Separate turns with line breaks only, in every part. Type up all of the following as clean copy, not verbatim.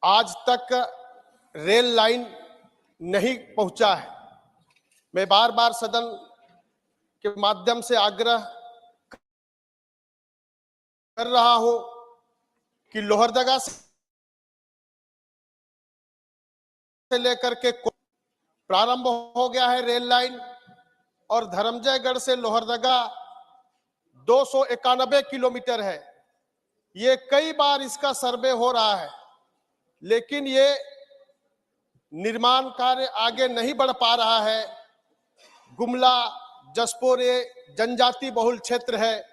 आज तक rail line नहीं पहुंचा है। मैं बार बार सदन के माध्यम से आग्रह कर रहा हूं कि लोहरदगा से लेकर के प्रारंभ हो गया है रेल लाइन और धर्मजयगढ़ से लोहरदगा 291 किलोमीटर है। ये कई बार इसका सर्वे हो रहा है, लेकिन ये निर्माण कार्य आगे नहीं बढ़ पा रहा है। गुमला, जसपुर ये जनजाति बहुल क्षेत्र है,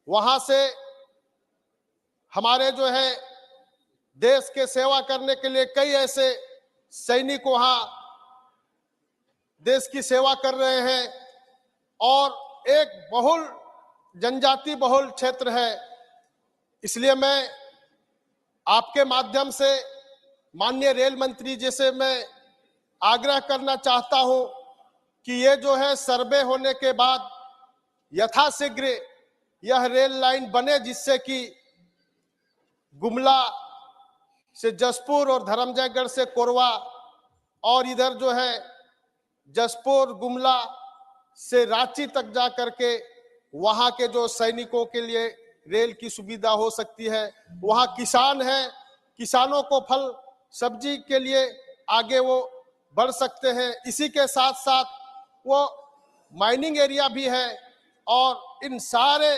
वहां से हमारे जो है देश के सेवा करने के लिए कई ऐसे सैनिक वहां देश की सेवा कर रहे हैं और एक बहुल जनजाति बहुल क्षेत्र है। इसलिए मैं आपके माध्यम से माननीय रेल मंत्री जी से मैं आग्रह करना चाहता हूं कि ये जो है सर्वे होने के बाद यथाशीघ्र यह रेल लाइन बने, जिससे कि गुमला से जसपुर और धर्मजयगढ़ से कोरवा और इधर जो है जसपुर गुमला से रांची तक जा करके वहां के जो सैनिकों के लिए रेल की सुविधा हो सकती है। वहां किसान हैं, किसानों को फल सब्जी के लिए आगे वो बढ़ सकते हैं। इसी के साथ साथ वो माइनिंग एरिया भी है और इन सारे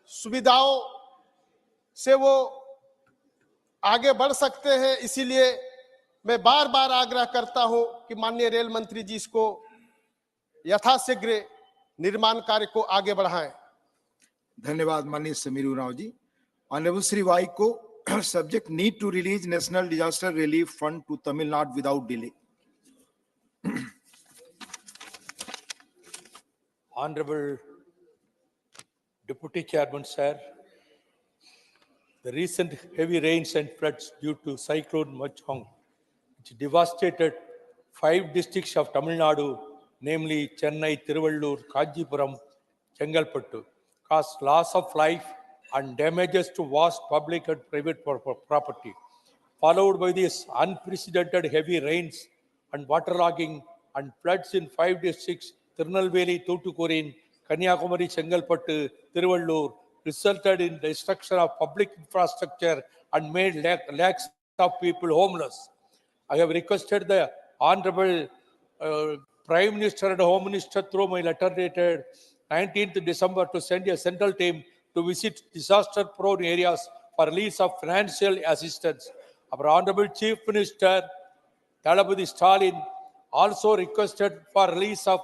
सुविधाओं से वो आगे बढ़ सकते हैं। इसीलिए मैं बार बार आग्रह करता हूं कि माननीय रेल मंत्री जी इसको यथाशीघ्र निर्माण कार्य को आगे बढ़ाएं।
धन्यवाद माननीय Sameer Oraon ji. Honourable Shri Vaiko subject need to release national disaster relief fund to Tamil Nadu without delay.
Honorable Deputy Chairman, sir, the recent heavy rains and floods due to cyclone Machong, which devastated 5 districts of Tamil Nadu, namely Chennai, Tiruvallur, Kanchipuram, Chengalpattu, caused loss of life and damages to vast public and private property. Followed by these unprecedented heavy rains and waterlogging and floods in 5 districts, Tirunelveli, Thoothukudi, Kanyakumari, Chengalpattu, Tiruvallur, resulted in destruction of public infrastructure and made lakhs of people homeless. I have requested the Honorable Prime Minister and Home Minister through my letter dated 19th December to send a central team to visit disaster-prone areas for release of financial assistance. Our Honorable Chief Minister Thalapathy Stalin also requested for release of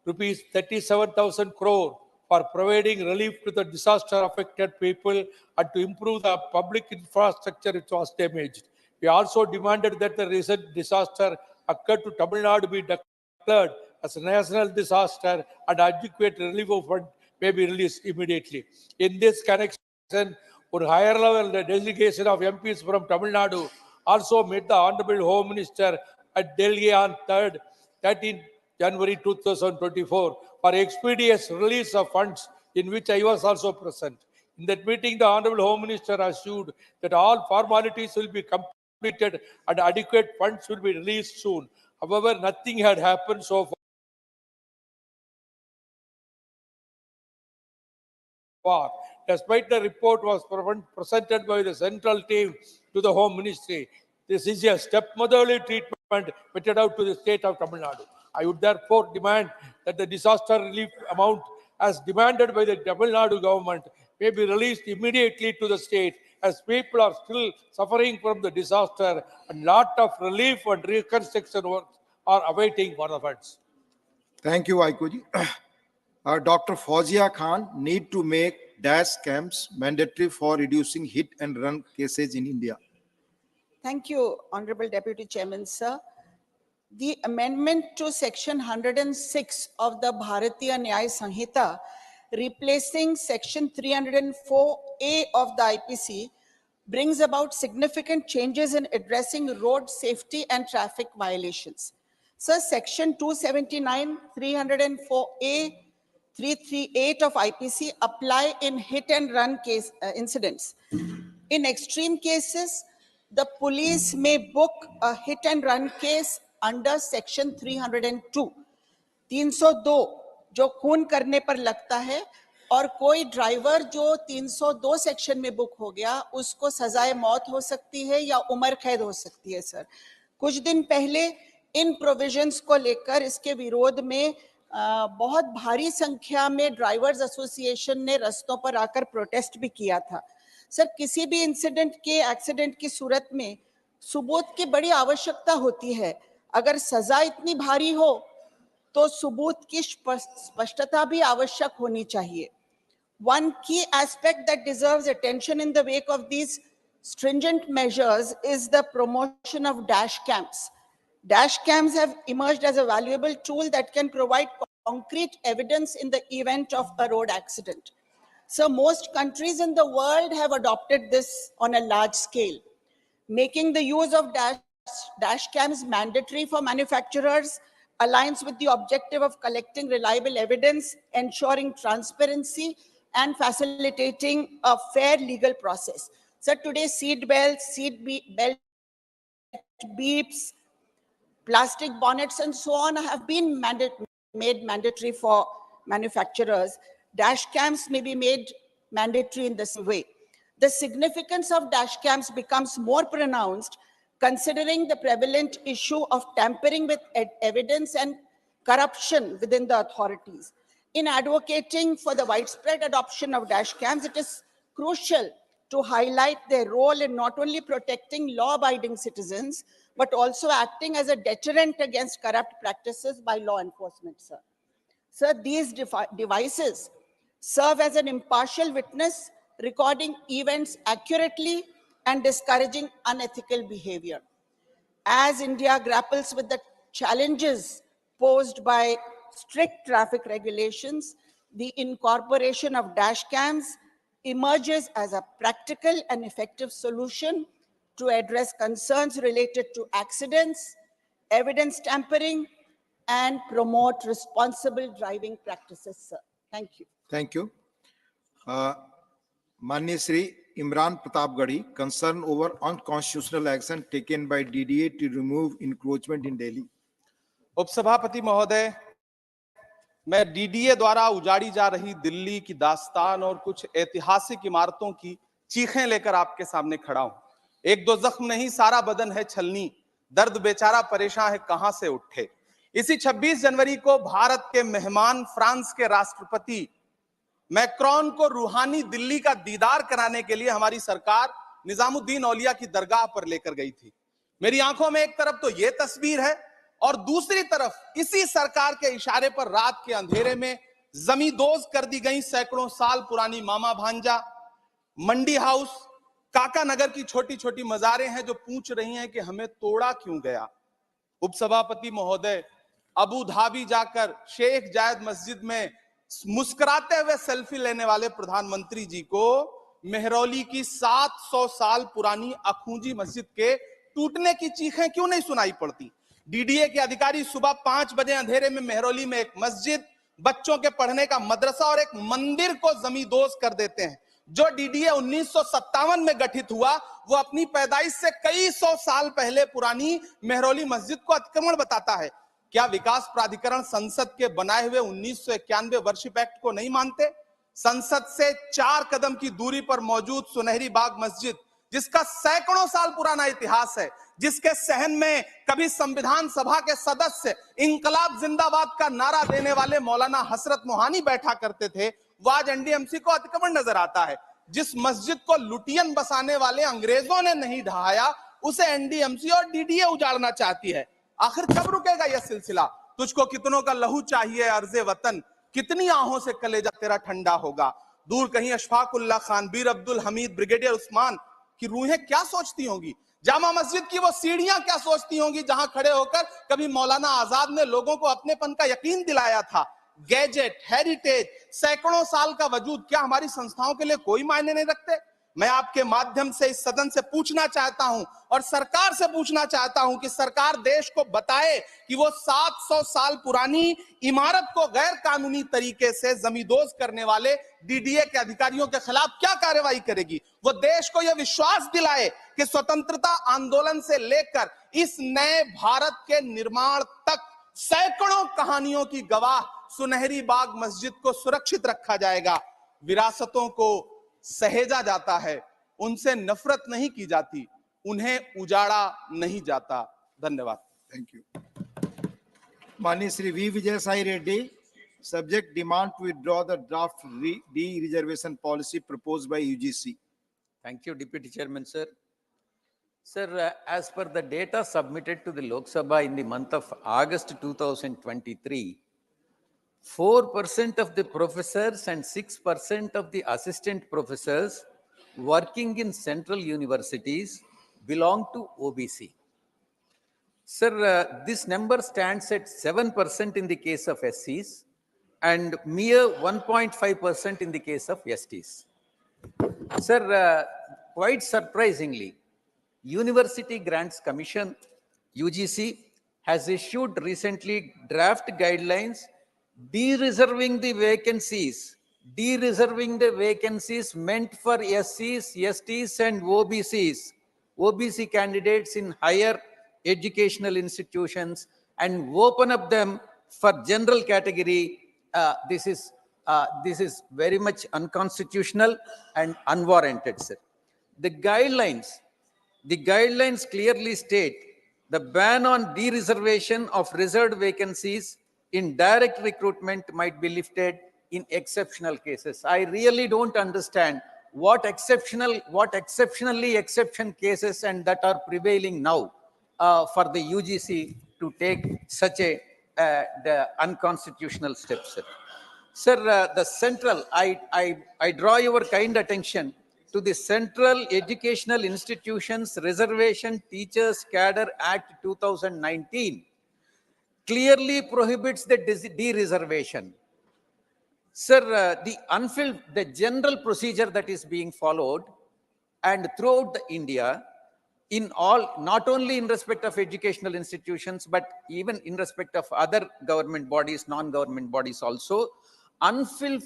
rupees 37,000 crore for providing relief to the disaster-affected people and to improve the public infrastructure which was damaged. We also demanded that the recent disaster occurred to Tamil Nadu be declared as a national disaster and adequate relief fund may be released immediately. In this connection, a higher level delegation of MPs from Tamil Nadu also met the Honorable Home Minister at Delhi on 13 January 2024 for expeditious release of funds, in which I was also present. In that meeting, the Honorable Home Minister assured that all formalities will be completed and adequate funds will be released soon. However, nothing had happened so far. Despite the report was presented by the central team to the Home Ministry, this is a stepmotherly treatment meted out to the state of Tamil Nadu. I would therefore demand that the disaster relief amount as demanded by the Tamil Nadu government may be released immediately to the state, as people are still suffering from the disaster and lot of relief and reconstruction works are awaiting for the funds.
Thank you, Aikoji. Dr. Fauzia Khan need to make dash camps mandatory for reducing hit and run cases in India.
Thank you, Honorable Deputy Chairman, sir. The amendment to Section 106 of the Bharatiya Nyaya Sanhita, replacing Section 304A of the IPC, brings about significant changes in addressing road safety and traffic violations. So, Section 279, 304A, 338 of IPC apply in hit and run case incidents. In extreme cases, the police may book a hit and run case under section 302. 302 जो खून करने पर लगता है, और कोई driver जो 302 section में बुक हो गया, उसको सजाए मौत हो सकती है या उम्र कैद हो सकती है। सर, कुछ दिन पहले इन प्रोविजंस को लेकर इसके विरोध में बहुत भारी संख्या में ड्राइवर्स एसोसिएशन ने रस्तों पर आकर प्रोटेस्ट भी किया था। सर, किसी भी एक्सीडेंट की सूरत में सबूत की बड़ी आवश्यकता होती है। अगर सजा इतनी भारी हो तो सबूत की स्पष्टता भी आवश्यक होनी चाहिए। One key aspect that deserves attention in the wake of these stringent measures is the promotion of dash cams. Dash cams have emerged as a valuable tool that can provide concrete evidence in the event of a road accident. So most countries in the world have adopted this on a large scale. Making the use of dash cams mandatory for manufacturers aligns with the objective of collecting reliable evidence, ensuring transparency, and facilitating a fair legal process. So today, seat belt beeps, plastic bonnets, and so on have been made mandatory for manufacturers. Dash cams may be made mandatory in the same way. The significance of dash cams becomes more pronounced considering the prevalent issue of tampering with evidence and corruption within the authorities. In advocating for the widespread adoption of dash cams, it is crucial to highlight their role in not only protecting law-abiding citizens, but also acting as a deterrent against corrupt practices by law enforcement, sir. Sir, these devices serve as an impartial witness, recording events accurately and discouraging unethical behavior. As India grapples with the challenges posed by strict traffic regulations, the incorporation of dash cams emerges as a practical and effective solution to address concerns related to accidents, evidence tampering, and promote responsible driving practices, sir. Thank you.
Thank you. Manya Shri Imran Pratapgarhi, concern over unconstitutional action taken by DDA to remove encroachment in Delhi.
उपसभापति महोदय, मैं DDA द्वारा उजाड़ी जा रही दिल्ली की दास्तान और कुछ ऐतिहासिक इमारतों की चीखें लेकर आपके सामने खड़ा हूं। एक दो जख्म नहीं, सारा बदन है छलनी, दर्द बेचारा परेशान है कहां से उठे। इसी 26 जनवरी को भारत के मेहमान फ्रांस के राष्ट्रपति मैक्रोन को रूहानी दिल्ली का दीदार कराने के लिए हमारी सरकार निजामुद्दीन औलिया की दरगाह पर लेकर गई थी। मेरी आंखों में एक तरफ तो यह तस्वीर है और दूसरी तरफ इसी सरकार के इशारे पर रात के अंधेरे में जमींदोज कर दी गई सैकड़ों साल पुरानी मामा भांजा, मंडी हाउस, काका नगर की छोटी छोटी मजारें हैं जो पूछ रही हैं कि हमें तोड़ा क्यों गया। उपसभापति महोदय, अबू धाबी जाकर शेख जायद मस्जिद में मुस्कुराते हुए सेल्फी लेने वाले प्रधानमंत्री जी को मेहरौली की 700 साल पुरानी अखूंजी मस्जिद के टूटने की चीखें क्यों नहीं सुनाई पड़ती। डीडीए के अधिकारी सुबह 5 बजे अंधेरे में मेहरौली में एक मस्जिद, बच्चों के पढ़ने का मदरसा और एक मंदिर को जमींदोज कर देते हैं। जो डीडीए 1957 में गठित हुआ, वो अपनी पैदाइश से कई सौ साल पहले पुरानी मेहरौली मस्जिद को अतिक्रमण बताता है। क्या विकास प्राधिकरण संसद के बनाए हुए 1991 वर्शिप एक्ट को नहीं मानते? संसद से 4 कदम की दूरी पर मौजूद सुनहरी बाग मस्जिद, जिसका सैकड़ों साल पुराना इतिहास है, जिसके सहन में कभी संविधान सभा के सदस्य इंकलाब जिंदाबाद का नारा देने वाले मौलाना हसरत मोहानी बैठा करते थे, वो आज एनडीएमसी को अतिक्रमण नजर आता है। जिस मस्जिद को लुटियन बसाने वाले अंग्रेजों ने नहीं ढहाया, उसे एनडीएमसी और डीडीए उजाड़ना चाहती है। आखिर कब रुकेगा यह सिलसिला? तुझको कितनों का लहू चाहिए अर्ज़े वतन, कितनी आहों से कलेजा तेरा ठंडा होगा। दूर कहीं अशफाकुल्लाह खान, बीर अब्दुल हमीद, ब्रिगेडियर उस्मान की रूहें क्या सोचती होंगी? जामा मस्जिद की वो सीढ़ियां क्या सोचती होंगी जहां खड़े होकर कभी मौलाना आजाद ने लोगों को अपनेपन का यकीन दिलाया था। गैजेट, हेरिटेज, सैकड़ों साल का वजूद क्या हमारी संस्थाओं के लिए कोई मायने नहीं रखते? मैं आपके माध्यम से इस सदन से पूछना चाहता हूं और सरकार से पूछना चाहता हूं कि सरकार देश को बताए कि वो 700 साल पुरानी इमारत को गैर कानूनी तरीके से जमींदोज करने वाले डीडीए के अधिकारियों के खिलाफ क्या कार्रवाई करेगी। वो देश को यह विश्वास दिलाए कि स्वतंत्रता आंदोलन से लेकर इस नए भारत के निर्माण तक सैकड़ों कहानियों की गवाह सुनहरी बाग मस्जिद को सुरक्षित रखा जाएगा। विरासतों को सहेजा जाता है, उनसे नफरत नहीं की जाती, उन्हें उजाड़ा नहीं जाता। धन्यवाद।
Thank you. माननीय Shri V Vijay Sai Reddy, subject demand to withdraw the draft de-reservation policy proposed by UGC.
Thank you, Deputy Chairman, sir. Sir, as per the data submitted to the Lok Sabha in the month of August 2023, 4% of the professors and 6% of the assistant professors working in central universities belong to OBC. Sir, this number stands at 7% in the case of SCs and mere 1.5% in the case of STs. Sir, quite surprisingly, University Grants Commission, UGC, has issued recently draft guidelines de-reserving the vacancies meant for SCs, STs and OBC candidates in higher educational institutions and open up them for general category. This is very much unconstitutional and unwarranted, sir. The guidelines clearly state the ban on de-reservation of reserved vacancies in direct recruitment might be lifted in exceptional cases. I really don't understand what exceptionally exception cases and that are prevailing now for the UGC to take such a the unconstitutional steps, sir. Sir, the central, I draw your kind attention to the Central Educational Institutions Reservation Teachers Cadre Act 2019 clearly prohibits the de-reservation. Sir, the general procedure that is being followed and throughout India, in all, not only in respect of educational institutions, but even in respect of other government bodies, non-government bodies also, unfilled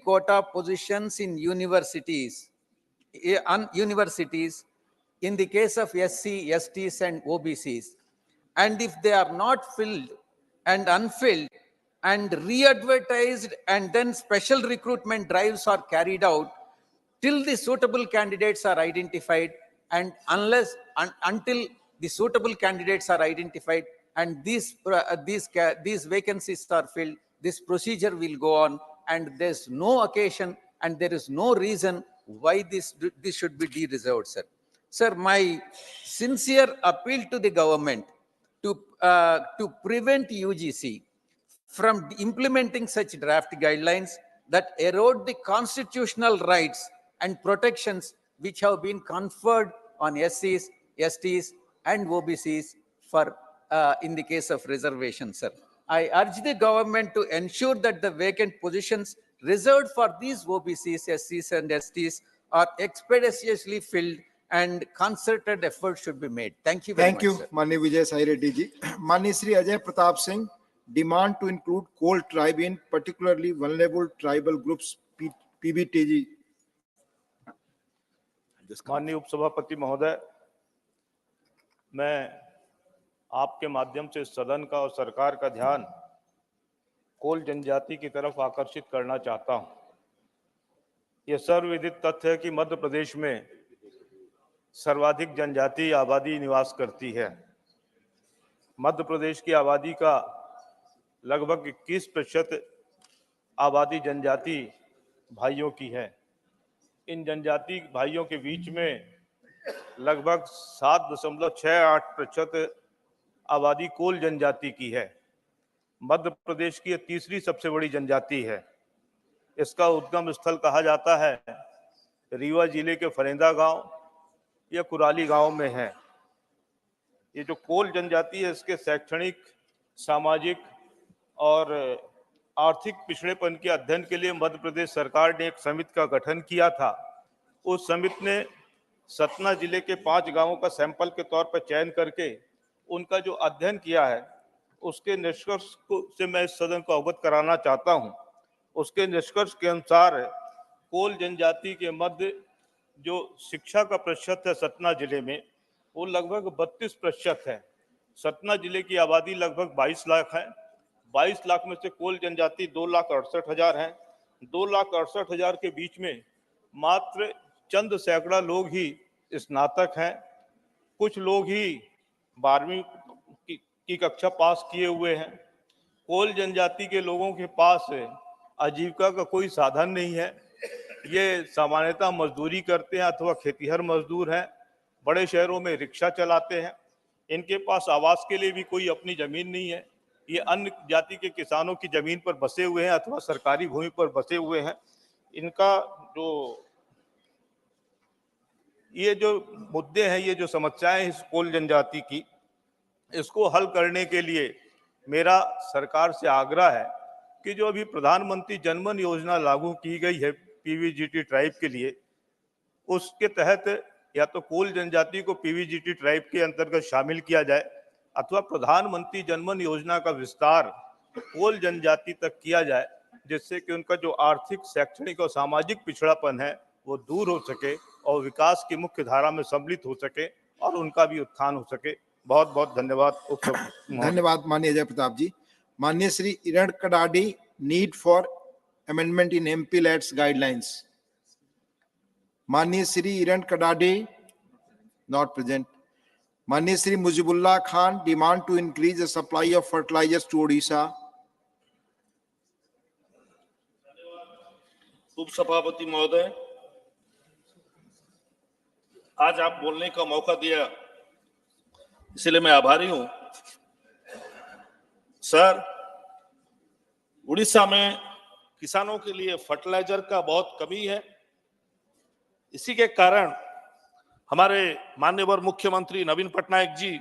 quota positions in universities, in the case of SC, STs and OBCs. And if they are not filled and unfilled and re-advertised and then special recruitment drives are carried out till the suitable candidates are identified, and until the suitable candidates are identified and these vacancies are filled, this procedure will go on, and there's no occasion and there is no reason why this should be de-reserved, sir. Sir, my sincere appeal to the government to prevent UGC from implementing such draft guidelines that erode the constitutional rights and protections which have been conferred on SCs, STs and OBCs for in the case of reservation, sir. I urge the government to ensure that the vacant positions reserved for these OBCs, SCs and STs are expeditiously filled and concerted effort should be made. Thank you very much, sir.
माननीय विजय साई रेड्डी जी। माननीय Shri Ajay Pratap Singh, demand to include coal tribe in particularly vulnerable tribal groups, PBTG।
माननीय उपसभापति महोदय, मैं आपके माध्यम से सदन का और सरकार का ध्यान कोल जनजाति की तरफ आकर्षित करना चाहता हूं। यह सर्वविदित तथ्य है कि मध्य प्रदेश में सर्वाधिक जनजातीय आबादी निवास करती है। मध्य प्रदेश की आबादी का लगभग 21% आबादी जनजाति भाइयों की है। इन जनजाति भाइयों के बीच में लगभग 7.68% आबादी कोल जनजाति की है। मध्य प्रदेश की तीसरी सबसे बड़ी जनजाति है। इसका उद्गम स्थल कहा जाता है रीवा जिले के फरेंदा गांव या कुराली गांव में है। ये जो कोल जनजाति है, इसके शैक्षणिक, सामाजिक और आर्थिक पिछड़ेपन के अध्ययन के लिए मध्य प्रदेश सरकार ने एक समिति का गठन किया था। उस समिति ने सतना जिले के 5 गांवों का सैंपल के तौर पर चयन करके उनका जो अध्ययन किया है उसके निष्कर्ष से मैं इस सदन को अवगत कराना चाहता हूं। उसके निष्कर्ष के अनुसार कोल जनजाति के मध्य जो शिक्षा का प्रतिशत है सतना जिले में वो लगभग 32% है। सतना जिले की आबादी लगभग 22 लाख है। 22 लाख में से कोल जनजाति 2,68,000 है। 2,68,000 के बीच में मात्र चंद सैकड़ा लोग ही स्नातक हैं, कुछ लोग ही 12वीं की कक्षा पास किए हुए हैं। कोल जनजाति के लोगों के पास आजीविका का कोई साधन नहीं है। ये सामान्यतः मजदूरी करते हैं अथवा खेतीहर मजदूर हैं। बड़े शहरों में रिक्शा चलाते हैं। इनके पास आवास के लिए भी कोई अपनी जमीन नहीं है। ये अन्य जाति के किसानों की जमीन पर बसे हुए हैं अथवा सरकारी भूमि पर बसे हुए हैं। इनका ये जो मुद्दे हैं, ये जो समस्याएं हैं इस कोल जनजाति की, इसको हल करने के लिए मेरा सरकार से आग्रह है कि जो अभी प्रधानमंत्री जनमन योजना लागू की गई है पीवीजीटी ट्राइब के लिए, उसके तहत या तो कोल जनजाति को पीवीजीटी ट्राइब के अंतर्गत शामिल किया जाए अथवा प्रधानमंत्री जनमन योजना का विस्तार कोल जनजाति तक किया जाए, जिससे कि उनका जो आर्थिक, शैक्षणिक और सामाजिक पिछड़ापन है वो दूर हो सके और विकास की मुख्य धारा में सम्मिलित हो सके और उनका भी उत्थान हो सके। बहुत बहुत धन्यवाद।
धन्यवाद माननीय अजय प्रताप जी। माननीय Shri Iranna Kadadi, need for amendment in MP LADS guidelines. माननीय श्री इरण कडाडी, नॉट प्रेजेंट। माननीय Shri Mujibullah Khan, demand to increase the supply of fertilisers to Odisha.
उप सभापति महोदय, आज आप बोलने का मौका दिया इसलिए मैं आभारी हूं। सर, उड़ीसा में किसानों के लिए फर्टिलाइजर का बहुत कमी है। इसी के कारण हमारे माननीय मुख्यमंत्री नवीन पटनायक जी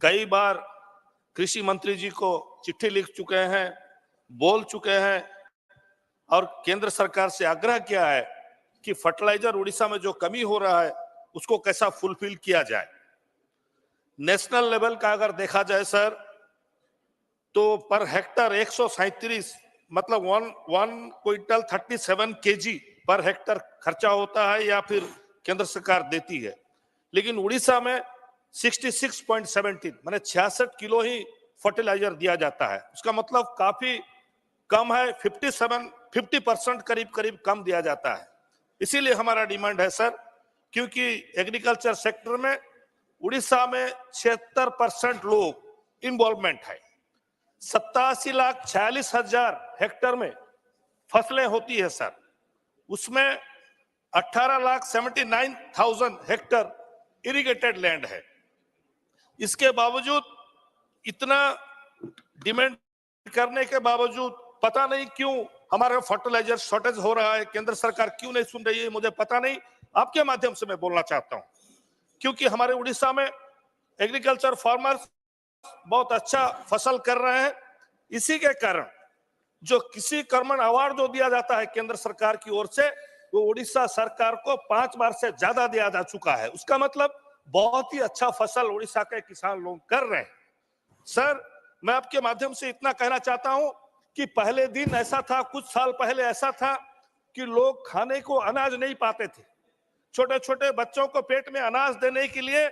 कई बार कृषि मंत्री जी को चिट्ठी लिख चुके हैं, बोल चुके हैं और केंद्र सरकार से आग्रह किया है कि फर्टिलाइजर उड़ीसा में जो कमी हो रहा है उसको कैसा फुलफिल किया जाए। नेशनल लेवल का अगर देखा जाए सर, तो पर हेक्टर 137 मतलब 1 क्विंटल 37 केजी पर हेक्टर खर्चा होता है या फिर केंद्र सरकार देती है, लेकिन उड़ीसा में 66.17 माने 66 किलो ही फर्टिलाइजर दिया जाता है। उसका मतलब काफी कम है, 50% करीब कम दिया जाता है। इसीलिए हमारा डिमांड है सर, क्योंकि एग्रीकल्चर सेक्टर में उड़ीसा में 76% लोग इन्वॉल्वमेंट है। 87,46,000 हेक्टर में फसलें होती है सर, उसमें 18,79,000 हेक्टर इरिगेटेड लैंड है। इसके बावजूद, इतना डिमांड करने के बावजूद पता नहीं क्यों हमारे फर्टिलाइजर शॉर्टेज हो रहा है। केंद्र सरकार क्यों नहीं सुन रही है मुझे पता नहीं। आपके माध्यम से मैं बोलना चाहता हूं, क्योंकि हमारे उड़ीसा में एग्रीकल्चर फार्मर्स बहुत अच्छा फसल कर रहे हैं। इसी के कारण जो कृषि कर्मण अवार्ड जो दिया जाता है केंद्र सरकार की ओर से, वो उड़ीसा सरकार को 5 बार से ज्यादा दिया जा चुका है। उसका मतलब बहुत ही अच्छा फसल उड़ीसा के किसान लोग कर रहे हैं। सर, मैं आपके माध्यम से इतना कहना चाहता हूं कि पहले दिन ऐसा था, कुछ साल पहले ऐसा था कि लोग खाने को अनाज नहीं पाते थे। छोटे छोटे बच्चों को पेट में अनाज देने के लिए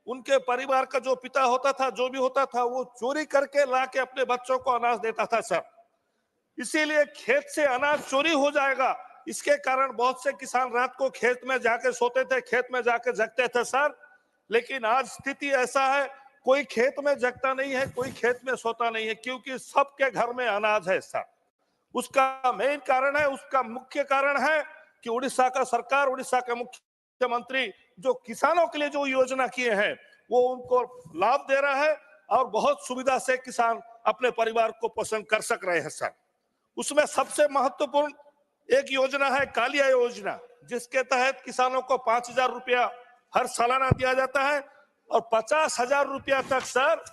उनके परिवार का जो पिता होता था, जो भी होता था, वो चोरी करके ला के अपने बच्चों को अनाज देता था सर। इसीलिए खेत से अनाज चोरी हो जाएगा, इसके कारण बहुत से किसान रात को खेत में जाके सोते थे, खेत में जाके जगते थे सर। लेकिन आज स्थिति ऐसा है, कोई खेत में जगता नहीं है, कोई खेत में सोता नहीं है, क्योंकि सबके घर में अनाज है सर। उसका मेन कारण है, उसका मुख्य कारण है कि उड़ीसा का सरकार, उड़ीसा के मुख्यमंत्री जो किसानों के लिए जो योजना किए हैं वो उनको लाभ दे रहा है और बहुत सुविधा से किसान अपने परिवार को पोषण कर सक रहे हैं सर। उसमें सबसे महत्वपूर्ण एक योजना है कालिया योजना, जिसके तहत किसानों को 5,000 रुपया हर सालाना दिया जाता है और 50,000 रुपया तक सर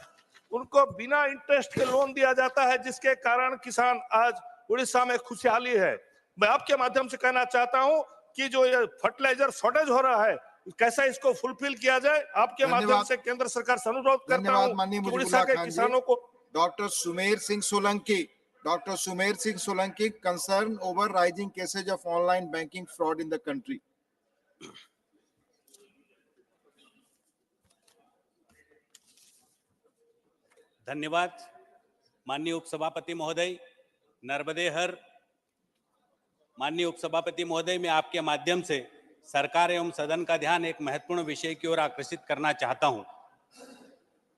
उनको बिना इंटरेस्ट के लोन दिया जाता है, जिसके कारण किसान आज उड़ीसा में खुशहाली है। मैं आपके माध्यम से कहना चाहता हूं कि जो ये फर्टिलाइजर शॉर्टेज हो रहा है, कैसा इसको फुलफिल किया जाए। आपके माध्यम
धन्यवाद।
से केंद्र सरकार से अनुरोध करता
धन्यवाद
हूं
माननीय
कि
मुजीबुल्लाह
उड़ीसा के
खान जी।
किसानों को
doctor Sumer Singh Solanki concern over rising cases of online banking fraud in the country.
धन्यवाद माननीय उपसभापति महोदय, नर्मदे हर। माननीय उपसभापति महोदय, मैं आपके माध्यम से सरकार एवं सदन का ध्यान एक महत्वपूर्ण विषय की ओर आकर्षित करना चाहता हूं।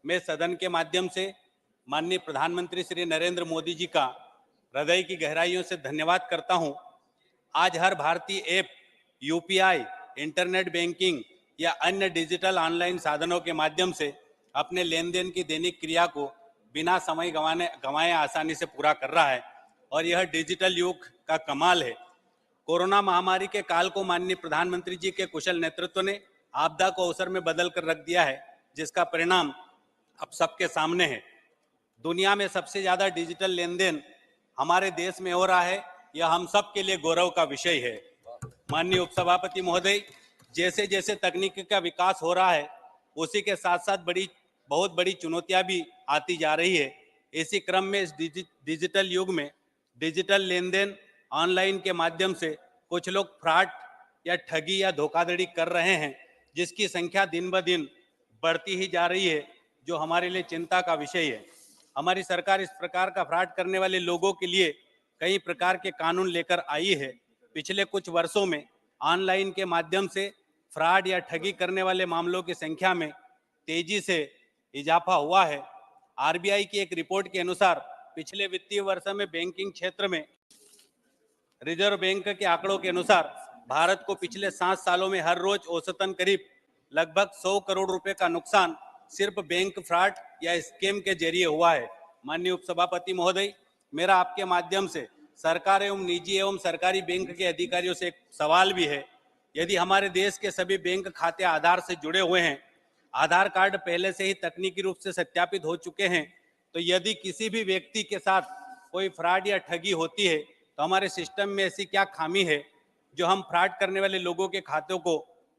मैं सदन के माध्यम से माननीय प्रधानमंत्री श्री नरेंद्र मोदी जी का हृदय की गहराइयों से धन्यवाद करता हूं। आज हर भारतीय ऐप, यूपीआई, इंटरनेट बैंकिंग या अन्य डिजिटल ऑनलाइन साधनों के माध्यम से अपने लेन देन की दैनिक क्रिया को बिना समय गंवाए आसानी से पूरा कर रहा है और यह डिजिटल युग का कमाल है। कोरोना महामारी के काल को माननीय प्रधानमंत्री जी के कुशल नेतृत्व ने आपदा को अवसर में बदल कर रख दिया है, जिसका परिणाम अब सबके सामने है। दुनिया में सबसे ज्यादा डिजिटल लेन देन हमारे देश में हो रहा है, यह हम सब के लिए गौरव का विषय है। माननीय उपसभापति महोदय, जैसे जैसे तकनीक का विकास हो रहा है, उसी के साथ साथ बहुत बड़ी चुनौतियां भी आती जा रही है। इसी क्रम में इस डिजिटल युग में डिजिटल लेन देन ऑनलाइन के माध्यम से कुछ लोग फ्रॉड या ठगी या धोखाधड़ी कर रहे हैं, जिसकी संख्या दिन ब दिन बढ़ती ही जा रही है, जो हमारे लिए चिंता का विषय है। हमारी सरकार इस प्रकार का फ्रॉड करने वाले लोगों के लिए कई प्रकार के कानून लेकर आई है। पिछले कुछ वर्षों में ऑनलाइन के माध्यम से फ्रॉड या ठगी करने वाले मामलों की संख्या में तेजी से इजाफा हुआ है। आरबीआई की एक रिपोर्ट के अनुसार पिछले वित्तीय वर्ष में बैंकिंग क्षेत्र में रिजर्व बैंक के आंकड़ों के अनुसार भारत को पिछले 7 सालों में हर रोज औसतन करीब लगभग 100 करोड़ रुपए का नुकसान सिर्फ बैंक फ्रॉड या स्कैम के जरिए हुआ है। माननीय उपसभापति महोदय, मेरा आपके माध्यम से सरकार एवं निजी एवं सरकारी बैंक के अधिकारियों से एक सवाल भी है। यदि हमारे देश के सभी बैंक खाते आधार से जुड़े हुए हैं, आधार कार्ड पहले से ही तकनीकी रूप से सत्यापित हो चुके हैं, तो यदि किसी भी व्यक्ति के साथ कोई फ्रॉड या ठगी होती है, तो हमारे सिस्टम में ऐसी क्या खामी है जो हम फ्रॉड करने वाले लोगों के खातों को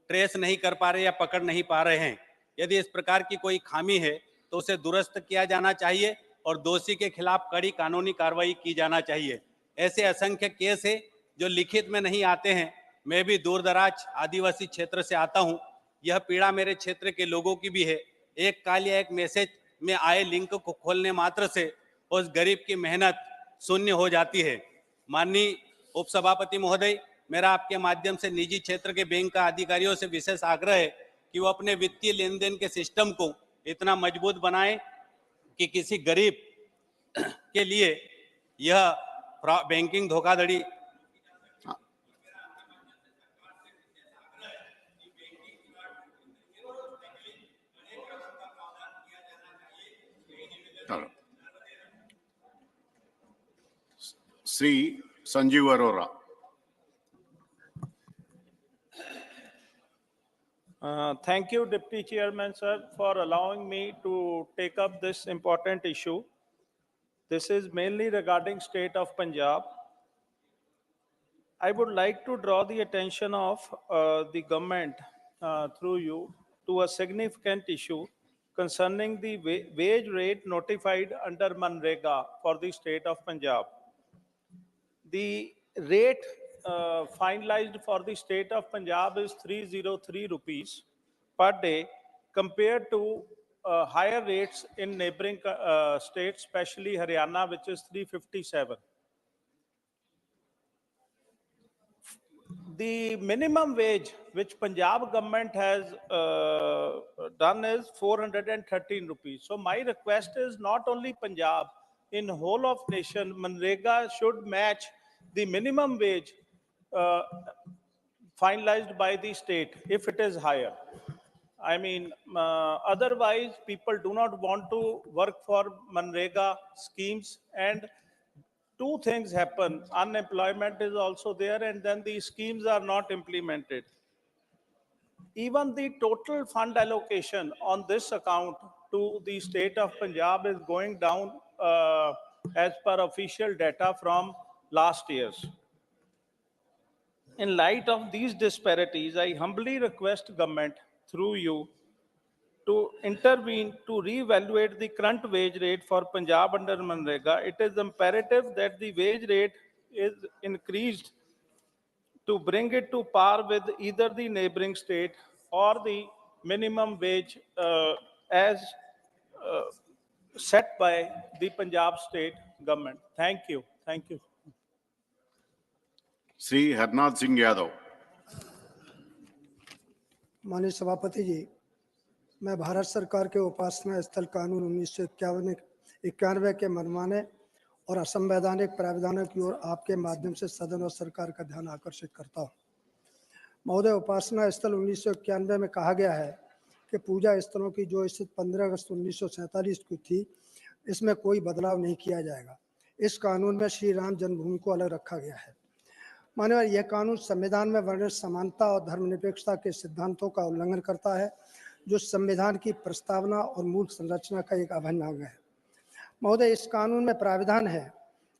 ट्रेस नहीं कर पा रहे या पकड़ नहीं पा रहे हैं? यदि इस प्रकार की कोई खामी है तो उसे दुरुस्त किया जाना चाहिए और दोषी के खिलाफ कड़ी कानूनी कार्रवाई की जाना चाहिए। ऐसे असंख्य केस है जो लिखित में नहीं आते हैं। मैं भी दूर दराज आदिवासी क्षेत्र से आता हूं। यह पीड़ा मेरे क्षेत्र के लोगों की भी है। एक कॉल या एक मैसेज में आए लिंक को खोलने मात्र से उस गरीब की मेहनत शून्य हो जाती है। माननीय उपसभापति महोदय, मेरा आपके माध्यम से निजी क्षेत्र के बैंक का अधिकारियों से विशेष आग्रह है कि वो अपने वित्तीय लेन देन के सिस्टम को इतना मजबूत बनाएं कि किसी गरीब के लिए यह बैंकिंग धोखाधड़ी
Shri Sanjeev Arora.
Thank you, Deputy Chairman, sir, for allowing me to take up this important issue. This is mainly regarding state of Punjab. I would like to draw the attention of the government through you to a significant issue concerning the wage rate notified under MNREGA for the state of Punjab. The rate finalized for the state of Punjab is 303 rupees per day compared to higher rates in neighboring states, especially Haryana, which is 357. The minimum wage which Punjab government has done is 413 rupees. So my request is not only Punjab, in whole of nation, MNREGA should match the minimum wage finalized by the state if it is higher. I mean, otherwise people do not want to work for MNREGA schemes, and two things happen. Unemployment is also there, and then the schemes are not implemented. Even the total fund allocation on this account to the state of Punjab is going down as per official data from last years. In light of these disparities, I humbly request government through you to intervene to reevaluate the current wage rate for Punjab under MNREGA. It is imperative that the wage rate is increased to bring it to par with either the neighboring state or the minimum wage as uh, set by the Punjab state government. Thank you. Thank you.
Sri Harnath Singh Yadav.
माननीय सभापति जी, मैं भारत सरकार के उपासना स्थल कानून 1991 के मनमाने और असंवैधानिक प्रावधानों की ओर आपके माध्यम से सदन और सरकार का ध्यान आकर्षित करता हूं। महोदय, उपासना स्थल 1991 में कहा गया है कि पूजा स्थलों की जो स्थिति 15 अगस्त 1947 की थी, इसमें कोई बदलाव नहीं किया जाएगा। इस कानून में श्री राम जन्मभूमि को अलग रखा गया है। माननीय, यह कानून संविधान में वर्णित समानता और धर्मनिरपेक्षता के सिद्धांतों का उल्लंघन करता है, जो संविधान की प्रस्तावना और मूल संरचना का एक अभिन्न अंग है। महोदय, इस कानून में प्राविधान है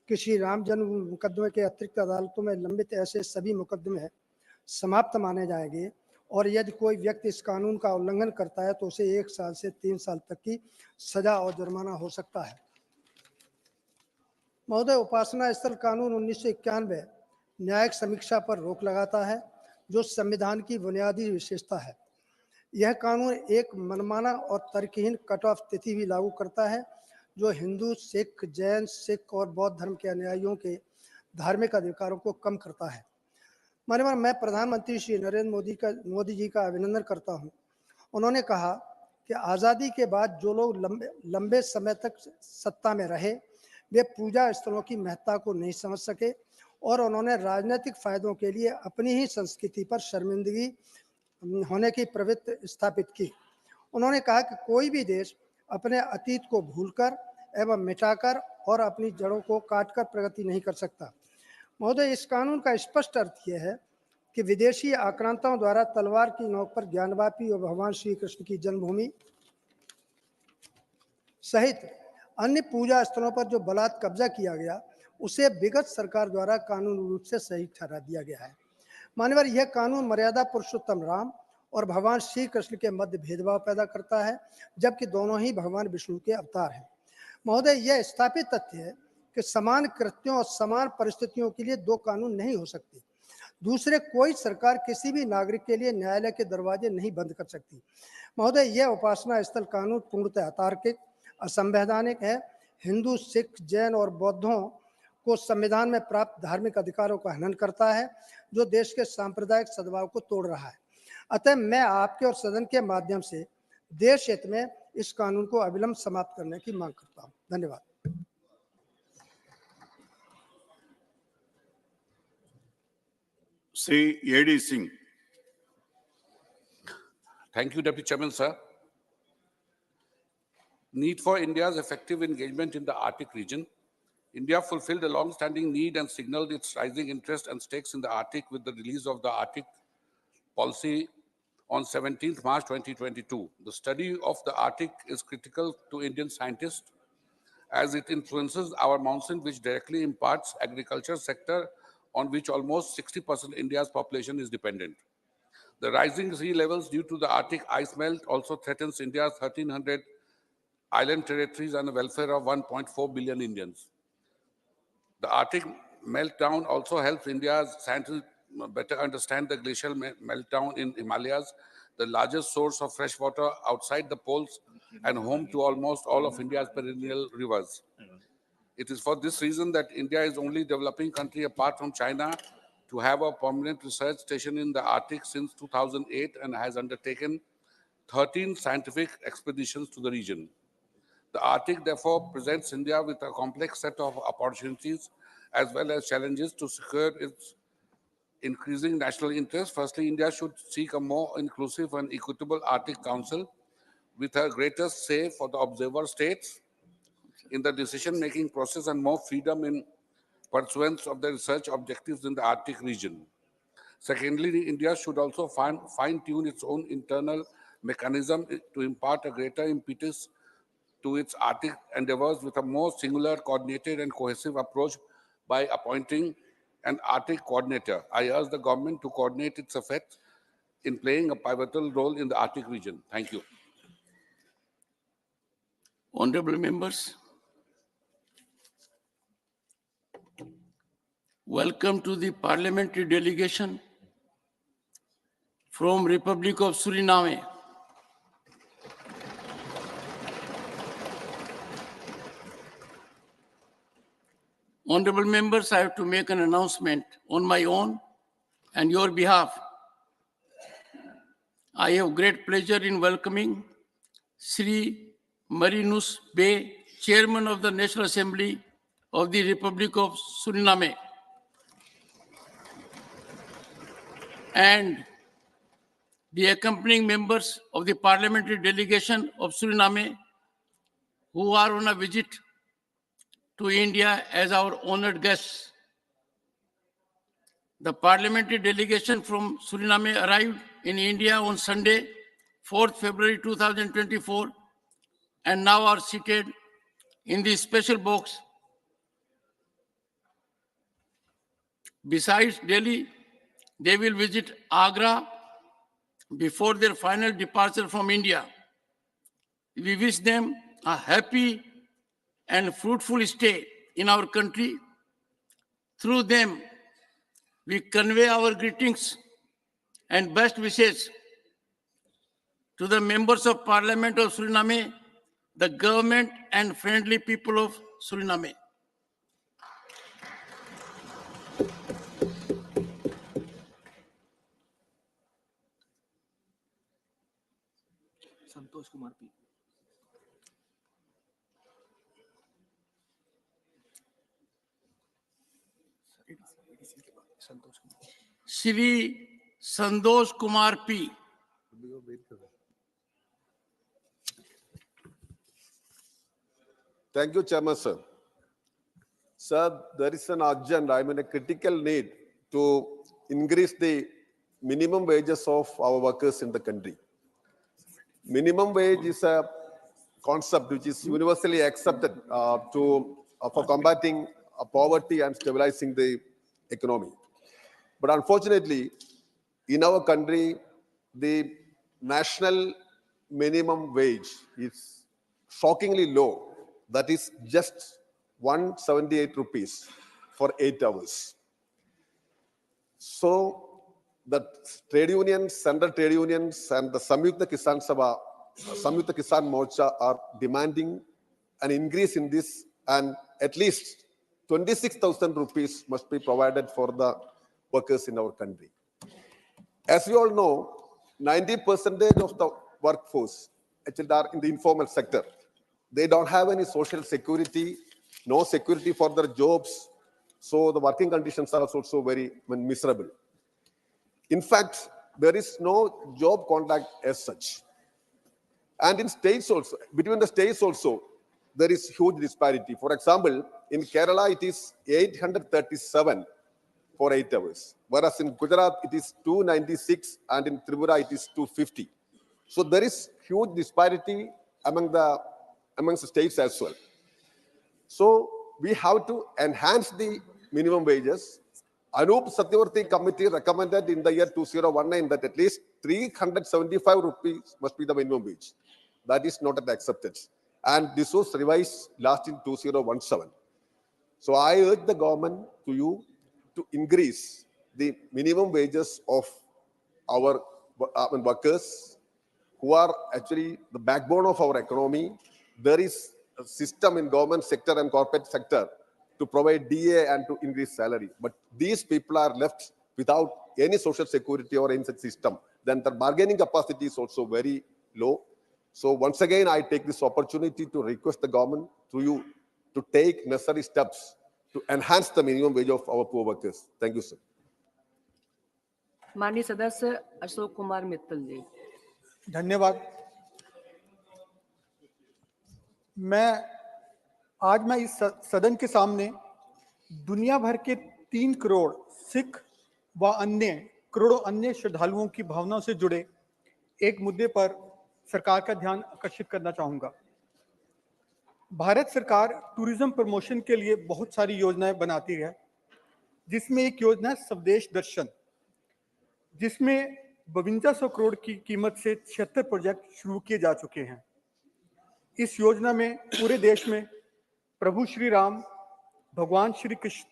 कि श्री राम जन्म मुकदमे के अतिरिक्त अदालतों में लंबित ऐसे सभी मुकदमे समाप्त माने जाएंगे और यदि कोई व्यक्ति इस कानून का उल्लंघन करता है तो उसे 1 साल से 3 साल तक की सजा और जुर्माना हो सकता है। महोदय, उपासना स्थल कानून 1991 न्यायिक समीक्षा पर रोक लगाता है, जो संविधान की बुनियादी विशेषता है। यह कानून एक मनमाना और तर्कहीन कट ऑफ तिथि भी लागू करता है, जो हिंदू, सिख, जैन, सिख और बौद्ध धर्म के अनुयायियों के धार्मिक अधिकारों को कम करता है। माननीय, मैं प्रधानमंत्री श्री नरेंद्र मोदी जी का अभिनंदन करता हूं। उन्होंने कहा कि आज़ादी के बाद जो लोग लंबे समय तक सत्ता में रहे, वे पूजा स्थलों की महत्ता को नहीं समझ सके और उन्होंने राजनीतिक फायदों के लिए अपनी ही संस्कृति पर शर्मिंदगी होने की प्रवृत्ति स्थापित की। उन्होंने कहा कि कोई भी देश अपने अतीत को भूलकर एवं मिटाकर और अपनी जड़ों को काटकर प्रगति नहीं कर सकता। महोदय, इस कानून का स्पष्ट अर्थ यह है कि विदेशी आक्रांताओं द्वारा तलवार की नोक पर ज्ञानवापी और भगवान श्री कृष्ण की जन्मभूमि सहित अन्य पूजा स्थलों पर जो बलात् कब्जा किया गया, उसे विगत सरकार द्वारा कानूनी रूप से सही ठहरा दिया गया है। माननीय, यह कानून मर्यादा पुरुषोत्तम राम और भगवान श्री कृष्ण के मध्य भेदभाव पैदा करता है, जबकि दोनों ही भगवान विष्णु के अवतार हैं। महोदय, यह स्थापित तथ्य है कि समान कृत्यों और समान परिस्थितियों के लिए 2 कानून नहीं हो सकते। दूसरे, कोई सरकार किसी भी नागरिक के लिए न्यायालय के दरवाजे नहीं बंद कर सकती। महोदय, यह उपासना स्थल कानून पूर्णतः अतार्किक, असंवैधानिक है। हिंदू, सिख, जैन और बौद्धों को संविधान में प्राप्त धार्मिक अधिकारों का हनन करता है, जो देश के सांप्रदायिक सद्भाव को तोड़ रहा है। अतः मैं आपके और सदन के माध्यम से देश हित में इस कानून को अविलंब समाप्त करने की मांग करता हूं। धन्यवाद।
Sri A.D. Singh.
Thank you, Deputy Chairman, sir. Need for India's effective engagement in the Arctic region. India fulfilled a long-standing need and signaled its rising interest and stakes in the Arctic with the release of the Arctic policy on 17th March 2022. The study of the Arctic is critical to Indian scientists as it influences our monsoon, which directly imparts agriculture sector on which almost 60% India's population is dependent. The rising sea levels due to the Arctic ice melt also threatens India's 1,300 island territories and the welfare of 1.4 billion Indians. The Arctic meltdown also helps India's scientists better understand the glacial meltdown in Himalayas, the largest source of fresh water outside the poles and home to almost all of India's perennial rivers. It is for this reason that India is the only developing country apart from China to have a permanent research station in the Arctic since 2008 and has undertaken 13 scientific expeditions to the region. The Arctic, therefore, presents India with a complex set of opportunities as well as challenges to secure its increasing national interest. Firstly, India should seek a more inclusive and equitable Arctic Council with a greater say for the observer states in the decision-making process and more freedom in pursuance of the research objectives in the Arctic region. Secondly, India should also fine-tune its own internal mechanism to impart a greater impetus to its Arctic endeavors with a more singular, coordinated, and cohesive approach by appointing and Arctic coordinator. I urge the government to coordinate its efforts in playing a pivotal role in the Arctic region. Thank you.
Honorable members, welcome to the Parliamentary delegation from Republic of Suriname. Honorable members, I have to make an announcement on my own and your behalf. I have great pleasure in welcoming Sri Marinus Bey, Chairman of the National Assembly of the Republic of Suriname, and the accompanying members of the Parliamentary delegation of Suriname who are on a visit to India as our honored guests. The Parliamentary delegation from Suriname arrived in India on Sunday, 4th February 2024, and now are seated in the special box. Besides Delhi, they will visit Agra before their final departure from India. We wish them a happy and fruitful stay in our country. Through them, we convey our greetings and best wishes to the members of Parliament of Suriname, the government and friendly people of Suriname. Shri Santosh Kumar P.
Thank you, Chairman, sir. Sir, there is an urgent, a critical need to increase the minimum wages of our workers in the country. Minimum wage is a concept which is universally accepted for combating poverty and stabilizing the economy. But unfortunately, in our country, the national minimum wage is shockingly low. That is just 178 rupees for 8 hours. So the trade unions, central trade unions, and the Samyukta Kisan Sabha, Samyukta Kisan Morcha are demanding an increase in this, and at least 26,000 rupees must be provided for the workers in our country. As we all know, 90% of the workforce actually are in the informal sector. They don't have any social security, no security for their jobs. So the working conditions are also very miserable. In fact, there is no job contract as such. And in states also, between the states also, there is huge disparity. For example, in Kerala, it is 837 for 8 hours. Whereas in Gujarat, it is 296, and in Tripura, it is 250. So there is huge disparity amongst the states as well. So we have to enhance the minimum wages. Anup Satyavarthi Committee recommended in the year 2019 that at least 375 rupees must be the minimum wage. That is not accepted. And this was revised last in 2017. So I urge the government to increase the minimum wages of our workers who are actually the backbone of our economy. There is a system in government sector and corporate sector to provide DA and to increase salary. But these people are left without any social security or any such system. Then the bargaining capacity is also very low. So once again, I take this opportunity to request the government to take necessary steps to enhance the minimum wage of our poor workers. Thank you, sir.
माननीय सदस्य अशोक कुमार मित्तल जी।
धन्यवाद। आज मैं इस सदन के सामने दुनिया भर के 3 करोड़ सिख व करोड़ों अन्य श्रद्धालुओं की भावनाओं से जुड़े एक मुद्दे पर सरकार का ध्यान आकर्षित करना चाहूंगा। भारत सरकार टूरिज्म प्रमोशन के लिए बहुत सारी योजनाएं बनाती है, जिसमें एक योजना है स्वदेश दर्शन, जिसमें 5200 करोड़ की कीमत से 76 प्रोजेक्ट शुरू किए जा चुके हैं। इस योजना में पूरे देश में प्रभु श्री राम, भगवान श्री कृष्ण,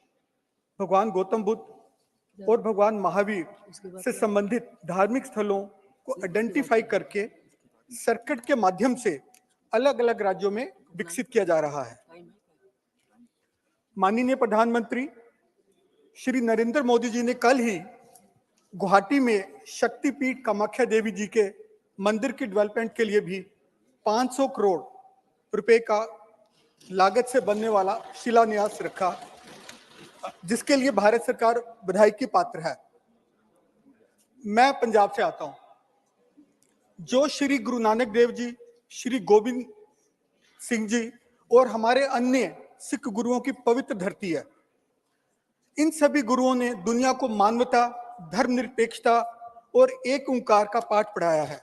भगवान गौतम बुद्ध और भगवान महावीर से संबंधित धार्मिक स्थलों को आइडेंटिफाई करके सर्किट के माध्यम से अलग अलग राज्यों में विकसित किया जा रहा है। माननीय प्रधानमंत्री श्री नरेंद्र मोदी जी ने कल ही गुवाहाटी में शक्तिपीठ कामाख्या देवी जी के मंदिर की डेवलपमेंट के लिए भी 500 करोड़ रुपए का लागत से बनने वाला शिलान्यास रखा, जिसके लिए भारत सरकार बधाई की पात्र है। मैं पंजाब से आता हूं, जो श्री गुरु नानक देव जी, श्री गोविंद सिंह जी और हमारे अन्य सिख गुरुओं की पवित्र धरती है। इन सभी गुरुओं ने दुनिया को मानवता, धर्मनिरपेक्षता और एक ओंकार का पाठ पढ़ाया है।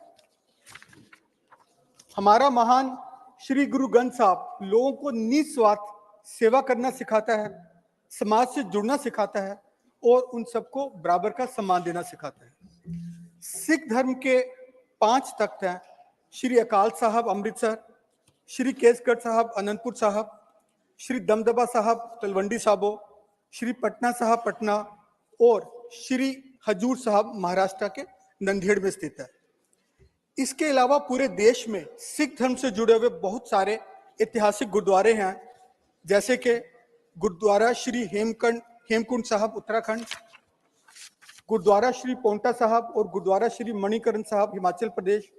हमारा महान श्री गुरु ग्रंथ साहब लोगों को निस्वार्थ सेवा करना सिखाता है, समाज से जुड़ना सिखाता है और उन सबको बराबर का सम्मान देना सिखाता है। सिख धर्म के 5 तख्त हैं: श्री अकाल साहब अमृतसर, श्री केसगढ़ साहब अनंतपुर साहब, श्री दमदबा साहब तलवंडी साबो, श्री पटना साहब पटना और श्री हजूर साहब महाराष्ट्र के नंदेड़ में स्थित है। इसके अलावा पूरे देश में सिख धर्म से जुड़े हुए बहुत सारे ऐतिहासिक गुरुद्वारे हैं, जैसे कि गुरुद्वारा श्री हेमकुंड साहब उत्तराखंड, गुरुद्वारा श्री पोंटा साहब और गुरुद्वारा श्री मणिकरण साहब हिमाचल प्रदेश,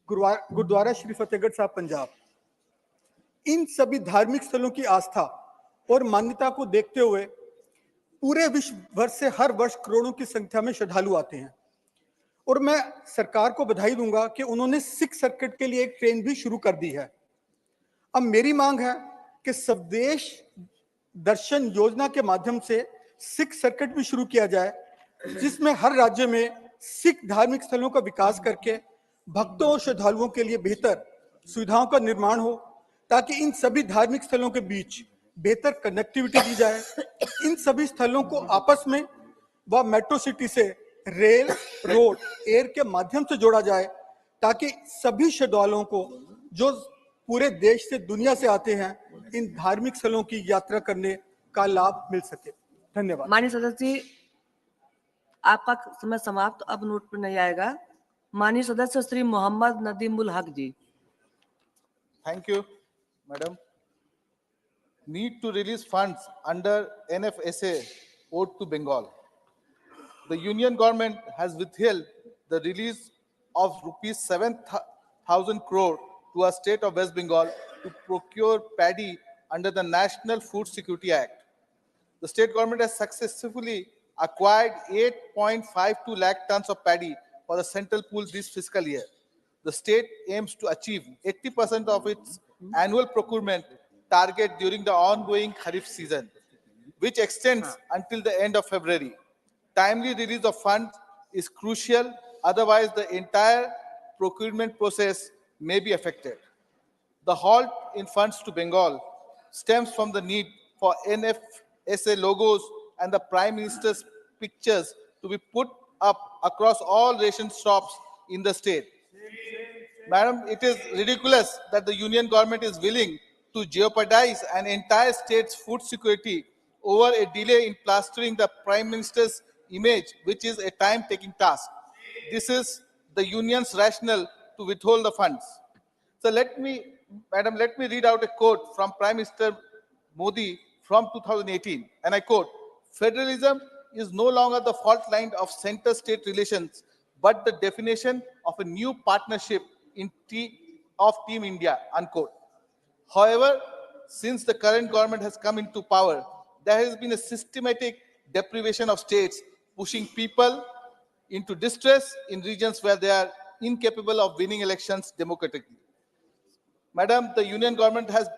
गुरुद्वारा श्री फतेहगढ़ साहब पंजाब। इन सभी धार्मिक स्थलों की आस्था और मान्यता को देखते हुए पूरे विश्व भर से हर वर्ष करोड़ों की संख्या में श्रद्धालु आते हैं। और मैं सरकार को बधाई दूंगा कि उन्होंने सिख सर्किट के लिए एक ट्रेन भी शुरू कर दी है। अब मेरी मांग है कि स्वदेश दर्शन योजना के माध्यम से सिख सर्किट भी शुरू किया जाए, जिसमें हर राज्य में सिख धार्मिक स्थलों का विकास करके भक्तों और श्रद्धालुओं के लिए बेहतर सुविधाओं का निर्माण हो, ताकि इन सभी धार्मिक स्थलों के बीच बेहतर कनेक्टिविटी दी जाए। इन सभी स्थलों को आपस में व मेट्रो सिटी से रेल, रोड, एयर के माध्यम से जोड़ा जाए, ताकि सभी श्रद्धालुओं को जो पूरे देश से, दुनिया से आते हैं, इन धार्मिक स्थलों की यात्रा करने का लाभ मिल सके। धन्यवाद।
माननीय सदस्य, आपका समय समाप्त, अब नोट पर नहीं आएगा। माननीय सदस्य श्री मोहम्मद नदीमुल हक जी।
Thank you, Madam. Need to release funds under NFSA owed to Bengal. The Union government has withheld the release of rupees 7,000 crore to a state of West Bengal to procure paddy under the National Food Security Act. The state government has successfully acquired 8.52 lakh tons of paddy for the central pool this fiscal year. The state aims to achieve 80% of its annual procurement target during the ongoing Kharif season, which extends until the end of February. Timely release of funds is crucial, otherwise the entire procurement process may be affected. The halt in funds to Bengal stems from the need for NFSA logos and the Prime Minister's pictures to be put up across all ration shops in the state. Madam, it is ridiculous that the Union government is willing to jeopardize an entire state's food security over a delay in plastering the Prime Minister's image, which is a time-taking task. This is the Union's rationale to withhold the funds. So Madam, let me read out a quote from Prime Minister Modi from 2018, and I quote, "Federalism is no longer the fault line of center-state relations, but the definition of a new partnership of Team India," unquote. However, since the current government has come into power, there has been a systematic deprivation of states, pushing people into distress in regions where they are incapable of winning elections democratically. Madam, the Union government has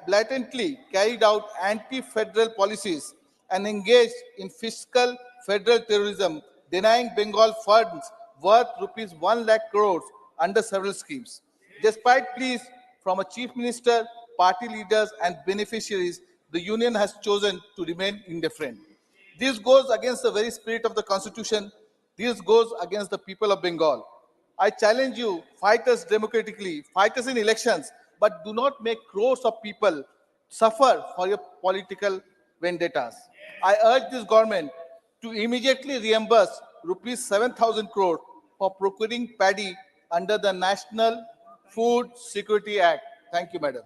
blatantly carried out anti-federal policies and engaged in fiscal federal terrorism, denying Bengal funds worth rupees 1 lakh crores under several schemes. Despite pleas from a chief minister, party leaders and beneficiaries, the union has chosen to remain indifferent. This goes against the very spirit of the Constitution. This goes against the people of Bengal. I challenge you, fight us democratically, fight us in elections, but do not make crores of people suffer for your political vendettas. I urge this government to immediately reimburse rupees 7,000 crore for procuring paddy under the National Food Security Act. Thank you, Madam.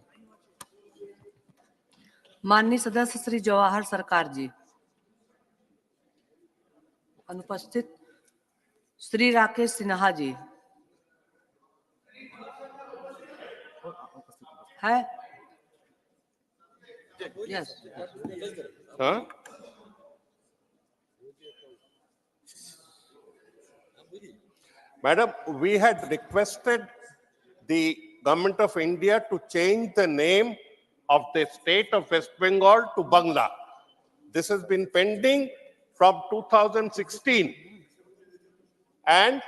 माननीय सदस्य श्री जवाहर सरकार जी, अनुपस्थित। श्री राकेश सिन्हा जी है? Yes.
Madam, we had requested the Government of India to change the name of the state of West Bengal to Bangla. This has been pending from 2016. And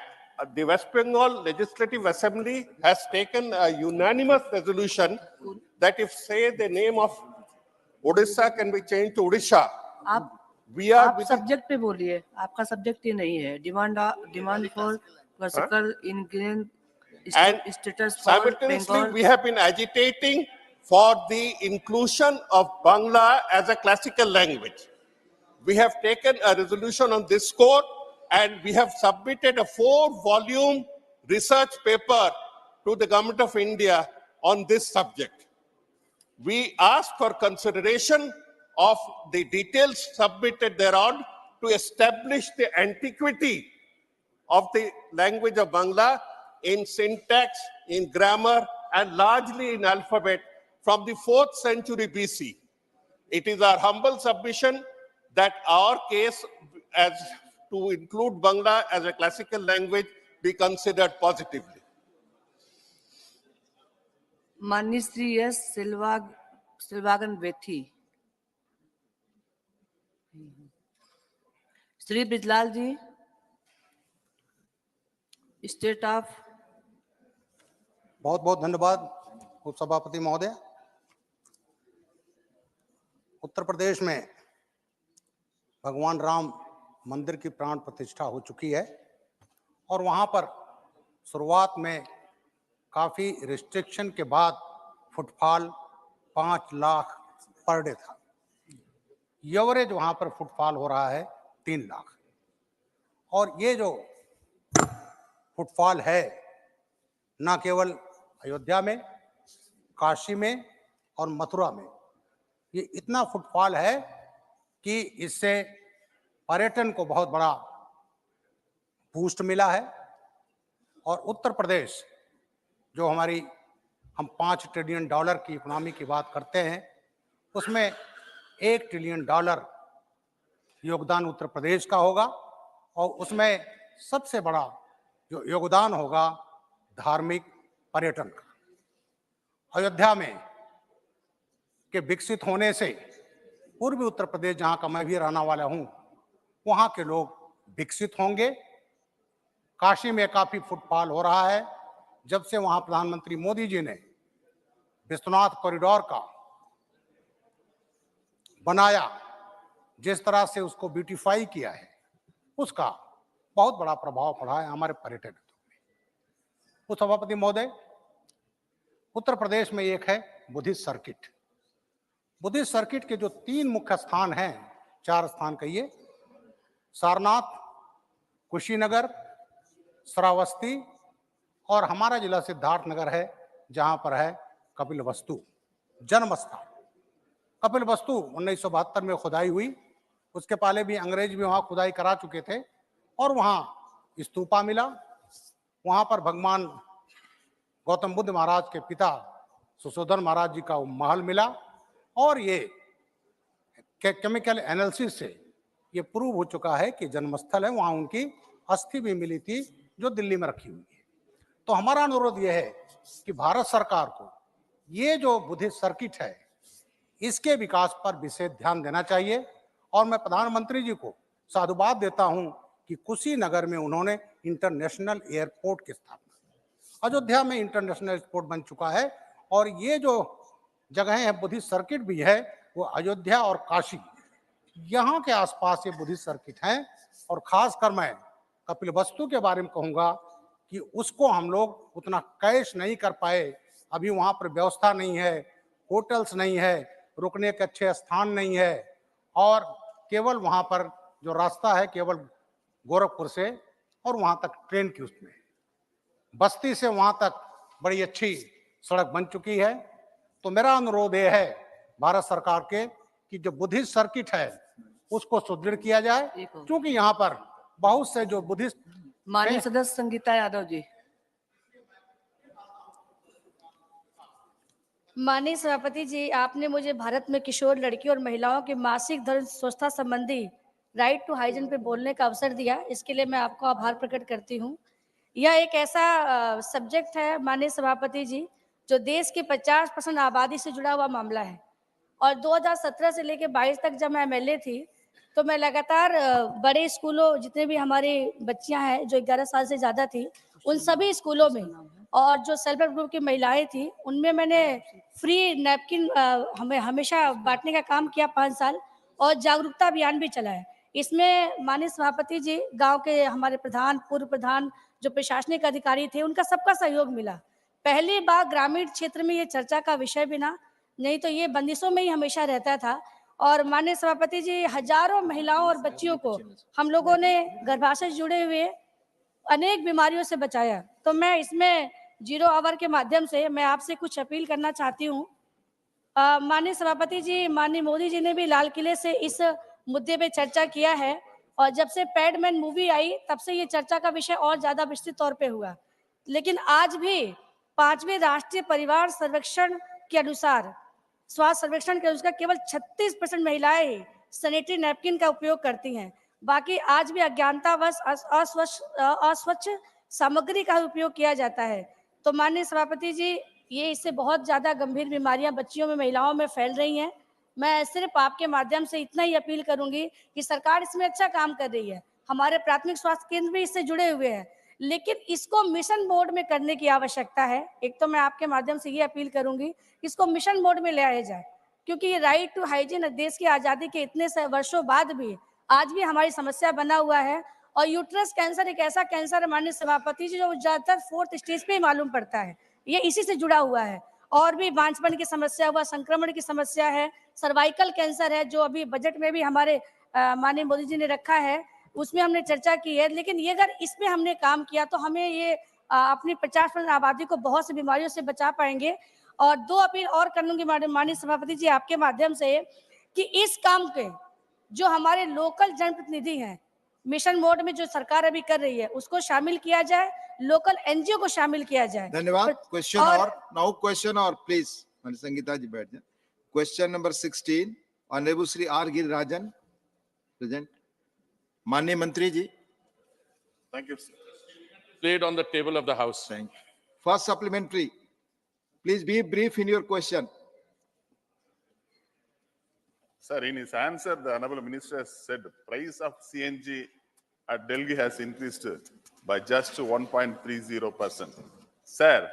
the West Bengal Legislative Assembly has taken a unanimous resolution that if, say, the name of Odisha can be changed to Odisha,
आप subject पे बोलिए, आपका subject ये नहीं है। Demand for वर्सिकल in green status for
simultaneously
Bengal.
we have been agitating for the inclusion of Bangla as a classical language. We have taken a resolution on this score and we have submitted a 4-volume research paper to the Government of India on this subject. We ask for consideration of the details submitted thereon to establish the antiquity of the language of Bangla in syntax, in grammar, and largely in alphabet from the 4th century BC. It is our humble submission that our case as to include Bangla as a classical language be considered positively.
माननीय Shri S Selvaganabathy. Shri Brijlal ji, state of.
बहुत बहुत धन्यवाद उपसभापति महोदय। उत्तर प्रदेश में भगवान राम मंदिर की प्राण प्रतिष्ठा हो चुकी है और वहां पर शुरुआत में काफी रिस्ट्रिक्शन के बाद फुटफॉल 5 लाख पर डे था। एवरेज वहां पर फुटफॉल हो रहा है 3 लाख। और ये जो फुटफॉल है न केवल अयोध्या में, काशी में और मथुरा में, ये इतना फुटफॉल है कि इससे पर्यटन को बहुत बड़ा बूस्ट मिला है। और उत्तर प्रदेश जो हम $5 ट्रिलियन की इकोनॉमी की बात करते हैं, उसमें $1 ट्रिलियन योगदान उत्तर प्रदेश का होगा और उसमें सबसे बड़ा जो योगदान होगा धार्मिक पर्यटन का। अयोध्या में के विकसित होने से पूर्वी उत्तर प्रदेश, जहां का मैं भी रहने वाला हूं, वहां के लोग विकसित होंगे। काशी में काफी फुटफॉल हो रहा है। जब से वहां प्रधानमंत्री मोदी जी ने विश्वनाथ कॉरिडोर का बनाया, जिस तरह से उसको ब्यूटीफाई किया है, उसका बहुत बड़ा प्रभाव पड़ा है हमारे पर्यटन में। उपसभापति महोदय, उत्तर प्रदेश में एक है बुद्धिस्ट सर्किट। बुद्धिस्ट सर्किट के जो 3 मुख्य स्थान हैं, 4 स्थान कहिए, सारनाथ, कुशीनगर, श्रावस्ती और हमारा जिला सिद्धार्थनगर है, जहां पर है कपिलवस्तु जन्म स्थान। कपिलवस्तु 1972 में खुदाई हुई। उसके पहले भी अंग्रेज भी वहां खुदाई करा चुके थे और वहां स्तूपा मिला। वहां पर भगवान गौतम बुद्ध महाराज के पिता सुशोधन महाराज जी का महल मिला और ये केमिकल एनालिसिस से ये प्रूव हो चुका है कि जन्मस्थल है। वहां उनकी अस्थि भी मिली थी जो दिल्ली में रखी हुई है। तो हमारा अनुरोध यह है कि भारत सरकार को ये जो बुद्धिस्ट सर्किट है, इसके विकास पर विशेष ध्यान देना चाहिए। और मैं प्रधानमंत्री जी को साधुवाद देता हूं कि कुशीनगर में उन्होंने इंटरनेशनल एयरपोर्ट की स्थापना, अयोध्या में इंटरनेशनल एयरपोर्ट बन चुका है और ये जो जगहें हैं बुद्धिस्ट सर्किट भी है, वो अयोध्या और काशी यहाँ के आसपास ये बुद्धिस्ट सर्किट हैं, और खासकर मैं कपिल वस्तु के बारे में कहूंगा कि उसको हम लोग उतना कैश नहीं कर पाए। अभी वहां पर व्यवस्था नहीं है, होटल्स नहीं है, रुकने के अच्छे स्थान नहीं है, और केवल वहां पर जो रास्ता है केवल गोरखपुर से और वहां तक ट्रेन की उसमें, बस्ती से वहां तक बड़ी अच्छी सड़क बन चुकी है। तो मेरा अनुरोध ये है भारत सरकार के कि जो बुद्धिस्ट सर्किट है उसको सुदृढ़ किया जाए, क्योंकि यहाँ पर बहुत से जो बुद्धिस्ट।
माननीय सदस्य संगीता यादव जी।
माननीय सभापति जी, आपने मुझे भारत में किशोर लड़कियों और महिलाओं के मासिक धर्म स्वच्छता संबंधी राइट टू हाइजीन पे बोलने का अवसर दिया, इसके लिए मैं आपको आभार प्रकट करती हूँ। यह एक ऐसा सब्जेक्ट है माननीय सभापति जी जो देश के 50% आबादी से जुड़ा हुआ मामला है, और 2017 से लेकर 22 तक जब मैं एमएलए थी तो मैं लगातार बड़े स्कूलों, जितने भी हमारी बच्चियां हैं जो 11 साल से ज़्यादा थी, उन सभी स्कूलों में, और जो सेल्फ हेल्प ग्रुप की महिलाएं थी उनमें मैंने फ्री नैपकिन हमें हमेशा बांटने का काम किया 5 साल, और जागरूकता अभियान भी चलाया। इसमें माननीय सभापति जी, गांव के हमारे प्रधान, पूर्व प्रधान, जो प्रशासनिक अधिकारी थे, उनका सबका सहयोग मिला। पहली बार ग्रामीण क्षेत्र में ये चर्चा का विषय बिना, नहीं तो ये बंदिशों में ही हमेशा रहता था। और माननीय सभापति जी, हजारों महिलाओं और बच्चियों को हम लोगों ने गर्भाशय से जुड़े हुए अनेक बीमारियों से बचाया। तो मैं इसमें 0 आवर के माध्यम से मैं आपसे कुछ अपील करना चाहती हूँ। माननीय सभापति जी, माननीय मोदी जी ने भी लाल किले से इस मुद्दे पे चर्चा किया है, और जब से पैडमैन मूवी आई तब से ये चर्चा का विषय और ज्यादा विस्तृत तौर पे हुआ। लेकिन आज भी 5वें राष्ट्रीय परिवार सर्वेक्षण के अनुसार, स्वास्थ्य सर्वेक्षण के अनुसार, केवल 36% महिलाएं ही सैनिटरी नैपकिन का उपयोग करती हैं। बाकी आज भी अज्ञानतावश अस्वच्छ सामग्री का उपयोग किया जाता है। तो माननीय सभापति जी, ये इससे बहुत ज्यादा गंभीर बीमारियां बच्चियों में, महिलाओं में फैल रही हैं। मैं सिर्फ आपके माध्यम से इतना ही अपील करूंगी कि सरकार इसमें अच्छा काम कर रही है, हमारे प्राथमिक स्वास्थ्य केंद्र भी इससे जुड़े हुए हैं, लेकिन इसको मिशन मोड में करने की आवश्यकता है। एक तो मैं आपके माध्यम से ये अपील करूंगी कि इसको मिशन मोड में ले आया जाए, क्योंकि ये राइट टू हाइजीन देश की आजादी के इतने वर्षों बाद भी आज भी हमारी समस्या बना हुआ है। और यूट्रस कैंसर एक ऐसा कैंसर है माननीय सभापति जी जो ज्यादातर 4th स्टेज पे ही मालूम पड़ता है, ये इसी से जुड़ा हुआ है। और भी बांझपन की समस्या हुआ, संक्रमण की समस्या है, सर्वाइकल कैंसर है, जो अभी बजट में भी हमारे माननीय मोदी जी ने रखा है, उसमें हमने चर्चा की है। लेकिन ये अगर इसमें हमने काम किया तो हमें ये अपनी 50% आबादी को बहुत सी बीमारियों से बचा पाएंगे। और 2 अपील और करूंगी माननीय सभापति जी आपके माध्यम से, कि इस काम के जो हमारे लोकल जनप्रतिनिधि हैं, मिशन मोड में जो सरकार अभी कर रही है उसको शामिल किया जाए, लोकल एनजीओ को शामिल किया जाए।
धन्यवाद। Question hour now question hour please Sangeeta ji बैठ जाए। Question number 16 honourable Shri R Girirajan present. माननीय मंत्री जी।
Thank you. Laid on the table of the House.
Thank you. First supplementary. Please be brief in your question.
Sir, in his answer, the Honorable Minister has said the price of CNG at Delhi has increased by just 1.30%. Sir,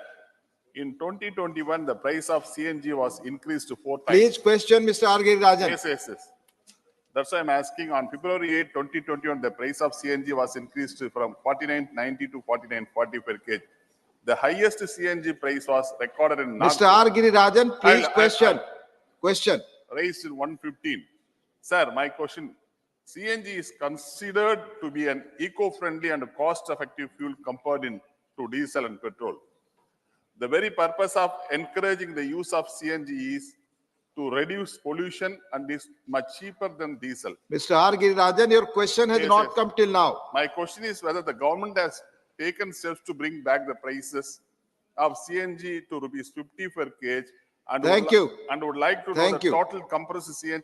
in 2021, the price of CNG was increased to 4 times.
Please question Mr. R. Rajan.
Yes. That's why I'm asking. On February 8, 2021, the price of CNG was increased from 49.90 to 49.40 per kg. The highest CNG price was recorded in
Mr. R. Rajan, please question. Question.
Raised in 115. Sir, my question, CNG is considered to be an eco-friendly and cost-effective fuel compared to diesel and petrol. The very purpose of encouraging the use of CNG is to reduce pollution and is much cheaper than diesel.
Mr. R. Rajan, your question has not come till now.
My question is whether the government has taken steps to bring back the prices of CNG to rupees 50 per kg. And would like to know the total compressed CNG.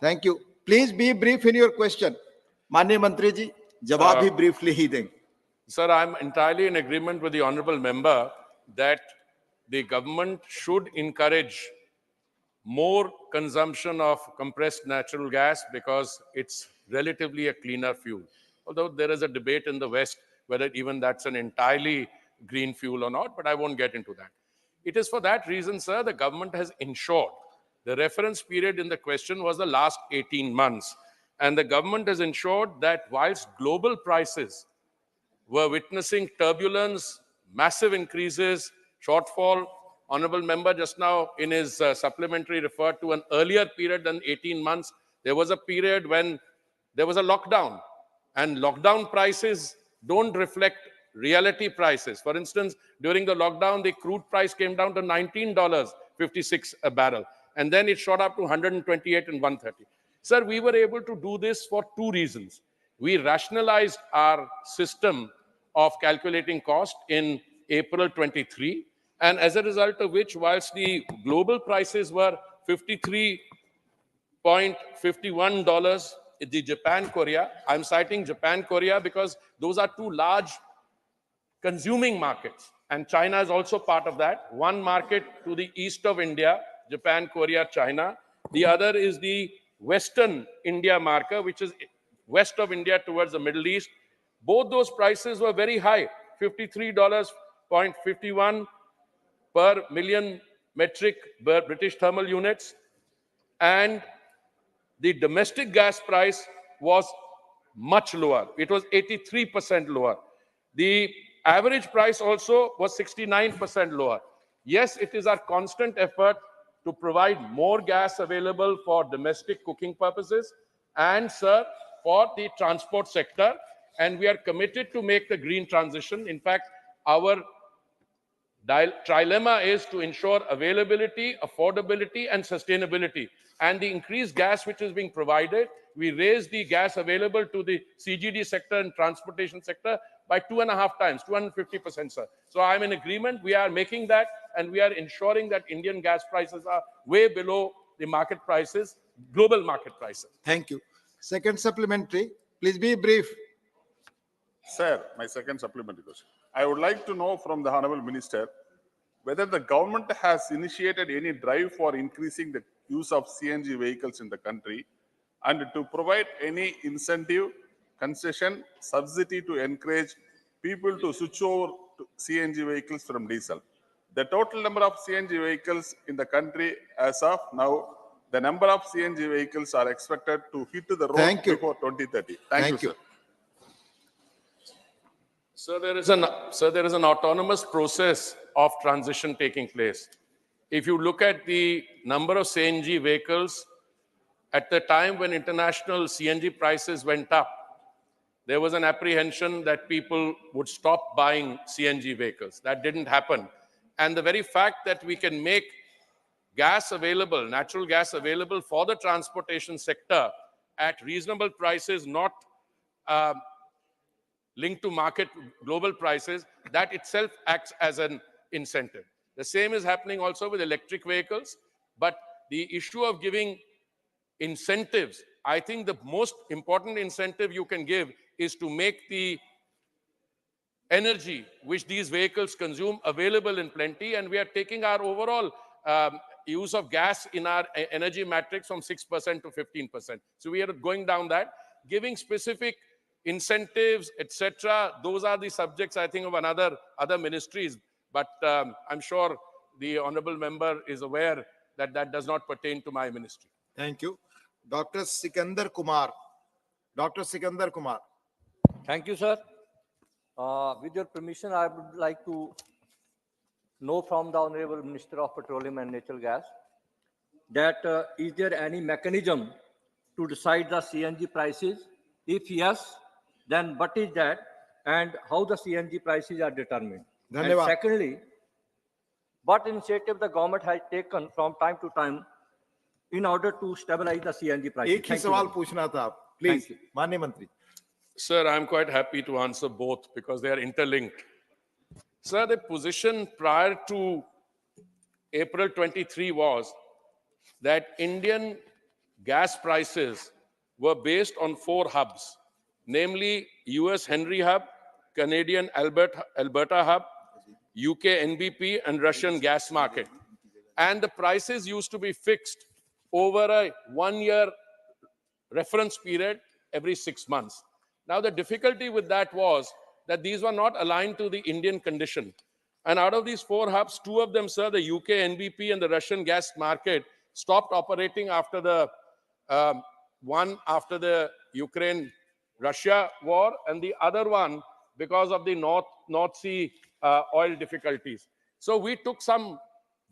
Thank you. Please be brief in your question. माननीय मंत्री जी, जवाब भी briefly ही देंगे.
Sir, I'm entirely in agreement with the honorable member that the government should encourage more consumption of compressed natural gas because it's relatively a cleaner fuel. Although there is a debate in the West whether even that's an entirely green fuel or not, but I won't get into that. It is for that reason, sir, the government has ensured
The reference period in the question was the last 18 months. And the government has ensured that whilst global prices were witnessing turbulence, massive increases, shortfall, Honorable Member just now in his supplementary referred to an earlier period than 18 months. There was a period when there was a lockdown, and lockdown prices don't reflect reality prices. For instance, during the lockdown, the crude price came down to $19.56 a barrel, and then it shot up to 128 and 130. Sir, we were able to do this for two reasons. We rationalized our system of calculating cost in April 23, and as a result of which, whilst the global prices were $53.51, the Japan-Korea, I'm citing Japan-Korea because those are two large consuming markets, and China is also part of that. One market to the east of India, Japan, Korea, China. The other is the Western India market, which is west of India towards the Middle East. Both those prices were very high, $53.51 per million metric British thermal units. And the domestic gas price was much lower. It was 83% lower. The average price also was 69% lower. Yes, it is our constant effort to provide more gas available for domestic cooking purposes and, sir, for the transport sector. And we are committed to make the green transition. In fact, our trilemma is to ensure availability, affordability, and sustainability. And the increased gas which is being provided, we raise the gas available to the CGD sector and transportation sector by 2.5 times, 250%, sir. So I'm in agreement. We are making that, and we are ensuring that Indian gas prices are way below the market prices, global market prices.
Thank you. Second supplementary, please be brief.
Sir, my second supplementary question. I would like to know from the Honorable Minister whether the government has initiated any drive for increasing the use of CNG vehicles in the country and to provide any incentive, concession, subsidy to encourage people to switch over to CNG vehicles from diesel. The total number of CNG vehicles in the country as of now, the number of CNG vehicles are expected to hit the road before 2030. Thank you, sir.
So there is an autonomous process of transition taking place. If you look at the number of CNG vehicles, at the time when international CNG prices went up, there was an apprehension that people would stop buying CNG vehicles. That didn't happen. And the very fact that we can make gas available, natural gas available for the transportation sector at reasonable prices, not linked to market global prices, that itself acts as an incentive. The same is happening also with electric vehicles. But the issue of giving incentives, I think the most important incentive you can give is to make the energy which these vehicles consume available in plenty. And we are taking our overall use of gas in our energy matrix from 6% to 15%. So we are going down that, giving specific incentives, etc. Those are the subjects, I think, of other ministries. But I'm sure the honorable member is aware that that does not pertain to my ministry.
Thank you. Dr. Sikandar Kumar. Dr. Sikandar Kumar.
Thank you, sir. With your permission, I would like to know from the Honorable Minister of Petroleum and Natural Gas that is there any mechanism to decide the CNG prices? If yes, then what is that and how the CNG prices are determined? And secondly, what initiative the government has taken from time to time in order to stabilize the CNG prices?
एक ही सवाल पूछना था आप, please, माननीय मंत्री.
Sir, I'm quite happy to answer both because they are interlinked. Sir, the position prior to April 23 was that Indian gas prices were based on 4 hubs, namely US Henry Hub, Canadian Alberta Hub, UK NBP, and Russian gas market. And the prices used to be fixed over a 1-year reference period every 6 months. Now, the difficulty with that was that these were not aligned to the Indian condition. And out of these 4 hubs, 2 of them, sir, the UK NBP and the Russian gas market, stopped operating after the one after the Ukraine-Russia war, and the other one because of the North Sea oil difficulties. So we took some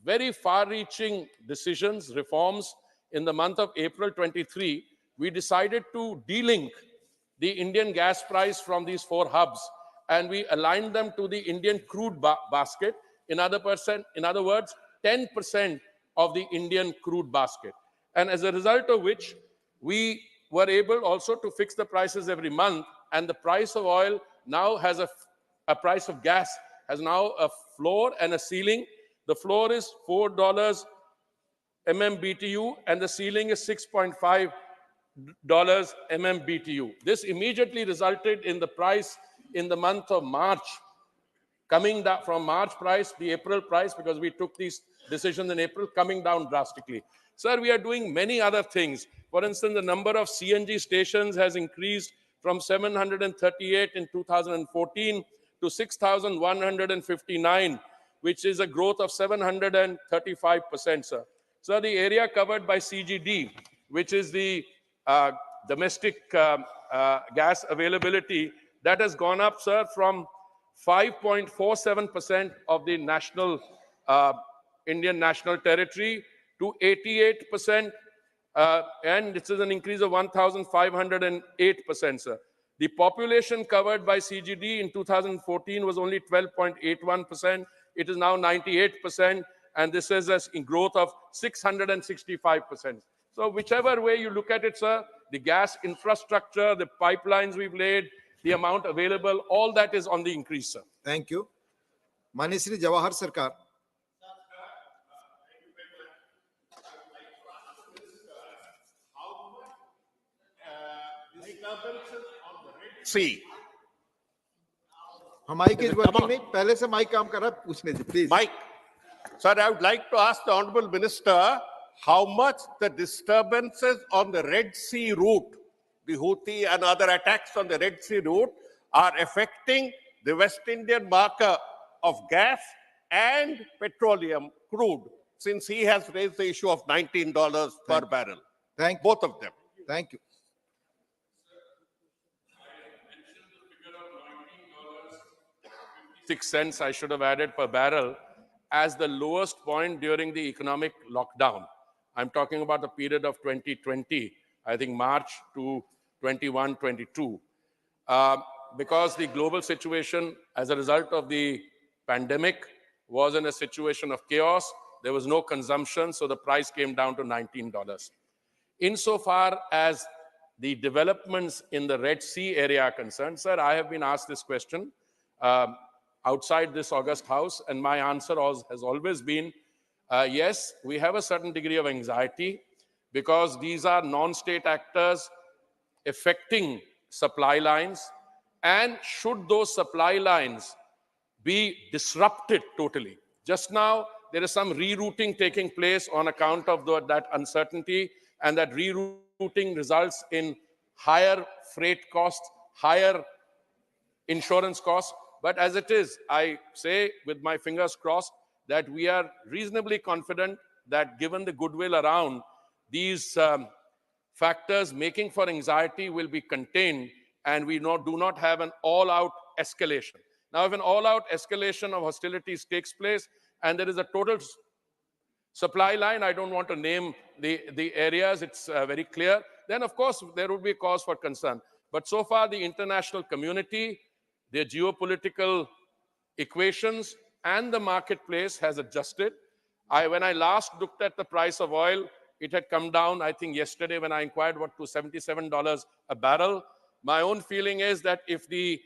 very far-reaching decisions, reforms. In the month of April 23, we decided to delink the Indian gas price from these 4 hubs, and we aligned them to the Indian crude basket. In other words, 10% of the Indian crude basket. And as a result of which, we were able also to fix the prices every month, and the price of oil now has a price of gas has now a floor and a ceiling. The floor is $4 MMBTU, and the ceiling is $6.5 MMBTU. This immediately resulted in the price in the month of March coming down from March price, the April price, because we took these decisions in April, coming down drastically. Sir, we are doing many other things. For instance, the number of CNG stations has increased from 738 in 2014 to 6,159, which is a growth of 735%, sir. So the area covered by CGD, which is the domestic gas availability, that has gone up, sir, from 5.47% of the national Indian national territory to 88%, and this is an increase of 1,508%, sir. The population covered by CGD in 2014 was only 12.81%. It is now 98%, and this is a growth of 665%. So whichever way you look at it, sir, the gas infrastructure, the pipelines we've laid, the amount available, all that is on the increase, sir.
Thank you. Mani Shri Jawahar Sarkar.
See.
Mic is working नहीं पहले से mic काम कर रहा है पूछने दे please.
Mike, sir, I would like to ask the Honorable Minister how much the disturbances on the Red Sea route, the Houthi and other attacks on the Red Sea route, are affecting the West Indian market of gas and petroleum crude, since he has raised the issue of $19 per barrel.
Thank
both of them.
Thank you.
$0.06 I should have added per barrel as the lowest point during the economic lockdown. I'm talking about the period of 2020, I think March to 21, 22. Because the global situation as a result of the pandemic was in a situation of chaos, there was no consumption, so the price came down to $19. Insofar as the developments in the Red Sea area are concerned, sir, I have been asked this question outside this August House, and my answer has always been, yes, we have a certain degree of anxiety because these are non-state actors affecting supply lines, and should those supply lines be disrupted totally. Just now, there is some rerouting taking place on account of that uncertainty, and that rerouting results in higher freight costs, higher insurance costs. But as it is, I say with my fingers crossed that we are reasonably confident that given the goodwill around, these factors making for anxiety will be contained, and we do not have an all-out escalation. Now, if an all-out escalation of hostilities takes place and there is a total supply line, I don't want to name the areas, it's very clear, then of course there would be cause for concern. But so far the international community, their geopolitical equations and the marketplace has adjusted. When I last looked at the price of oil, it had come down, I think yesterday when I inquired, to $77 a barrel. My own feeling is that if the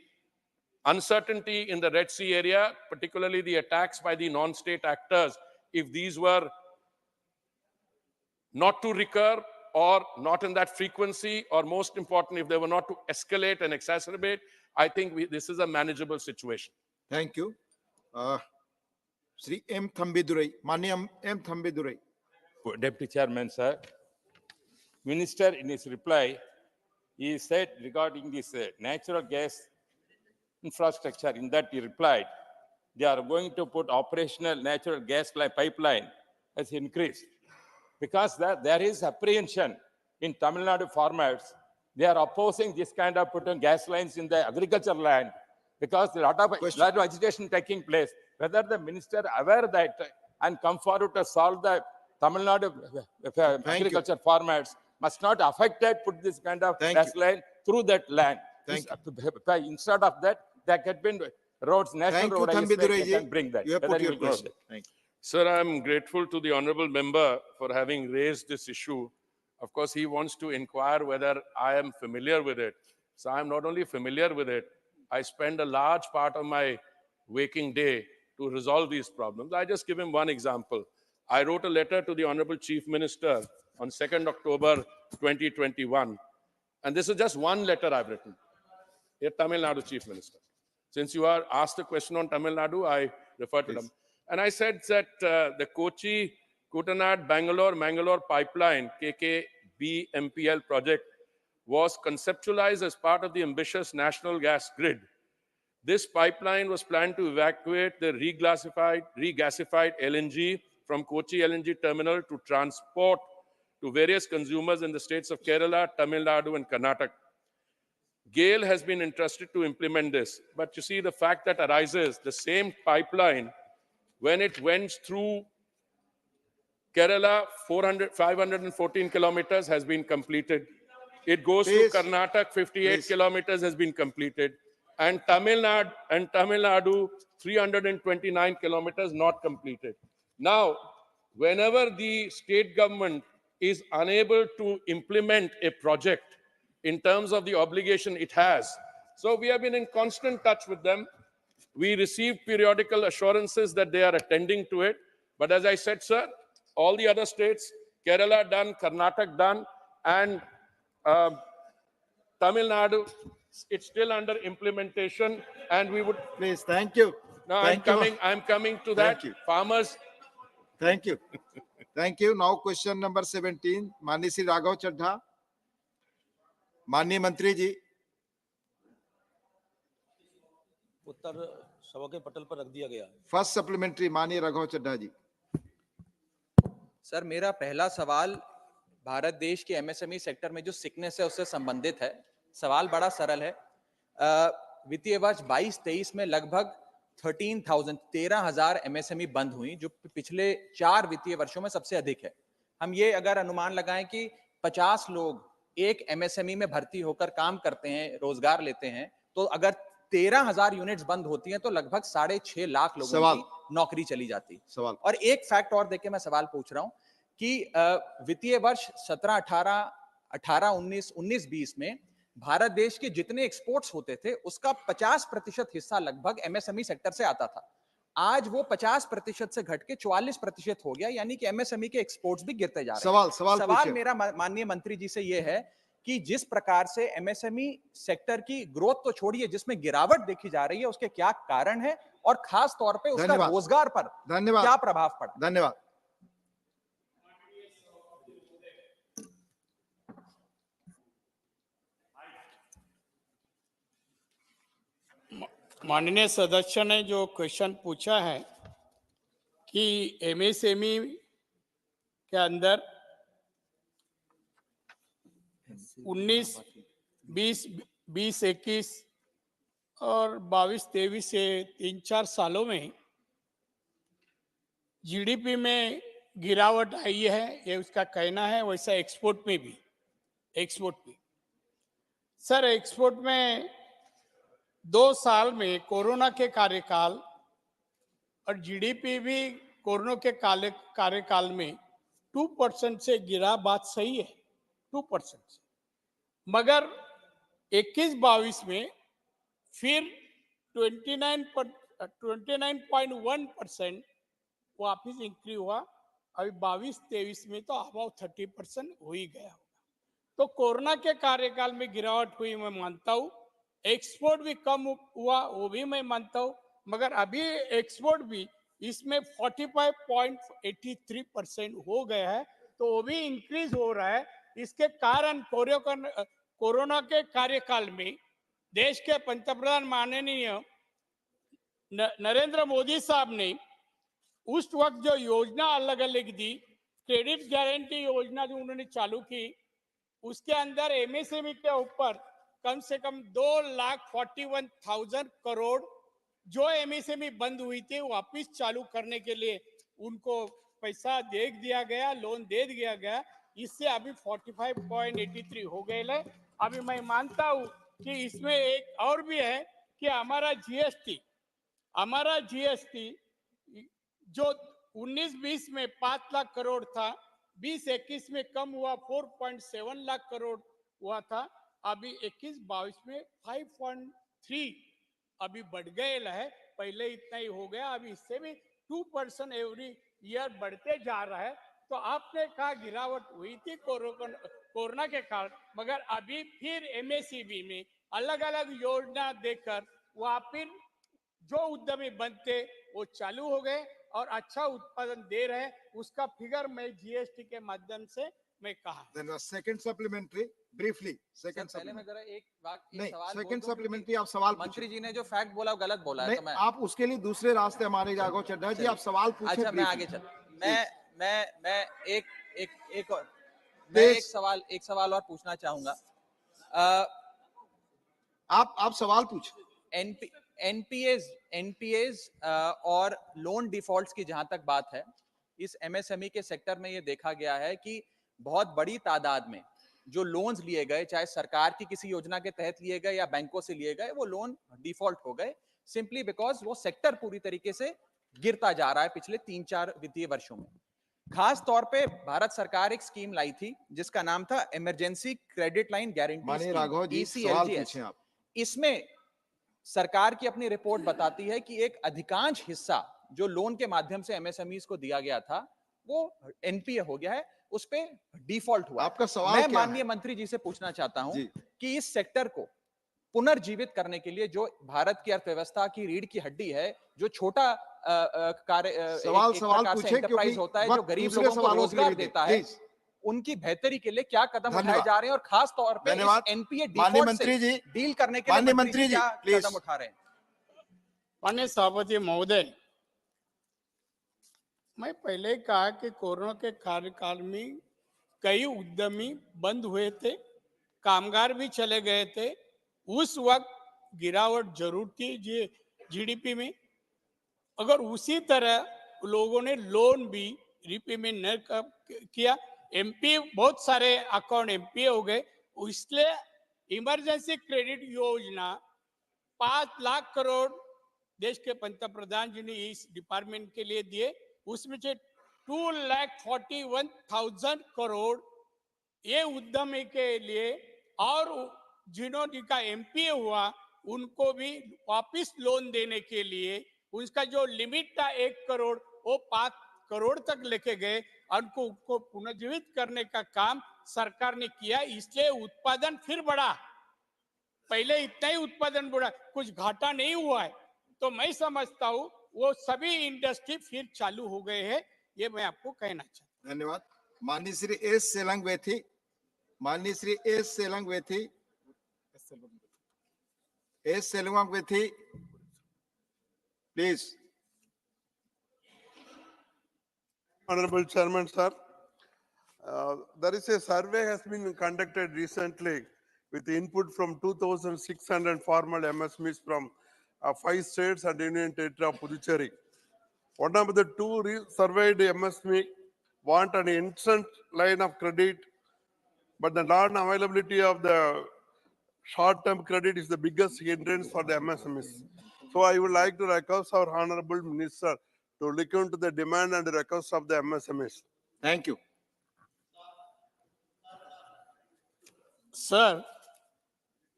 uncertainty in the Red Sea area, particularly the attacks by the non-state actors, if these were not to recur or not in that frequency, or most important, if they were not to escalate and exacerbate, I think this is a manageable situation.
Thank you. Sri M. Thambidurai, Mani M. Thambidurai.
Deputy Chairman, sir. Minister, in his reply, he said regarding this natural gas infrastructure, in that he replied, they are going to put operational natural gas pipeline has increased. because there is apprehension in Tamil Nadu farmers. They are opposing this kind of putting gas lines in the agriculture land because a lot of agitation taking place. Whether the minister aware that and come forward to solve the Tamil Nadu agriculture farmers must not affected put this kind of gas line through that land. Instead of that, there could be roads, national road, can bring that.
You have put your question. Thank you.
Sir, I'm grateful to the honorable member for having raised this issue. Of course, he wants to inquire whether I am familiar with it. So I'm not only familiar with it, I spend a large part of my waking day to resolve these problems. I just give him one example. I wrote a letter to the Honorable Chief Minister on 2nd October 2021. And this is just one letter I've written. Here, Tamil Nadu Chief Minister. Since you are asked a question on Tamil Nadu, I refer to them. And I said that the Kochi, Kutanad, Mangalore pipeline, KKBMPL project, was conceptualized as part of the ambitious national gas grid. This pipeline was planned to evacuate the regasified LNG from Kochi LNG terminal to transport to various consumers in the states of Kerala, Tamil Nadu, and Karnataka. GAIL has been entrusted to implement this. But you see, the fact that arises, the same pipeline, when it went through Kerala, 514 kilometers has been completed. It goes to Karnataka, 58 kilometers has been completed. And Tamil Nadu, 329 kilometers not completed. Now, whenever the state government is unable to implement a project in terms of the obligation it has, so we have been in constant touch with them. We received periodical assurances that they are attending to it. But as I said, sir, all the other states, Kerala done, Karnataka done, and Tamil Nadu, it's still under implementation, and we would...
Please, thank you.
Now, I'm coming to that. Farmers...
Thank you. Thank you. Now, question number 17, माननीय श्री राघव चड्ढा. माननीय मंत्री जी.
उत्तर सभा के पटल पर रख दिया गया.
फर्स्ट सप्लीमेंट्री माननीय राघव चड्ढा जी.
सर, मेरा पहला सवाल भारत देश के एमएसएमई सेक्टर में जो सिकनेस है उससे संबंधित है. सवाल बड़ा सरल है. वित्तीय वर्ष 22-23 में लगभग 13,000 एमएसएमई बंद हुई, जो पिछले 4 वित्तीय वर्षों में सबसे अधिक है. हम ये अगर अनुमान लगाएं कि 50 लोग एक एमएसएमई में भर्ती होकर काम करते हैं, रोजगार लेते हैं, तो अगर 13,000 यूनिट्स बंद होती हैं तो लगभग 6.5 लाख लोगों की नौकरी चली जाती. और एक फैक्ट और देके मैं सवाल पूछ रहा हूं कि वित्तीय वर्ष 17-18, 18-19, 19-20 में भारत देश के जितने एक्सपोर्ट्स होते थे उसका 50% हिस्सा लगभग एमएसएमई सेक्टर से आता था. आज वो 50% से घट के 44% हो गया, यानी कि एमएसएमई के एक्सपोर्ट्स भी गिरते जा रहे हैं. सवाल मेरा माननीय मंत्री जी से ये है कि जिस प्रकार से एमएसएमई सेक्टर की ग्रोथ तो छोड़िए, जिसमें गिरावट देखी जा रही है, उसके क्या कारण है और खास तौर पे उसका रोजगार पर क्या प्रभाव पड़ा?
धन्यवाद.
माननीय सदस्य ने जो क्वेश्चन पूछा है कि एमएसएमई के अंदर 19, 20, 21 और 22-23 से 3-4 सालों में जीडीपी में गिरावट आई है, ये उसका कहना है. वैसा एक्सपोर्ट में सर, एक्सपोर्ट में 2 साल में कोरोना के कार्यकाल और जीडीपी भी कोरोना के कार्यकाल में 2% से गिरा, बात सही है, 2% से. मगर 21-22 में फिर 29.1% वापिस इंक्रीज हुआ. अभी 22-23 में तो अबाउट 30% हो ही गया होगा. तो कोरोना के कार्यकाल में गिरावट हुई, मैं मानता हूँ. एक्सपोर्ट भी कम हुआ, वो भी मैं मानता हूँ. मगर अभी एक्सपोर्ट भी इसमें 45.83% हो गया है, तो वो भी इंक्रीज हो रहा है. इसके कारण कोरोना के कार्यकाल में देश के पंतप्रधान माननीय नरेंद्र मोदी साहब ने उस वक्त जो योजना अलग अलग दी, क्रेडिट गारंटी योजना जो उन्होंने चालू की, उसके अंदर एमएसएमई के ऊपर कम से कम 2,41,000 करोड़ जो एमएसएमई बंद हुई थी वापस चालू करने के लिए उनको पैसा दे दिया गया, लोन दे दिया गया। इससे अभी 45.83 हो गए है। अभी मैं मानता हूं कि इसमें एक और भी है कि हमारा जीएसटी जो 19-20 में 5 लाख करोड़ था, 20-21 में कम हुआ 4.7 लाख करोड़ हुआ था, अभी 21-22 में 5.3 अभी बढ़ गए है। पहले इतना ही हो गया, अभी इससे भी 2% एवरी ईयर बढ़ते जा रहा है। तो आपने कहा गिरावट हुई थी कोरोना के कारण, मगर अभी फिर एमएसएमई में अलग अलग योजना देकर वापिस जो उद्यमी बनते वो चालू हो गए और अच्छा उत्पादन दे रहे हैं। उसका फिगर मैं जीएसटी के माध्यम से मैं कहा।
सेकंड सप्लीमेंट्री ब्रीफली, सेकंड
पहले मैं जरा एक
सवाल सेकंड सप्लीमेंट्री आप सवाल
मंत्री जी ने जो फैक्ट बोला गलत बोला है, तो मैं
आप उसके लिए दूसरे रास्ते हमारे जागो चड्ढा जी, आप सवाल पूछिए।
अच्छा, मैं आगे चल, मैं एक सवाल और पूछना चाहूंगा।
आप सवाल पूछिए।
एनपीएज और लोन डिफॉल्ट्स की जहां तक बात है, इस एमएसएमई के सेक्टर में ये देखा गया है कि बहुत बड़ी तादाद में जो लोन्स लिए गए, चाहे सरकार की किसी योजना के तहत लिए गए या बैंकों से लिए गए, वो लोन डिफॉल्ट हो गए सिंपली बिकॉज वो सेक्टर पूरी तरीके से गिरता जा रहा है पिछले 3-4 वित्तीय वर्षों में। खास तौर पे भारत सरकार एक स्कीम लाई थी जिसका नाम था emergency credit line guarantee scheme, इसमें सरकार की अपनी रिपोर्ट बताती है कि एक अधिकांश हिस्सा जो लोन के माध्यम से एमएसएमईज को दिया गया था वो एनपीए हो गया है, उस पे डिफॉल्ट हुआ।
आपका सवाल
मैं माननीय मंत्री जी से पूछना चाहता हूं कि इस सेक्टर को पुनर्जीवित करने के लिए, जो भारत की अर्थव्यवस्था की रीढ़ की हड्डी है, जो छोटा एंटरप्राइज होता है, जो गरीब लोगों को रोजगार देता है, उनकी बेहतरी के लिए क्या कदम उठाए जा रहे हैं और खास तौर पे एनपीए डिफॉल्ट से डील करने के लिए मंत्री जी क्या कदम उठा रहे हैं?
माननीय सभापति महोदय, मैं पहले कहा कि कोरोना के कार्यकाल में कई उद्यमी बंद हुए थे, कामगार भी चले गए थे। उस वक्त गिरावट जरूर थी जीडीपी में। अगर उसी तरह लोगों ने लोन भी रीपेमेंट न किया, एमपी बहुत सारे अकाउंट एमपी हो गए, इसलिए इमरजेंसी क्रेडिट योजना 5 लाख करोड़ देश के पंतप्रधान जी ने इस डिपार्टमेंट के लिए दिए। उसमें से 2,41,000 करोड़ ये उद्यमी के लिए, और जिन्होंने एमपीए हुआ उनको भी वापस लोन देने के लिए उसका जो लिमिट था 1 करोड़ वो 5 करोड़ तक लेके गए। उनको पुनर्जीवित करने का काम सरकार ने किया, इसलिए उत्पादन फिर बढ़ा। पहले इतना ही उत्पादन बढ़ा, कुछ घाटा नहीं हुआ है। तो मैं समझता हूँ वो सभी इंडस्ट्री फिर चालू हो गए हैं, ये मैं आपको कहना चाहता हूँ।
धन्यवाद। माननीय श्री एस सेलंगवेथी, माननीय Shri S Selvaganabathy, S Selvaganabathy, please.
Honorable Chairman, sir, there is a survey has been conducted recently with input from 2,600 formal MSMEs from 5 states and Union Territory of Puducherry. One of the two surveyed MSME want an instant line of credit, but the non-availability of the short-term credit is the biggest hindrance for the MSMEs. So I would like to request our Honorable Minister to look into the demand and request of the MSMEs.
Thank you.
Sir,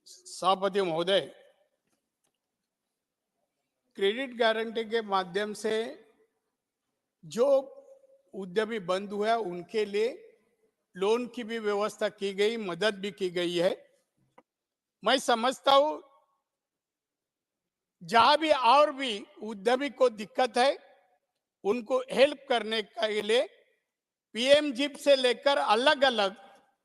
सभापति महोदय, credit guarantee के माध्यम से जो उद्यमी बंद हुआ उनके लिए लोन की भी व्यवस्था की गई, मदद भी की गई है। मैं समझता हूं जहां भी और भी उद्यमी को दिक्कत है उनको हेल्प करने के लिए पीएमजीप से लेकर अलग अलग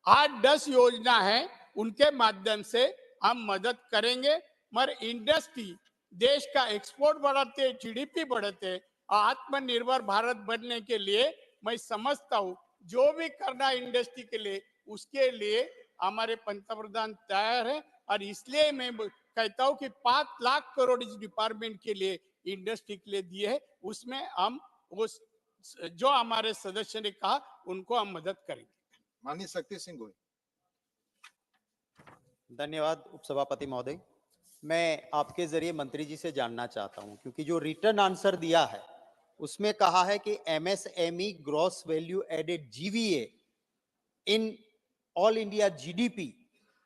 8-10 योजना है, उनके माध्यम से हम मदद करेंगे। मगर इंडस्ट्री देश का एक्सपोर्ट बढ़ाते, जीडीपी बढ़ाते, आत्मनिर्भर भारत बनने के लिए मैं समझता हूं जो भी करना इंडस्ट्री के लिए, उसके लिए हमारे पंतप्रधान तैयार है। और इसलिए मैं कहता हूं कि 5 लाख करोड़ इस डिपार्टमेंट के लिए, इंडस्ट्री के लिए दिए है। उसमें हम वो जो हमारे सदस्य ने कहा उनको हम मदद करेंगे।
माननीय शक्ति सिंह गोहिल।
धन्यवाद उपसभापति महोदय। मैं आपके जरिए मंत्री जी से जानना चाहता हूं, क्योंकि जो रिटर्न आंसर दिया है उसमें कहा है कि MSME gross value added GVA in all India GDP,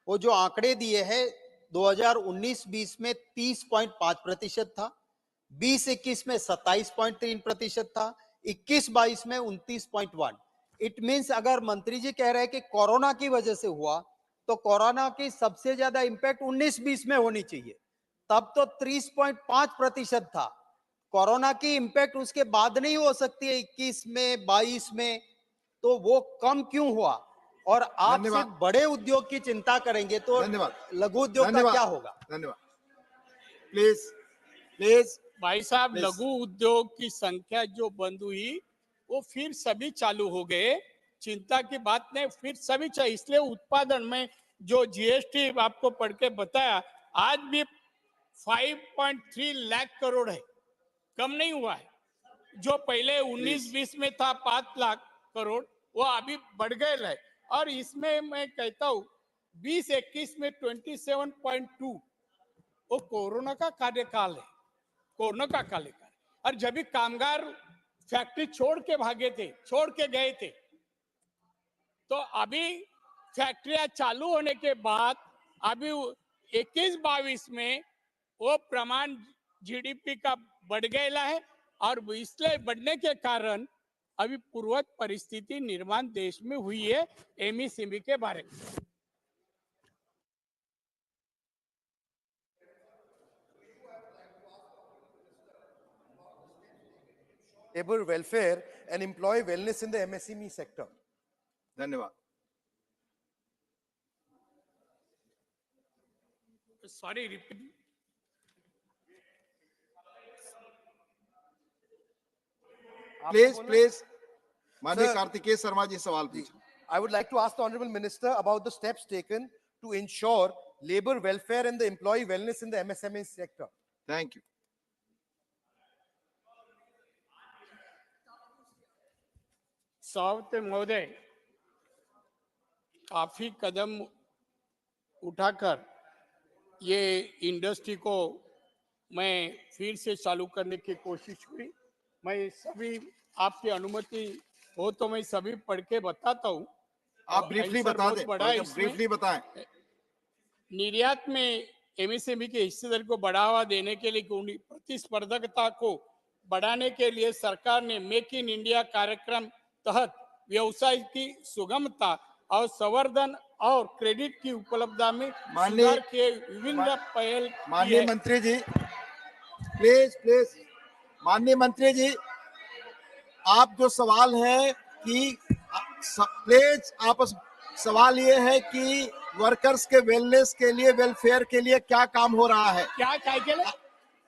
वो जो आंकड़े दिए हैं 2019-20 में 30.5% था, 20-21 में 27.3% था, 21-22 में 29.1। इट मीन्स अगर मंत्री जी कह रहे हैं कि कोरोना की वजह से हुआ, तो कोरोना की सबसे ज्यादा इंपैक्ट 19-20 में होनी चाहिए, तब तो 30.5% था। कोरोना की इंपैक्ट उसके बाद नहीं हो सकती है 21 में 22 में, तो वो कम क्यों हुआ? और आप सिर्फ बड़े उद्योग की चिंता करेंगे तो लघु उद्योग का क्या होगा?
धन्यवाद। प्लीज
भाई साहब, लघु उद्योग की संख्या जो बंद हुई वो फिर सभी चालू हो गए, चिंता की बात नहीं, फिर सभी चाहिए। इसलिए उत्पादन में जो GST आपको पढ़ के बताया, आज भी 5.3 लाख करोड़ है, कम नहीं हुआ है। जो पहले 19-20 में था 5 लाख करोड़, वो अभी बढ़ गए है। और इसमें मैं कहता हूँ 20-21 में 27.2 वो कोरोना का कार्यकाल है, कोरोना का कार्यकाल। और जब भी कामगार फैक्ट्री छोड़ के भागे थे, छोड़ के गए थे, तो अभी फैक्ट्रियां चालू होने के बाद अभी 21-22 में वो प्रमाण GDP का बढ़ गया है। और इसलिए बढ़ने के कारण अभी पूर्ववत परिस्थिति निर्माण देश में हुई है MSME के बारे में।
Labor welfare and employee wellness in the MSME sector.
धन्यवाद।
Sorry, repeat.
Please. माननीय कार्तिकेय शर्मा जी सवाल पूछें।
I would like to ask the Honorable Minister about the steps taken to ensure labor welfare and the employee wellness in the MSME sector.
Thank you.
सभापति महोदय, काफी कदम उठाकर ये industry को मैं फिर से चालू करने की कोशिश हुई। मैं सभी आपकी अनुमति हो तो मैं सभी पढ़ के बताता हूँ।
आप ब्रीफली बता दें, ब्रीफली बताएं।
निर्यात में MSME के हिस्सेदारी को बढ़ावा देने के लिए प्रतिस्पर्धकता को बढ़ाने के लिए सरकार ने मेक इन इंडिया कार्यक्रम तहत व्यवसाय की सुगमता और संवर्धन और क्रेडिट की उपलब्धता में सुधार के विभिन्न पहल।
माननीय मंत्री जी, प्लीज माननीय मंत्री जी, आप जो सवाल है कि प्लीज आप सवाल ये है कि वर्कर्स के वेलनेस के लिए, वेलफेयर के लिए क्या काम हो रहा है?
क्या के लिए?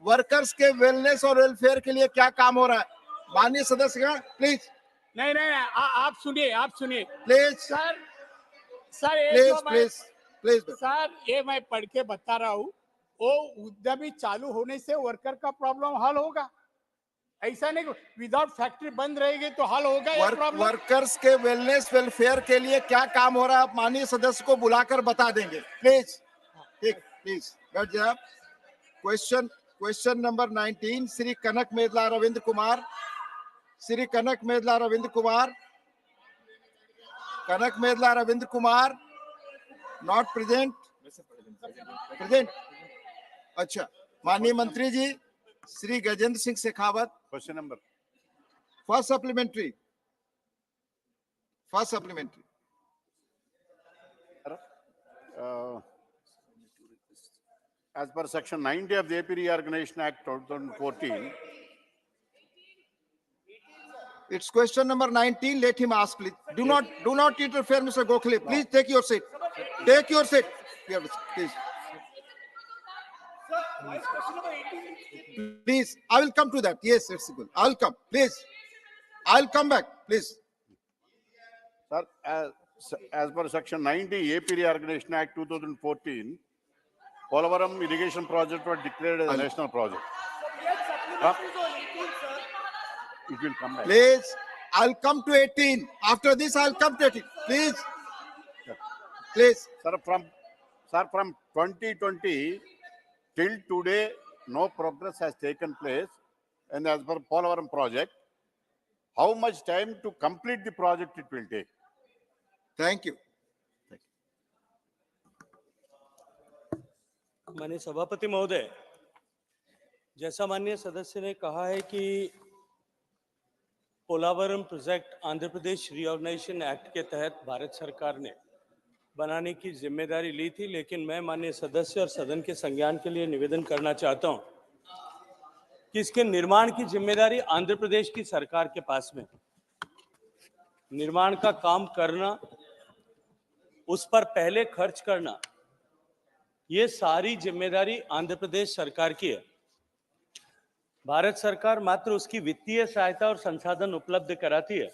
वर्कर्स के वेलनेस और वेलफेयर के लिए क्या काम हो रहा है? माननीय सदस्यगण प्लीज।
नहीं, आप सुनिए
प्लीज
सर,
प्लीज
सर, ये मैं पढ़ के बता रहा हूँ। वो उद्यमी चालू होने से वर्कर का प्रॉब्लम हल होगा, ऐसा नहीं विदाउट फैक्ट्री बंद रहेगी तो हल होगा ये प्रॉब्लम।
वर्कर्स के वेलनेस वेलफेयर के लिए क्या काम हो रहा है आप माननीय सदस्य को बुलाकर बता देंगे प्लीज। ठीक, प्लीज बैठ जाए। Question number 19 Shri Kanakamedala Ravindra Kumar. Shri Kanakamedala Ravindra Kumar not present. अच्छा, माननीय मंत्री ji Shri Gajendra Singh Shekhawat.
Question number
first supplementary
as per section 90 of the AP Reorganization Act 2014.
It's question number 19. Let him ask, please. Do not interfere, Mr. Gokhale. Please take your seat. Please, I will come to that. Yes, it's good. I'll come. Please, I'll come back. Please.
Sir, as per Section 90 AP Reorganization Act 2014, Polavaram irrigation project was declared as a national project. It will come back.
Please, I'll come to 18. After this, I'll come to 18. Please. Please.
Sir, from 2020 till today, no progress has taken place. And as per Polavaram project, how much time to complete the project it will take?
Thank you.
माननीय सभापति महोदय, जैसा माननीय सदस्य ने कहा है कि Polavaram project Andhra Pradesh reorganisation act के तहत भारत सरकार ने बनाने की जिम्मेदारी ली थी, लेकिन मैं माननीय सदस्य और सदन के संज्ञान के लिए निवेदन करना चाहता हूं कि इसके निर्माण की जिम्मेदारी आंध्र प्रदेश की सरकार के पास में, निर्माण का काम करना, उस पर पहले खर्च करना, ये सारी जिम्मेदारी आंध्र प्रदेश सरकार की है। भारत सरकार मात्र उसकी वित्तीय सहायता और संसाधन उपलब्ध कराती है।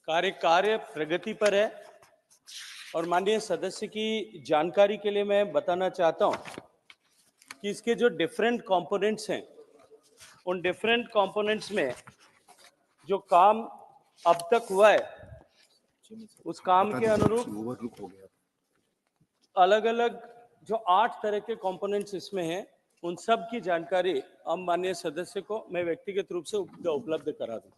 कार्य प्रगति पर है। और माननीय सदस्य की जानकारी के लिए मैं बताना चाहता हूं कि इसके जो डिफरेंट कंपोनेंट्स हैं, उन डिफरेंट कंपोनेंट्स में जो काम अब तक हुआ है, उस काम के अनुरूप अलग अलग जो 8 तरह के कंपोनेंट्स इसमें हैं, उन सब की जानकारी अब माननीय सदस्य को मैं व्यक्तिगत रूप से उपलब्ध करा दूं।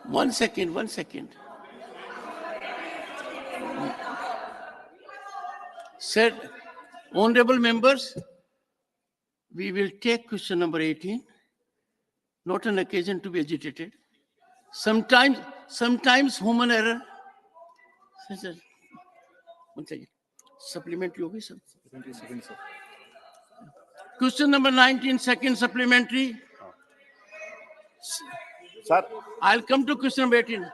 One second. Said, honorable members, we will take question number 18, not an occasion to be agitated. Sometimes human error. One second. Supplementary होगी sir. Question number 19, second supplementary.
Sir,
I'll come to question number 18.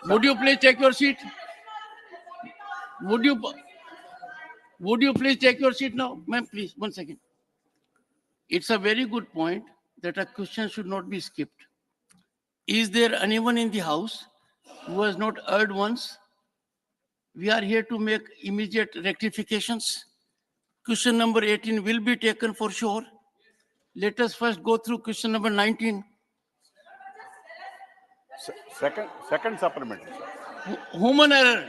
Would you please take your seat? Would you please take your seat now? Ma'am, please, 1 second. It's a very good point that a question should not be skipped. Is there anyone in the house who has not heard once? We are here to make immediate rectifications. Question number 18 will be taken for sure. Let us first go through question number 19.
Second supplementary, sir.
Human error.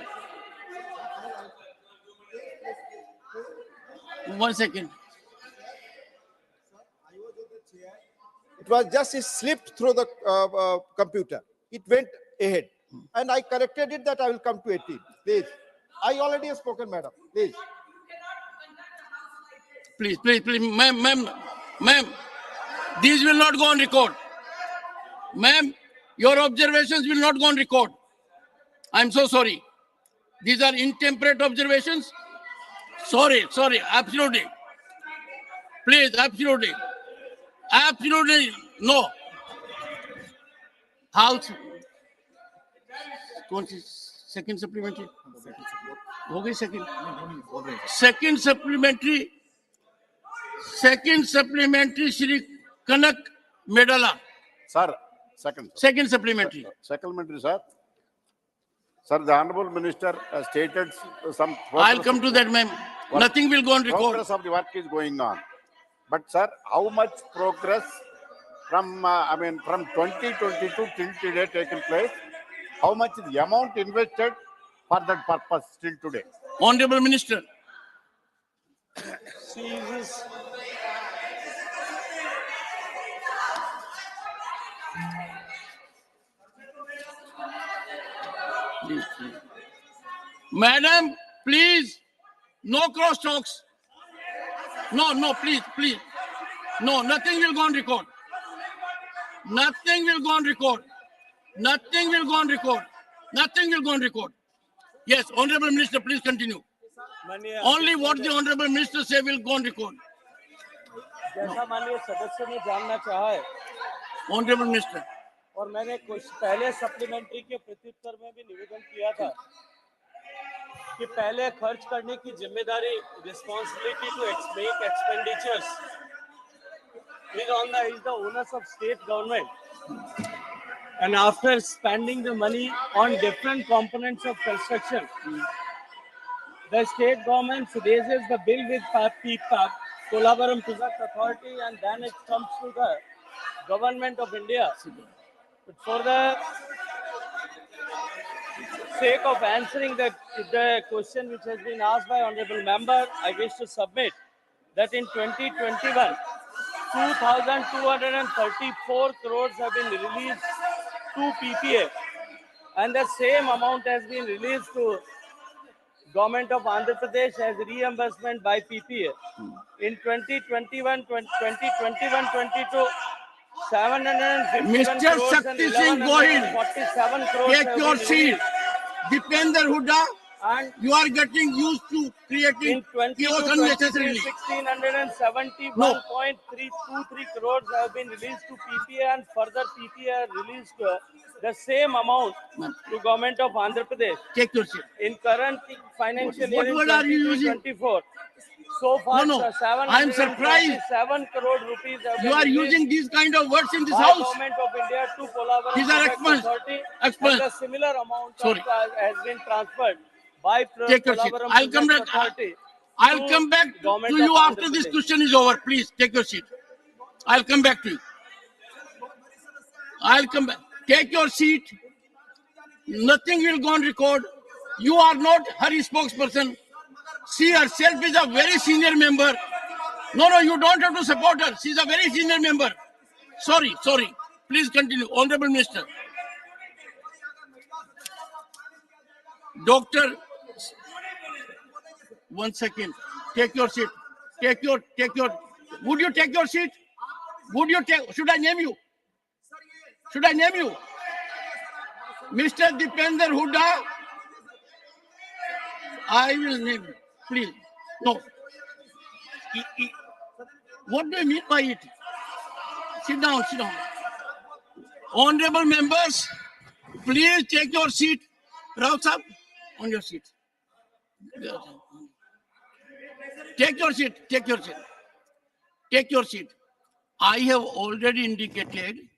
1 second.
It was just slipped through the computer. It went ahead. And I corrected it that I will come to 18. Please. I already have spoken, madam. Please.
Please, ma'am, these will not go on record. Ma'am, your observations will not go on record. I'm so sorry. These are intemperate observations. Sorry, absolutely. Please, absolutely, no. House. Second supplementary. Okay, second supplementary. Shri Kanak Medala.
Sir,
Second supplementary.
Supplementary, sir. Sir, the Honorable Minister stated some...
I'll come to that, ma'am. Nothing will go on record.
Progress of the work is going on. But, sir, how much progress from 2022 till today taken place? How much is the amount invested for that purpose till today?
Honorable Minister. Please. Madam, please, no cross talks. No, please. No, nothing will go on record. Nothing will go on record. Yes, Honorable Minister, please continue. Only what the Honorable Minister say will go on record.
जैसा माननीय सदस्य ने जानना चाहा है,
honourable minister,
और मैंने कुछ पहले सप्लीमेंट्री के प्रत्युत्तर में भी निवेदन किया था कि पहले खर्च करने की जिम्मेदारी, responsibility to make expenditures is the onus of state government, and after spending the money on different components of construction, the state government raises the bill with PPAP, Polavaram Project Authority, and then it comes to the government of India. But for the sake of answering the question which has been asked by honorable member, I wish to submit that in 2021, 2,234 crores have been released to PPA, and the same amount has been released to Government of Andhra Pradesh as reimbursement by PPA. In 2021-22, 751
Mr.
crores and
Shakti Singh Gohil,
1147 crores
take
have
your
been
seat.
released.
Dipender Huda,
And
you are getting used to creating chaos unnecessarily.
1,671.323 crores have been released to PPA, and further PPA released the same amount to Government of Andhra Pradesh.
Take your seat.
In current financial
What
year
word are you using?
23-24, so far
No, I am surprised.
727 crore rupees have
You
been
are
released
using these kind of words in this
by
house.
Government of India to Polavaram
These are
Project
expense.
Authority,
Expense.
and a similar amount
Sorry.
has been transferred by
Take your seat.
Polavaram
I'll come
Project
back.
Authority.
I'll come back to
Government
you
of
after
Andhra
this
Pradesh.
question is over. Please take your seat. I'll come back to you. I'll come back. Take your seat. Nothing will go on record. You are not her spokesperson. She herself is a very senior member. No, you don't have to support her. She's a very senior member. Sorry. Please continue. Honorable Minister. Doctor, 1 second. Take your seat. Would you take your seat? Should I name you? Mr. Dipender Huda, I will name you. Please. No. What do you mean by it? Sit down. Honorable members, please take your seat. Rao Saab, on your seat. Take your seat. I have already indicated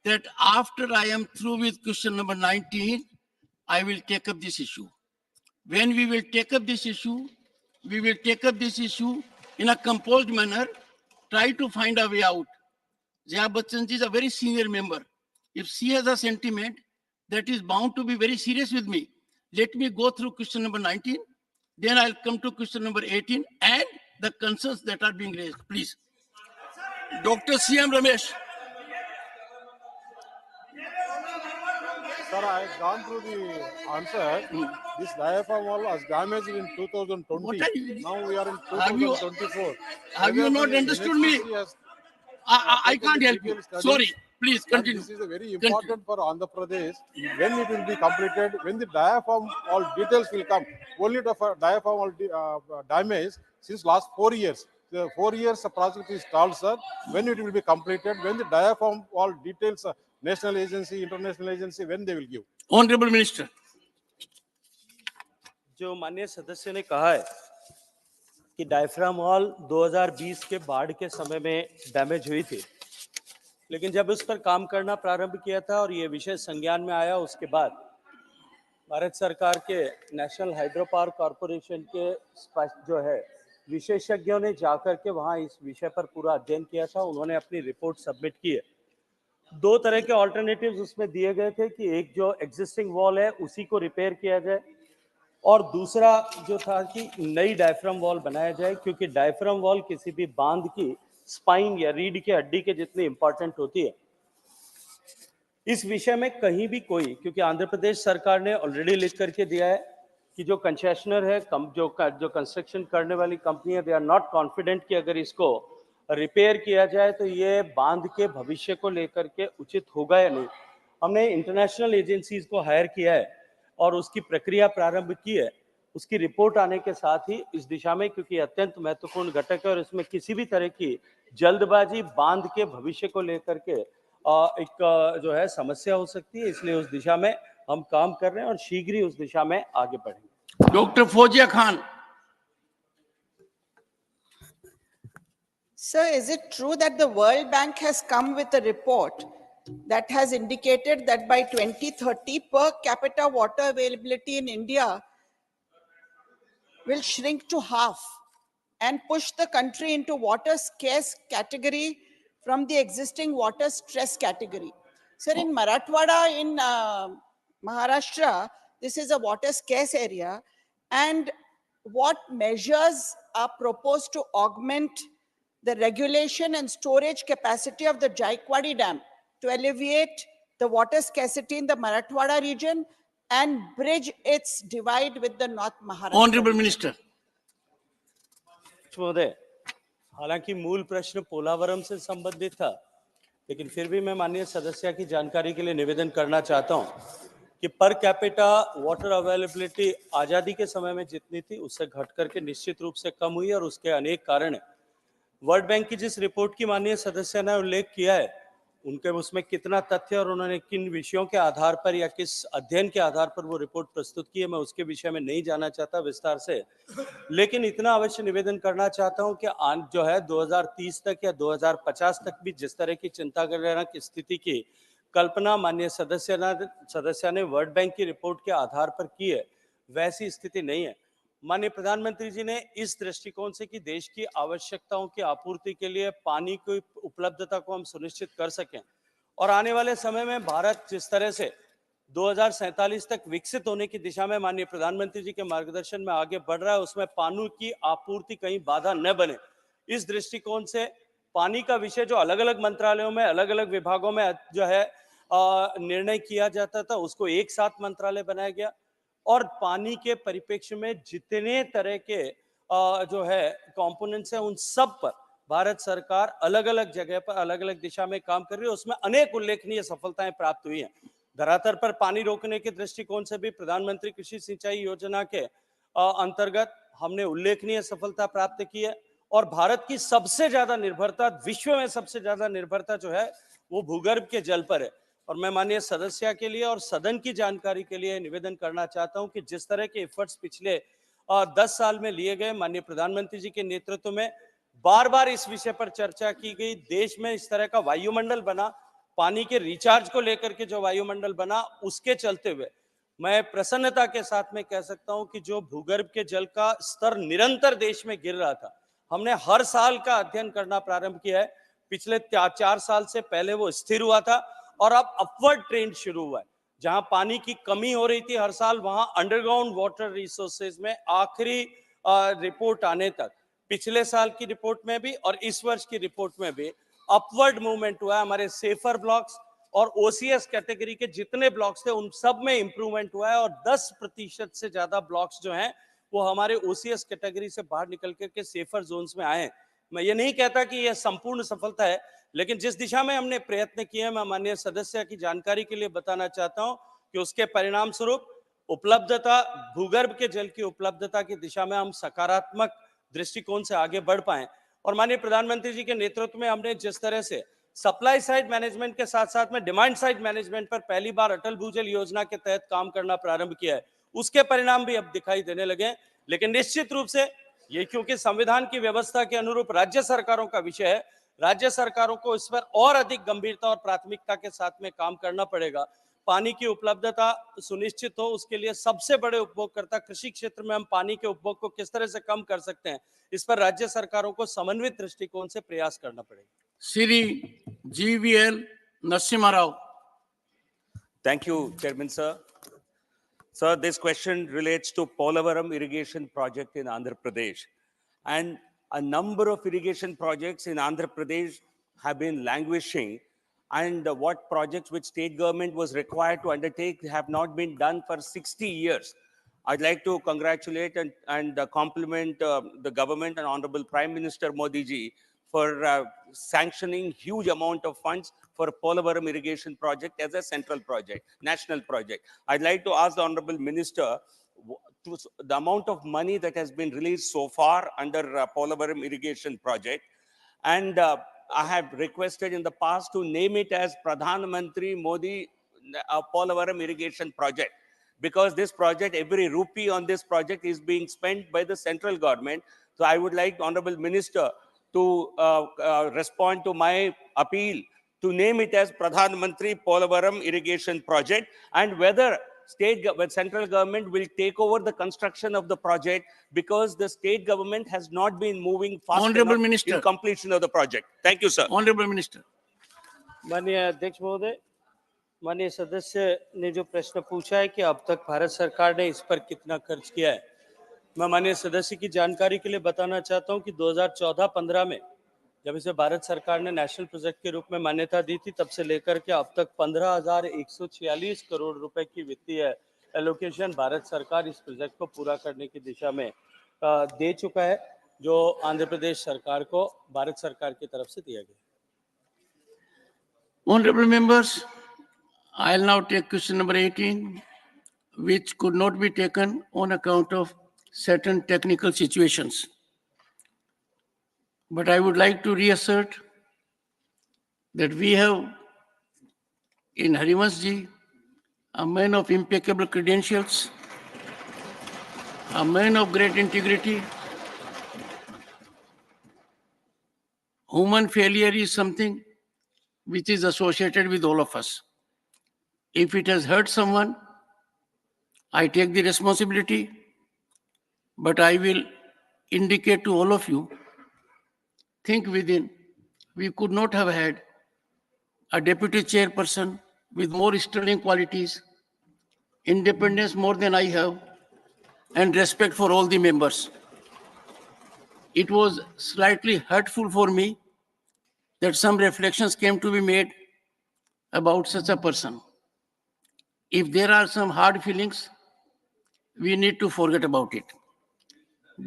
that after I am through with question number 19, I will take up this issue. When we will take up this issue, in a composed manner, try to find a way out. Jaya Bachchan is a very senior member. If she has a sentiment that is bound to be very serious with me, let me go through question number 19, then I'll come to question number 18 and the concerns that are being raised. Please. Dr. C.M. Ramesh.
Sir, I have gone through the answer. This diaphragm wall was damaged in 2020. Now we are in 2024.
Have you not understood me? I can't help you. Sorry, please continue.
This is very important for Andhra Pradesh. When it will be completed, when the diaphragm all details will come, only the diaphragm all damage since last 4 years. The 4 years the project is stalled, sir. When it will be completed, when the diaphragm all details, national agency, international agency, when they will give.
Honorable Minister.
जो माननीय सदस्य ने कहा है कि diaphragm wall 2020 के बाढ़ के समय में डैमेज हुई थी, लेकिन जब उस पर काम करना प्रारंभ किया था और ये विषय संज्ञान में आया, उसके बाद भारत सरकार के नेशनल हाइड्रो पावर कॉर्पोरेशन के जो है विशेषज्ञों ने जाकर के वहां इस विषय पर पूरा अध्ययन किया था। उन्होंने अपनी रिपोर्ट सबमिट की है। 2 तरह के ऑल्टरनेटिव्स उसमें दिए गए थे कि एक जो एग्जिस्टिंग वॉल है उसी को रिपेयर किया जाए, और दूसरा जो था कि नई डायफ्राम वॉल बनाया जाए, क्योंकि डायफ्राम वॉल किसी भी बांध की स्पाइन या रीढ़ की हड्डी के जितनी इंपॉर्टेंट होती है। इस विषय में कहीं भी कोई, क्योंकि आंध्र प्रदेश सरकार ने ऑलरेडी लिख करके दिया है कि जो कंसेशनर है, जो कंस्ट्रक्शन करने वाली कंपनी है, दे आर नॉट कॉन्फिडेंट कि अगर इसको रिपेयर किया जाए तो ये बांध के भविष्य को लेकर के उचित होगा या नहीं। हमने इंटरनेशनल एजेंसीज को हायर किया है और उसकी प्रक्रिया प्रारंभ की है, उसकी रिपोर्ट आने के साथ ही इस दिशा में, क्योंकि अत्यंत महत्वपूर्ण घटक है और इसमें किसी भी तरह की जल्दबाजी बांध के भविष्य को लेकर के एक जो है समस्या हो सकती है, इसलिए उस दिशा में हम काम कर रहे हैं और शीघ्र ही उस दिशा में आगे बढ़ेंगे।
Doctor Fauzia Khan.
Sir, is it true that the World Bank has come with a report that has indicated that by 2030 per capita water availability in India will shrink to half and push the country into water scarce category from the existing water stress category? Sir, in Marathwada in Maharashtra, this is a water scarce area, and what measures are proposed to augment the regulation and storage capacity of the Jaikwadi Dam to alleviate the water scarcity in the Marathwada region and bridge its divide with the North Maharashtra?
Honorable Minister.
महोदय, हालांकि मूल प्रश्न पोलावरम से संबंधित था, लेकिन फिर भी मैं माननीय सदस्य की जानकारी के लिए निवेदन करना चाहता हूं कि पर कैपिटा वाटर अवेलेबिलिटी आजादी के समय में जितनी थी उससे घट करके निश्चित रूप से कम हुई और उसके अनेक कारण हैं। वर्ल्ड बैंक की जिस रिपोर्ट की माननीय सदस्य ने उल्लेख किया है, उनके उसमें कितना तथ्य और उन्होंने किन विषयों के आधार पर या किस अध्ययन के आधार पर वो रिपोर्ट प्रस्तुत की है, मैं उसके विषय में नहीं जाना चाहता विस्तार से, लेकिन इतना अवश्य निवेदन करना चाहता हूं कि जो है 2030 तक या 2050 तक भी जिस तरह की चिंताजनक स्थिति की कल्पना माननीय सदस्य ने वर्ल्ड बैंक की रिपोर्ट के आधार पर की है, वैसी स्थिति नहीं है। माननीय प्रधानमंत्री जी ने इस दृष्टिकोण से कि देश की आवश्यकताओं की आपूर्ति के लिए पानी की उपलब्धता को हम सुनिश्चित कर सकें और आने वाले समय में भारत जिस तरह से 2047 तक विकसित होने की दिशा में माननीय प्रधानमंत्री जी के मार्गदर्शन में आगे बढ़ रहा है, उसमें पानी की आपूर्ति कहीं बाधा न बने, इस दृष्टिकोण से पानी का विषय जो अलग अलग मंत्रालयों में अलग अलग विभागों में जो है निर्णय किया जाता था, उसको एक साथ मंत्रालय बनाया गया और पानी के परिप्रेक्ष्य में जितने तरह के जो है कंपोनेंट्स हैं, उन सब पर भारत सरकार अलग अलग जगह पर अलग अलग दिशा में काम कर रही है। उसमें अनेक उल्लेखनीय सफलताएं प्राप्त हुई हैं। धरातल पर पानी रोकने के दृष्टिकोण से भी प्रधानमंत्री कृषि सिंचाई योजना के अंतर्गत हमने उल्लेखनीय सफलता प्राप्त की है और भारत की सबसे ज्यादा निर्भरता, विश्व में सबसे ज्यादा निर्भरता जो है वो भूगर्भ के जल पर है। और मैं माननीय सदस्य के लिए और सदन की जानकारी के लिए निवेदन करना चाहता हूं कि जिस तरह के एफर्ट्स पिछले 10 साल में लिए गए, माननीय प्रधानमंत्री जी के नेतृत्व में बार बार इस विषय पर चर्चा की गई, देश में इस तरह का वायुमंडल बना, पानी के रिचार्ज को लेकर के जो वायुमंडल बना, उसके चलते हुए मैं प्रसन्नता के साथ में कह सकता हूं कि जो भूगर्भ के जल का स्तर निरंतर देश में गिर रहा था, हमने हर साल का अध्ययन करना प्रारंभ किया है। पिछले 4 साल से पहले वो स्थिर हुआ था और अब अपवर्ड ट्रेंड शुरू हुआ है। जहां पानी की कमी हो रही थी हर साल, वहां अंडरग्राउंड वाटर रिसोर्सेज में आखिरी रिपोर्ट आने तक, पिछले साल की रिपोर्ट में भी और इस वर्ष की रिपोर्ट में भी अपवर्ड मूवमेंट हुआ है। हमारे सेफर ब्लॉक्स और ओसीएस कैटेगरी के जितने ब्लॉक्स थे उन सब में इंप्रूवमेंट हुआ है और 10% से ज्यादा ब्लॉक्स जो हैं वो हमारे ओसीएस कैटेगरी से बाहर निकल करके सेफर जोन्स में आए हैं। मैं ये नहीं कहता कि यह संपूर्ण सफलता है, लेकिन जिस दिशा में हमने प्रयत्न किए हैं, मैं माननीय सदस्य की जानकारी के लिए बताना चाहता हूं कि उसके परिणाम स्वरूप उपलब्धता, भूगर्भ के जल की उपलब्धता की दिशा में हम सकारात्मक दृष्टिकोण से आगे बढ़ पाए। और माननीय प्रधानमंत्री जी के नेतृत्व में हमने जिस तरह से सप्लाई साइड मैनेजमेंट के साथ साथ में डिमांड साइड मैनेजमेंट पर पहली बार अटल भूजल योजना के तहत काम करना प्रारंभ किया है, उसके परिणाम भी अब दिखाई देने लगे। लेकिन निश्चित रूप से ये क्योंकि संविधान की व्यवस्था के अनुरूप राज्य सरकारों का विषय है, राज्य सरकारों को इस पर और अधिक गंभीरता और प्राथमिकता के साथ में काम करना पड़ेगा। पानी की उपलब्धता सुनिश्चित हो, उसके लिए सबसे बड़े उपभोगकर्ता कृषि क्षेत्र में हम पानी के उपभोग को किस तरह से कम कर सकते हैं, इस पर राज्य सरकारों को समन्वित दृष्टिकोण से प्रयास करना पड़ेगा।
Shri GVL Narasimha Rao.
Thank you, Chairman, sir. Sir, this question relates to Polavaram irrigation project in Andhra Pradesh. And a number of irrigation projects in Andhra Pradesh have been languishing, and what projects which state government was required to undertake have not been done for 60 years. I'd like to congratulate and compliment the government and Honorable Prime Minister Modi ji for sanctioning huge amount of funds for Polavaram irrigation project as a central project, national project. I'd like to ask the Honorable Minister, the amount of money that has been released so far under Polavaram irrigation project. And I have requested in the past to name it as Pradhan Mantri Modi Polavaram irrigation project, because this project, every rupee on this project is being spent by the central government. So I would like Honorable Minister to respond to my appeal to name it as Pradhan Mantri Polavaram irrigation project, and whether central government will take over the construction of the project, because the state government has not been moving fast
Honorable
enough
Minister.
in completion of the project. Thank you, sir.
Honorable Minister.
माननीय अध्यक्ष महोदय, माननीय सदस्य ने जो प्रश्न पूछा है कि अब तक भारत सरकार ने इस पर कितना खर्च किया है, मैं माननीय सदस्य की जानकारी के लिए बताना चाहता हूं कि 2014-15 में जब इसे भारत सरकार ने नेशनल प्रोजेक्ट के रूप में मान्यता दी थी, तब से लेकर के अब तक 15,146 करोड़ रुपए की वित्तीय एलोकेशन भारत सरकार इस प्रोजेक्ट को पूरा करने की दिशा में दे चुका है, जो आंध्र प्रदेश सरकार को भारत सरकार की तरफ से दिया गया।
Honorable members, I'll now take question number 18, which could not be taken on account of certain technical situations. But I would like to reassert that we have in Harivanshji a man of impeccable credentials, a man of great integrity. Human failure is something which is associated with all of us. If it has hurt someone, I take the responsibility, but I will indicate to all of you, think within, we could not have had a deputy chairperson with more sterling qualities, independence more than I have, and respect for all the members. It was slightly hurtful for me that some reflections came to be made about such a person. If there are some hard feelings, we need to forget about it.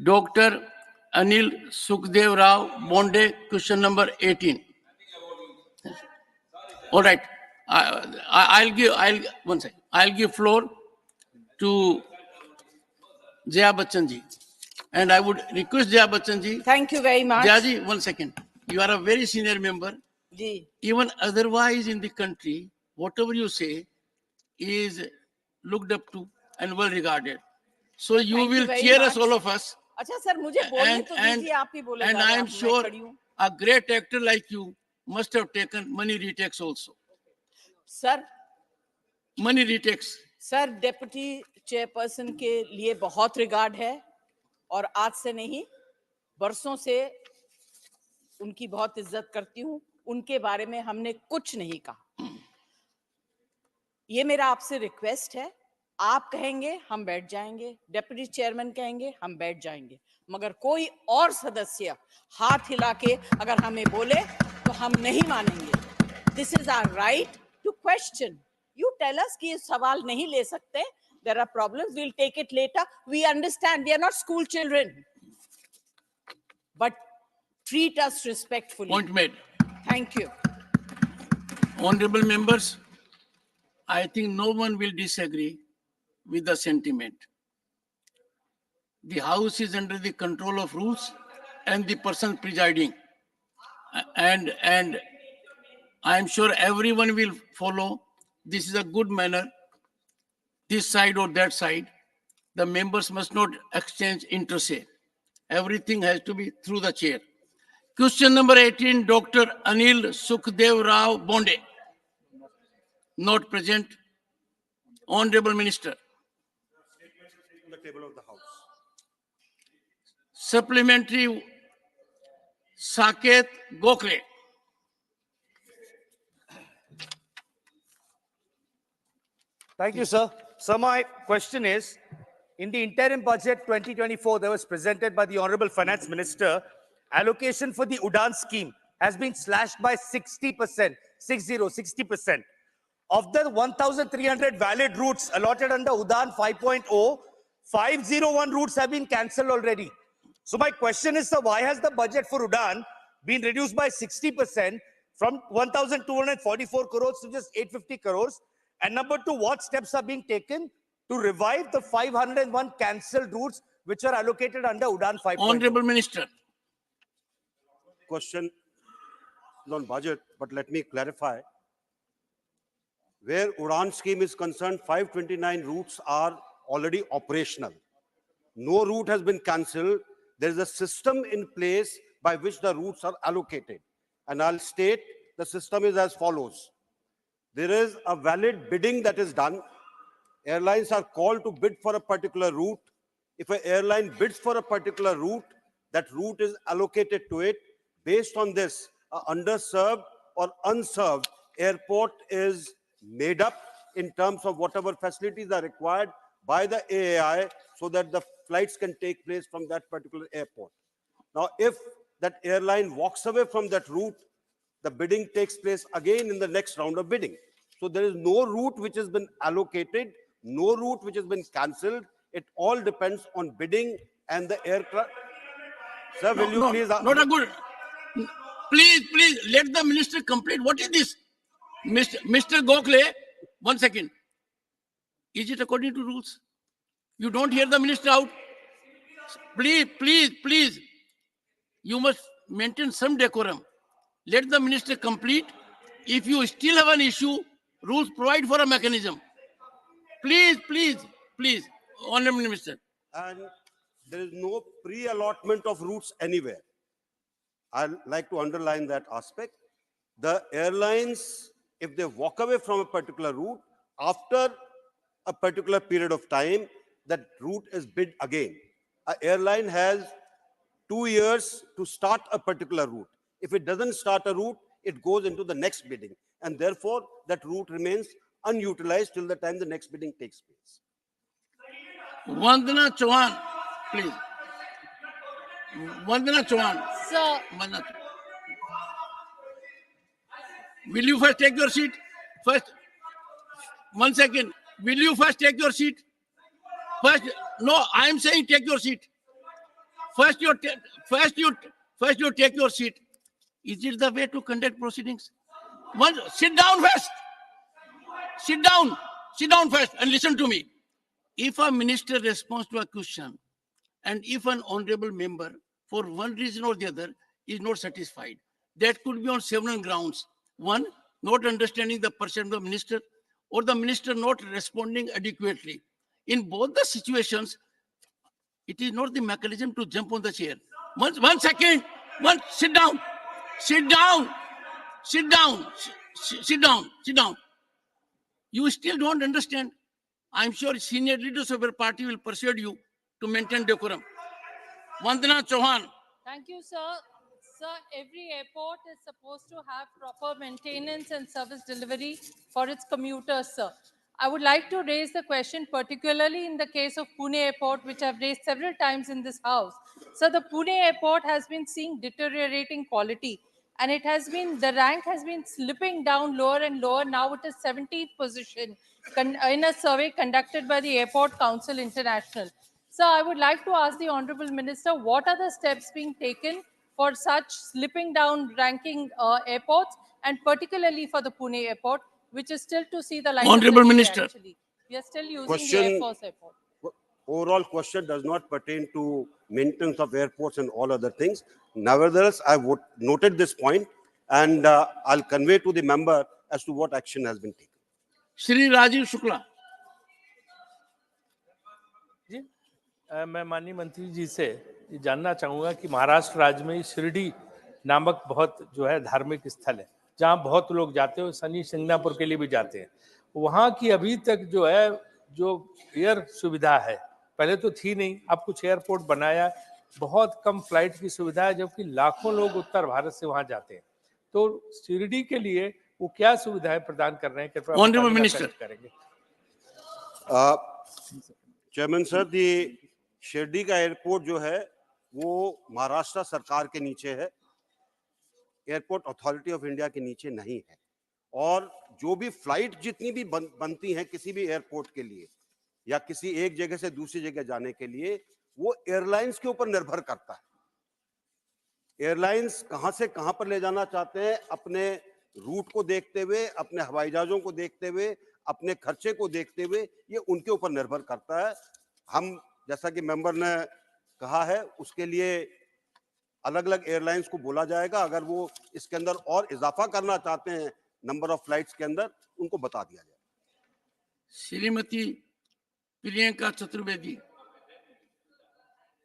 Dr. Anil Sukhdev Rao Bonde, question number 18. All right. I'll give floor to Jaya Bachchan ji. And I would request Jaya Bachchan ji.
Thank you very much.
Jaya ji, 1 second. You are a very senior member.
Ji.
Even otherwise in the country, whatever you say is looked up to and well regarded. So you will cheer us, all of us.
अच्छा sir, मुझे बोलने तो दीजिए, आप ही बोले।
And I am sure a great actor like you must have taken money retakes also.
Sir,
money retakes.
Sir, deputy chairperson के लिए बहुत रिगार्ड है और आज से नहीं, बरसों से उनकी बहुत इज्जत करती हूँ। उनके बारे में हमने कुछ नहीं कहा। ये मेरा आपसे रिक्वेस्ट है, आप कहेंगे हम बैठ जाएंगे, डेप्यूटी चेयरमैन कहेंगे हम बैठ जाएंगे, मगर कोई और सदस्य हाथ हिला के अगर हमें बोले तो हम नहीं मानेंगे। This is our right to question. You tell us कि ये सवाल नहीं ले सकते, there are problems, we'll take it later. We understand, we are not school children, but treat us respectfully.
Point made.
Thank you.
Honorable members, I think no one will disagree with the sentiment. The House is under the control of rules and the person presiding. And I am sure everyone will follow. This is a good manner. This side or that side. The members must not exchange inter-se. Everything has to be through the chair. Question number 18, Dr. Anil Sukhdev Rao Bonde. Not present. Honorable Minister.
On the table of the House.
Supplementary Saket Gokhale.
Thank you, sir. So my question is, in the interim budget 2024 that was presented by the Honorable Finance Minister, allocation for the Udan scheme has been slashed by 60%, 60%. Of the 1,300 valid routes allotted under Udan 5.0, 501 routes have been cancelled already. So my question is, sir, why has the budget for Udan been reduced by 60% from 1,244 crores to just 850 crores? And number two, what steps are being taken to revive the 501 cancelled routes which are allocated under Udan 5.0?
Honorable Minister.
Question on budget, but let me clarify. Where Udan scheme is concerned, 529 routes are already operational. No route has been cancelled. There is a system in place by which the routes are allocated. And I'll state the system is as follows. There is a valid bidding that is done. Airlines are called to bid for a particular route. If an airline bids for a particular route, that route is allocated to it. Based on this, an underserved or unserved airport is made up in terms of whatever facilities are required by the AAI so that the flights can take place from that particular airport. Now, if that airline walks away from that route, the bidding takes place again in the next round of bidding. So there is no route which has been allocated, no route which has been cancelled. It all depends on bidding and the aircraft. Sir, will you please...
Not a good... Please, let the minister complete. What is this? Mr. Gokhale, 1 second. Is it according to rules? You don't hear the minister out? Please. You must maintain some decorum. Let the minister complete. If you still have an issue, rules provide for a mechanism. Please, Honorable Minister.
And there is no pre-allotment of routes anywhere. I'd like to underline that aspect. The airlines, if they walk away from a particular route, after a particular period of time, that route is bid again. An airline has 2 years to start a particular route. If it doesn't start a route, it goes into the next bidding. And therefore, that route remains unutilized till the time the next bidding takes place.
Vandana Chauhan, please. Vandana Chauhan.
Sir.
Will you first take your seat? First, 1 second. Will you first take your seat? First, no, I am saying take your seat. First you take your seat. Is it the way to conduct proceedings? Sit down first. Sit down first and listen to me. If a minister responds to a question and if an honorable member, for one reason or the other, is not satisfied, that could be on several grounds. One, not understanding the person of the minister, or the minister not responding adequately. In both the situations, it is not the mechanism to jump on the chair. One second. Sit down. You still don't understand. I'm sure senior leaders of your party will persuade you to maintain decorum. Vandana Chauhan.
Thank you, sir. Sir, every airport is supposed to have proper maintenance and service delivery for its commuters, sir. I would like to raise the question, particularly in the case of Pune Airport, which I've raised several times in this house. So the Pune Airport has been seeing deteriorating quality, and the rank has been slipping down lower and lower. Now it is 17th position in a survey conducted by the Airport Council International. So I would like to ask the Honorable Minister, what are the steps being taken for such slipping down ranking airports, and particularly for the Pune Airport, which is still to see the light
Honorable
of the day,
Minister.
actually. We are still using the Air Force Airport.
Overall question does not pertain to maintenance of airports and all other things. Nevertheless, I would noted this point, and I'll convey to the member as to what action has been taken.
Shri Rajiv Shukla.
जी, मैं माननीय मंत्री जी से जानना चाहूंगा कि महाराष्ट्र राज्य में शिरडी नामक बहुत जो है धार्मिक स्थल है, जहां बहुत लोग जाते हैं, शनि शिंगणापुर के लिए भी जाते हैं। वहां की अभी तक जो है जो एयर सुविधा है, पहले तो थी नहीं, अब कुछ एयरपोर्ट बनाया, बहुत कम फ्लाइट की सुविधा है, जबकि लाखों लोग उत्तर भारत से वहां जाते हैं। तो शिरडी के लिए वो क्या सुविधाएं प्रदान कर रहे हैं, कृपया करेंगे।
चेयरमैन सर, दी शिरडी का एयरपोर्ट जो है वो महाराष्ट्र सरकार के नीचे है, एयरपोर्ट अथॉरिटी ऑफ इंडिया के नीचे नहीं है। और जो भी फ्लाइट जितनी भी बनती हैं किसी भी एयरपोर्ट के लिए या किसी एक जगह से दूसरी जगह जाने के लिए, वो एयरलाइंस के ऊपर निर्भर करता है। एयरलाइंस कहां से कहां पर ले जाना चाहते हैं, अपने रूट को देखते हुए, अपने हवाई जहाजों को देखते हुए, अपने खर्चे को देखते हुए ये उनके ऊपर निर्भर करता है। हम जैसा कि मेंबर ने कहा है उसके लिए अलग अलग एयरलाइंस को बोला जाएगा, अगर वो इसके अंदर और इजाफा करना चाहते हैं नंबर ऑफ फ्लाइट्स के अंदर, उनको बता दिया जाए।
Shrimati Priyanka Chaturvedi.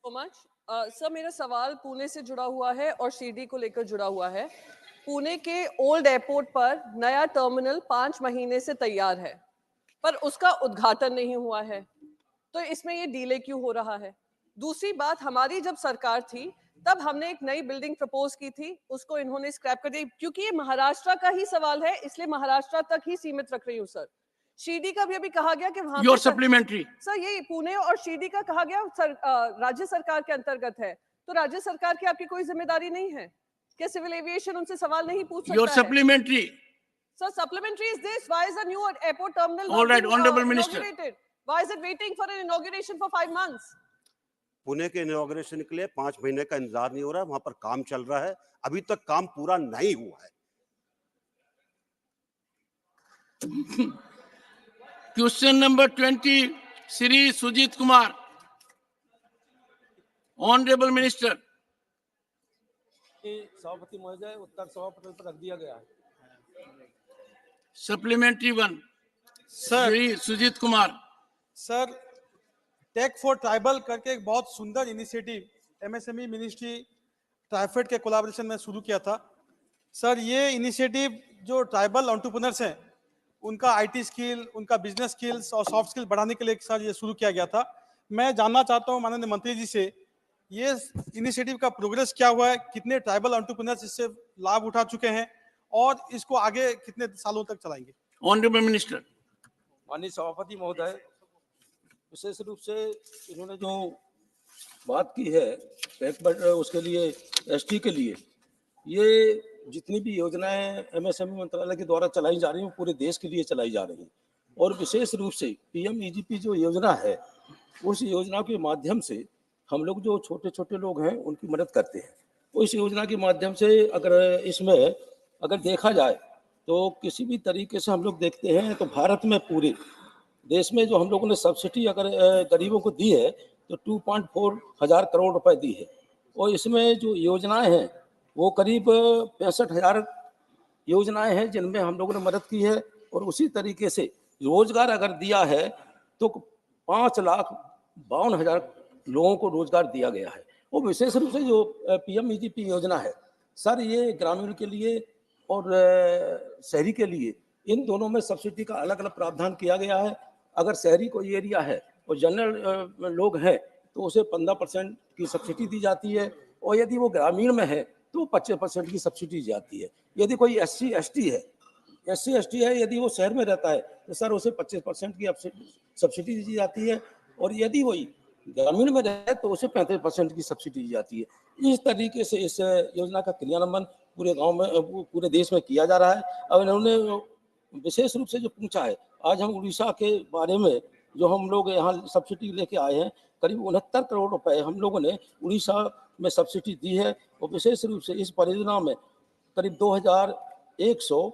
So much sir, मेरा सवाल पुणे से जुड़ा हुआ है और शिरडी को लेकर जुड़ा हुआ है। पुणे के ओल्ड एयरपोर्ट पर नया टर्मिनल 5 महीने से तैयार है, पर उसका उद्घाटन नहीं हुआ है, तो इसमें ये डिले क्यों हो रहा है? दूसरी बात, हमारी जब सरकार थी तब हमने एक नई बिल्डिंग प्रपोज की थी, उसको इन्होंने स्क्रैप कर दिया, क्योंकि ये महाराष्ट्र का ही सवाल है इसलिए महाराष्ट्र तक ही सीमित रख रही हूँ सर। शिरडी का भी अभी कहा गया कि वहां
योर सप्लीमेंट्री।
सर ये पुणे और शिरडी का कहा गया राज्य सरकार के अंतर्गत है, तो राज्य सरकार की आपकी कोई जिम्मेदारी नहीं है क्या? सिविल एविएशन उनसे सवाल नहीं पूछ सकता है?
Your supplementary.
Sir, supplementary is this. Why is the new airport terminal
All right, Honorable Minister.
inaugurated? Why is it waiting for an inauguration for 5 months?
Pune के इनॉग्रेशन के लिए 5 महीने का इंतजार नहीं हो रहा है, वहां पर काम चल रहा है, अभी तक काम पूरा नहीं हुआ है।
Question number 20, Shri Sujeet Kumar. Honourable minister.
सभापति महोदय, उत्तर सभा पटल पर रख दिया गया है।
Supplementary 1, Shri Sujeet Kumar.
Sir, take for tribal करके एक बहुत सुंदर इनिशिएटिव एमएसएमई मिनिस्ट्री ट्राइफेड के कोलैबोरेशन में शुरू किया था। सर, ये इनिशिएटिव जो ट्राइबल एंटरप्रेन्योर्स हैं उनका आईटी स्किल, उनका बिजनेस स्किल्स और सॉफ्ट स्किल बढ़ाने के लिए सर ये शुरू किया गया था। मैं जानना चाहता हूँ माननीय मंत्री जी से, ये इनिशिएटिव का प्रोग्रेस क्या हुआ है, कितने ट्राइबल एंटरप्रेन्योर्स इससे लाभ उठा चुके हैं और इसको आगे कितने सालों तक चलाएंगे?
Honourable minister.
माननीय सभापति महोदय, विशेष रूप से इन्होंने जो बात की है उसके लिए एसटी के लिए, ये जितनी भी योजनाएं एमएसएमई मंत्रालय के द्वारा चलाई जा रही हैं पूरे देश के लिए चलाई जा रही हैं, और विशेष रूप से पीएमईजीपी जो योजना है उस योजना के माध्यम से हम लोग जो छोटे छोटे लोग हैं उनकी मदद करते हैं। उस योजना के माध्यम से अगर इसमें अगर देखा जाए तो किसी भी तरीके से हम लोग देखते हैं तो भारत में पूरे देश में जो हम लोगों ने सब्सिडी अगर गरीबों को दी है तो 2.4 हजार करोड़ रुपए दी है, और इसमें जो योजनाएं हैं वो करीब 65,000 योजनाएं हैं जिनमें हम लोगों ने मदद की है, और उसी तरीके से रोजगार अगर दिया है तो 5,52,000 लोगों को रोजगार दिया गया है। वो विशेष रूप से जो पीएमईजीपी योजना है सर, ये ग्रामीण के लिए और शहरी के लिए इन दोनों में सब्सिडी का अलग अलग प्रावधान किया गया है। अगर शहरी कोई एरिया है और जनरल लोग हैं तो उसे 15% की सब्सिडी दी जाती है, और यदि वो ग्रामीण में है तो 25% की सब्सिडी दी जाती है। यदि कोई SC ST है, यदि वो शहर में रहता है तो सर उसे 25% की सब्सिडी दी जाती है, और यदि वही ग्रामीण में रहे तो उसे 35% की सब्सिडी दी जाती है। इस तरीके से इस योजना का क्रियान्वयन पूरे गांव में पूरे देश में किया जा रहा है। अब इन्होंने विशेष रूप से जो पूछा है, आज हम उड़ीसा के बारे में जो हम लोग यहाँ सब्सिडी लेके आए हैं, करीब 69 करोड़ रुपए हम लोगों ने उड़ीसा में सब्सिडी दी है, और विशेष रूप से इस परियोजना में करीब 2,100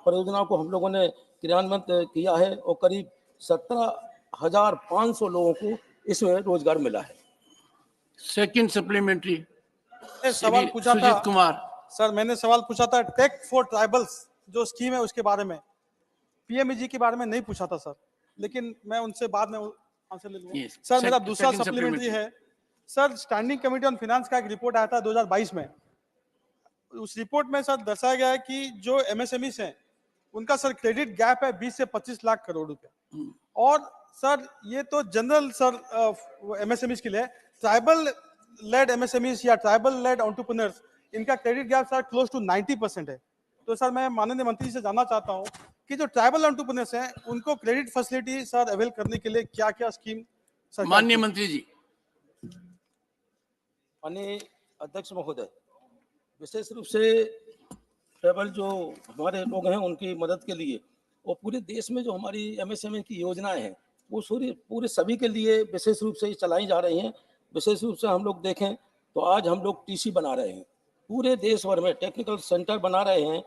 परियोजनाओं को हम लोगों ने क्रियान्वित किया है, और करीब 17,500 लोगों को इसमें रोजगार मिला है।
सेकंड सप्लीमेंट्री
सवाल पूछा था
सुजीत कुमार।
सर, मैंने सवाल पूछा था टेक फॉर ट्राइबल्स जो स्कीम है उसके बारे में, पीएमईजी के बारे में नहीं पूछा था सर, लेकिन मैं उनसे बाद में आंसर ले लूंगा। सर, मेरा दूसरा सप्लीमेंट्री है sir, standing committee on finance का एक रिपोर्ट आया था 2022 में। उस रिपोर्ट में सर दर्शाया गया है कि जो एमएसएमईस हैं उनका सर क्रेडिट गैप है 20 से 25 लाख करोड़ रुपए, और सर ये तो जनरल सर एमएसएमईस के लिए, ट्राइबल लेड एमएसएमईस या ट्राइबल लेड एंटरप्रेन्योर्स इनका credit gap sir close to 90% है। तो सर मैं माननीय मंत्री से जानना चाहता हूं कि जो ट्राइबल एंटरप्रेन्योर्स हैं उनको क्रेडिट फैसिलिटी सर अवेल करने के लिए क्या क्या स्कीम सर?
माननीय मंत्री जी।
माननीय अध्यक्ष महोदय, विशेष रूप से ट्राइबल जो हमारे लोग हैं उनकी मदद के लिए, और पूरे देश में जो हमारी एमएसएमई की योजनाएं हैं वो पूरे सभी के लिए विशेष रूप से चलाई जा रही हैं। विशेष रूप से हम लोग देखें तो आज हम लोग टीसी बना रहे हैं, पूरे देश भर में टेक्निकल सेंटर बना रहे हैं,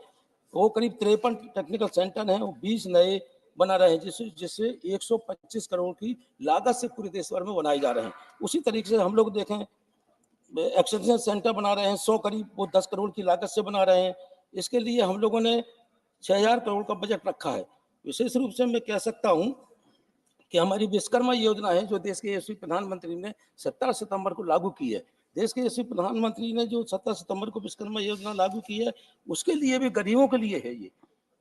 वो करीब 53 टेक्निकल सेंटर हैं, वो 20 नए बना रहे हैं, जिससे 125 करोड़ की लागत से पूरे देश भर में बनाए जा रहे हैं। उसी तरीके से हम लोग देखें एक्सटेंशन सेंटर बना रहे हैं, 100 करीब, वो 10 करोड़ की लागत से बना रहे हैं। इसके लिए हम लोगों ने 6000 करोड़ का बजट रखा है। विशेष रूप से मैं कह सकता हूं कि हमारी विश्वकर्मा योजना है, जो देश के यशस्वी प्रधानमंत्री ने 17 सितंबर को लागू की है। देश के यशस्वी प्रधानमंत्री ने जो 17 सितंबर को विश्वकर्मा योजना लागू की है, उसके लिए भी गरीबों के लिए है। ये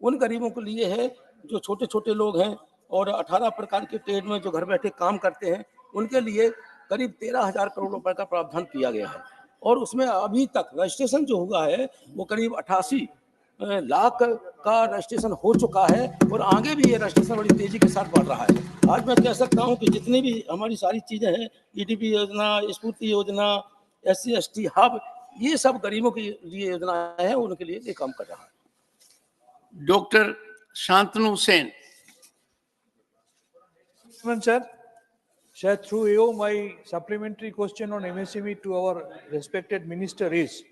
उन गरीबों के लिए है जो छोटे छोटे लोग हैं और 18 प्रकार के ट्रेड में जो घर बैठे काम करते हैं, उनके लिए करीब 13,000 करोड़ रुपए का प्रावधान किया गया है। और उसमें अभी तक रजिस्ट्रेशन जो हुआ है वो करीब 88 लाख का रजिस्ट्रेशन हो चुका है और आगे भी ये रजिस्ट्रेशन बड़ी तेजी के साथ बढ़ रहा है। आज मैं कह सकता हूं कि जितनी भी हमारी सारी चीजें हैं, ईडीपी योजना, स्फूर्ति योजना, SC ST हब, ये सब गरीबों के लिए योजना है, उनके लिए ये काम कर रहा है।
Doctor Shantanu Sen.
Sir, through you, my supplementary question on MSME to our respected minister is,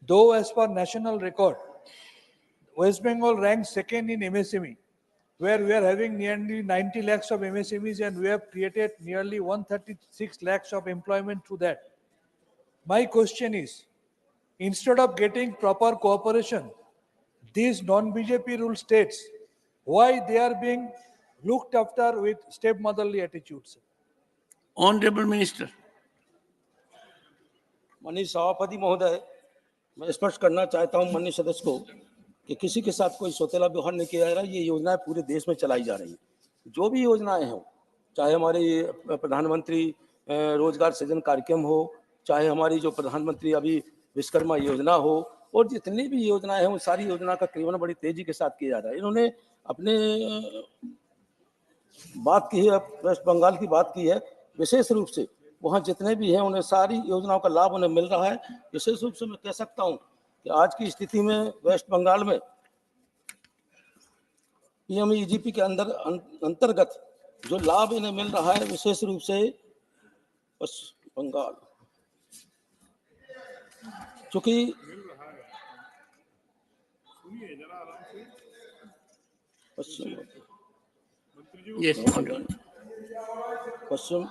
though as per national record, West Bengal ranks second in MSME, where we are having nearly 90 lakhs of MSMEs and we have created nearly 136 lakhs of employment through that. My question is, instead of getting proper cooperation, these non-BJP ruled states, why they are being looked after with stepmotherly attitudes?
Honorable Minister.
माननीय सभापति महोदय, मैं स्पष्ट करना चाहता हूं माननीय सदस्य को कि किसी के साथ कोई सौतेला व्यवहार नहीं किया जा रहा है। ये योजनाएं पूरे देश में चलाई जा रही है। जो भी योजनाएं हो, चाहे हमारे प्रधानमंत्री रोजगार सृजन कार्यक्रम हो, चाहे हमारी जो प्रधानमंत्री अभी विश्वकर्मा योजना हो, और जितनी भी योजनाएं हैं, वो सारी योजना का क्रियान्वयन बड़ी तेजी के साथ किया जा रहा है। इन्होंने अपने बात की है, वेस्ट बंगाल की बात की है, विशेष रूप से वहाँ जितने भी हैं उन्हें सारी योजनाओं का लाभ उन्हें मिल रहा है। विशेष रूप से मैं कह सकता हूँ कि आज की स्थिति में वेस्ट बंगाल में PMEGP के अंतर्गत जो लाभ इन्हें मिल रहा है, विशेष रूप से पश्चिम बंगाल, चूंकि पश्चिम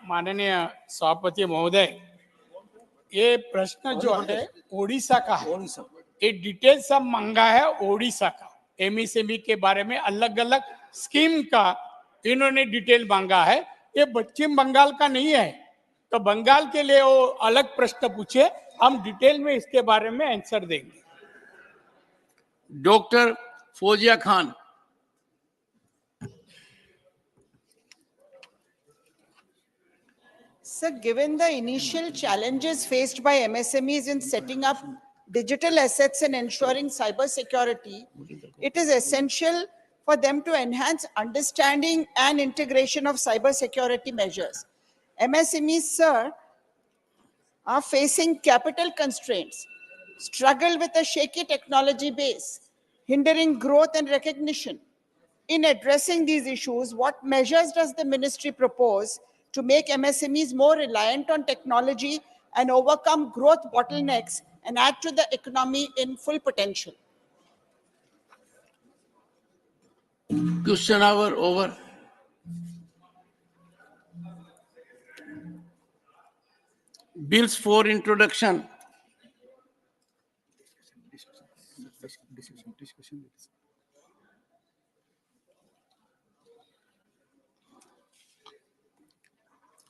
माननीय सभापति महोदय, ये प्रश्न जो है ओडिशा का है, ये डिटेल सब मांगा है ओडिशा का। MSME के बारे में अलग अलग स्कीम का इन्होंने डिटेल मांगा है, ये पश्चिम बंगाल का नहीं है। तो बंगाल के लिए वो अलग प्रश्न पूछे, हम डिटेल में इसके बारे में आंसर देंगे।
Doctor Fauzia Khan.
Sir, given the initial challenges faced by MSMEs in setting up digital assets and ensuring cyber security, it is essential for them to enhance understanding and integration of cyber security measures. MSMEs, sir, are facing capital constraints, struggle with a shaky technology base, hindering growth and recognition. In addressing these issues, what measures does the ministry propose to make MSMEs more reliant on technology and overcome growth bottlenecks and add to the economy in full potential?
Question hour over. Bills for introduction.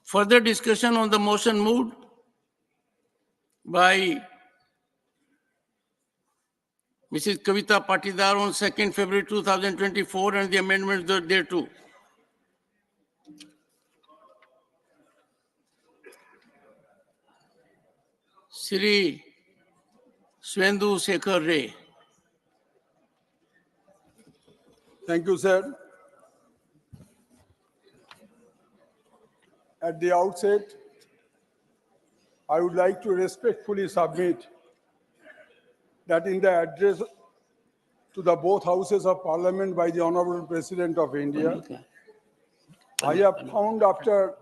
Further discussion on the motion moved by Mrs. Kavita Patidar on 2nd February 2024 and the amendments thereto. Shri Swendu Sekhar Ray.
Thank you, sir. At the outset, I would like to respectfully submit that in the address to the both houses of Parliament by the Honorable President of India, I have found after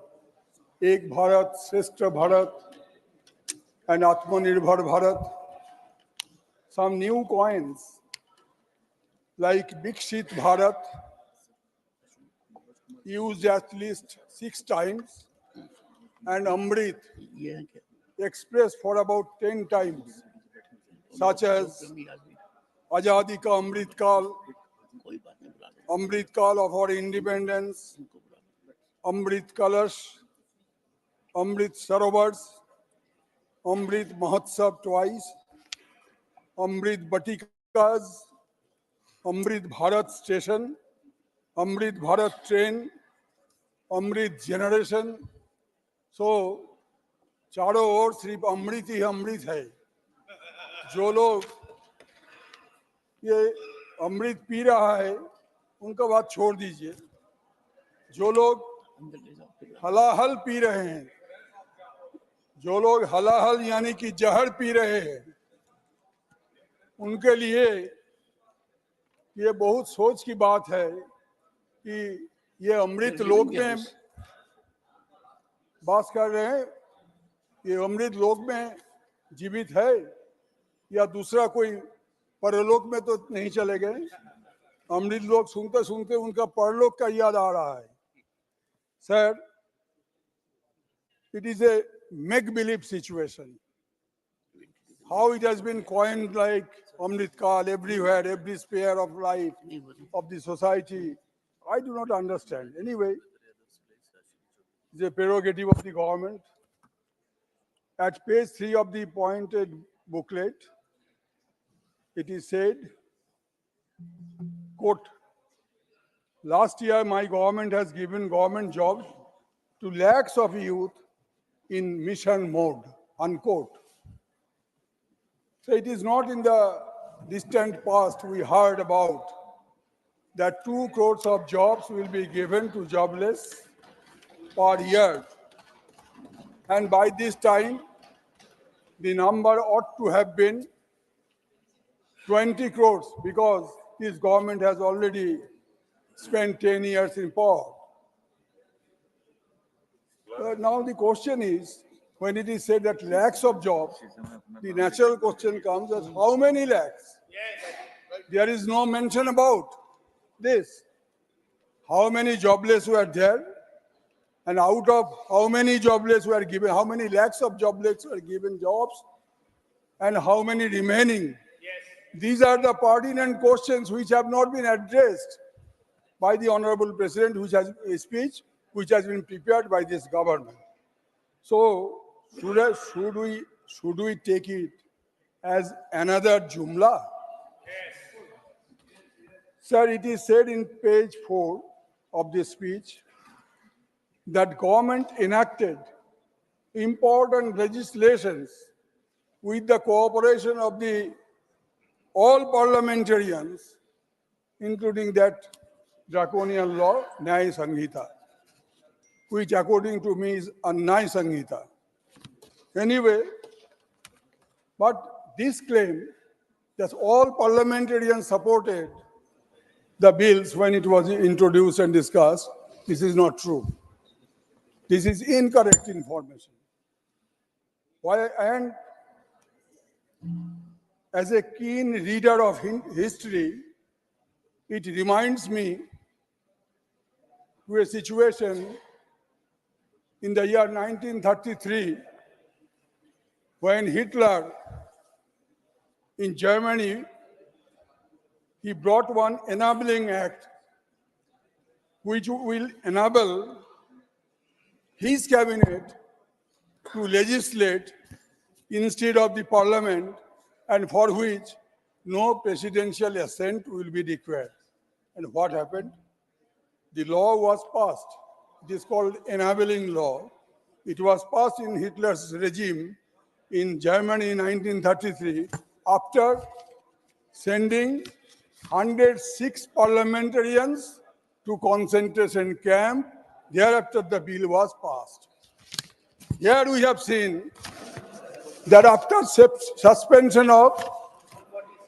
Ek Bharat, Shrestha Bharat, and Atmanirbhar Bharat. Some new coins like Viksit Bharat, used at least 6 times, and Amrit, expressed for about 10 times, such as Azadi Ka Amrit Kal of our independence, Amrit Kalash, Amrit Sarovars, Amrit Mahotsav twice, Amrit Batikas, Amrit Bharat Station, Amrit Bharat Train, Amrit Generation. So, चारों ओर सिर्फ अमृत ही अमृत है. जो लोग ये अमृत P रहा है उनका बात छोड़ दीजिए. जो लोग हलाहल पी रहे हैं, जो लोग हलाहल यानी कि जहर पी रहे हैं, उनके लिए ये बहुत सोच की बात है कि ये अमृत लोक में बात कर रहे हैं, ये अमृत लोक में जीवित है या दूसरा कोई परलोक में तो नहीं चले गए. अमृत लोक सुनते सुनते उनका परलोक का याद आ रहा है. Sir, it is a make-believe situation. How it has been coined like Amrit Kal everywhere, every sphere of life of the society, I do not understand. Anyway, it's a prerogative of the government. At page 3 of the pointed booklet, it is said, quote, last year my government has given government jobs to lakhs of youth in mission mode, unquote. So it is not in the distant past we heard about that 2 crores of jobs will be given to jobless per year. And by this time, the number ought to have been 20 crores because this government has already spent 10 years in power. Now the question is, when it is said that lakhs of jobs, the natural question comes as how many lakhs? There is no mention about this. How many jobless were there? And out of how many jobless were given, how many lakhs of jobless were given jobs, and how many remaining? These are the pertinent questions which have not been addressed by the Honorable President, which has a speech which has been prepared by this government. So, should we take it as another Jumla? Sir, it is said in page 4 of this speech that government enacted important legislations with the cooperation of the all parliamentarians, including that draconian law, Nyaya Sanghita, which according to me is a Nyaya Sanghita. Anyway, but this claim that all parliamentarians supported the bills when it was introduced and discussed, this is not true. This is incorrect information. Why? And as a keen reader of history, it reminds me to a situation in the year 1933 when Hitler in Germany, he brought one enabling act which will enable his cabinet to legislate instead of the parliament, and for which no presidential assent will be required. And what happened? The law was passed. It is called enabling law. It was passed in Hitler's regime in Germany in 1933 after sending 106 parliamentarians to concentration camp. Thereafter, the bill was passed. Here we have seen that after suspension of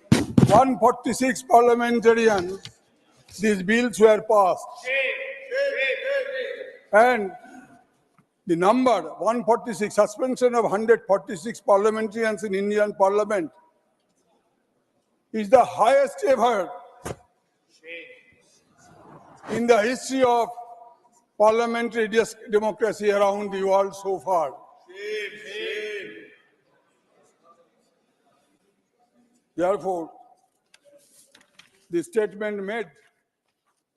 146 parliamentarians, these bills were passed. And The number 146, suspension of 146 parliamentarians in Indian Parliament, is the highest ever in the history of parliamentary democracy around the world so far. Therefore, the statement made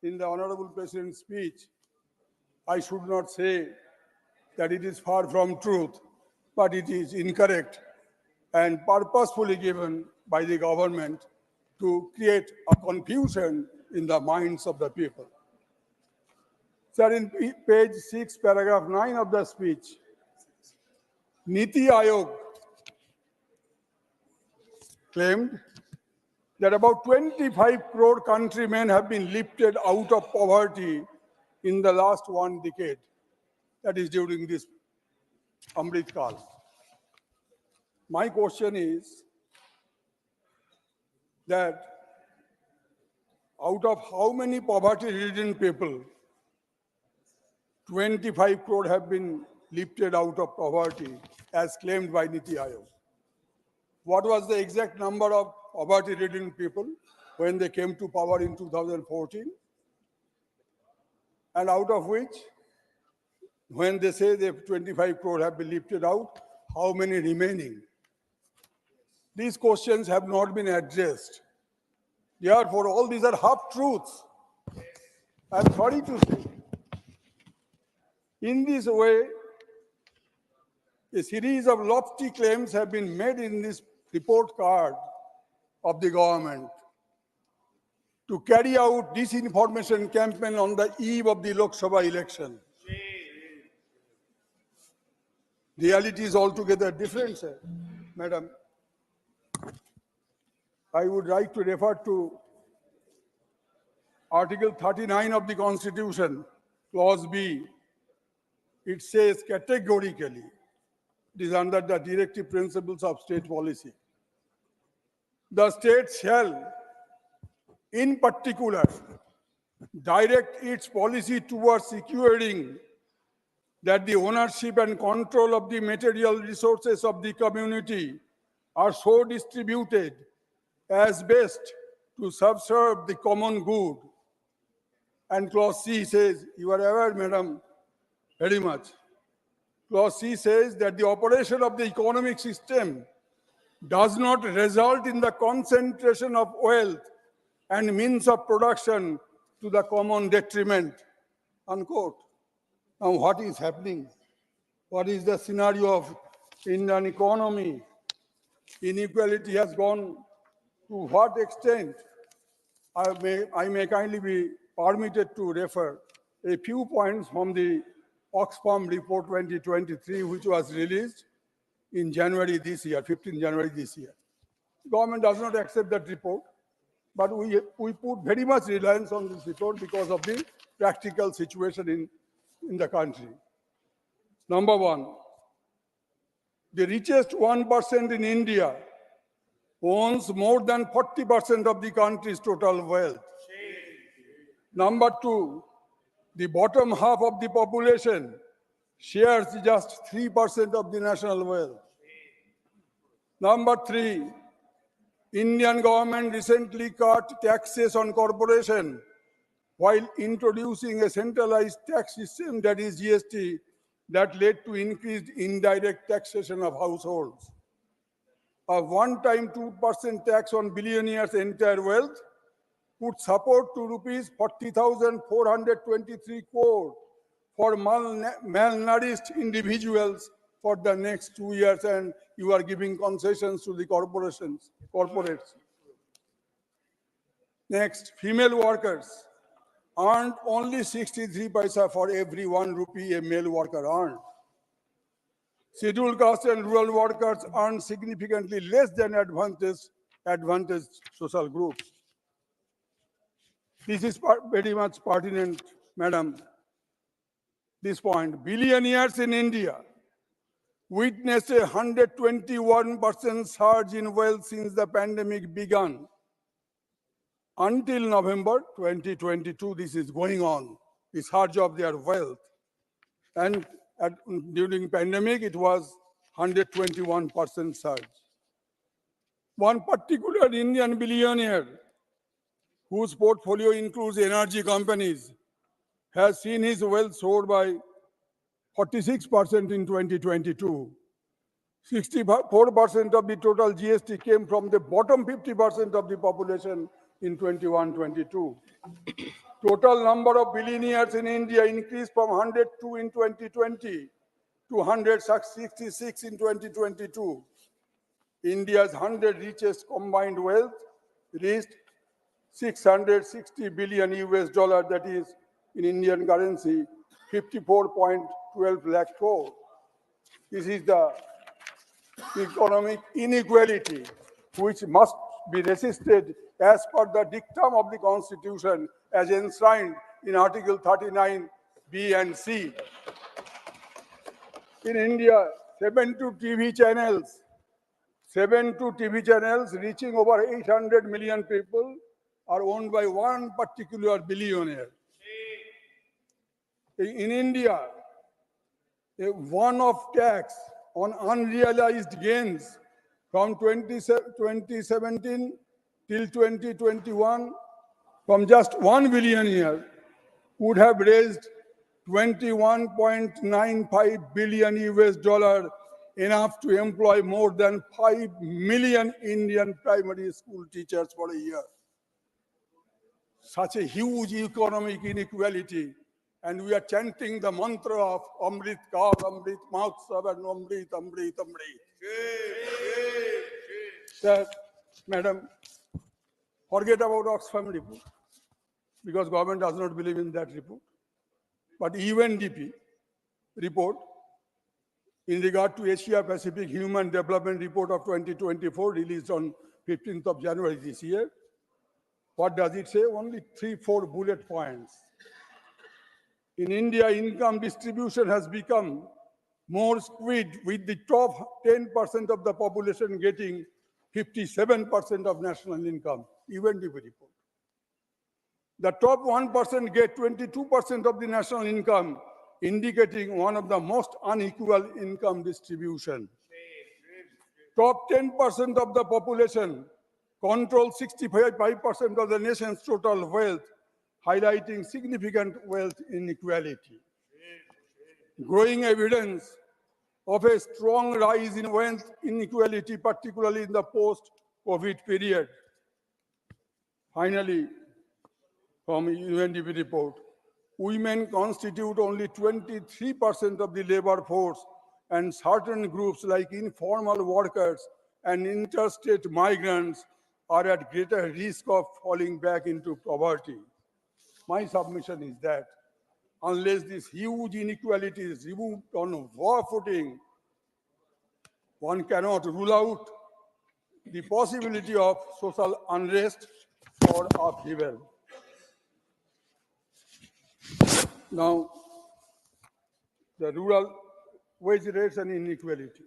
in the Honorable President's speech, I should not say that it is far from truth, but it is incorrect and purposefully given by the government to create a confusion in the minds of the people. Sir, in page 6, paragraph 9 of the speech, Niti Aayog claimed that about 25 crore countrymen have been lifted out of poverty in the last 1 decade. That is during this Amrit Kal. My question is that out of how many poverty-ridden people 25 crore have been lifted out of poverty as claimed by Niti Aayog? What was the exact number of poverty-ridden people when they came to power in 2014? And out of which, when they say the 25 crore have been lifted out, how many remaining? These questions have not been addressed. Therefore, all these are half-truths. I'm sorry to say. In this way, a series of lofty claims have been made in this report card of the government to carry out disinformation campaign on the eve of the Lok Sabha election. Reality is altogether different, sir. Madam, I would like to refer to Article 39 of the Constitution, Clause B. It says categorically, it is under the directive principles of state policy. The state shall, in particular, direct its policy towards securing that the ownership and control of the material resources of the community are so distributed as best to subserve the common good. And Clause C says, you are aware, madam, very much. Clause C says that the operation of the economic system does not result in the concentration of wealth and means of production to the common detriment, unquote. Now, what is happening? What is the scenario of Indian economy? Inequality has gone to what extent? I may kindly be permitted to refer a few points from the Oxfam report 2023, which was released in January this year, 15 January this year. The government does not accept that report, but we put very much reliance on this report because of the practical situation in the country. Number one, the richest 1% in India owns more than 40% of the country's total wealth. Number two, the bottom half of the population shares just 3% of the national wealth. Number three, Indian government recently cut taxes on corporation while introducing a centralized tax system, that is GST, that led to increased indirect taxation of households. A one-time 2% tax on billionaires' entire wealth would support to rupees 40,423 crore for malnourished individuals for the next 2 years, and you are giving concessions to the corporates. Next, female workers earned only 63 paisa for every 1 rupee a male worker earned. Scheduled caste and rural workers earn significantly less than advantaged social groups. This is very much pertinent, madam. This point, billionaires in India witnessed a 121% surge in wealth since the pandemic began. Until November 2022, this is going on, the surge of their wealth. And During pandemic, it was 121% surge. One particular Indian billionaire whose portfolio includes energy companies has seen his wealth soar by 46% in 2022. 64% of the total GST came from the bottom 50% of the population in 21-22. Total number of billionaires in India increased from 102 in 2020 to 166 in 2022. India's 100 richest combined wealth reached 660 billion US dollar, that is in Indian currency 54.12 lakh crore. This is the economic inequality which must be resisted as per the dictum of the Constitution as enshrined in Article 39 B and C. In India, 7 TV channels reaching over 800 million people are owned by one particular billionaire. In India, a one-off tax on unrealized gains from 2017 till 2021 from just 1 billionaire would have raised 21.95 billion US dollar, enough to employ more than 5 million Indian primary school teachers for a year. Such a huge economic inequality, and we are chanting the mantra of Amrit Kal, Amrit Mahotsav, and Amrit, Amrit, Amrit. Sir, Madam, forget about Oxfam report, because government does not believe in that report. But UNDP report in regard to Asia Pacific Human Development Report of 2024, released on 15th of January this year, what does it say? Only 3-4 bullet points. In India, income distribution has become more skewed, with the top 10% of the population getting 57% of national income, UNDP report. The top 1% get 22% of the national income, indicating one of the most unequal income distribution. Top 10% of the population control 65% of the nation's total wealth, highlighting significant wealth inequality. Growing evidence of a strong rise in wealth inequality, particularly in the post-COVID period. Finally, from UNDP report, women constitute only 23% of the labor force, and certain groups like informal workers and interstate migrants are at greater risk of falling back into poverty. My submission is that unless this huge inequality is removed on war footing, one cannot rule out the possibility of social unrest or upheaval. Now, the rural wage rates and inequality.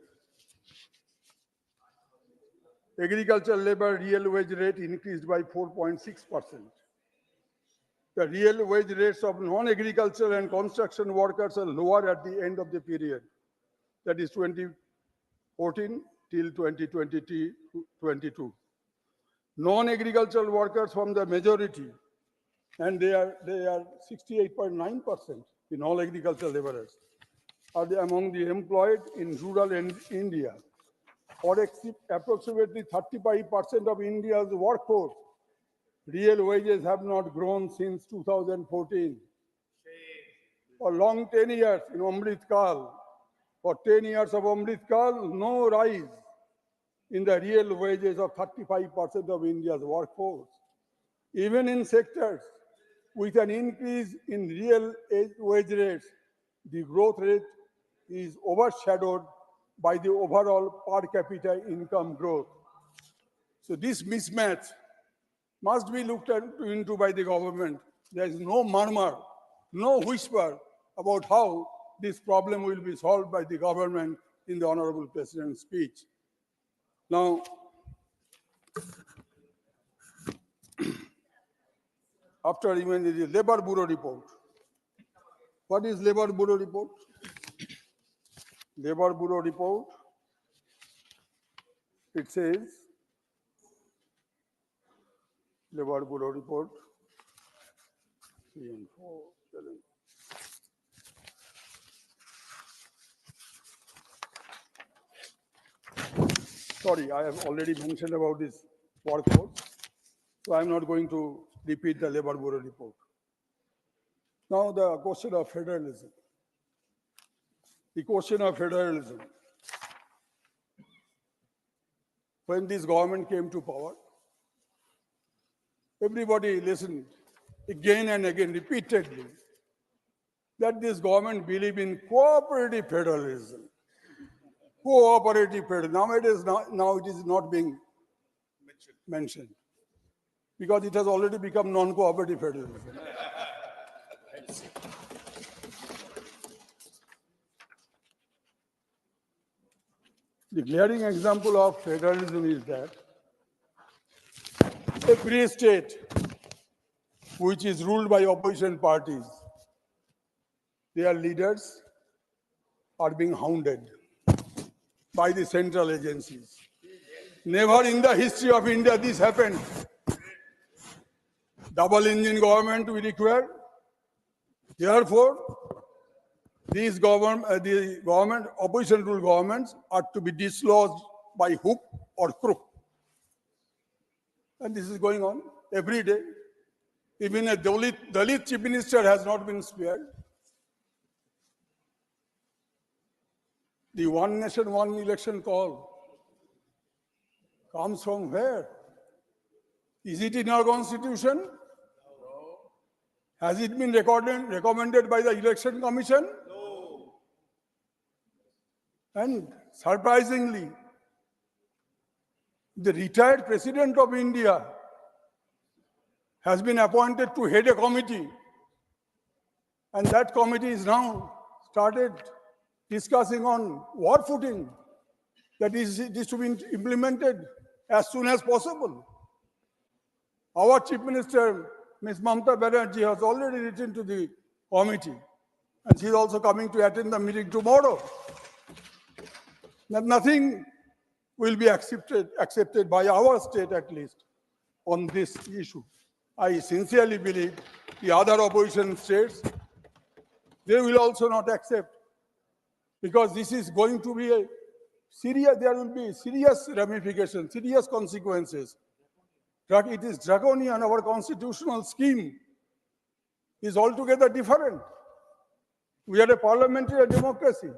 Agricultural labor real wage rate increased by 4.6%. The real wage rates of non-agricultural and construction workers are lower at the end of the period, that is 2014 till 2022. Non-agricultural workers form the majority, and they are 68.9% in all agricultural laborers, are among the employed in rural India, or approximately 35% of India's workforce. Real wages have not grown since 2014. For long 10 years in Amrit Kal, for 10 years of Amrit Kal, no rise in the real wages of 35% of India's workforce. Even in sectors with an increase in real wage rates, the growth rate is overshadowed by the overall per capita income growth. So this mismatch must be looked into by the government. There is no murmur, no whisper about how this problem will be solved by the government in the Honorable President's speech. Now, after even the Labour Bureau report. What is Labour Bureau report? Labour Bureau report. It says, Labour Bureau report, 3 and 4. Sorry, I have already mentioned about this workforce, so I'm not going to repeat the Labour Bureau report. Now the question of federalism. The question of federalism. When this government came to power, everybody listened again and again, repeatedly, that this government believed in cooperative federalism. Cooperative federalism. Now it is not being mentioned because it has already become non-cooperative federalism. The glaring example of federalism is that every state which is ruled by opposition parties, their leaders are being hounded by the central agencies. Never in the history of India this happened. Double engine government we require. Therefore, these opposition ruled governments are to be dislodged by hook or crook. And this is going on every day. Even a Dalit chief minister has not been spared. The one nation, one election call comes from where? Is it in our constitution? No. Has it been recommended by the Election Commission? No. And surprisingly, the retired President of India has been appointed to head a committee, and that committee is now started discussing on war footing that is to be implemented as soon as possible. Our Chief Minister, Ms. Mamata Banerjee, has already written to the committee, and she is also coming to attend the meeting tomorrow. That nothing will be accepted by our state at least on this issue. I sincerely believe the other opposition states, they will also not accept, because this is going to be there will be serious ramifications, serious consequences. It is draconian. Our constitutional scheme is altogether different. We are a parliamentary democracy,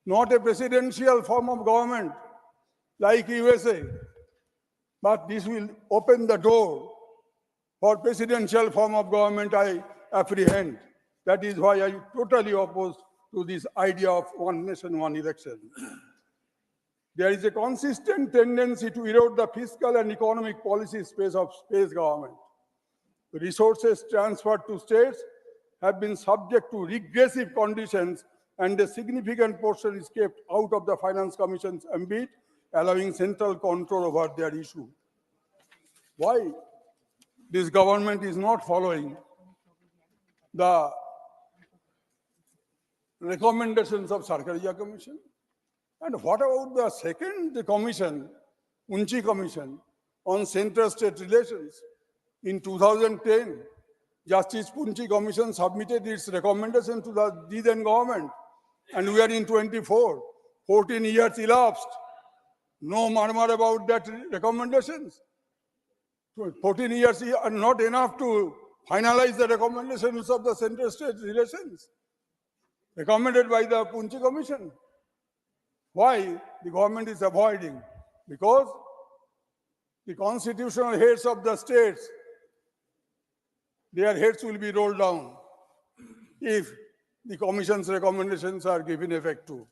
not a presidential form of government like USA. But this will open the door for presidential form of government, I apprehend. That is why I totally oppose to this idea of one nation, one election. There is a consistent tendency to erode the fiscal and economic policy space of space government. Resources transferred to states have been subject to regressive conditions, and a significant portion is kept out of the Finance Commission's ambit, allowing central control over their issue. Why this government is not following the recommendations of Sarkaria Commission? And what about the second commission, Unchi Commission, on center-state relations? In 2010, Justice Punchi Commission submitted its recommendation to the then government, and we are in 24. 14 years elapsed. No murmur about that recommendations. 14 years are not enough to finalize the recommendations of the center-state relations recommended by the Punchi Commission. Why the government is avoiding? Because the constitutional heads of the states, their heads will be rolled down if the Commission's recommendations are given effect to.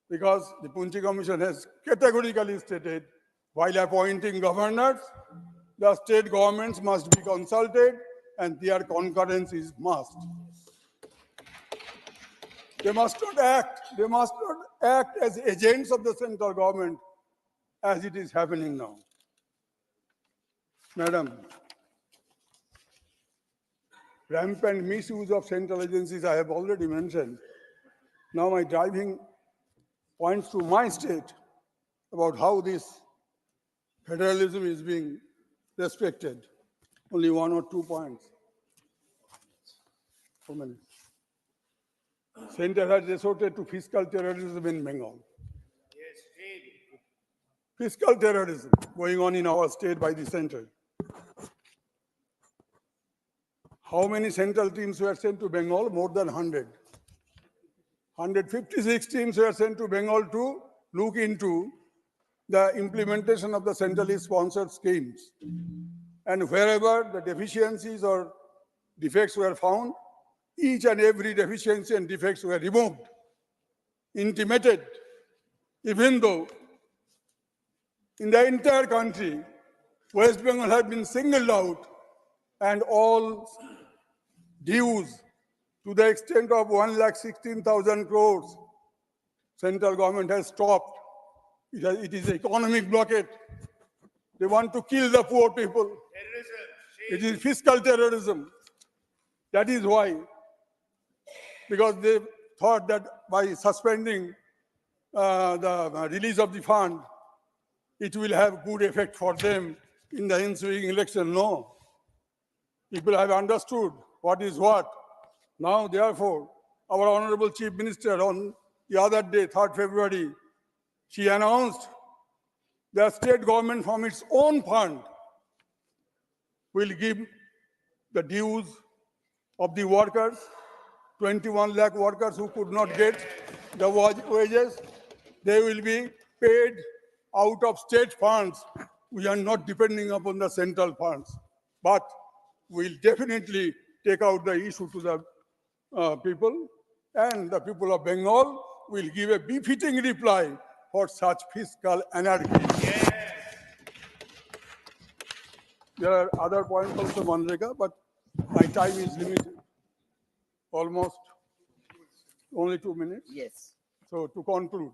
Because the Punchi Commission has categorically stated, while appointing governors, the state governments must be consulted and their concurrence is must. They must not act as agents of the central government as it is happening now. Madam, rampant misuse of central agencies I have already mentioned. Now my driving points to my state about how this federalism is being respected. Only 1 or 2 points. How many? Center has resorted to fiscal terrorism in Bengal. Fiscal terrorism going on in our state by the center. How many central teams were sent to Bengal? More than 100. 156 teams were sent to Bengal to look into the implementation of the centrally sponsored schemes. And wherever the deficiencies or defects were found, each and every deficiency and defects were removed, intimated, even though in the entire country, West Bengal had been singled out and all dues to the extent of 1,16,000 crores, central government has stopped. It is economic blockade. They want to kill the poor people. It is fiscal terrorism. That is why, because they thought that by suspending the release of the fund, it will have good effect for them in the ensuing election. No. People have understood what is what. Now, therefore, our Honorable Chief Minister on the other day, 3rd February, she announced the state government from its own fund will give the dues of the workers, 21 lakh workers who could not get the wages. They will be paid out of state funds. We are not depending upon the central funds, but we'll definitely take out the issue to the people, and the people of Bengal will give a befitting reply for such fiscal anarchy. Yes. There are other points also, MNREGA, but my time is limited. Almost only 2 minutes.
Yes.
So to conclude,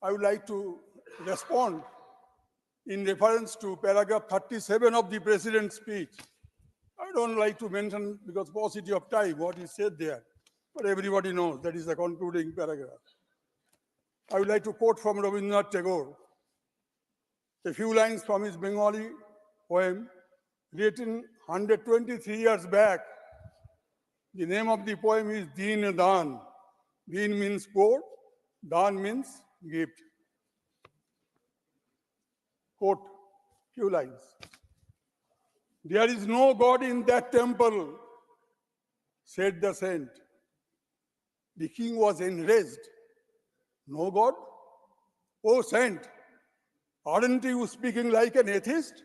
I would like to respond in reference to paragraph 37 of the President's speech. I don't like to mention, because paucity of time, what he said there, but everybody knows that is the concluding paragraph. I would like to quote from Rabindranath Tagore, a few lines from his Bengali poem, written 123 years back. The name of the poem is Din Dan. Din means poor, Dan means gift. Quote, few lines. There is no God in that temple, said the saint. The king was enraged. No God? Oh, saint, aren't you speaking like an atheist?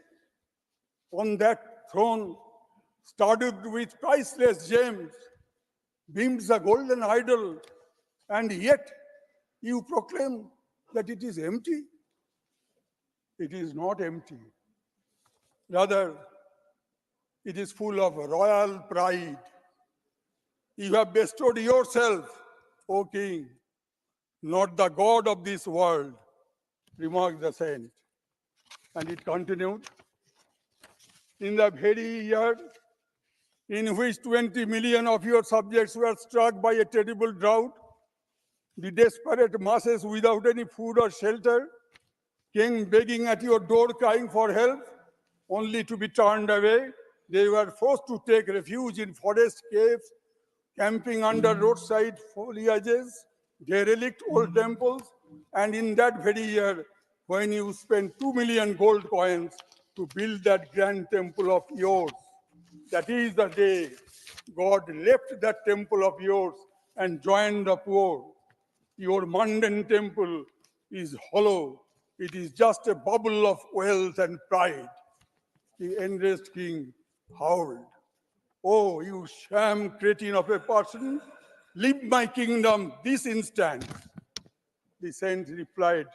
On that throne, studded with priceless gems, beams a golden idol, and yet you proclaim that it is empty? It is not empty. Rather, it is full of royal pride. You have bestowed yourself, O king, not the God of this world, remarked the saint. And it continued, in the very year in which 20 million of your subjects were struck by a terrible drought, the desperate masses without any food or shelter came begging at your door, crying for help, only to be turned away. They were forced to take refuge in forest caves, camping under roadside foliages, derelict old temples, and in that very year, when you spent 2 million gold coins to build that grand temple of yours, that is the day God left that temple of yours and joined the poor. Your mundane temple is hollow. It is just a bubble of wealth and pride. The enraged king howled, oh, you sham cretin of a person, leave my kingdom this instant. The saint replied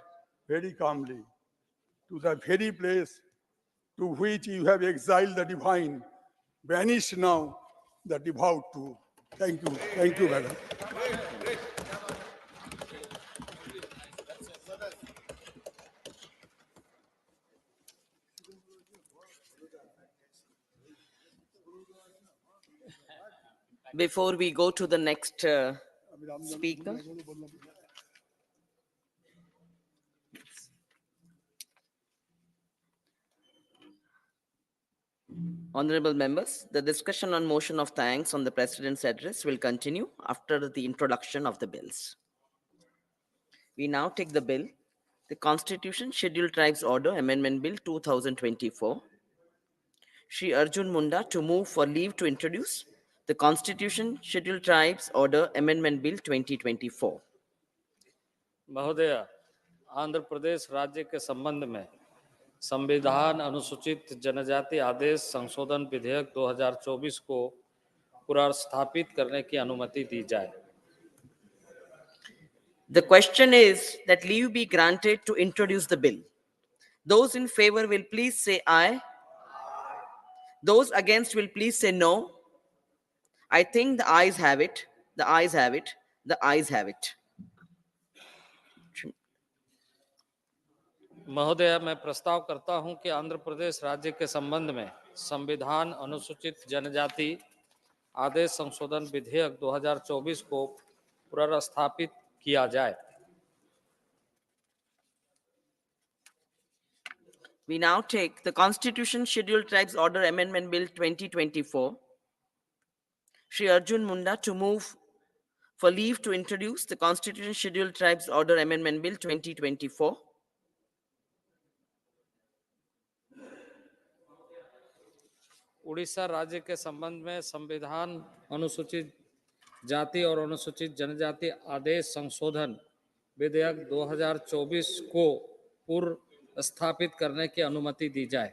very calmly, to the very place to which you have exiled the divine, banish now the devout too. Thank you, madam.
Before we go to the next speaker, honorable members, the discussion on motion of thanks on the President's address will continue after the introduction of the bills. We now take the bill, the Constitution Scheduled Tribes Order Amendment Bill 2024. Shri Arjun Munda to move for leave to introduce the Constitution Scheduled Tribes Order Amendment Bill 2024.
महोदय, आंध्र प्रदेश राज्य के संबंध में संविधान अनुसूचित जनजाति आदेश संशोधन विधेयक 2024 को पुनर्स्थापित करने की अनुमति दी जाए।
The question is that leave be granted to introduce the bill. Those in favor will please say aye. Those against will please say no. I think the ayes have it. The ayes have it. The ayes have it.
महोदय, मैं प्रस्ताव करता हूं कि आंध्र प्रदेश राज्य के संबंध में संविधान अनुसूचित जनजाति आदेश संशोधन विधेयक 2024 को पुनर्स्थापित किया जाए।
We now take the Constitution Scheduled Tribes Order Amendment Bill 2024. Shri Arjun Munda to move for leave to introduce the Constitution Scheduled Tribes Order Amendment Bill 2024.
Orissa राज्य के संबंध में संविधान अनुसूचित जाति और अनुसूचित जनजाति आदेश संशोधन विधेयक 2024 को पूर्व स्थापित करने की अनुमति दी जाए।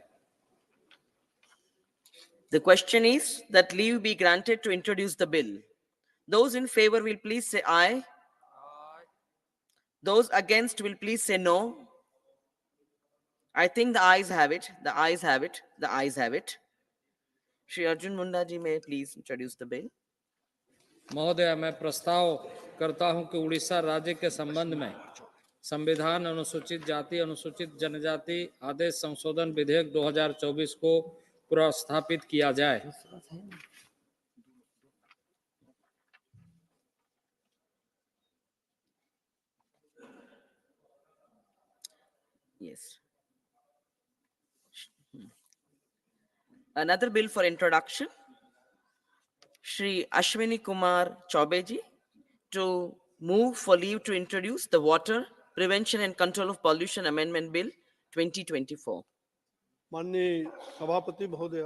The question is that leave be granted to introduce the bill. Those in favor will please say aye. Those against will please say no. I think the ayes have it. The ayes have it. The ayes have it. Shri Arjun Munda ji may please introduce the bill.
महोदय, मैं प्रस्ताव करता हूं कि उड़ीसा राज्य के संबंध में संविधान अनुसूचित जाति अनुसूचित जनजाति आदेश संशोधन विधेयक 2024 को पुनर्स्थापित किया जाए।
Yes. Another bill for introduction, Shri Ashwini Kumar Chaubeji to move for leave to introduce the Water Prevention and Control of Pollution Amendment Bill 2024.
माननीय सभापति महोदय,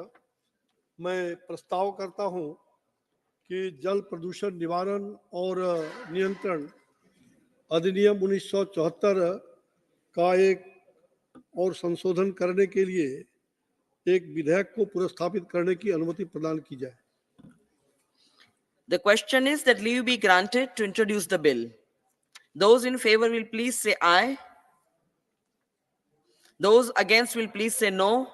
मैं प्रस्ताव करता हूं कि जल प्रदूषण निवारण और नियंत्रण अधिनियम 1974 का एक और संशोधन करने के लिए एक विधेयक को पुनर्स्थापित करने की अनुमति प्रदान की जाए।
The question is that leave be granted to introduce the bill. Those in favor will please say aye. Those against will please say no.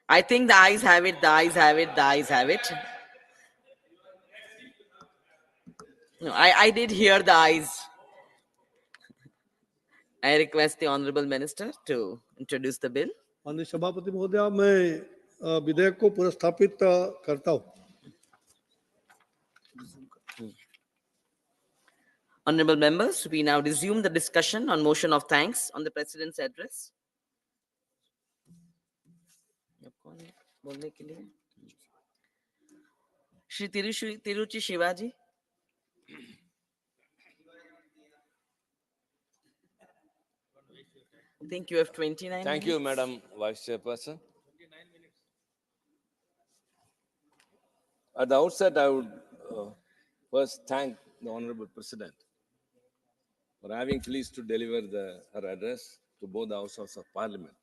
I think the ayes have it. The ayes have it. The ayes have it. No, I did hear the ayes. I request the Honorable Minister to introduce the bill.
माननीय सभापति महोदय, मैं विधेयक को पुनर्स्थापित करता हूं।
Honorable members, we now resume the discussion on motion of thanks on the President's address. Shri Tiruchi Shivaji. I think you have 29
Thank
minutes.
you, Madam Vice Chairperson. At the outset, I would first thank the Honorable President for having pleased to deliver her address to both the Houses of Parliament,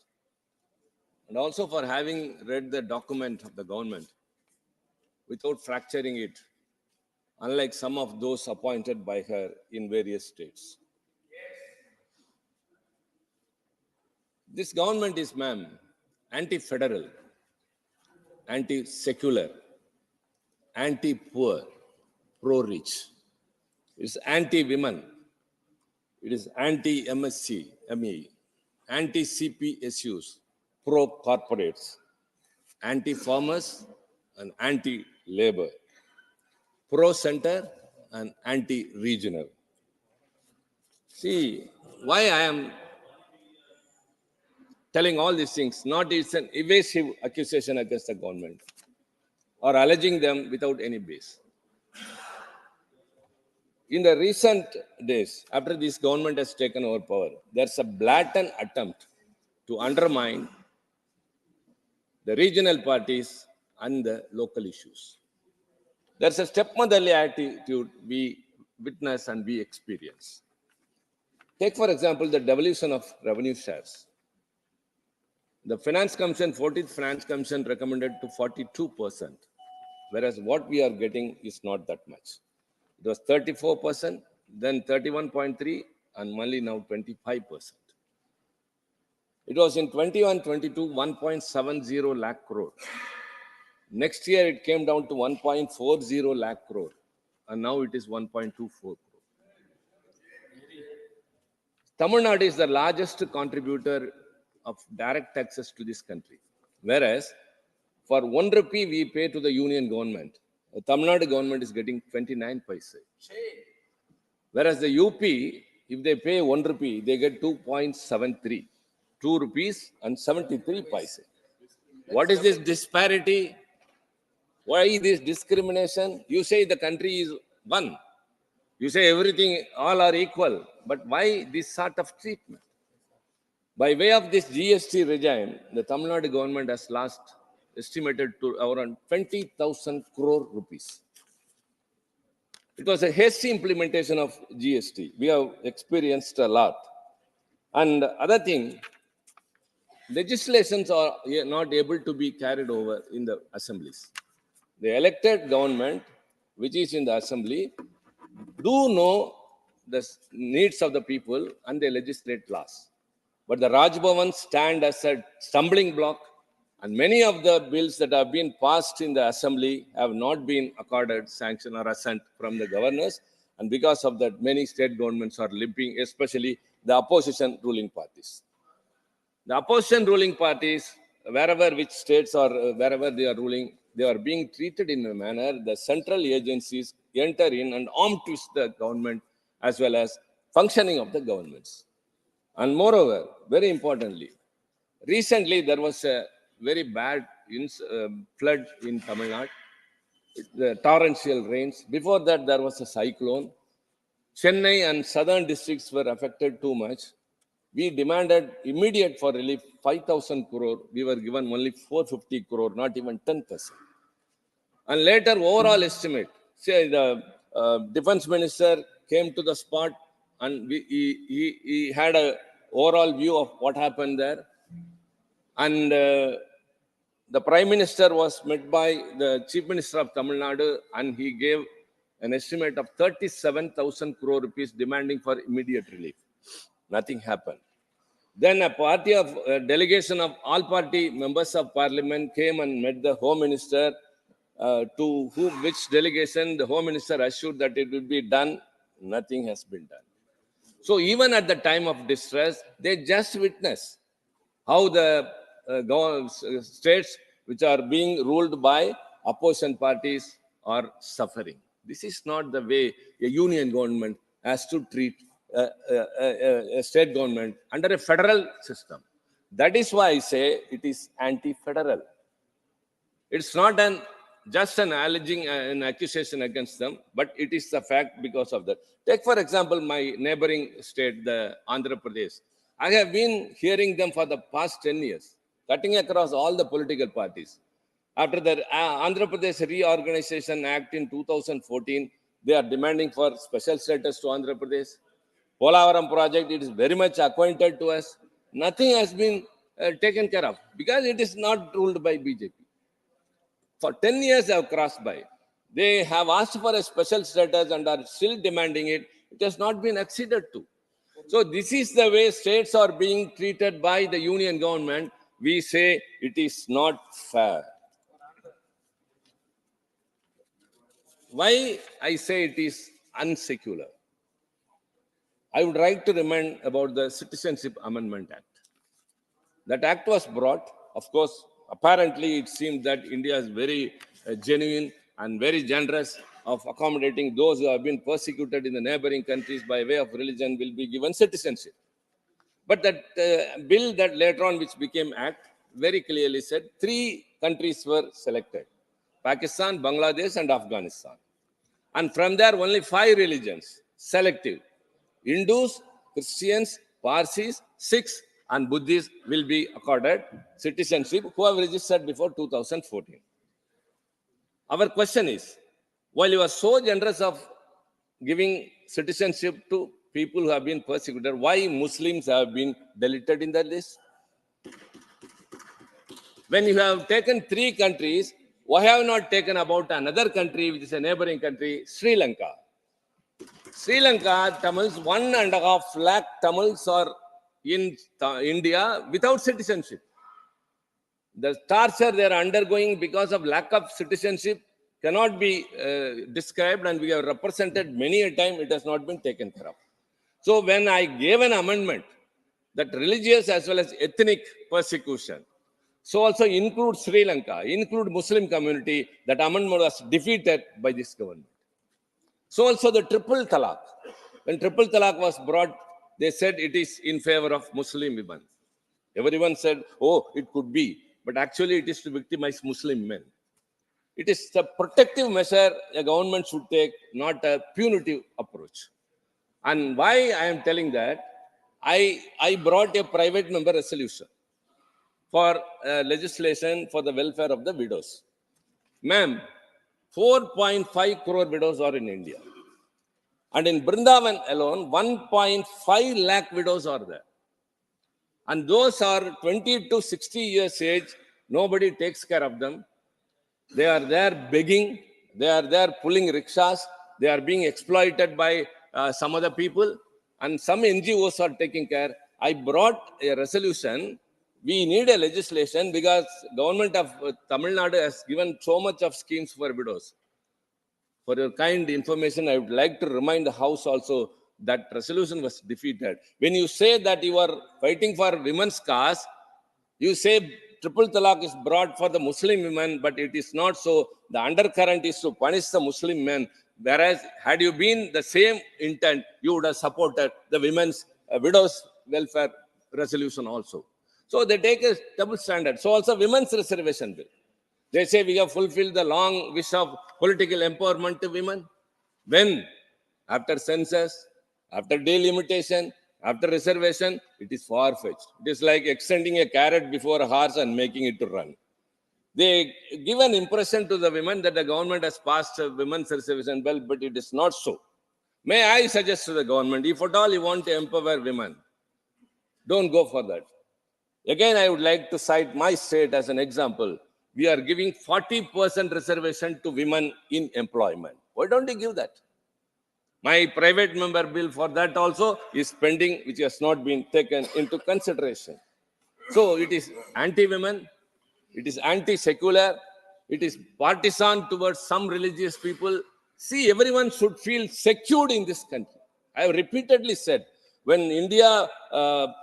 and also for having read the document of the government without fracturing it, unlike some of those appointed by her in various states. This government is, ma'am, anti-federal, anti-secular, anti-poor, pro-rich. It is anti-women. It is anti-MSME. anti-CPSUs, pro-corporates, anti-farmers and anti-labor, pro-center and anti-regional. See, why I am telling all these things, not it's an evasive accusation against the government or alleging them without any base. In the recent days, after this government has taken over power, there's a blatant attempt to undermine the regional parties and the local issues. There's a stepmotherly attitude we witness and we experience. Take, for example, the devolution of revenue shares. The Finance Commission, 14th Finance Commission recommended to 42%, whereas what we are getting is not that much. It was 34%, then 31.3%, and only now 25%. It was in 21-22, 1.70 lakh crore. Next year, it came down to 1.40 lakh crore, and now it is 1.24 crore. Tamil Nadu is the largest contributor of direct taxes to this country, whereas for 1 rupee we pay to the union government, the Tamil Nadu government is getting 29 paise. Whereas the UP, if they pay 1 rupee, they get 2.73, 2 rupees and 73 paise. What is this disparity? Why this discrimination? You say the country is one. You say everything, all are equal. But why this sort of treatment? By way of this GST regime, the Tamil Nadu government has lost, estimated to around 20,000 crore rupees. It was a hasty implementation of GST. We have experienced a lot. And other thing, legislations are not able to be carried over in the assemblies. The elected government, which is in the assembly, do know the needs of the people and they legislate laws. But the Raj Bhavan stand as a stumbling block, and many of the bills that have been passed in the assembly have not been accorded sanction or assent from the governors, and because of that, many state governments are limping, especially the opposition ruling parties. The opposition ruling parties, wherever which states or wherever they are ruling, they are being treated in a manner the central agencies enter in and arm twist the government as well as functioning of the governments. And moreover, very importantly, recently there was a very bad flood in Tamil Nadu, the torrential rains. Before that, there was a cyclone. Chennai and southern districts were affected too much. We demanded immediate for relief 5,000 crore. We were given only 450 crore, not even 10%. And later, overall estimate, say the defense minister came to the spot and he had a overall view of what happened there. And the Prime Minister was met by the Chief Minister of Tamil Nadu and he gave an estimate of 37,000 crore rupees demanding for immediate relief. Nothing happened. Then a party of delegation of all party members of parliament came and met the Home Minister, to which delegation the Home Minister assured that it will be done. Nothing has been done. So even at the time of distress, they just witness how the states which are being ruled by opposition parties are suffering. This is not the way a union government has to treat a state government under a federal system. That is why I say it is anti-federal. It's not just an alleging an accusation against them, but it is the fact because of that. Take, for example, my neighboring state, the Andhra Pradesh. I have been hearing them for the past 10 years, cutting across all the political parties. After the Andhra Pradesh Reorganization Act in 2014, they are demanding for special status to Andhra Pradesh. Polavaram project, it is very much acquainted to us. Nothing has been taken care of because it is not ruled by BJP. For 10 years, they have crossed by. They have asked for a special status and are still demanding it. It has not been acceded to. So this is the way states are being treated by the union government. We say it is not fair. Why I say it is unsecular? I would like to remind about the Citizenship Amendment Act. That act was brought. Of course, apparently it seemed that India is very genuine and very generous of accommodating those who have been persecuted in the neighboring countries by way of religion will be given citizenship. But that bill that later on, which became act, very clearly said 3 countries were selected: Pakistan, Bangladesh, and Afghanistan. And from there, only 5 religions, selective. Hindus, Christians, Parsis, Sikhs, and Buddhists will be accorded citizenship, who have registered before 2014. Our question is, while you are so generous of giving citizenship to people who have been persecuted, why Muslims have been deleted in that list? When you have taken 3 countries, why have you not taken about another country, which is a neighboring country, Sri Lanka? Sri Lanka, Tamils, 1.5 lakh Tamils are in India without citizenship. The torture they are undergoing because of lack of citizenship cannot be described, and we have represented many a time it has not been taken care of. So when I gave an amendment that religious as well as ethnic persecution, so also include Sri Lanka, include Muslim community, that amendment was defeated by this government. So also the triple talaq. When triple talaq was brought, they said it is in favor of Muslim women. Everyone said, oh, it could be. But actually it is to victimize Muslim men. It is a protective measure a government should take, not a punitive approach. And why I am telling that, I brought a private member resolution for legislation for the welfare of the widows. Ma'am, 4.5 crore widows are in India. And in Brindavan alone, 1.5 lakh widows are there. And those are 20 to 60 years age, nobody takes care of them. They are there begging, they are there pulling rickshaws, they are being exploited by some other people, and some NGOs are taking care. I brought a resolution. We need a legislation because government of Tamil Nadu has given so much of schemes for widows. For your kind information, I would like to remind the House also that resolution was defeated. When you say that you are fighting for women's cause, you say triple talaq is brought for the Muslim women, but it is not so. The undercurrent is to punish the Muslim men. Whereas, had you been the same intent, you would have supported the women's widows' welfare resolution also. So they take a double standard. So also women's reservation bill. They say we have fulfilled the long wish of political empowerment to women. When? After census, after delimitation, after reservation, it is far-fetched. It is like extending a carrot before a horse and making it to run. They give an impression to the women that the government has passed a women's reservation bill, but it is not so. May I suggest to the government, if at all you want to empower women, don't go for that. Again, I would like to cite my state as an example. We are giving 40% reservation to women in employment. Why don't you give that? My private member bill for that also is pending, which has not been taken into consideration. So it is anti-women, it is anti-secular, it is partisan towards some religious people. See, everyone should feel secured in this country. I have repeatedly said, when India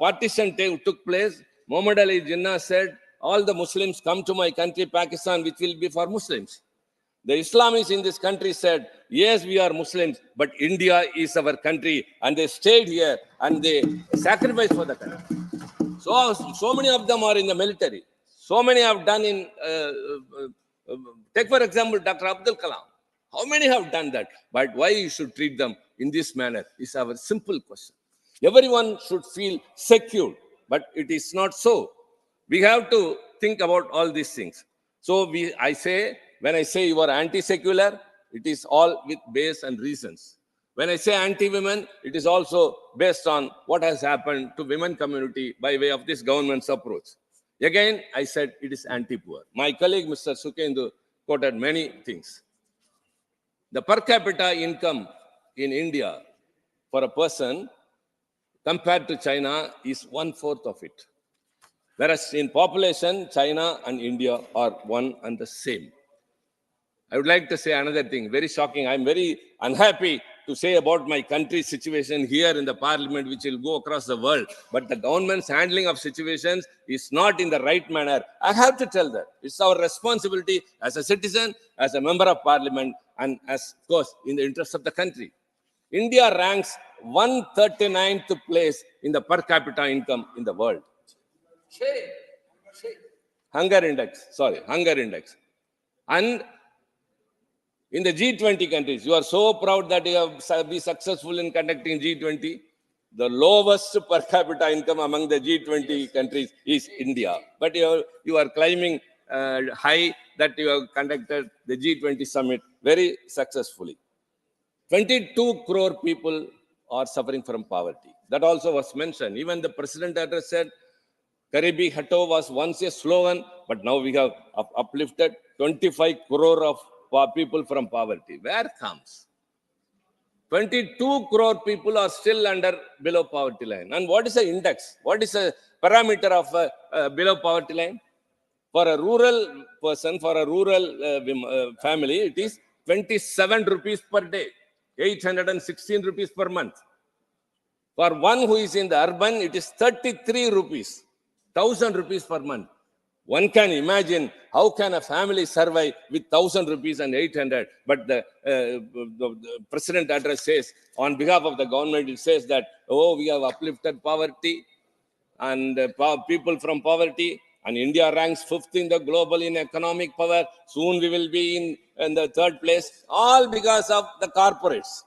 partition took place, Muhammad Ali Jinnah said, all the Muslims come to my country, Pakistan, which will be for Muslims. The Islamists in this country said, yes, we are Muslims, but India is our country. And they stayed here and they sacrificed for the country. So many of them are in the military. So many have done in, take for example, Dr. Abdul Kalam. How many have done that? But why you should treat them in this manner is our simple question. Everyone should feel secure, but it is not so. We have to think about all these things. So when I say you are anti-secular, it is all with base and reasons. When I say anti-women, it is also based on what has happened to women community by way of this government's approach. Again, I said it is anti-poor. My colleague, Mr. Sukhendu, quoted many things. The per capita income in India for a person compared to China is 1/4 of it. Whereas in population, China and India are one and the same. I would like to say another thing, very shocking. I'm very unhappy to say about my country's situation here in the parliament, which will go across the world. But the government's handling of situations is not in the right manner. I have to tell that. It's our responsibility as a citizen, as a member of parliament, and as, of course, in the interest of the country. India ranks 139th place in the per capita income in the world. Hunger index. And in the G20 countries, you are so proud that you have been successful in conducting G20. The lowest per capita income among the G20 countries is India. But you are climbing high that you have conducted the G20 summit very successfully. 22 crore people are suffering from poverty. That also was mentioned. Even the president address said, Garibi Hato was once a slogan, but now we have uplifted 25 crore of people from poverty. Where comes? 22 crore people are still below poverty line. And what is the index? What is the parameter of below poverty line? For a rural person, for a rural family, it is 27 rupees per day, 816 rupees per month. For one who is in the urban, it is 33 rupees, 1,000 rupees per month. One can imagine how can a family survive with 1,000 rupees and 800. But the president address says, on behalf of the government, it says that, oh, we have uplifted poverty and people from poverty. And India ranks 5th in the global in economic power. Soon we will be in the 3rd place, all because of the corporates.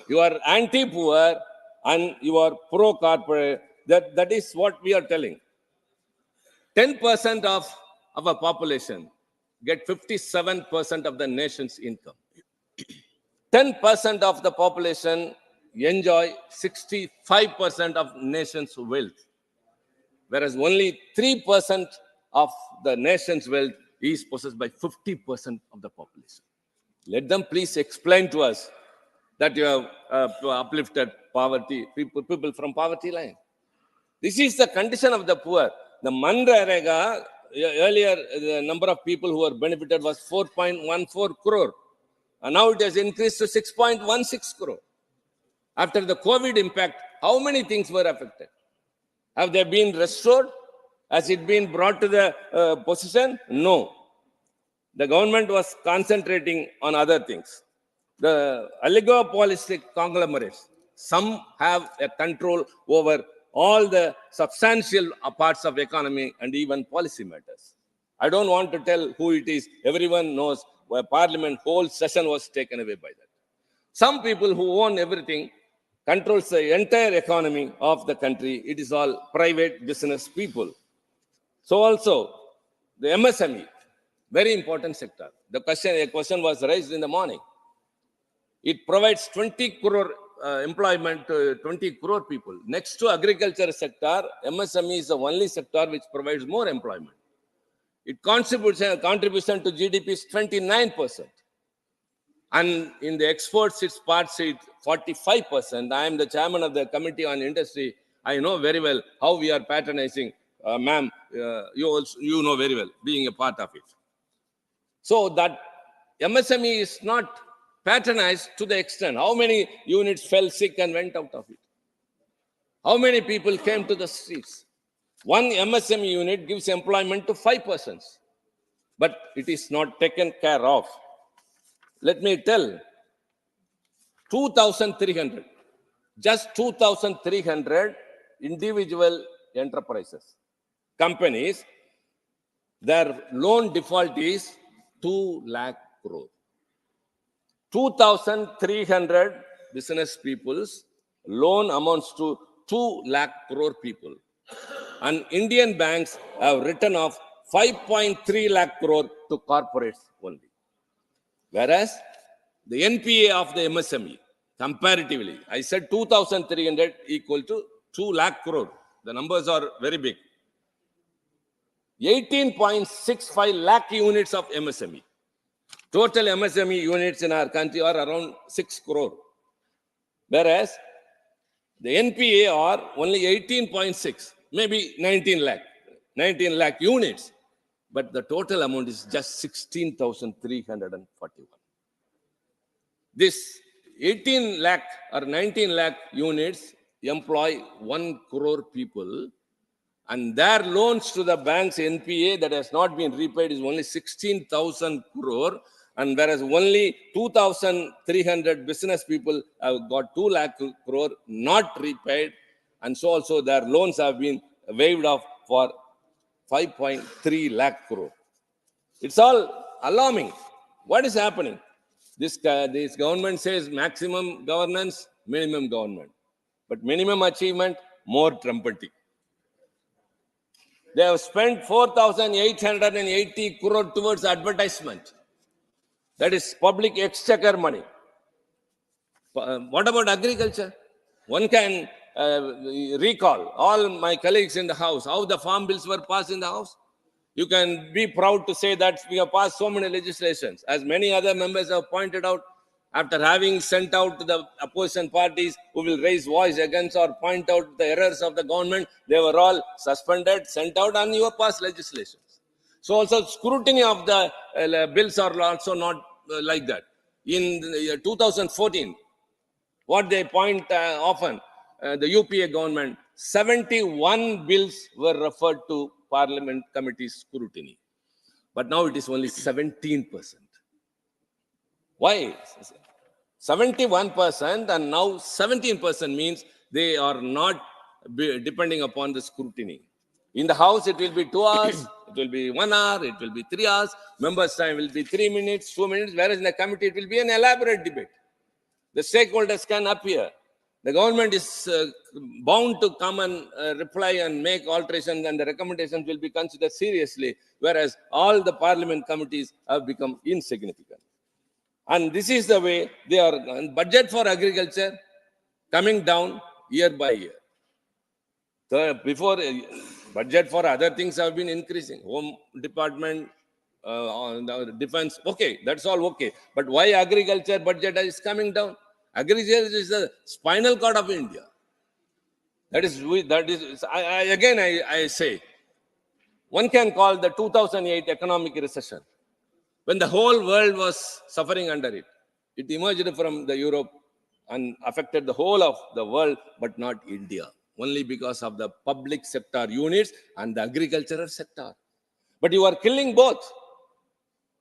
You are anti-poor and you are pro-corporate. That is what we are telling. 10% of our population get 57% of the nation's income. 10% of the population enjoy 65% of nation's wealth, whereas only 3% of the nation's wealth is possessed by 50% of the population. Let them please explain to us that you have uplifted poverty, people from poverty line. This is the condition of the poor. The MNREGA, earlier the number of people who were benefited was 4.14 crore. And now it has increased to 6.16 crore. After the COVID impact, how many things were affected? Have they been restored? Has it been brought to the position? No. The government was concentrating on other things. The oligopolistic conglomerates, some have a control over all the substantial parts of economy and even policy matters. I don't want to tell who it is. Everyone knows where Parliament whole session was taken away by that. Some people who own everything controls the entire economy of the country. It is all private business people. So also the MSME, very important sector. A question was raised in the morning. It provides 20 crore employment to 20 crore people. Next to agriculture sector, MSME is the only sector which provides more employment. It contribution to GDP is 29%. And in the exports, its parts is 45%. I am the chairman of the Committee on Industry. I know very well how we are patronizing. Ma'am, you know very well, being a part of it. So that MSME is not patronized to the extent. How many units fell sick and went out of it? How many people came to the streets? One MSME unit gives employment to 5 persons, but it is not taken care of. Let me tell, 2,300, just 2,300 individual enterprises, companies, their loan default is 2 lakh crore. 2,300 business people's loan amounts to 2 lakh crore people. And Indian banks have written off 5.3 lakh crore to corporates only. Whereas the NPA of the MSME, comparatively, I said 2,300 equal to 2 lakh crore. The numbers are very big. 18.65 lakh units of MSME. Total MSME units in our country are around 6 crore. Whereas the NPA are only 18.6, maybe 19 lakh units. But the total amount is just 16,341. This 18 lakh or 19 lakh units employ 1 crore people, and their loans to the banks NPA that has not been repaid is only 16,000 crore, and whereas only 2,300 business people have got 2 lakh crore not repaid, and so also their loans have been waived off for 5.3 lakh crore. It's all alarming. What is happening? This government says maximum governance, minimum government. But minimum achievement, more trumpeting. They have spent 4,880 crore towards advertisement. That is public exchequer money. What about agriculture? One can recall all my colleagues in the House, how the farm bills were passed in the House. You can be proud to say that we have passed so many legislations. As many other members have pointed out, after having sent out to the opposition parties who will raise voice against or point out the errors of the government, they were all suspended, sent out, and you have passed legislations. So also scrutiny of the bills are also not like that. In 2014, what they point often, the UPA government, 71 bills were referred to Parliament Committee scrutiny. But now it is only 17%. Why? 71% and now 17% means they are not depending upon the scrutiny. In the House, it will be 2 hours, it will be 1 hour, it will be 3 hours, members' time will be 3 minutes, 2 minutes, whereas in the committee, it will be an elaborate debate. The stakeholders can appear. The government is bound to come and reply and make alterations, and the recommendations will be considered seriously, whereas all the parliament committees have become insignificant. And this is the way they are. Budget for agriculture coming down year by year. So before, budget for other things have been increasing. Home department, on the defense, okay, that's all okay. But why agriculture budget is coming down? Agriculture is the spinal cord of India. That is I say, one can call the 2008 economic recession, when the whole world was suffering under it. It emerged from the Europe and affected the whole of the world, but not India, only because of the public sector units and the agricultural sector. But you are killing both.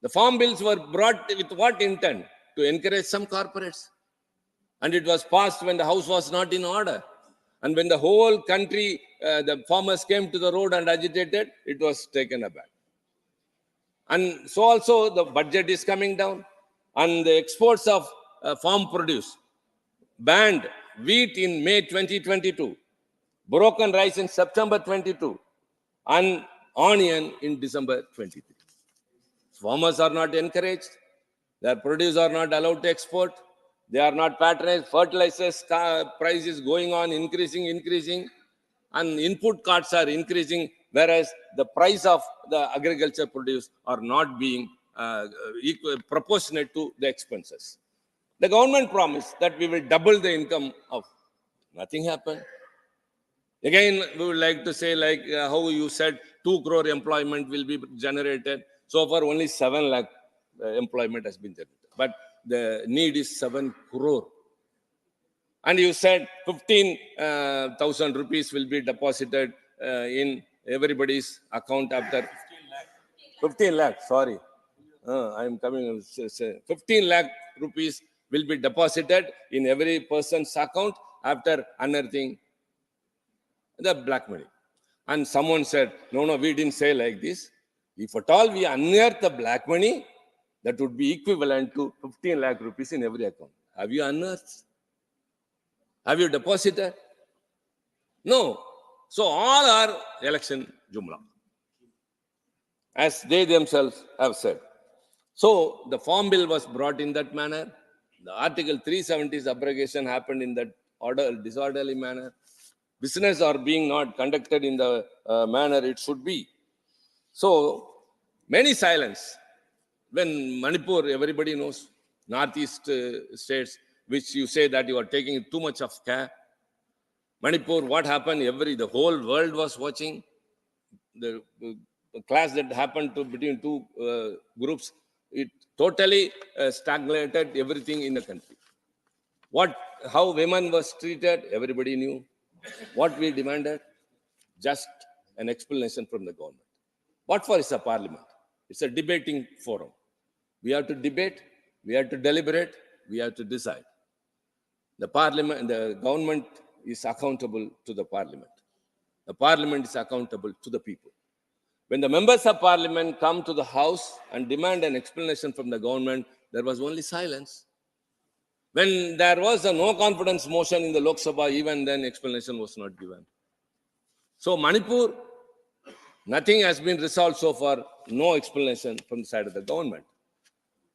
The farm bills were brought with what intent? To encourage some corporates. And it was passed when the house was not in order. And when the whole country, the farmers came to the road and agitated, it was taken aback. And so also the budget is coming down. And the exports of farm produce, banned wheat in May 2022, broken rice in September 22, and onion in December 23. Farmers are not encouraged. Their produce are not allowed to export. They are not patronized. Fertilizers price is going on, increasing. And input costs are increasing, whereas the price of the agriculture produce are not being proportionate to the expenses. The government promised that we will double the income of. Nothing happened. Again, we would like to say, like how you said, 2 crore employment will be generated. So far, only 7 lakh employment has been generated. But the need is 7 crore. And you said 15,000 rupees will be deposited in everybody's account after 15 lakh. Sorry, I'm coming. 15 lakh rupees will be deposited in every person's account after unearthing the black money. And someone said, no, we didn't say like this. If at all we unearth the black money, that would be equivalent to 15 lakh rupees in every account. Have you unearthed? Have you deposited? No. So all are election jumla, as they themselves have said. So the farm bill was brought in that manner. The Article 370's abrogation happened in that disorderly manner. Business are being not conducted in the manner it should be. So many silence. When Manipur, everybody knows, northeast states, which you say that you are taking too much of care. Manipur, what happened? The whole world was watching. The clash that happened between two groups, it totally stagnated everything in the country. How women was treated, everybody knew. What we demanded, just an explanation from the government. What for is a parliament? It's a debating forum. We have to debate, we have to deliberate, we have to decide. The parliament, the government is accountable to the parliament. The parliament is accountable to the people. When the members of parliament come to the house and demand an explanation from the government, there was only silence. When there was a no confidence motion in the Lok Sabha, even then explanation was not given. So Manipur, nothing has been resolved so far, no explanation from the side of the government.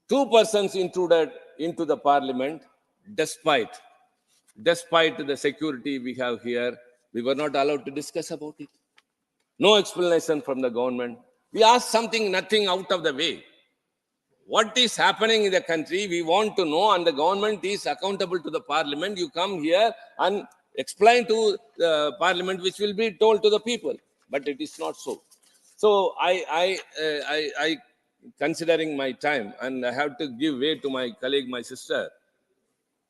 2 persons intruded into the parliament despite the security we have here. We were not allowed to discuss about it. No explanation from the government. We asked something, nothing out of the way. What is happening in the country, we want to know, and the government is accountable to the parliament. You come here and explain to the parliament, which will be told to the people. But it is not so. So I considering my time, and I have to give way to my colleague, my sister,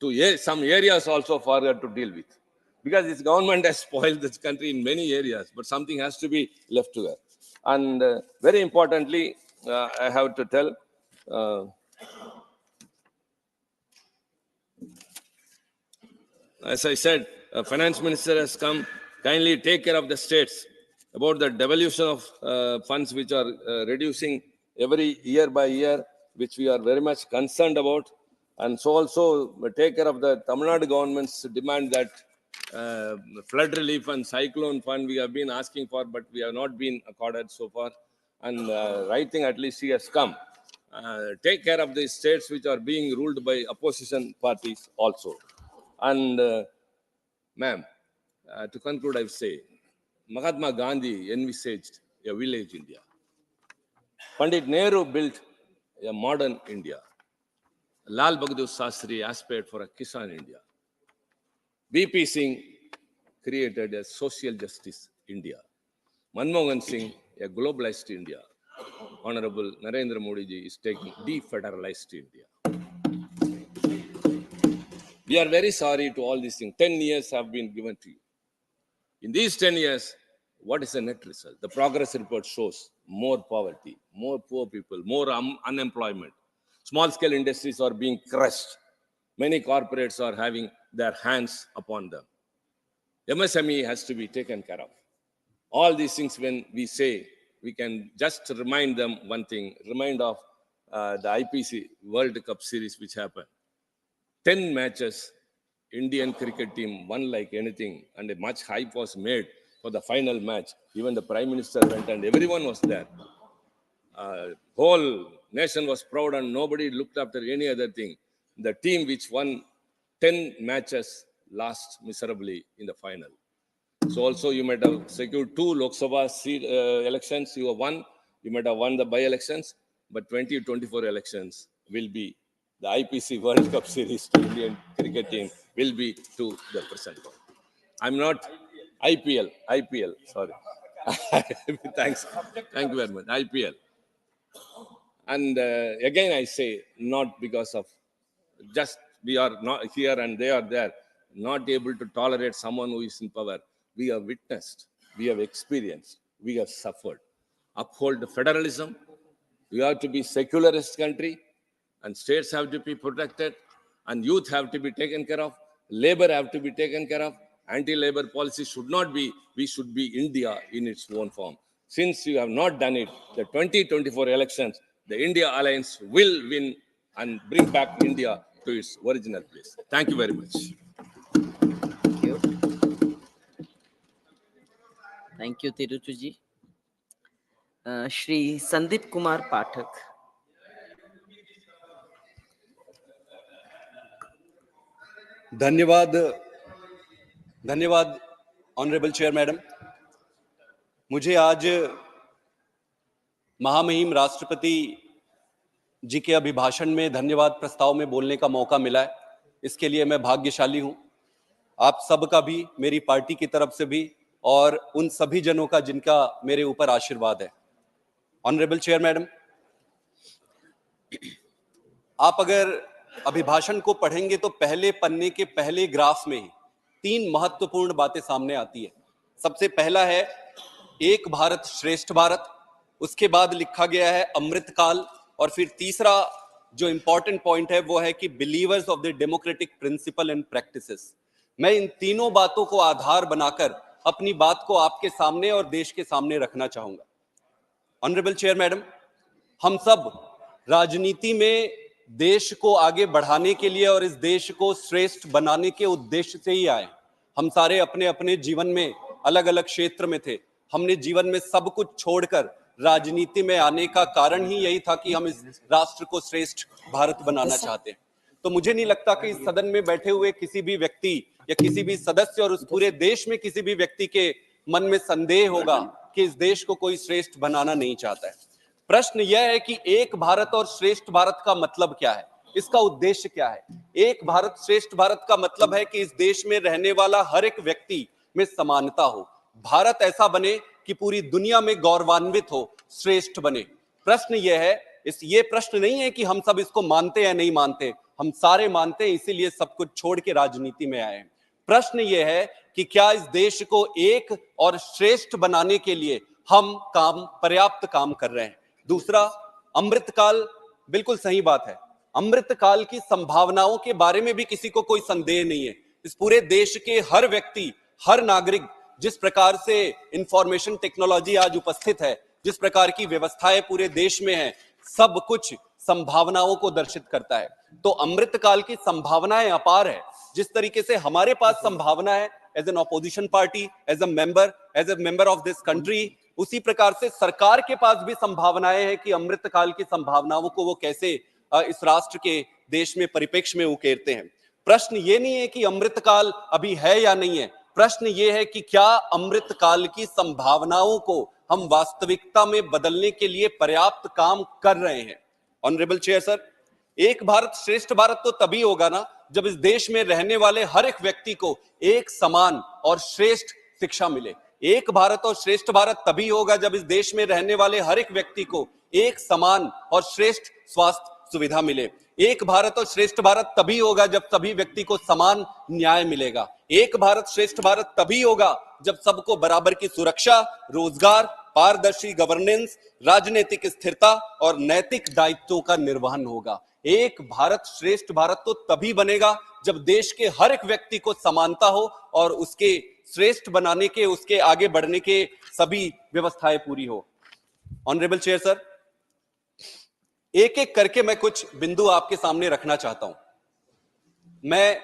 to some areas also for her to deal with. Because this government has spoiled this country in many areas, but something has to be left to her. And very importantly, I have to tell, as I said, Finance Minister has come, kindly take care of the states about the devolution of funds which are reducing every year by year, which we are very much concerned about. And so also take care of the Tamil Nadu government's demand that flood relief and cyclone fund we have been asking for, but we have not been accorded so far. And right thing, at least he has come. Take care of the states which are being ruled by opposition parties also. And ma'am, to conclude, I would say, Mahatma Gandhi envisaged a village India. Pandit Nehru built a modern India. Lal Bahadur Shastri aspired for a Kisan India. BP Singh created a social justice India. Manmohan Singh, a globalized India. Honorable Narendra Modi ji is taking defederalized India. We are very sorry to all these things. 10 years have been given to you. In these 10 years, what is the net result? The progress report shows more poverty, more poor people, more unemployment. Small-scale industries are being crushed. Many corporates are having their hands upon them. MSME has to be taken care of. All these things, when we say, we can just remind them one thing, remind of the IPC World Cup series which happened. 10 matches, Indian cricket team won like anything, and a much hype was made for the final match. Even the Prime Minister went and everyone was there. Whole nation was proud and nobody looked after any other thing. The team which won 10 matches lost miserably in the final. So also you might have secured 2 Lok Sabha elections, you have won, you might have won the by-elections, but 2024 elections will be the IPC World Cup series to Indian cricket team will be to the present one. I'm not IPL, sorry. Thanks. Thank you very much. IPL. And again, I say, not because of just we are not here and they are there, not able to tolerate someone who is in power. We have witnessed, we have experienced, we have suffered. Uphold federalism. We have to be secularist country, and states have to be protected, and youth have to be taken care of. Labor have to be taken care of. Anti-labor policy should not be, we should be India in its own form. Since you have not done it, the 2024 elections, the India Alliance will win and bring back India to its original place. Thank you very much.
Thank you. Thank you, Tirutuji. Shri Sandeep Kumar Pathak.
धन्यवाद honourable chair madam. मुझे आज महामहिम राष्ट्रपति जी के अभिभाषण में धन्यवाद प्रस्ताव में बोलने का मौका मिला है, इसके लिए मैं भाग्यशाली हूं। आप सबका भी, मेरी पार्टी की तरफ से भी, और उन सभी जनों का जिनका मेरे ऊपर आशीर्वाद है। ऑनरेबल चेयर मैडम, आप अगर अभिभाषण को पढ़ेंगे तो पहले पन्ने के पहले ग्राफ में ही 3 महत्वपूर्ण बातें सामने आती है। सबसे पहला है एक भारत श्रेष्ठ भारत, उसके बाद लिखा गया है अमृतकाल, और फिर तीसरा जो इंपॉर्टेंट पॉइंट है वो है कि believers of the democratic principle and practices. मैं इन तीनों बातों को आधार बनाकर अपनी बात को आपके सामने और देश के सामने रखना चाहूंगा। ऑनरेबल चेयर मैडम, हम सब राजनीति में देश को आगे बढ़ाने के लिए और इस देश को श्रेष्ठ बनाने के उद्देश्य से ही आए। हम सारे अपने अपने जीवन में अलग अलग क्षेत्र में थे। हमने जीवन में सब कुछ छोड़कर राजनीति में आने का कारण ही यही था कि हम इस राष्ट्र को श्रेष्ठ भारत बनाना चाहते हैं। तो मुझे नहीं लगता कि इस सदन में बैठे हुए किसी भी व्यक्ति या किसी भी सदस्य और उस पूरे देश में किसी भी व्यक्ति के मन में संदेह होगा कि इस देश को कोई श्रेष्ठ बनाना नहीं चाहता है। प्रश्न यह है कि एक भारत और श्रेष्ठ भारत का मतलब क्या है, इसका उद्देश्य क्या है। एक भारत श्रेष्ठ भारत का मतलब है कि इस देश में रहने वाला हर एक व्यक्ति में समानता हो, भारत ऐसा बने कि पूरी दुनिया में गौरवान्वित हो, श्रेष्ठ बने। प्रश्न यह है, ये प्रश्न नहीं है कि हम सब इसको मानते या नहीं मानते, हम सारे मानते हैं, इसीलिए सब कुछ छोड़ के राजनीति में आए हैं। प्रश्न यह है कि क्या इस देश को एक और श्रेष्ठ बनाने के लिए हम पर्याप्त काम कर रहे हैं। दूसरा, अमृतकाल, बिल्कुल सही बात है। अमृतकाल की संभावनाओं के बारे में भी किसी को कोई संदेह नहीं है। इस पूरे देश के हर व्यक्ति, हर नागरिक, जिस प्रकार से इंफॉर्मेशन टेक्नोलॉजी आज उपस्थित है, जिस प्रकार की व्यवस्थाएं पूरे देश में है, सब कुछ संभावनाओं को दर्शित करता है। तो अमृतकाल की संभावनाएं अपार है। जिस तरीके से हमारे पास संभावना है as an opposition party, as a member of this country, उसी प्रकार से सरकार के पास भी संभावनाएं हैं कि अमृतकाल की संभावनाओं को वो कैसे इस राष्ट्र के देश में परिप्रेक्ष्य में उकेरते हैं। प्रश्न ये नहीं है कि अमृतकाल अभी है या नहीं है, प्रश्न ये है कि क्या अमृतकाल की संभावनाओं को हम वास्तविकता में बदलने के लिए पर्याप्त काम कर रहे हैं। ऑनरेबल चेयर सर, एक भारत श्रेष्ठ भारत तो तभी होगा ना जब इस देश में रहने वाले हर एक व्यक्ति को एक समान और श्रेष्ठ शिक्षा मिले। एक भारत और श्रेष्ठ भारत तभी होगा जब इस देश में रहने वाले हर एक व्यक्ति को एक समान और श्रेष्ठ स्वास्थ्य सुविधा मिले। एक भारत और श्रेष्ठ भारत तभी होगा जब सभी व्यक्ति को समान न्याय मिलेगा। एक भारत श्रेष्ठ भारत तभी होगा जब सबको बराबर की सुरक्षा, रोजगार, पारदर्शी गवर्नेंस, राजनीतिक स्थिरता और नैतिक दायित्वों का निर्वहन होगा। एक भारत श्रेष्ठ भारत तो तभी बनेगा जब देश के हर एक व्यक्ति को समानता हो और उसके श्रेष्ठ बनाने के, उसके आगे बढ़ने के सभी व्यवस्थाएं पूरी हो। ऑनरेबल चेयर सर, एक एक करके मैं कुछ बिंदु आपके सामने रखना चाहता हूं। मैं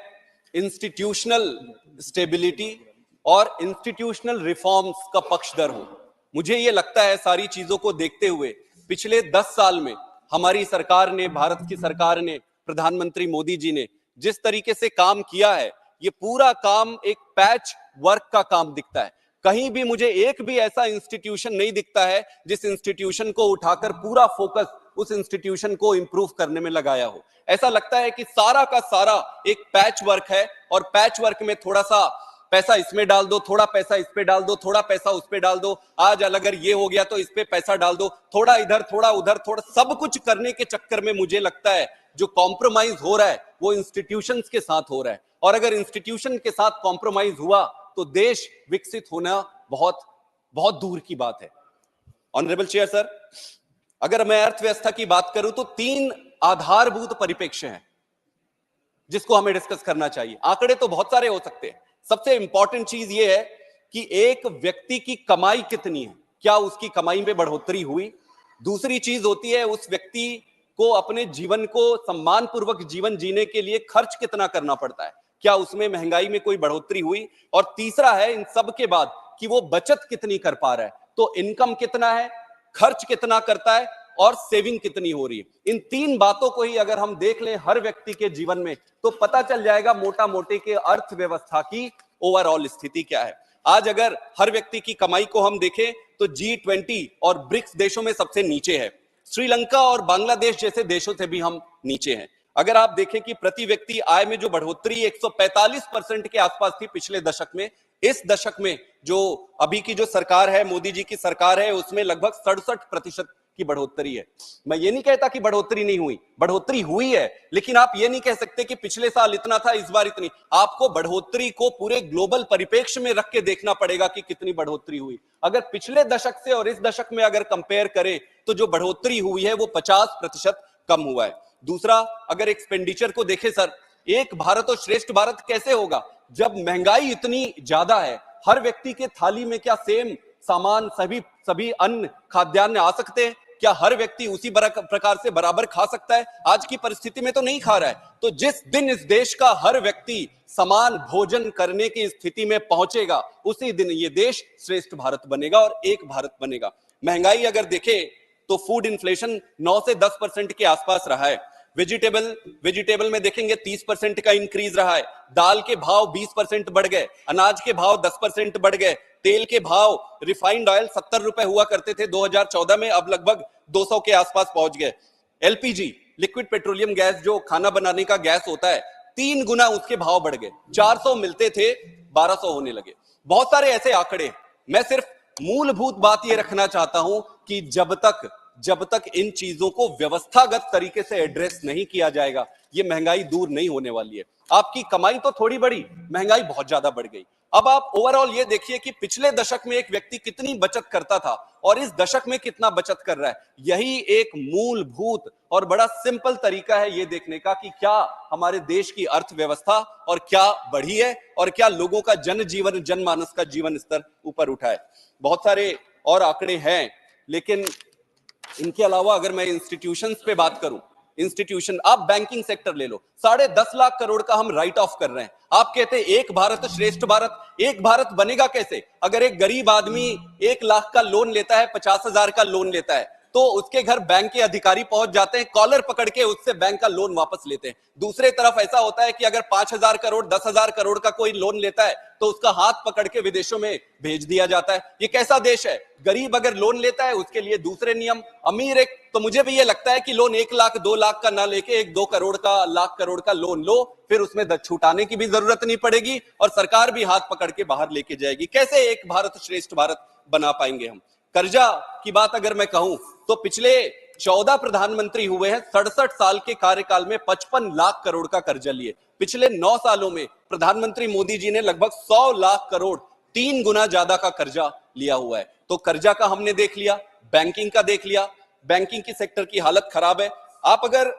इंस्टीट्यूशनल स्टेबिलिटी और इंस्टीट्यूशनल रिफॉर्म्स का पक्षधर हूं। मुझे यह लगता है सारी चीजों को देखते हुए पिछले 10 साल में हमारी सरकार ने, भारत की सरकार ने, प्रधानमंत्री मोदी जी ने जिस तरीके से काम किया है, ये पूरा काम एक पैच वर्क का काम दिखता है। कहीं भी मुझे एक भी ऐसा इंस्टीट्यूशन नहीं दिखता है जिस इंस्टीट्यूशन को उठाकर पूरा फोकस उस इंस्टीट्यूशन को इंप्रूव करने में लगाया हो। ऐसा लगता है कि सारा का सारा एक पैच वर्क है और पैच वर्क में थोड़ा सा पैसा इसमें डाल दो, थोड़ा पैसा इस पे डाल दो, थोड़ा पैसा उस पे डाल दो, आज अगर ये हो गया तो इस पे पैसा डाल दो, थोड़ा इधर थोड़ा उधर, थोड़ा सब कुछ करने के चक्कर में मुझे लगता है जो कॉम्प्रोमाइज हो रहा है वो इंस्टीट्यूशंस के साथ हो रहा है। और अगर इंस्टीट्यूशन के साथ कॉम्प्रोमाइज हुआ तो देश विकसित होना बहुत बहुत दूर की बात है। ऑनरेबल चेयर सर, अगर मैं अर्थव्यवस्था की बात करूं तो 3 आधारभूत परिप्रेक्ष्य हैं जिसको हमें डिस्कस करना चाहिए। आंकड़े तो बहुत सारे हो सकते हैं, सबसे इंपॉर्टेंट चीज यह है कि एक व्यक्ति की कमाई कितनी है, क्या उसकी कमाई में बढ़ोतरी हुई। दूसरी चीज होती है उस व्यक्ति को अपने जीवन को सम्मानपूर्वक जीवन जीने के लिए खर्च कितना करना पड़ता है, क्या उसमें महंगाई में कोई बढ़ोतरी हुई। और तीसरा है इन सब के बाद कि वो बचत कितनी कर पा रहा है, तो इनकम कितना है, खर्च कितना करता है और सेविंग कितनी हो रही है। इन 3 बातों को ही अगर हम देख लें हर व्यक्ति के जीवन में तो पता चल जाएगा मोटा मोटे के अर्थव्यवस्था की ओवरऑल स्थिति क्या है। आज अगर हर व्यक्ति की कमाई को हम देखें तो G20 और ब्रिक्स देशों में सबसे नीचे है। श्रीलंका और बांग्लादेश जैसे देशों से भी हम नीचे हैं। अगर आप देखें कि प्रति व्यक्ति आय में जो बढ़ोतरी 145% के आसपास थी पिछले दशक में, इस दशक में जो अभी की जो सरकार है, मोदी जी की सरकार है, उसमें लगभग 67% की बढ़ोतरी है। मैं ये नहीं कहता कि बढ़ोतरी नहीं हुई, बढ़ोतरी हुई है, लेकिन आप ये नहीं कह सकते कि पिछले साल इतना था इस बार इतनी। आपको बढ़ोतरी को पूरे ग्लोबल परिप्रेक्ष्य में रख के देखना पड़ेगा कि कितनी बढ़ोतरी हुई। अगर पिछले दशक से और इस दशक में अगर कंपेयर करें तो जो बढ़ोतरी हुई है वो 50% कम हुआ है। दूसरा, अगर एक्सपेंडिचर को देखें सर, एक भारत और श्रेष्ठ भारत कैसे होगा जब महंगाई इतनी ज्यादा है? हर व्यक्ति के थाली में क्या सेम सामान सभी अन्न खाद्यान्न आ सकते हैं? क्या हर व्यक्ति उसी प्रकार से बराबर खा सकता है? आज की परिस्थिति में तो नहीं खा रहा है। तो जिस दिन इस देश का हर व्यक्ति समान भोजन करने की स्थिति में पहुंचेगा, उसी दिन ये देश श्रेष्ठ भारत बनेगा और एक भारत बनेगा। महंगाई अगर देखे तो फूड इन्फ्लेशन 9 से 10% के आसपास रहा है। वेजिटेबल में देखेंगे 30% का इंक्रीज रहा है। दाल के भाव 20% बढ़ गए, अनाज के भाव 10% बढ़ गए, तेल के भाव, रिफाइंड ऑयल 70 रुपए हुआ करते थे 2014 में, अब लगभग 200 के आसपास पहुंच गए। एलपीजी, लिक्विड पेट्रोलियम गैस, जो खाना बनाने का गैस होता है, 3 गुना उसके भाव बढ़ गए। 400 मिलते थे, 1200 होने लगे। बहुत सारे ऐसे आंकड़े। मैं सिर्फ मूलभूत बात यह रखना चाहता हूं कि जब तक इन चीजों को व्यवस्थागत तरीके से एड्रेस नहीं किया जाएगा, ये महंगाई दूर नहीं होने वाली है। आपकी कमाई तो थोड़ी बढ़ी, महंगाई बहुत ज्यादा बढ़ गई। अब आप ओवरऑल ये देखिए कि पिछले दशक में एक व्यक्ति कितनी बचत करता था और इस दशक में कितना बचत कर रहा है। यही एक मूलभूत और बड़ा सिंपल तरीका है ये देखने का कि क्या हमारे देश की अर्थव्यवस्था और क्या बढ़ी है और क्या लोगों का जनमानस का जीवन स्तर ऊपर उठा है। बहुत सारे और आंकड़े हैं, लेकिन इनके अलावा अगर मैं इंस्टीट्यूशंस पे बात करूं, इंस्टीट्यूशन, आप बैंकिंग सेक्टर ले लो, 10.5 लाख करोड़ का हम राइट ऑफ कर रहे हैं। आप कहते हैं एक भारत श्रेष्ठ भारत, एक भारत बनेगा कैसे? अगर एक गरीब आदमी 1 लाख का लोन लेता है, 50,000 का लोन लेता है, तो उसके घर बैंक के अधिकारी पहुंच जाते हैं, कॉलर पकड़ के उससे बैंक का लोन वापस लेते हैं। दूसरे तरफ ऐसा होता है कि अगर 5,000 करोड़ 10,000 करोड़ का कोई लोन लेता है तो उसका हाथ पकड़ के विदेशों में भेज दिया जाता है। ये कैसा देश है? गरीब अगर लोन लेता है उसके लिए दूसरे नियम, अमीर एक, तो मुझे भी ये लगता है कि लोन 1 लाख 2 लाख का ना लेके 1-2 करोड़ का, लाख करोड़ का लोन लो, फिर उसमें छूटाने की भी जरूरत नहीं पड़ेगी और सरकार भी हाथ पकड़ के बाहर लेके जाएगी। कैसे एक भारत श्रेष्ठ भारत बना पाएंगे हम? कर्जा की बात अगर मैं कहूं तो पिछले 14 प्रधानमंत्री हुए हैं, 67 साल के कार्यकाल में 55 लाख करोड़ का कर्जा लिए। पिछले 9 सालों में प्रधानमंत्री मोदी जी ने लगभग 100 लाख करोड़, 3 गुना ज्यादा का कर्जा लिया हुआ है। तो कर्जा का हमने देख लिया, बैंकिंग का देख लिया, बैंकिंग की सेक्टर की हालत खराब है। आप अगर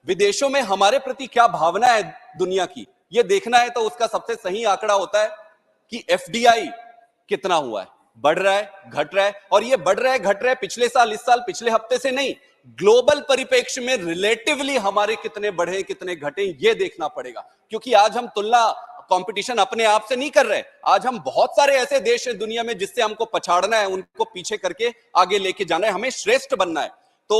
विदेशों में हमारे प्रति क्या भावना है दुनिया की, ये देखना है तो उसका सबसे सही आंकड़ा होता है कि एफडीआई कितना हुआ है, बढ़ रहा है, घट रहा है, और ये बढ़ रहा है, घट रहा है पिछले साल, इस साल, पिछले हफ्ते से नहीं, ग्लोबल परिप्रेक्ष्य में रिलेटिवली हमारे कितने बढ़े कितने घटे, ये देखना पड़ेगा। क्योंकि आज हम तुलना, कंपटीशन अपने आप से नहीं कर रहे। आज हम बहुत सारे ऐसे देश हैं दुनिया में जिससे हमको पछाड़ना है, उनको पीछे करके आगे लेके जाना है, हमें श्रेष्ठ बनना है। तो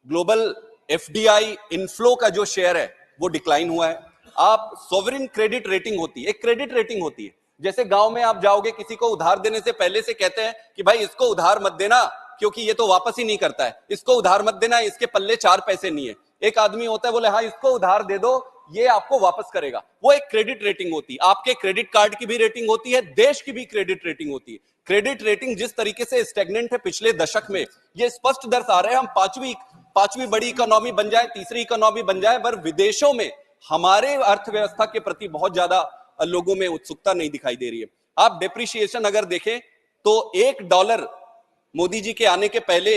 ग्लोबल एफडीआई इनफ्लो का जो शेयर है वो डिक्लाइन हुआ है। आप सोवरेन क्रेडिट रेटिंग होती है, एक क्रेडिट रेटिंग होती है। जैसे गांव में आप जाओगे, किसी को उधार देने से पहले से कहते हैं कि भाई इसको उधार मत देना क्योंकि ये तो वापस ही नहीं करता है, इसको उधार मत देना, इसके पल्ले 4 पैसे नहीं है। एक आदमी होता है बोले हाँ इसको उधार दे दो, ये आपको वापस करेगा। वो एक क्रेडिट रेटिंग होती है। आपके क्रेडिट कार्ड की भी रेटिंग होती है, देश की भी क्रेडिट रेटिंग होती है। क्रेडिट रेटिंग जिस तरीके से स्टेगनेंट है पिछले दशक में, ये स्पष्ट दर्शा रहे हैं हम पांचवी बड़ी इकोनॉमी बन जाए, तीसरी इकोनॉमी बन जाए, पर विदेशों में हमारे अर्थव्यवस्था के प्रति बहुत ज्यादा लोगों में उत्सुकता नहीं दिखाई दे रही है। आप डेप्रिसिएशन अगर देखें तो $1 मोदी जी के आने के पहले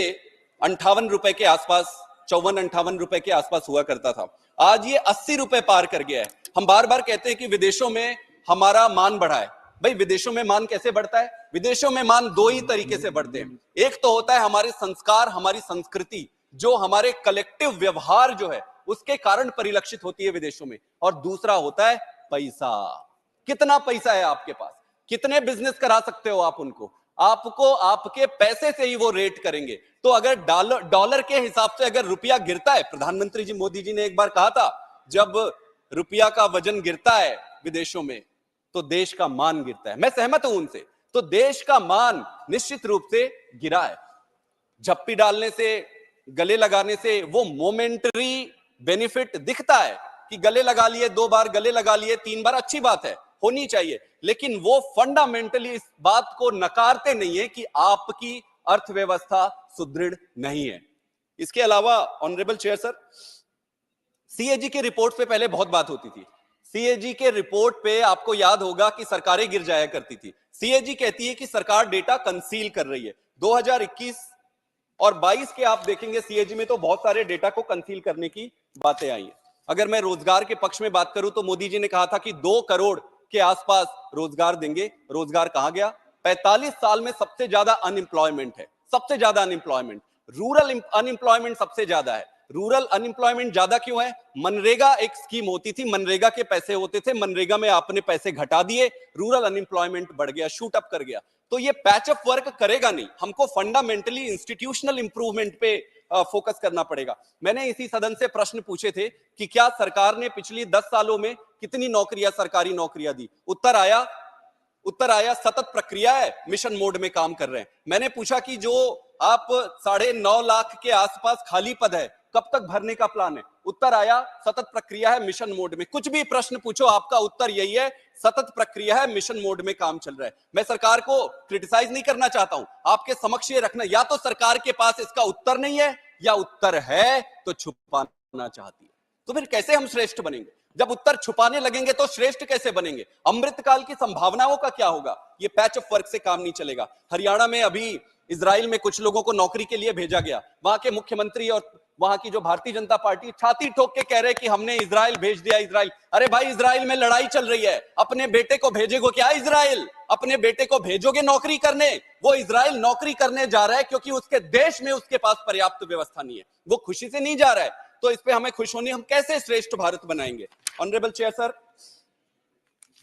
58 रुपए के आसपास, 54-58 रुपए के आसपास हुआ करता था। आज ये 80 रुपए पार कर गया है। हम बार बार कहते हैं कि विदेशों में हमारा मान बढ़ा है। भाई विदेशों में मान कैसे बढ़ता है? विदेशों में मान 2 ही तरीके से बढ़ते हैं। एक तो होता है हमारे संस्कार, हमारी संस्कृति, जो हमारे कलेक्टिव व्यवहार जो है उसके कारण परिलक्षित होती है विदेशों में, और दूसरा होता है पैसा। कितना पैसा है आपके पास, कितने बिजनेस करा सकते हो आप उनको, आपको आपके पैसे से ही वो रेट करेंगे। तो अगर डॉलर के हिसाब से अगर रुपया गिरता है, प्रधानमंत्री जी मोदी जी ने एक बार कहा था जब रुपया का वजन गिरता है विदेशों में तो देश का मान गिरता है। मैं सहमत हूं उनसे। तो देश का मान निश्चित रूप से गिरा है। झप्पी डालने से, गले लगाने से वो मोमेंटरी बेनिफिट दिखता है कि गले लगा लिए, 2 बार गले लगा लिए, 3 बार, अच्छी बात है, होनी चाहिए, लेकिन वो फंडामेंटली इस बात को नकारते नहीं है कि आपकी अर्थव्यवस्था सुदृढ़ नहीं है। इसके अलावा ऑनरेबल चेयर सर, सीएजी के रिपोर्ट पे पहले बहुत बात होती थी। सीएजी के रिपोर्ट पे आपको याद होगा कि सरकारें गिर जाया करती थी। सीएजी कहती है कि सरकार डेटा कंसील कर रही है। 2021 और 22 के आप देखेंगे सीएजी में तो बहुत सारे डेटा को कंसील करने की बातें आई हैं। अगर मैं रोजगार के पक्ष में बात करूं तो मोदी जी ने कहा था कि 2 करोड़ के आसपास रोजगार देंगे। रोजगार कहां गया? 45 साल में सबसे ज्यादा अनएम्प्लॉयमेंट है, सबसे ज्यादा अनएम्प्लॉयमेंट। रूरल अनएम्प्लॉयमेंट सबसे ज्यादा है। रूरल अनएम्प्लॉयमेंट ज्यादा क्यों है? मनरेगा एक स्कीम होती थी, मनरेगा के पैसे होते थे, मनरेगा में आपने पैसे घटा दिए, रूरल अनएम्प्लॉयमेंट बढ़ गया, शूट अप कर गया। तो ये पैच अप वर्क करेगा नहीं, हमको फंडामेंटली इंस्टीट्यूशनल इंप्रूवमेंट पे फोकस करना पड़ेगा। मैंने इसी सदन से प्रश्न पूछे थे कि क्या सरकार ने पिछली 10 सालों में कितनी नौकरियां, सरकारी नौकरियां दी? उत्तर आया सतत प्रक्रिया है, मिशन मोड में काम कर रहे हैं। मैंने पूछा कि जो आप 9.5 लाख के आसपास खाली पद है, कब तक भरने का प्लान है? उत्तर आया सतत प्रक्रिया है, मिशन मोड में। कुछ भी प्रश्न पूछो आपका उत्तर यही है, सतत प्रक्रिया है, मिशन मोड में काम चल रहा है। मैं सरकार को क्रिटिसाइज नहीं करना चाहता हूं, आपके समक्ष ये रखना, या तो सरकार के पास इसका उत्तर नहीं है या उत्तर है तो छुपाना चाहती है। तो फिर कैसे हम श्रेष्ठ बनेंगे? जब उत्तर छुपाने लगेंगे तो श्रेष्ठ कैसे बनेंगे? अमृतकाल की संभावनाओं का क्या होगा? ये पैच ऑफ वर्क से काम नहीं चलेगा। हरियाणा में अभी इजराइल में कुछ लोगों को नौकरी के लिए भेजा गया। वहां के मुख्यमंत्री और वहां की जो भारतीय जनता पार्टी छाती ठोक के कह रहे कि हमने इजराइल भेज दिया। इजराइल, अरे भाई इजराइल में लड़ाई चल रही है, अपने बेटे को भेजेगो क्या इजराइल? अपने बेटे को भेजोगे नौकरी करने? वो इजराइल नौकरी करने जा रहा है क्योंकि उसके देश में उसके पास पर्याप्त व्यवस्था नहीं है, वो खुशी से नहीं जा रहा है। तो इस पे हमें खुश होनी, हम कैसे श्रेष्ठ भारत बनाएंगे? ऑनरेबल चेयर सर,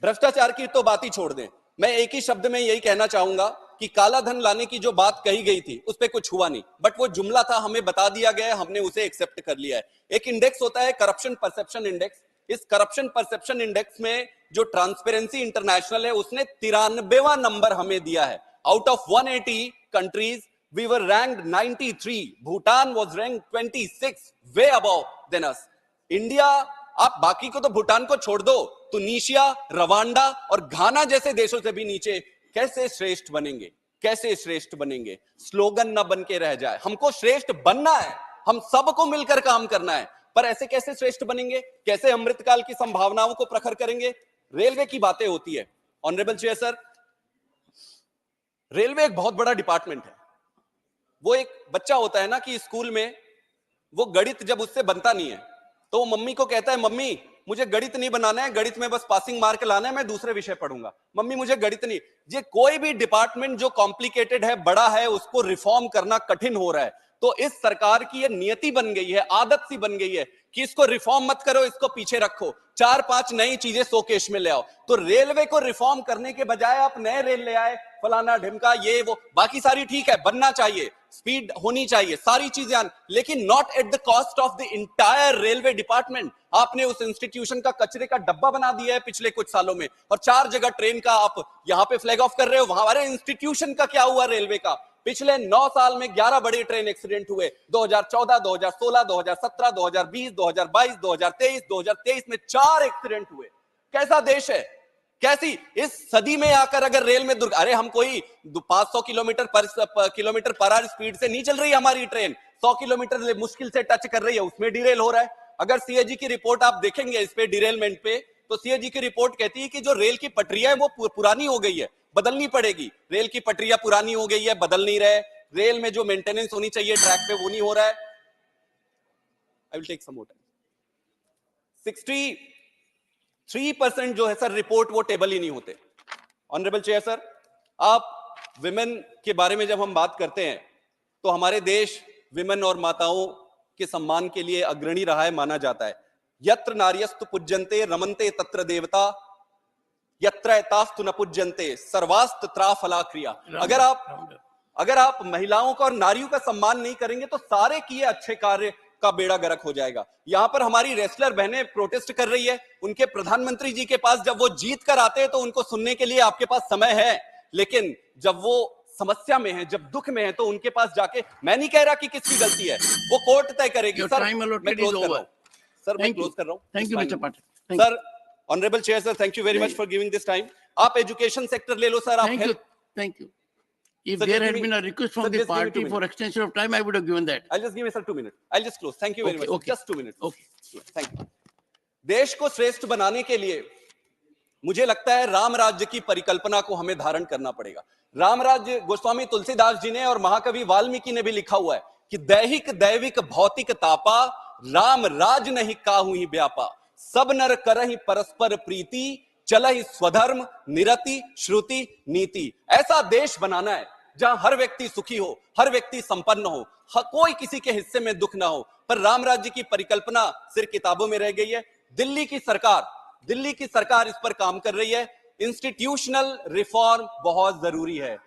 भ्रष्टाचार की तो बात ही छोड़ दें, मैं एक ही शब्द में यही कहना चाहूंगा कि काला धन लाने की जो बात कही गई थी उस पे कुछ हुआ नहीं, बट वो जुमला था, हमें बता दिया गया है, हमने उसे एक्सेप्ट कर लिया है। एक इंडेक्स होता है करप्शन परसेप्शन इंडेक्स। इस करप्शन परसेप्शन इंडेक्स में जो ट्रांसपेरेंसी इंटरनेशनल है उसने 93वां नंबर हमें दिया है। Out of 180 countries we were ranked 93। Bhutan was ranked 26, way above than us. India, आप बाकी को तो भूटान को छोड़ दो, तुनीशिया, रवांडा और घाना जैसे देशों से भी नीचे। कैसे श्रेष्ठ बनेंगे? कैसे श्रेष्ठ बनेंगे? स्लोगन ना बन के रह जाए, हमको श्रेष्ठ बनना है, हम सबको मिलकर काम करना है, पर ऐसे कैसे श्रेष्ठ बनेंगे? कैसे अमृतकाल की संभावनाओं को प्रखर करेंगे? रेलवे की बातें होती है ऑनरेबल चेयर सर, रेलवे एक बहुत बड़ा डिपार्टमेंट है। वो एक बच्चा होता है ना कि स्कूल में वो गणित जब उससे बनता नहीं है तो वो मम्मी को कहता है, मम्मी मुझे गणित नहीं बनाना है, गणित में बस पासिंग मार्क लाना है, मैं दूसरे विषय पढ़ूंगा, मम्मी मुझे गणित नहीं। ये कोई भी डिपार्टमेंट जो कॉम्प्लिकेटेड है, बड़ा है, उसको रिफॉर्म करना कठिन हो रहा है। तो इस सरकार की ये नियति बन गई है, आदत सी बन गई है कि इसको रिफॉर्म मत करो, इसको पीछे रखो, 4-5 नई चीजें शोकेश में ले आओ। तो रेलवे को रिफॉर्म करने के बजाय आप नए रेल ले आए, फलाना ढिमका, ये वो, बाकी सारी ठीक है, बनना चाहिए, स्पीड होनी चाहिए, सारी चीजें, लेकिन not at the cost of the entire railway department. आपने उस इंस्टीट्यूशन का कचरे का डब्बा बना दिया है पिछले कुछ सालों में, और 4 जगह ट्रेन का आप यहां पे फ्लैग ऑफ कर रहे हो, वहां अरे इंस्टीट्यूशन का क्या हुआ रेलवे का? पिछले 9 साल में 11 बड़े ट्रेन एक्सीडेंट हुए, 2014, 2016, 2017, 2020, 2022, 2023, 2023 में 4 एक्सीडेंट हुए। कैसा देश है? कैसी इस सदी में आकर अगर रेल में अरे हम कोई 500 किलोमीटर पर आवर स्पीड से नहीं चल रही हमारी ट्रेन, 100 किलोमीटर मुश्किल से टच कर रही है, उसमें डिरेल हो रहा है। अगर सीएजी की रिपोर्ट आप देखेंगे इस पे डिरेलमेंट पे, तो सीएजी की रिपोर्ट कहती है कि जो रेल की पटरियां है वो पुरानी हो गई है, बदलनी पड़ेगी। रेल की पटरियां पुरानी हो गई है, बदल नहीं रहे, रेल में जो मेंटेनेंस होनी चाहिए ट्रैक पे वो नहीं हो रहा है। I will take some more time. 63% जो है सर रिपोर्ट वो टेबल ही नहीं होते। ऑनरेबल चेयर सर, आप विमेन के बारे में जब हम बात करते हैं तो हमारे देश विमेन और माताओं के सम्मान के लिए अग्रणी रहा है, माना जाता है। यत्र नार्यस्तु पूज्यन्ते रमन्ते तत्र देवता, यत्र एतास्तु न पूज्यन्ते सर्वास्त त्राफला क्रिया। अगर आप महिलाओं का और नारियों का सम्मान नहीं करेंगे तो सारे किए अच्छे कार्य का बेड़ा गर्क हो जाएगा। यहां पर हमारी रेसलर बहनें प्रोटेस्ट कर रही है, उनके प्रधानमंत्री जी के पास जब वो जीत कर आते हैं तो उनको सुनने के लिए आपके पास समय है, लेकिन जब वो समस्या में है, जब दुख में है, तो उनके पास जाके, मैं नहीं कह रहा कि किसकी गलती है, वो कोर्ट तय करेगी। सर मैं क्लोज कर रहा हूं, सर मैं क्लोज कर रहा हूं।
Thank you mister Patil.
Sir honourable chair sir, thank you very much for giving this time. आप एजुकेशन सेक्टर ले लो सर, आप
thank you. If
Sir,
there
just give
had
me-
been a request
sir,
from the
just give me 2
party for
minutes.
extension of time, I would have given that.
I'll just give you, sir, 2 minutes. I'll just close. Thank you very much.
Okay.
Just 2 minutes. Okay. Thank you. देश को श्रेष्ठ बनाने के लिए मुझे लगता है राम राज्य की परिकल्पना को हमें धारण करना पड़ेगा। राम राज्य गोस्वामी तुलसीदास जी ने और महाकवि वाल्मीकि ने भी लिखा हुआ है कि दैहिक दैविक भौतिक तापा राम राज नहीं काहू ही व्यापा, सब नर करहि परस्पर प्रीति चलहि स्वधर्म निरति श्रुति नीति। ऐसा देश बनाना है जहां हर व्यक्ति सुखी हो, हर व्यक्ति संपन्न हो, कोई किसी के हिस्से में दुख ना हो। पर राम राज्य की परिकल्पना सिर्फ किताबों में रह गई है। दिल्ली की सरकार इस पर काम कर रही है। इंस्टीट्यूशनल रिफॉर्म बहुत जरूरी है।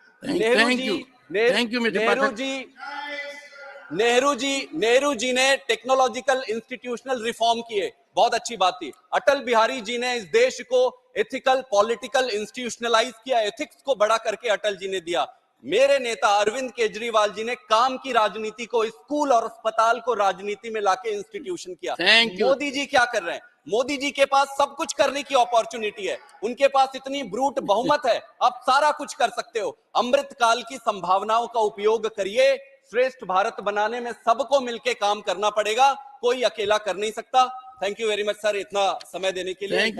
नेहरू जी ने टेक्नोलॉजिकल इंस्टीट्यूशनल रिफॉर्म किए, बहुत अच्छी बात थी। अटल बिहारी जी ने इस देश को एथिकल पॉलिटिकल इंस्टीट्यूशनलाइज किया, एथिक्स को बड़ा करके अटल जी ने दिया। मेरे नेता अरविंद केजरीवाल जी ने काम की राजनीति को, स्कूल और अस्पताल को राजनीति में लाके इंस्टीट्यूशन किया। मोदी जी क्या कर रहे हैं? मोदी जी के पास सब कुछ करने की अपॉर्चुनिटी है, उनके पास इतनी ब्रूट बहुमत है, आप सारा कुछ कर सकते हो। अमृत काल की संभावनाओं का उपयोग करिए। श्रेष्ठ भारत बनाने में सबको मिलकर काम करना पड़ेगा, कोई अकेला कर नहीं सकता। Thank you very much sir, इतना समय देने के लिए।
Thank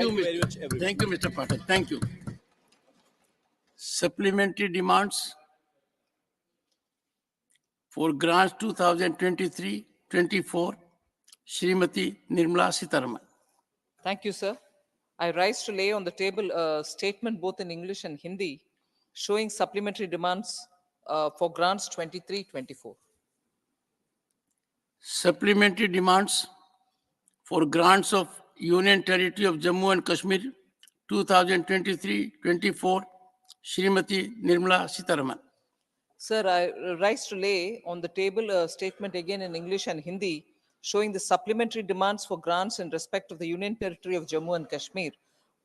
you, Mr. Pathak. Thank you. Supplementary demands for grants 2023-24, Srimati Nirmala Sitharaman.
Thank you, sir. I rise to lay on the table a statement both in English and Hindi showing supplementary demands for grants 23-24.
Supplementary demands for grants of Union Territory of Jammu and Kashmir 2023-24, Srimati Nirmala Sitharaman.
Sir, I rise to lay on the table a statement again in English and Hindi showing the supplementary demands for grants in respect of the Union Territory of Jammu and Kashmir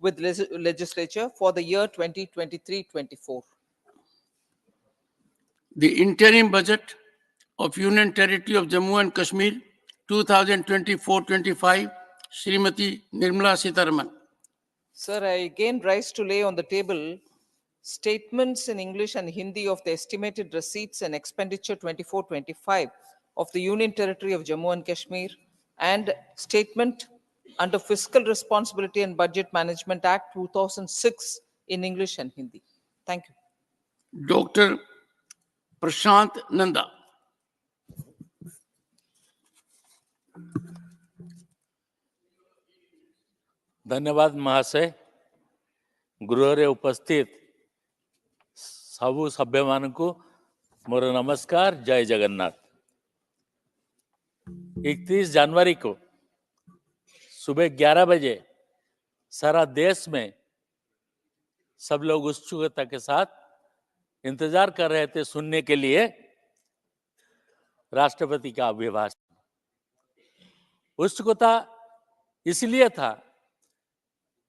with Legislature for the year 2023-24.
The interim budget of Union Territory of Jammu and Kashmir 2024-25, Srimati Nirmala Sitharaman.
Sir, I again rise to lay on the table statements in English and Hindi of the estimated receipts and expenditure 24-25 of the Union Territory of Jammu and Kashmir and statement under Fiscal Responsibility and Budget Management Act 2006 in English and Hindi. Thank you.
Dr. Prashant Nanda.
धन्यवाद महाशय। गृह उपस्थित सबु सभ्य मान को मोर नमस्कार, जय जगन्नाथ। 31 जनवरी को सुबह 11 बजे सारा देश में सब लोग उत्सुकता के साथ इंतजार कर रहे थे सुनने के लिए राष्ट्रपति का अभिभाषण। उत्सुकता इसलिए था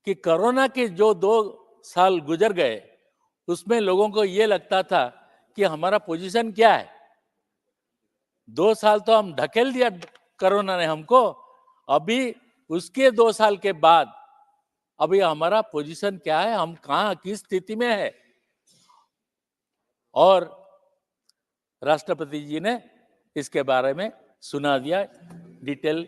कि कोरोना के जो 2 साल गुजर गए उसमें लोगों को ये लगता था कि हमारा पोजीशन क्या है। 2 साल तो हम ढकेल दिया कोरोना ने हमको, अभी उसके 2 साल के बाद अभी हमारा पोजीशन क्या है, हम कहाँ किस स्थिति में है। और राष्ट्रपति जी ने इसके बारे में सुना दिया डिटेल,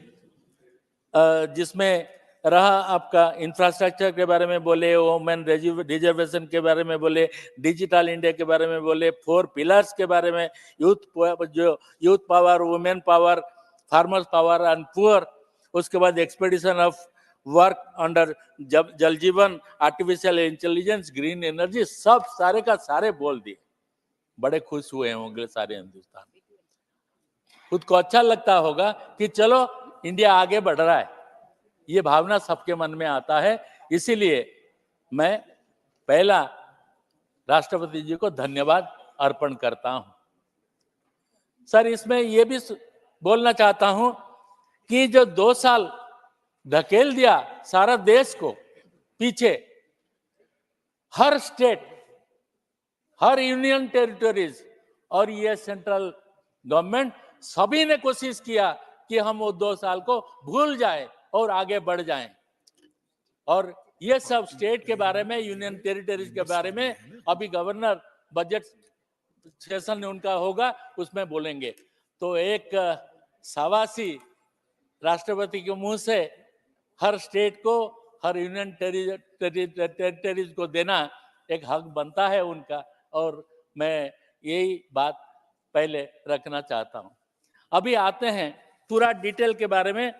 जिसमें रहा आपका इंफ्रास्ट्रक्चर के बारे में बोले, वुमेन रिजर्वेशन के बारे में बोले, डिजिटल इंडिया के बारे में बोले, 4 पिलर्स के बारे में, youth power, women power, farmers power and poor, उसके बाद एक्सपेडिशन ऑफ वर्क अंडर जल जीवन, आर्टिफिशियल इंटेलिजेंस, ग्रीन एनर्जी, सब सारे का सारे बोल दिए। बड़े खुश हुए होंगे सारे हिंदुस्तान। खुद को अच्छा लगता होगा कि चलो इंडिया आगे बढ़ रहा है, ये भावना सबके मन में आता है। इसीलिए मैं पहला राष्ट्रपति जी को धन्यवाद अर्पण करता हूं। सर, इसमें ये भी बोलना चाहता हूं कि जो 2 साल धकेल दिया सारा देश को पीछे, हर स्टेट, हर यूनियन टेरिटरीज और ये सेंट्रल गवर्नमेंट सभी ने कोशिश किया कि हम वो 2 साल को भूल जाए और आगे बढ़ जाएं। और ये सब स्टेट के बारे में, यूनियन टेरिटरीज के बारे में अभी गवर्नर बजट सेशन उनका होगा उसमें बोलेंगे। तो एक शाबाशी राष्ट्रपति के मुंह से हर स्टेट को, हर यूनियन टेरिटरीज को देना एक हक बनता है उनका, और मैं यही बात पहले रखना चाहता हूं। अभी आते हैं पूरा डिटेल के बारे में।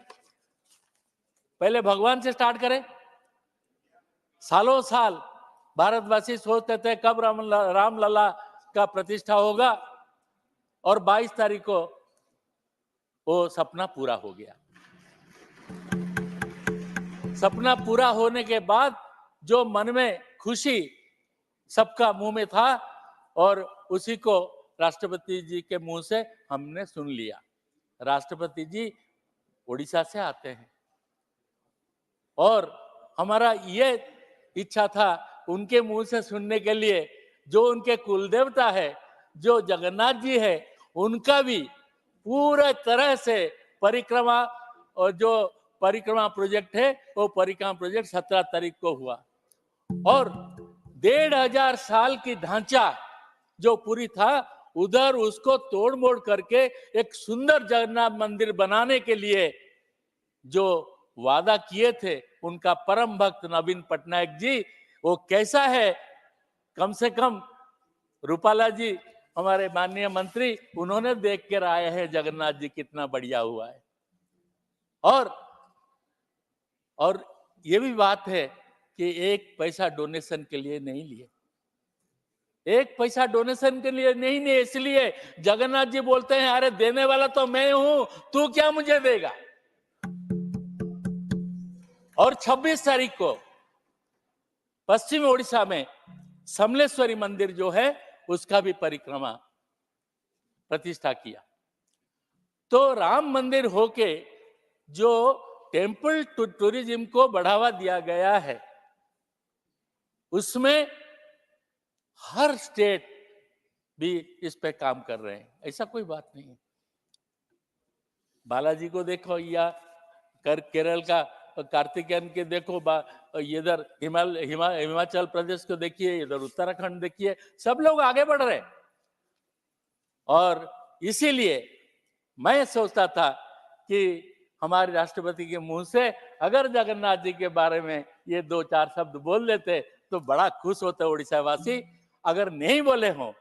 पहले भगवान से स्टार्ट करें। सालों साल भारतवासी सोचते थे कब रामलला का प्रतिष्ठा होगा, और 22 तारीख को वो सपना पूरा हो गया। सपना पूरा होने के बाद जो मन में खुशी सबका मुंह में था, और उसी को राष्ट्रपति जी के मुंह से हमने सुन लिया। राष्ट्रपति जी ओडिशा से आते हैं, और हमारा ये इच्छा था उनके मुंह से सुनने के लिए, जो उनके कुल देवता है, जो जगन्नाथ जी है, उनका भी पूरा तरह से परिक्रमा, और जो परिक्रमा प्रोजेक्ट है वो परिक्रमा प्रोजेक्ट 17 तारीख को हुआ, और 1500 साल की ढांचा जो पूरी था उधर उसको तोड़ मोड़ करके एक सुंदर जगन्नाथ मंदिर बनाने के लिए जो वादा किए थे उनका परम भक्त नवीन पटनायक जी, वो कैसा है, कम से कम रूपाला जी हमारे माननीय मंत्री, उन्होंने देख कर आए हैं जगन्नाथ जी कितना बढ़िया हुआ है। और ये भी बात है कि एक पैसा डोनेशन के लिए नहीं लिए, एक पैसा डोनेशन के लिए नहीं लिए, इसलिए जगन्नाथ जी बोलते हैं अरे देने वाला तो मैं हूं, तू क्या मुझे देगा। और 26 तारीख को पश्चिम ओडिशा में समलेश्वरी मंदिर जो है उसका भी परिक्रमा प्रतिष्ठा किया। तो राम मंदिर होके जो टेम्पल टूरिज्म को बढ़ावा दिया गया है, उसमें हर स्टेट भी इस पे काम कर रहे हैं, ऐसा कोई बात नहीं है। बालाजी को देखो, या केरल का कार्तिकेयन के देखो, इधर हिमाचल प्रदेश को देखिए, इधर उत्तराखंड देखिए, सब लोग आगे बढ़ रहे हैं। और इसीलिए मैं सोचता था कि हमारे राष्ट्रपति के मुंह से अगर जगन्नाथ जी के बारे में ये 2-4 शब्द बोल लेते तो बड़ा खुश होते उड़ीसा वासी। अगर नहीं बोले हों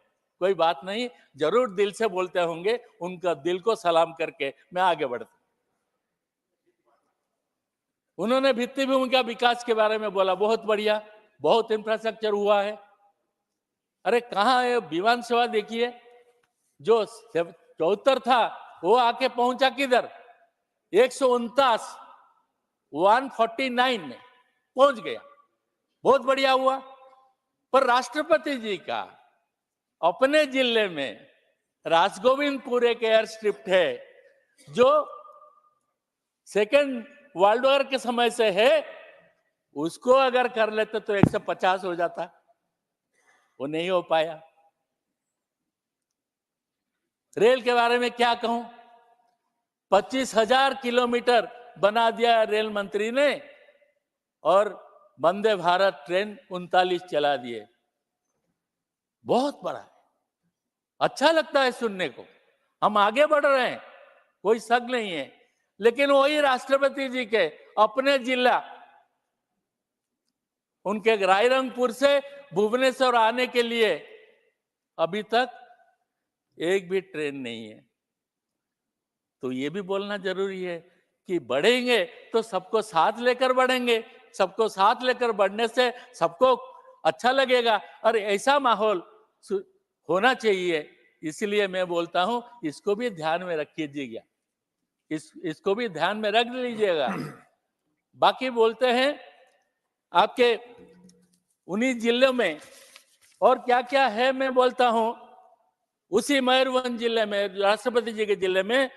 कोई बात नहीं, जरूर दिल से बोलते होंगे, उनका दिल को सलाम करके मैं आगे बढ़ता। उन्होंने भित्ति भूमि का विकास के बारे में बोला, बहुत बढ़िया, बहुत इंफ्रास्ट्रक्चर हुआ है। अरे कहाँ है विमान सेवा, देखिए जो 74 था वो आके पहुंचा किधर, 149 में पहुंच गया, बहुत बढ़िया हुआ। पर राष्ट्रपति जी का अपने जिले में राजगोविंदपुर एक एयर स्ट्रिप है जो सेकेंड वर्ल्ड वॉर के समय से है, उसको अगर कर लेते तो 150 हो जाता, वो नहीं हो पाया। रेल के बारे में क्या कहूं, 25,000 किलोमीटर बना दिया रेल मंत्री ने, और वंदे भारत ट्रेन 39 चला दिए, बहुत बड़ा है, अच्छा लगता है सुनने को। हम आगे बढ़ रहे हैं, कोई शक नहीं है। लेकिन वही राष्ट्रपति जी के अपने जिला, उनके रायरंगपुर से भुवनेश्वर आने के लिए अभी तक एक भी ट्रेन नहीं है। तो ये भी बोलना जरूरी है कि बढ़ेंगे तो सबको साथ लेकर बढ़ेंगे, सबको साथ लेकर बढ़ने से सबको अच्छा लगेगा, और ऐसा माहौल होना चाहिए। इसलिए मैं बोलता हूं इसको भी ध्यान में रखिएगा, इसको भी ध्यान में रख लीजिएगा। बाकी बोलते हैं आपके उन्हीं जिलों में और क्या क्या है, मैं बोलता हूं उसी मयूरभंज जिले में, राष्ट्रपति जी के जिले में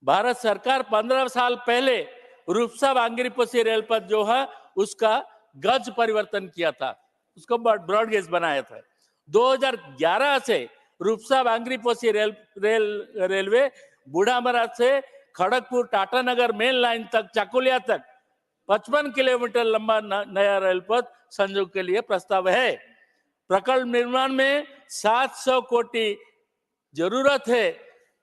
भारत सरकार 15 साल पहले रूपसा बांगीरपोशी रेलपथ जो है उसका गज परिवर्तन किया था, उसको ब्रॉड गेज बनाया था। 2011 से रूपसा बांगीरपोशी रेलवे बूढ़ामरा से खड़गपुर टाटानगर मेन लाइन तक, चाकुलिया तक 55 किलोमीटर लंबा नया रेलपथ संयोग के लिए प्रस्ताव है। प्रकल्प निर्माण में 700 कोटी जरूरत है,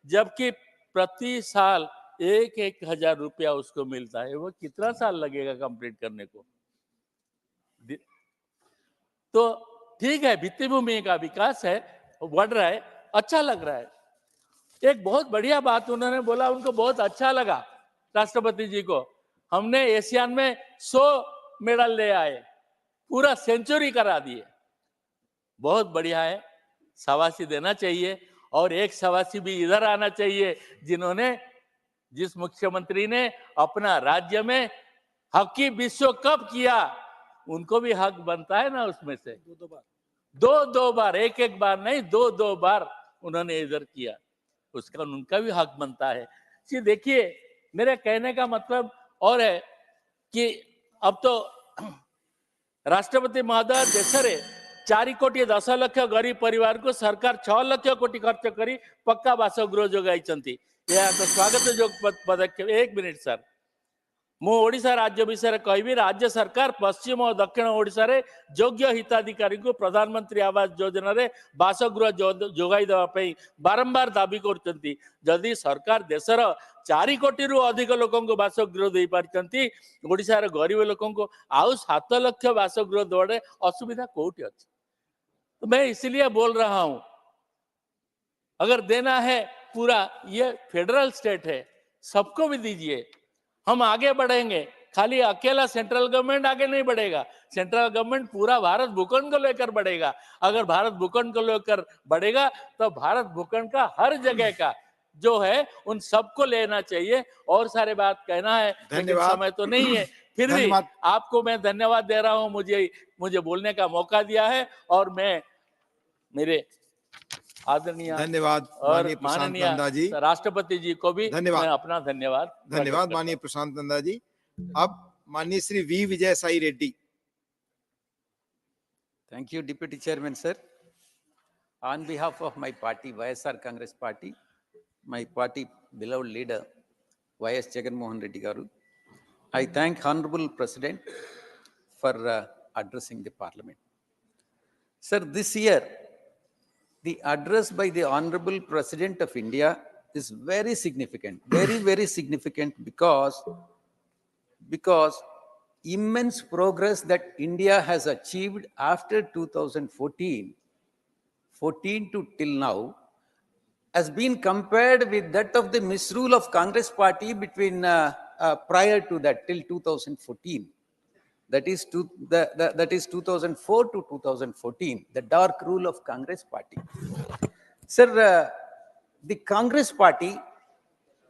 जबकि प्रति साल 1,000 रुपया उसको मिलता है। वो कितना साल लगेगा कंप्लीट करने को? तो ठीक है, भित्ति भूमि का विकास है, बढ़ रहा है, अच्छा लग रहा है। एक बहुत बढ़िया बात उन्होंने बोला, उनको बहुत अच्छा लगा राष्ट्रपति जी को, हमने एशियन में 100 मेडल ले आए, पूरा सेंचुरी करा दिए। बहुत बढ़िया है, शाबाशी देना चाहिए। और एक शाबाशी भी इधर आना चाहिए, जिस मुख्यमंत्री ने अपना राज्य में हॉकी विश्व कप किया, उनको भी हक बनता है ना उसमें से। दो बार, एक बार नहीं, दो बार उन्होंने इधर किया, उसका उनका भी हक बनता है। जी देखिए, मेरे कहने का मतलब और है कि अब तो राष्ट्रपति महोदय देशरे 4 कोटी 10 लक्ष गरीब परिवार को सरकार 6 लक्ष कोटी खर्च करी पक्का बासगृह जोगाई। यह तो स्वागत योग्य पदक्षेप। 1 मिनिट सर, मु ओडिशा राज्य विषय कहबी। राज्य सरकार पश्चिम और दक्षिण ओडिशा रे योग्य हिताधिकारी को प्रधानमंत्री आवास योजना रे बासगृह जोगाई देवा पई बारंबार दाबी करचंती। जदि सरकार देशर 4 कोटी रु अधिक लोकों को बासगृह दे पारचंती, ओडिशा रे गरीब लोकों को आउ 7 लक्ष बासगृह देवारे असुविधा कोठी अछि? तो मैं इसलिए बोल रहा हूं, अगर देना है पूरा, ये फेडरल स्टेट है, सबको भी दीजिए, हम आगे बढ़ेंगे। खाली अकेला सेंट्रल गवर्नमेंट आगे नहीं बढ़ेगा, सेंट्रल गवर्नमेंट पूरा भारत भूखंड को लेकर बढ़ेगा। अगर भारत भूखंड को लेकर बढ़ेगा तो भारत भूखंड का हर जगह का जो है उन सबको लेना चाहिए। और सारे बात कहना है, लेकिन समय तो नहीं है। फिर भी आपको मैं धन्यवाद दे रहा हूं, मुझे बोलने का मौका दिया है। और मैं मेरे आदरणीय
धन्यवाद
माननीय राष्ट्रपति जी को भी मैं अपना धन्यवाद
माननीय प्रशांत नंदा जी। अब माननीय Shri V Vijay Sai Reddy.
Thank you, Deputy Chairman, sir. On behalf of my party, YSR Congress Party, my party beloved leader, YS Jagan Mohan Reddy Garu, I thank Honorable President for addressing the Parliament. Sir, this year, the address by the Honorable President of India is very significant, very significant, because immense progress that India has achieved after 2014 to till now has been compared with that of the misrule of Congress party between prior to that till 2014. That is 2004 to 2014, the dark rule of Congress party. Sir, the Congress party,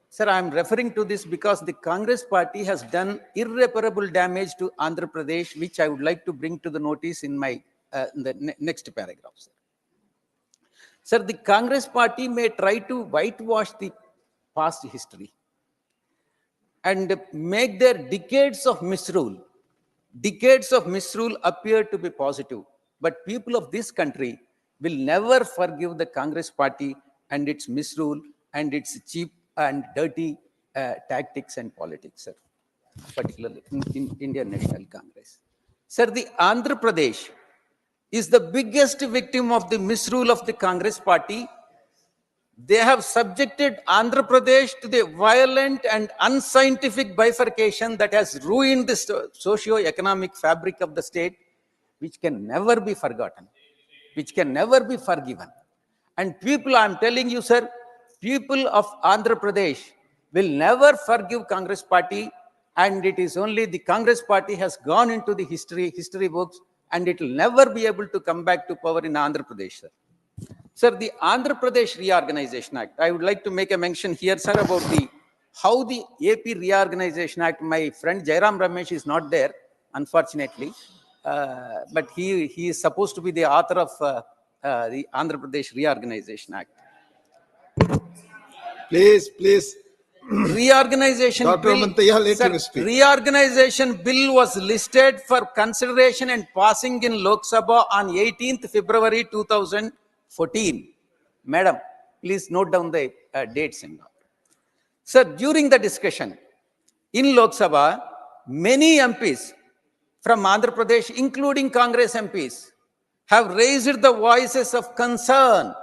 sir, I am referring to this because the Congress party has done irreparable damage to Andhra Pradesh, which I would like to bring to the notice in my next paragraph. Sir, the Congress party may try to whitewash the past history and make their decades of misrule appear to be positive. But people of this country will never forgive the Congress party and its misrule and its cheap and dirty tactics and politics, sir, particularly in Indian National Congress. Sir, the Andhra Pradesh is the biggest victim of the misrule of the Congress party. They have subjected Andhra Pradesh to the violent and unscientific bifurcation that has ruined the socio-economic fabric of the state, which can never be forgotten, which can never be forgiven. And people, I'm telling you, sir, people of Andhra Pradesh will never forgive Congress party, and it is only the Congress party has gone into the history books, and it will never be able to come back to power in Andhra Pradesh, sir. Sir, the Andhra Pradesh Reorganization Act, I would like to make a mention here, sir, about how the AP Reorganization Act, my friend Jairam Ramesh is not there, unfortunately, but he is supposed to be the author of the Andhra Pradesh Reorganization Act.
Please.
Reorganization bill, reorganization bill was listed for consideration and passing in Lok Sabha on 18th February 2014. Madam, please note down the dates and all. Sir, during the discussion in Lok Sabha, many MPs from Andhra Pradesh, including Congress MPs, have raised the voices of concern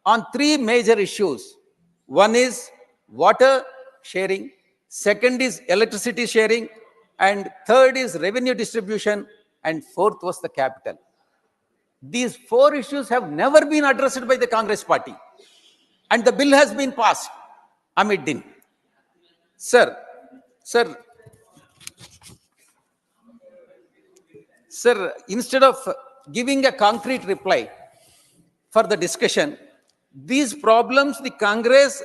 on three major issues. One is water sharing, second is electricity sharing, and third is revenue distribution, and fourth was the capital. These four issues have never been addressed by the Congress party, and the bill has been passed amid din. Sir, instead of giving a concrete reply for the discussion, these problems, the Congress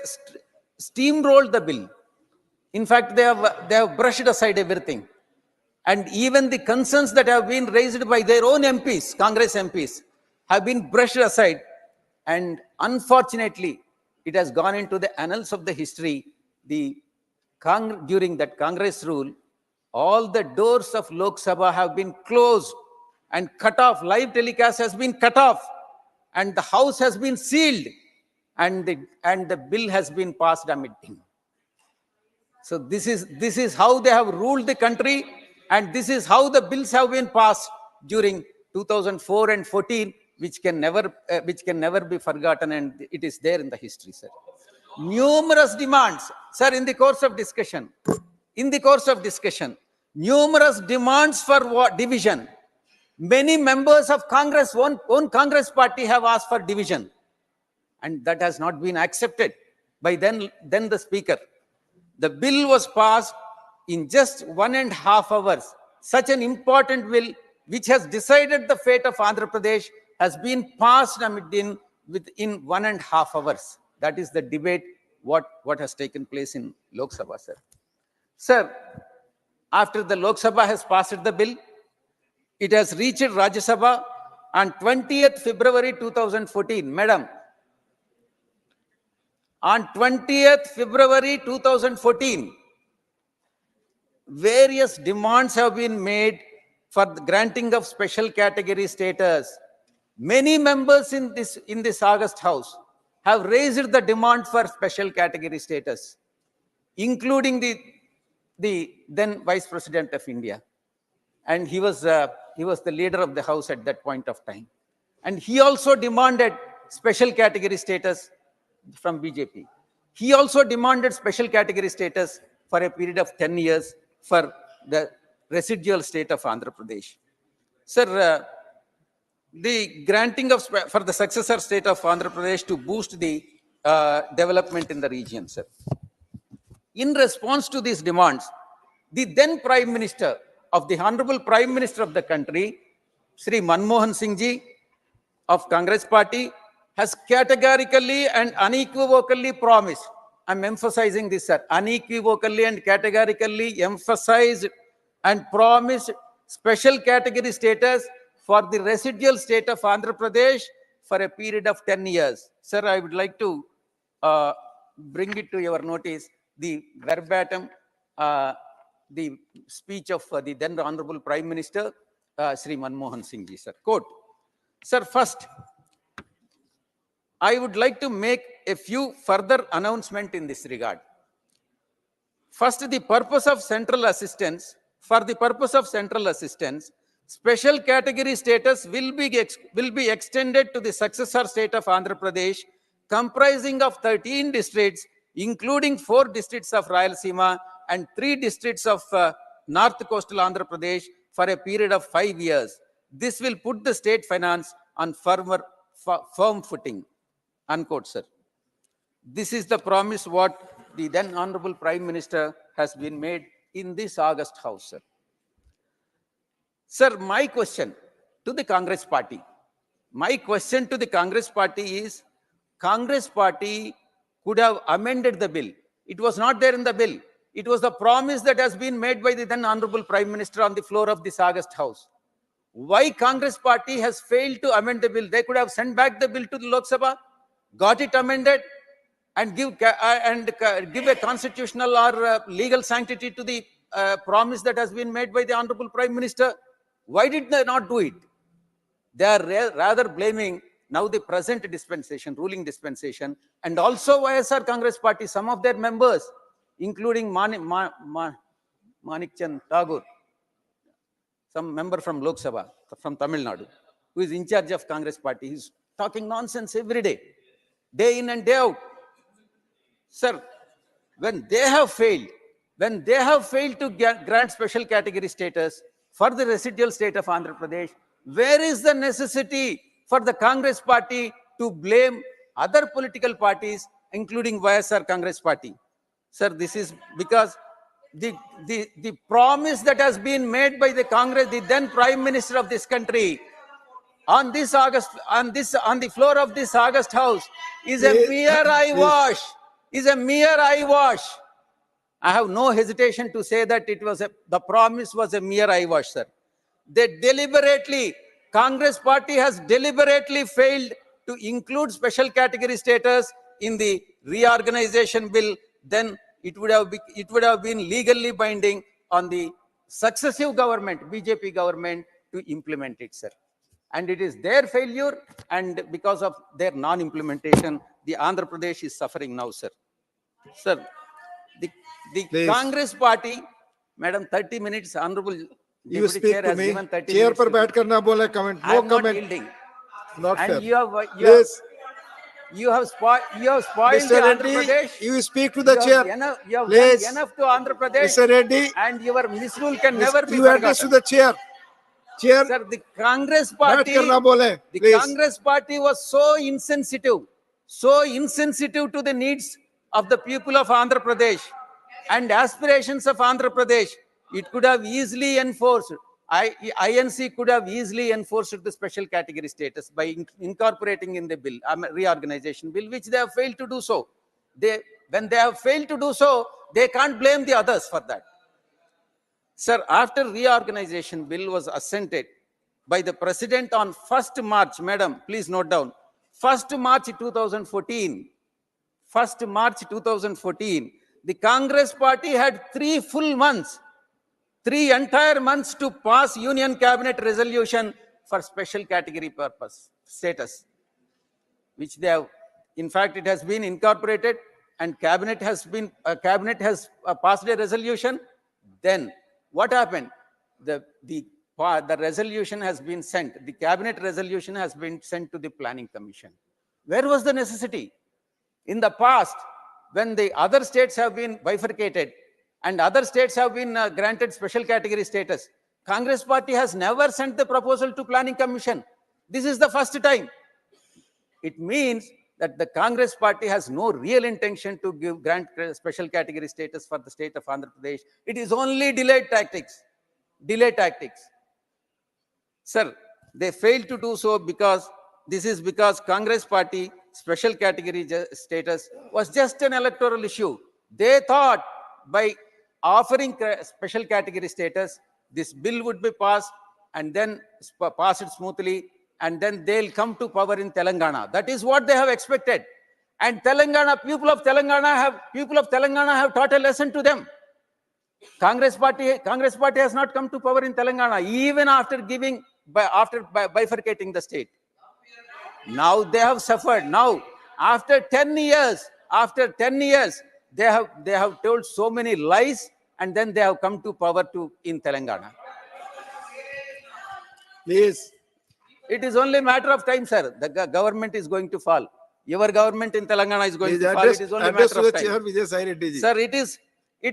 steamrolled the bill. In fact, they have brushed aside everything. And even the concerns that have been raised by their own MPs, Congress MPs, have been brushed aside. And unfortunately, it has gone into the annals of the history. During that Congress rule, all the doors of Lok Sabha have been closed and cut off. Live telecast has been cut off, and the house has been sealed, and the bill has been passed amid din. So this is how they have ruled the country, and this is how the bills have been passed during 2004 and 14, which can never be forgotten, and it is there in the history, sir. Numerous demands, sir, in the course of discussion, numerous demands for division. Many members of Congress, own Congress party, have asked for division, and that has not been accepted by then the speaker. The bill was passed in just 1.5 hours. Such an important bill, which has decided the fate of Andhra Pradesh, has been passed within 1.5 hours. That is the debate, what has taken place in Lok Sabha, sir. Sir, after the Lok Sabha has passed the bill, it has reached Rajya Sabha on 20th February 2014. Madam, on 20th February 2014, various demands have been made for the granting of special category status. Many members in this August House have raised the demand for special category status, including the then Vice President of India. And he was the leader of the House at that point of time. And he also demanded special category status from BJP. He also demanded special category status for a period of 10 years for the residual state of Andhra Pradesh. Sir, the granting of for the successor state of Andhra Pradesh to boost the development in the region, sir. In response to these demands, the then Prime Minister of the Honorable Prime Minister of the country, Sri Manmohan Singh ji of Congress Party, has categorically and unequivocally promised, I'm emphasizing this, sir, unequivocally and categorically emphasized and promised special category status for the residual state of Andhra Pradesh for a period of 10 years. Sir, I would like to bring it to your notice, the verbatim, the speech of the then Honorable Prime Minister, Sri Manmohan Singh ji, sir. Quote, sir, first, I would like to make a few further announcements in this regard. First, for the purpose of central assistance, special category status will be extended to the successor state of Andhra Pradesh, comprising of 13 districts, including 4 districts of Rayalaseema and 3 districts of North Coastal Andhra Pradesh for a period of 5 years. This will put the state finance on firm footing. Unquote, sir. This is the promise what the then Honorable Prime Minister has been made in this August House, sir. Sir, my question to the Congress Party is, Congress Party could have amended the bill. It was not there in the bill. It was the promise that has been made by the then Honorable Prime Minister on the floor of this August House. Why Congress Party has failed to amend the bill? They could have sent back the bill to the Lok Sabha, got it amended, and give a constitutional or legal sanctity to the promise that has been made by the Honorable Prime Minister. Why did they not do it? They are rather blaming now the present dispensation, ruling dispensation, and also YSR Congress Party, some of their members, including Manik Chand Tagore, some member from Lok Sabha, from Tamil Nadu, who is in charge of Congress party. He's talking nonsense every day in and day out. Sir, when they have failed to grant special category status for the residual state of Andhra Pradesh, where is the necessity for the Congress party to blame other political parties, including YSR Congress party? Sir, this is because the promise that has been made by the Congress, the then Prime Minister of this country, on the floor of this August House, is a mere eyewash. Is a mere eyewash. I have no hesitation to say that the promise was a mere eyewash, sir. Congress party has deliberately failed to include special category status in the reorganization bill. Then it would have been legally binding on the successive government, BJP government, to implement it, sir. And it is their failure, and because of their non-implementation, the Andhra Pradesh is suffering now, sir. Sir, the Congress party, Madam, 30 minutes, Honorable
You
Deputy
speak
Chair
to
has
me.
given 30
Chair
minutes.
पर बैठ कर ना बोले comment.
I
No
am not
comment.
yielding.
Not
And
fair.
you have spoiled
Mr.
the Andhra
Reddy,
Pradesh.
you speak to the chair.
You have
Please.
done enough to Andhra Pradesh.
Mr. Reddy,
and your misrule can never be
you address to
forgotten.
the chair. Chair,
Sir, the Congress
बैठ
party,
कर ना बोले.
the
Please.
Congress party was so insensitive to the needs of the people of Andhra Pradesh and aspirations of Andhra Pradesh. It could have easily enforced, INC could have easily enforced the special category status by incorporating in the bill, reorganization bill, which they have failed to do so. When they have failed to do so, they can't blame the others for that. Sir, after reorganization bill was assented by the President on 1st March, Madam, please note down, 1st March 2014, the Congress party had 3 full months, 3 entire months to pass Union Cabinet resolution for special category purpose status, which they have, in fact, it has been incorporated and Cabinet has passed a resolution. Then what happened? The resolution has been sent, the Cabinet resolution has been sent to the Planning Commission. Where was the necessity? In the past, when the other states have been bifurcated and other states have been granted special category status, Congress party has never sent the proposal to Planning Commission. This is the first time. It means that the Congress party has no real intention to grant special category status for the state of Andhra Pradesh. It is only delayed tactics. Sir, they failed to do so because Congress party special category status was just an electoral issue. They thought by offering special category status, this bill would be passed and then passed smoothly, and then they'll come to power in Telangana. That is what they have expected. And people of Telangana have taught a lesson to them. Congress party has not come to power in Telangana, even after bifurcating the state. Now they have suffered. Now, after 10 years, they have told so many lies, and then they have come to power in Telangana.
Please.
It is only a matter of time, sir. The government is going to fall. Your government in Telangana is going to fall. It is only a matter of time. Sir, it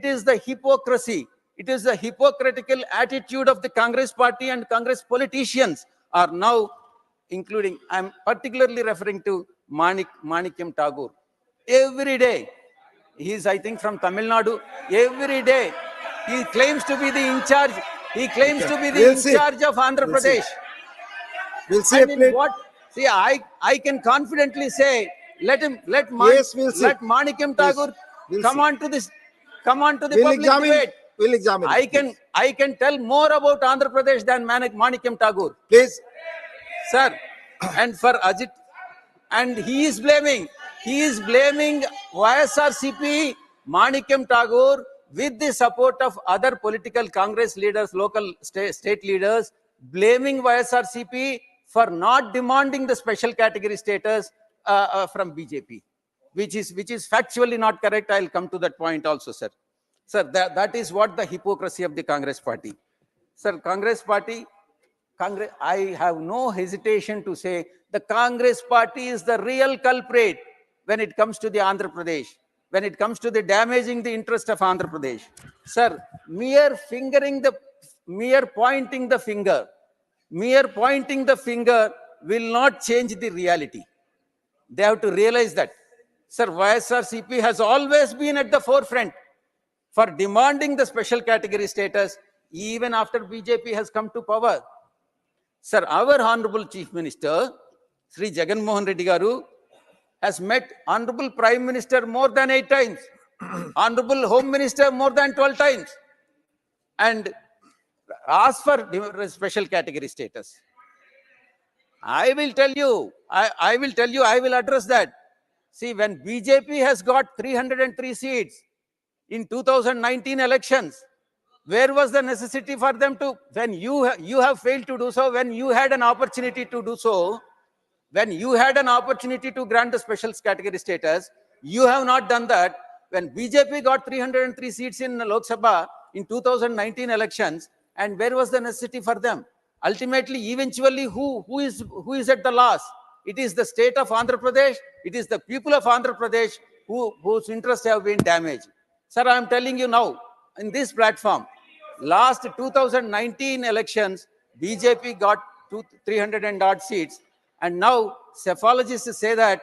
is the hypocrisy. It is the hypocritical attitude of the Congress party and Congress politicians are now, including, I am particularly referring to Manikyam Tagore. Every day, he is, I think, from Tamil Nadu. Every day, he claims to be the in charge. He claims to be the in charge of Andhra Pradesh.
We'll see.
I can confidently say, let Manikyam Tagore come on to the public debate.
We'll examine.
I can tell more about Andhra Pradesh than Manikyam Tagore.
Please.
Sir, and for Ajit, and he is blaming YSRCP, Manikyam Tagore, with the support of other political Congress leaders, local state leaders, blaming YSRCP for not demanding the special category status from BJP, which is factually not correct. I'll come to that point also, sir. Sir, that is what the hypocrisy of the Congress party. Sir, Congress party Congress, I have no hesitation to say the Congress party is the real culprit when it comes to the Andhra Pradesh, when it comes to the damaging the interest of Andhra Pradesh. Sir, mere pointing the finger will not change the reality. They have to realize that. Sir, YSRCP has always been at the forefront for demanding the special category status, even after BJP has come to power. Sir, our Honorable Chief Minister, Sri Jagan Mohan Reddy Garu, has met Honorable Prime Minister more than 8 times, Honorable Home Minister more than 12 times, and asked for special category status. I will tell you, I will address that. See, when BJP has got 303 seats in 2019 elections, where was the necessity for them to, when you have failed to do so, when you had an opportunity to do so, when you had an opportunity to grant the special category status, you have not done that. When BJP got 303 seats in Lok Sabha in 2019 elections, and where was the necessity for them? Ultimately, eventually, who is at the loss? It is the state of Andhra Pradesh. It is the people of Andhra Pradesh whose interests have been damaged. Sir, I am telling you now, in this platform, last 2019 elections, BJP got 300 and odd seats. And now, cephologists say that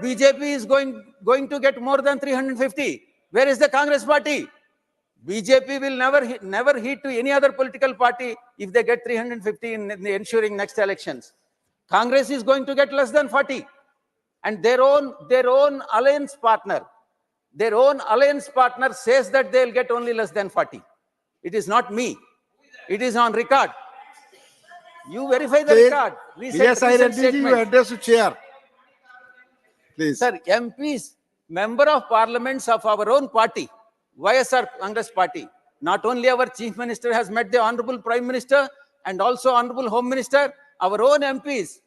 BJP is going to get more than 350. Where is the Congress party? BJP will never heed to any other political party if they get 350 in the ensuing next elections. Congress is going to get less than 40. And their own alliance partner says that they'll get only less than 40. It is not me. It is on record. You verify the record.
Yes, I read you address to chair. Please.
Sir, MPs, member of parliaments of our own party, YSR Congress party, not only our chief minister has met the honorable prime minister and also honorable home minister, our own MPs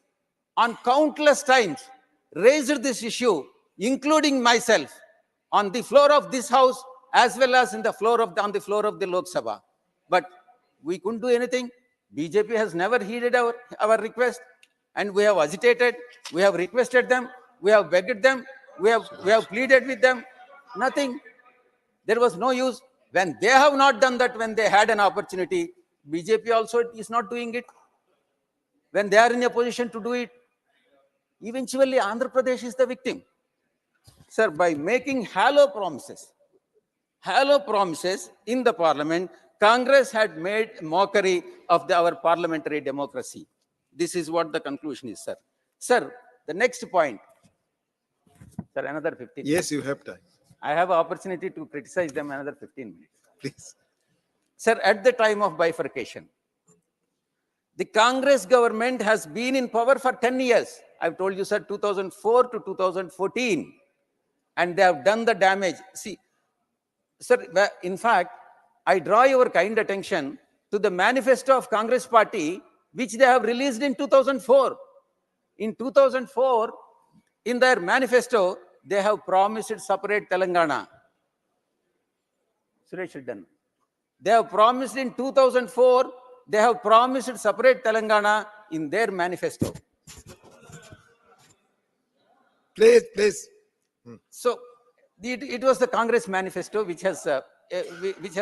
on countless times raised this issue, including myself, on the floor of this house as well as on the floor of the Lok Sabha. But we couldn't do anything. BJP has never heeded our request, and we have agitated, we have requested them, we have begged them, we have pleaded with them. Nothing. There was no use. When they have not done that, when they had an opportunity, BJP also is not doing it. When they are in a position to do it, eventually Andhra Pradesh is the victim. Sir, by making hollow promises in the parliament, Congress had made mockery of our parliamentary democracy. This is what the conclusion is, sir. Sir, the next point. Sir, another 15 minutes.
Yes, you have time.
I have an opportunity to criticize them another 15 minutes.
Please.
Sir, at the time of bifurcation, the Congress government has been in power for 10 years. I've told you, sir, 2004 to 2014. And they have done the damage. See, sir, in fact, I draw your kind attention to the manifesto of Congress party, which they have released in 2004. In 2004, in their manifesto, they have promised separate Telangana. Suresh done. They have promised in 2004, they have promised separate Telangana in their manifesto.
Please.
So, it was the Congress manifesto which has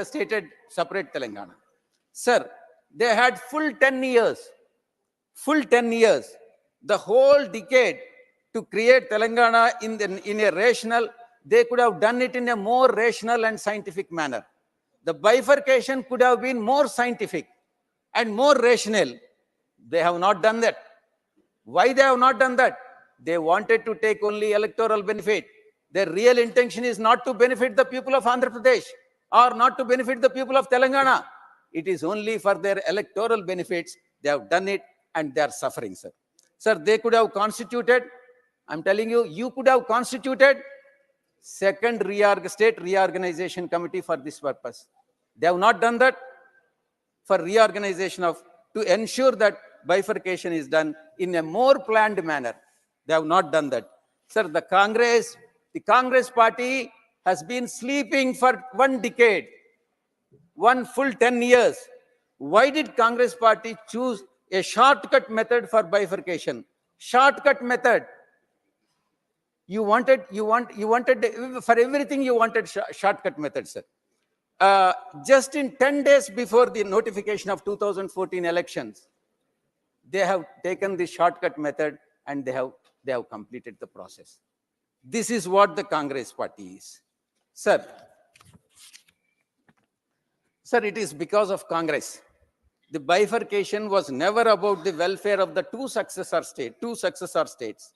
stated separate Telangana. Sir, they had full 10 years, the whole decade to create Telangana in a rational, they could have done it in a more rational and scientific manner. The bifurcation could have been more scientific and more rational. They have not done that. Why they have not done that? They wanted to take only electoral benefit. Their real intention is not to benefit the people of Andhra Pradesh or not to benefit the people of Telangana. It is only for their electoral benefits. They have done it and they are suffering, sir. Sir, they could have constituted, I'm telling you, you could have constituted second state reorganization committee for this purpose. They have not done that for reorganization to ensure that bifurcation is done in a more planned manner. They have not done that. Sir, the Congress party has been sleeping for 1 decade, one full 10 years. Why did Congress party choose a shortcut method for bifurcation? Shortcut method. You wanted for everything you wanted shortcut method, sir. Just in 10 days before the notification of 2014 elections, they have taken the shortcut method and they have completed the process. This is what the Congress party is. Sir, it is because of Congress. The bifurcation was never about the welfare of the two successor states.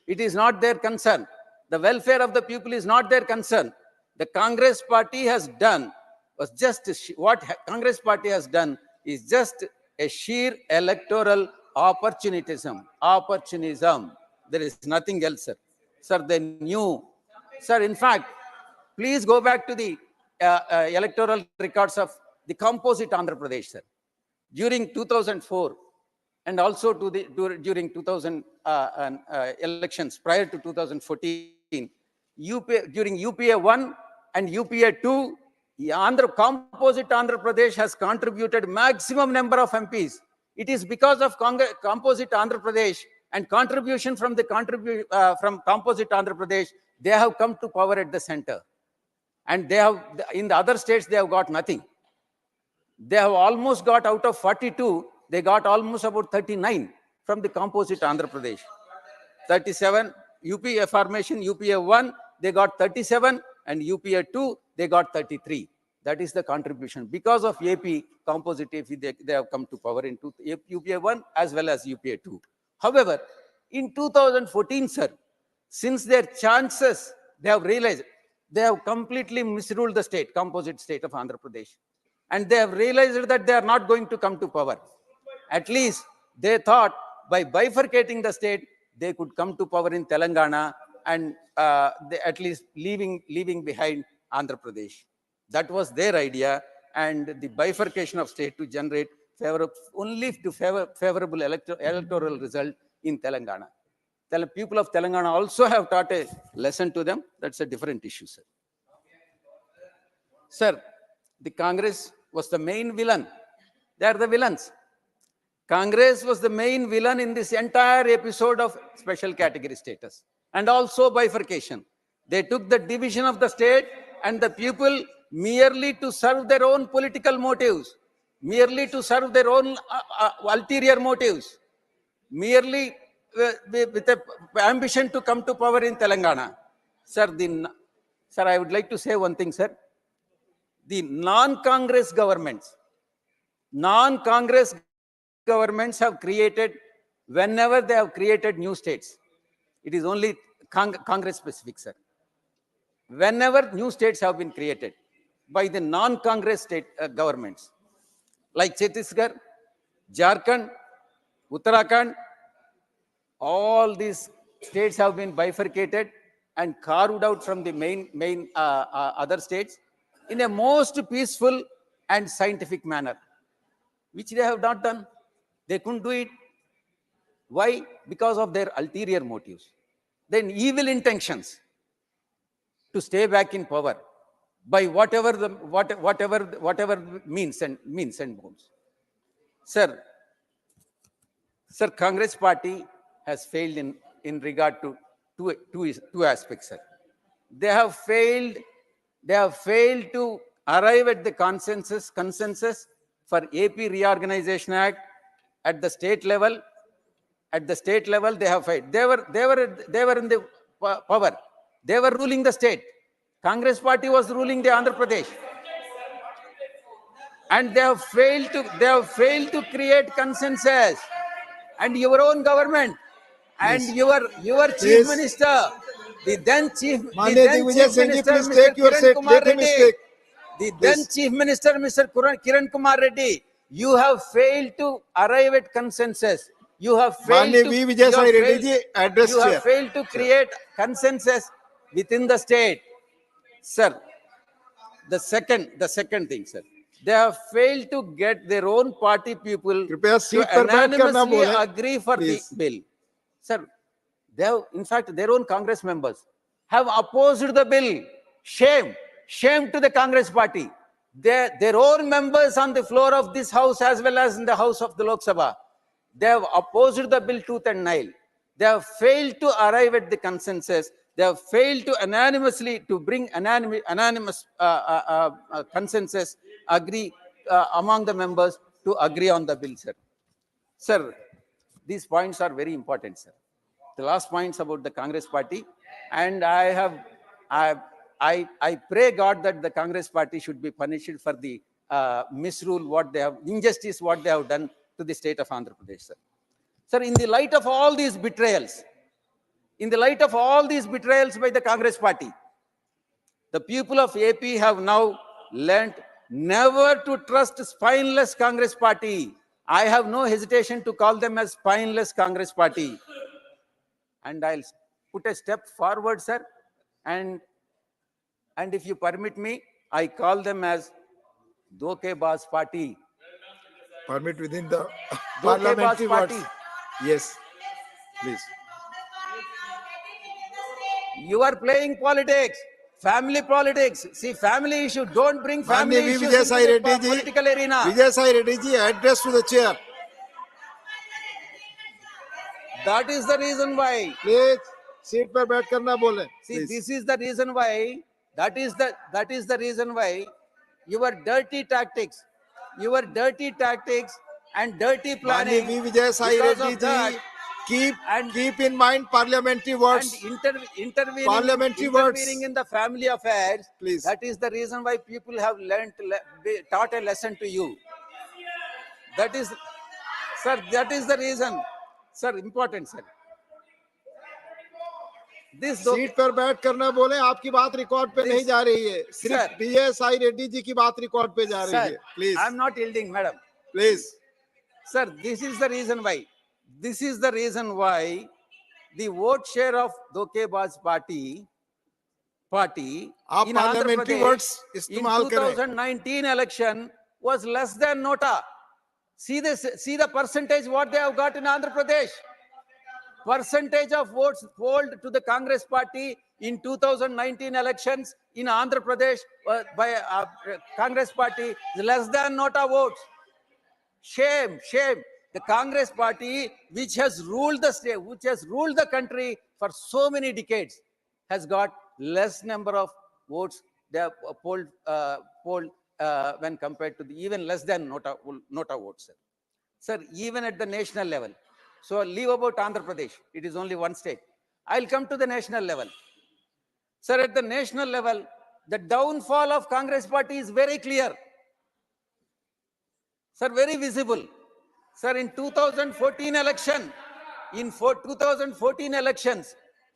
It is not their concern. The welfare of the people is not their concern. The Congress party has done was just what Congress party has done is just a sheer electoral opportunism. There is nothing else, sir. Sir, they knew. Sir, in fact, please go back to the electoral records of the composite Andhra Pradesh, sir. During 2004 and also during 2000 elections prior to 2014, during UPA 1 and UPA 2, composite Andhra Pradesh has contributed maximum number of MPs. It is because of composite Andhra Pradesh and contribution from from composite Andhra Pradesh, they have come to power at the center. And they have, in the other states, they have got nothing. They have almost got out of 42, they got almost about 39 from the composite Andhra Pradesh. 37, UPA formation, UPA 1, they got 37, and UPA 2, they got 33. That is the contribution. Because of AP, composite AP, they have come to power in UPA 1 as well as UPA 2. However, in 2014, sir, since their chances, they have realized, they have completely misruled the state, composite state of Andhra Pradesh. And they have realized that they are not going to come to power. At least they thought by bifurcating the state, they could come to power in Telangana and at least leaving behind Andhra Pradesh. That was their idea, and the bifurcation of state to generate favorable electoral result in Telangana. The people of Telangana also have taught a lesson to them. That's a different issue, sir. Sir, the Congress was the main villain. They are the villains. Congress was the main villain in this entire episode of special category status and also bifurcation. They took the division of the state and the people merely to serve their own political motives, merely to serve their own ulterior motives, merely with the ambition to come to power in Telangana. Sir, I would like to say one thing, sir. The non-Congress governments have created, whenever they have created new states, it is only Congress specific, sir. Whenever new states have been created by the non-Congress state governments, like Chhattisgarh, Jharkhand, Uttarakhand, all these states have been bifurcated and carved out from the main other states in a most peaceful and scientific manner, which they have not done. They couldn't do it. Why? Because of their ulterior motives. Then evil intentions to stay back in power by whatever means and modes. Sir, Congress party has failed in regard to two aspects, sir. They have failed to arrive at the consensus for AP Reorganization Act at the state level. At the state level, they have failed. They were in the power. They were ruling the state. Congress party was ruling the Andhra Pradesh, and they have failed to create consensus. And your own government and your chief minister, the then chief minister, Mr. Kiran Kumar Reddy, the then chief minister, Mr. Kiran Kumar Reddy, you have failed to arrive at consensus. You have failed to create consensus within the state, sir. The second thing, sir, they have failed to get their own party people to unanimously agree for the bill, sir. They have, in fact, their own Congress members have opposed the bill. Shame to the Congress party. their own members on the floor of this house as well as in the house of the Lok Sabha, they have opposed the bill tooth and nail. They have failed to arrive at the consensus. They have failed to unanimously to bring unanimous consensus, agree among the members to agree on the bill, sir. Sir, these points are very important, sir. The last points about the Congress party, and I pray God that the Congress party should be punished for the misrule, injustice, what they have done to the state of Andhra Pradesh, sir. Sir, in the light of all these betrayals, by the Congress party, the people of AP have now learnt never to trust spineless Congress party. I have no hesitation to call them as spineless Congress party. And I'll put a step forward, sir. And if you permit me, I call them as Dhokebaz party.
Permit within the parliamentary words. Yes, please.
You are playing politics, family politics. See, family issue. Don't bring family issues into the political arena.
Vijay Sai Reddy ji, address to the chair.
That is the reason why.
Please, seat पर बैठ कर ना बोलें.
See, this is the reason why. That is the reason why your dirty tactics, and dirty planning.
Vijay Sai Reddy ji, keep in mind parliamentary words.
And intervening in the family affairs.
Please.
That is the reason why people have taught a lesson to you. That is the reason. Sir, important, sir.
Seat पर बैठ कर ना बोले, आपकी बात record पे नहीं जा रही है, सिर्फ विजय साई रेड्डी जी की बात रिकॉर्ड पे जा रही है. Please.
I am not yielding, madam.
Please.
Sir, this is the reason why the vote share of Dhokebaz party
आप parliamentary words इस्तेमाल करें.
In 2019 election was less than Nota. See the percentage what they have got in Andhra Pradesh. Percentage of votes polled to the Congress party in 2019 elections in Andhra Pradesh by Congress party is less than Nota votes. Shame. The Congress party, which has ruled the state, which has ruled the country for so many decades, has got less number of votes they have polled when compared to the even less than Nota votes. Sir, even at the national level. So leave about Andhra Pradesh. It is only one state. I'll come to the national level. Sir, at the national level, the downfall of Congress party is very clear. Sir, very visible. Sir, in 2014 elections,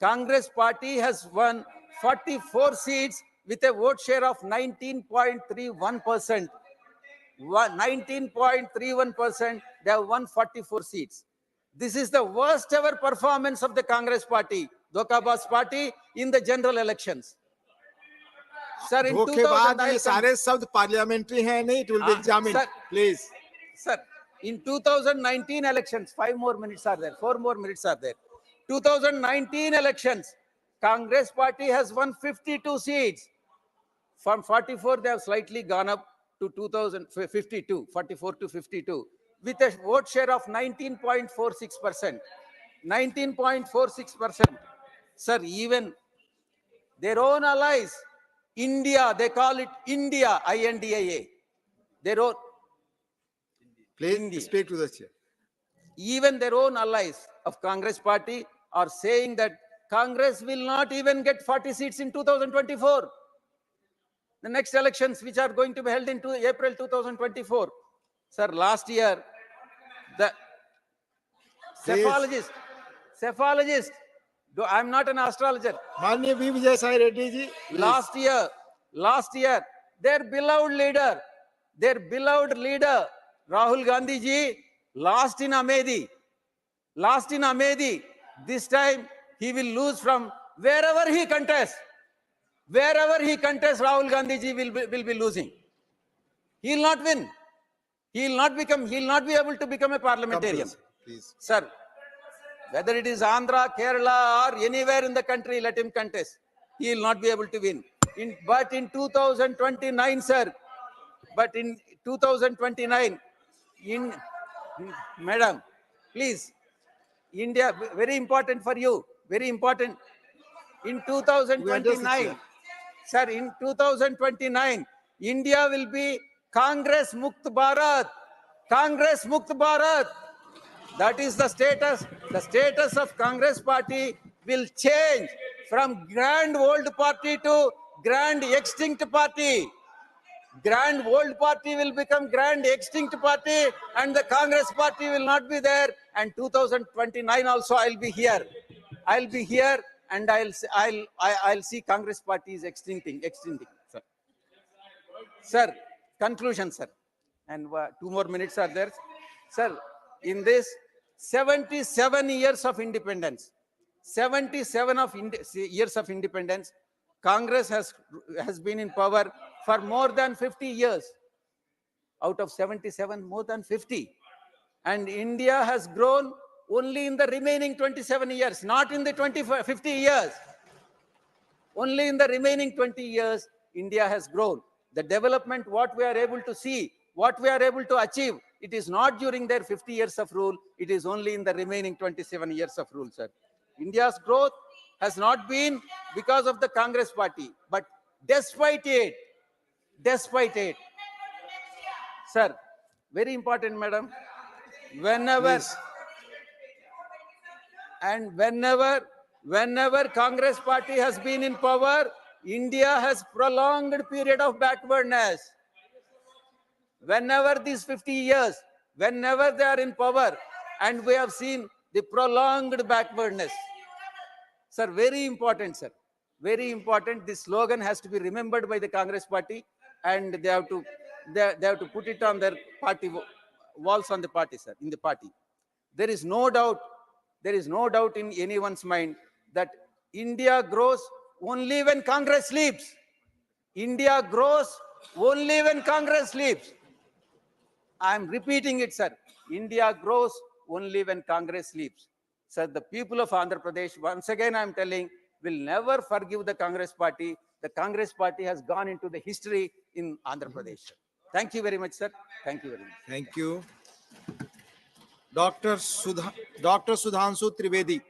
Congress party has won 44 seats with a vote share of 19.31%. 19.31%, they have won 44 seats. This is the worst ever performance of the Congress party, Dhokebaz party, in the general elections. Sir, in 2000,
ये सारे शब्द parliamentary हैं नहीं, it will be examined. Please.
Sir, in 2019 elections, 4 more minutes are there. 2019 elections, Congress party has won 52 seats. From 44, they have slightly gone up to 2052, 44 to 52, with a vote share of 19.46%. 19.46%. Sir, even their own allies, India, they call it India, INDIA. Their own.
Please
India.
Speak to the chair.
Even their own allies of Congress party are saying that Congress will not even get 40 seats in 2024. The next elections, which are going to be held in April 2024. Sir, last year, the cephalogist, I'm not an astrologer.
माननीय Vijay Sai Reddy ji.
Last year, their beloved leader, Rahul Gandhi ji, lost in Amedi. This time, he will lose from wherever he contests. Rahul Gandhi ji will be losing. He will not win. He will not be able to become a parliamentarian.
Please.
Sir, whether it is Andhra, Kerala, or anywhere in the country, let him contest. He will not be able to win. But in 2029, sir, But in 2029, Madam, please, India, very important for you, very important. In 2029, sir, in 2029, India will be Congress Mukt Bharat. Congress Mukt Bharat. That is the status. The status of Congress party will change from grand old party to grand extinct party. Grand old party will become grand extinct party, and the Congress party will not be there. And 2029 also I'll be here. I'll be here, and I'll see Congress party is extincting. Sir. Sir, conclusion, sir. And 2 more minutes are there. Sir, in this 77 years of independence, 77 years of independence, Congress has been in power for more than 50 years. Out of 77, more than 50. And India has grown only in the remaining 27 years, not in the 50 years. Only in the remaining 20 years, India has grown. The development, what we are able to see, what we are able to achieve, it is not during their 50 years of rule, it is only in the remaining 27 years of rule, sir. India's growth has not been because of the Congress party, but despite it, sir, very important, madam, whenever Congress party has been in power, India has prolonged period of backwardness. Whenever these 50 years, whenever they are in power, and we have seen the prolonged backwardness. Sir, very important, sir. Very important. This slogan has to be remembered by the Congress party, and they have to put it on their party walls on the party, sir, in the party. There is no doubt in anyone's mind that India grows only when Congress sleeps. India grows only when Congress sleeps. I am repeating it, sir. India grows only when Congress sleeps. Sir, the people of Andhra Pradesh, once again I am telling, will never forgive the Congress party. The Congress party has gone into the history in Andhra Pradesh. Thank you very much, sir. Thank you very much.
Thank you. Dr. Sudhanshu Trivedi.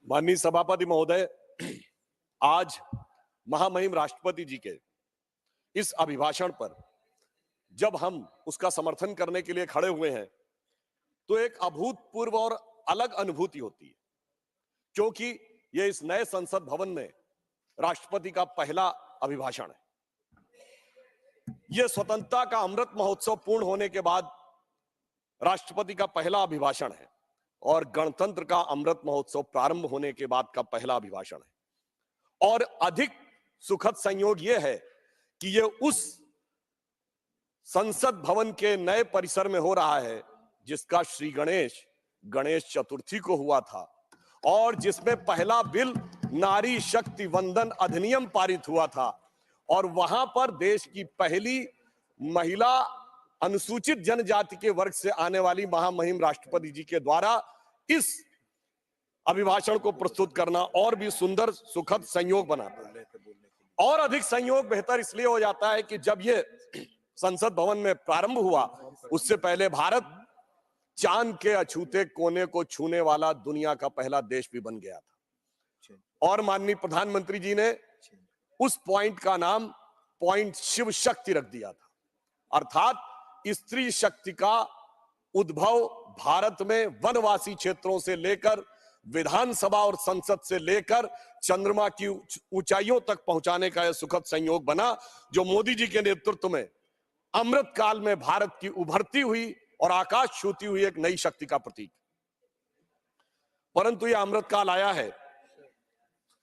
माननीय सभापति महोदय, आज महामहिम राष्ट्रपति जी के इस अभिभाषण पर जब हम उसका समर्थन करने के लिए खड़े हुए हैं, तो एक अभूतपूर्व और अलग अनुभूति होती है, क्योंकि यह इस नए संसद भवन में राष्ट्रपति का पहला अभिभाषण है। यह स्वतंत्रता का अमृत महोत्सव पूर्ण होने के बाद राष्ट्रपति का पहला अभिभाषण है और गणतंत्र का अमृत महोत्सव प्रारंभ होने के बाद का पहला अभिभाषण है। और अधिक सुखद संयोग यह है कि यह उस संसद भवन के नए परिसर में हो रहा है जिसका श्री गणेश चतुर्थी को हुआ था, और जिसमें पहला बिल नारी शक्ति वंदन अधिनियम पारित हुआ था, और वहां पर देश की पहली महिला अनुसूचित जनजाति के वर्ग से आने वाली महामहिम राष्ट्रपति जी के द्वारा इस अभिभाषण को प्रस्तुत करना और भी सुंदर सुखद संयोग बनाता है। और अधिक संयोग बेहतर इसलिए हो जाता है कि जब ये संसद भवन में प्रारंभ हुआ, उससे पहले भारत चांद के अछूते कोने को छूने वाला दुनिया का पहला देश भी बन गया था। और माननीय प्रधानमंत्री जी ने उस पॉइंट का नाम पॉइंट शिव शक्ति रख दिया था, अर्थात स्त्री शक्ति का उद्भव भारत में वनवासी क्षेत्रों से लेकर विधानसभा और संसद से लेकर चंद्रमा की ऊंचाइयों तक पहुंचाने का यह सुखद संयोग बना, जो मोदी जी के नेतृत्व में अमृत काल में भारत की उभरती हुई और आकाश छूती हुई एक नई शक्ति का प्रतीक। परंतु यह अमृत काल आया है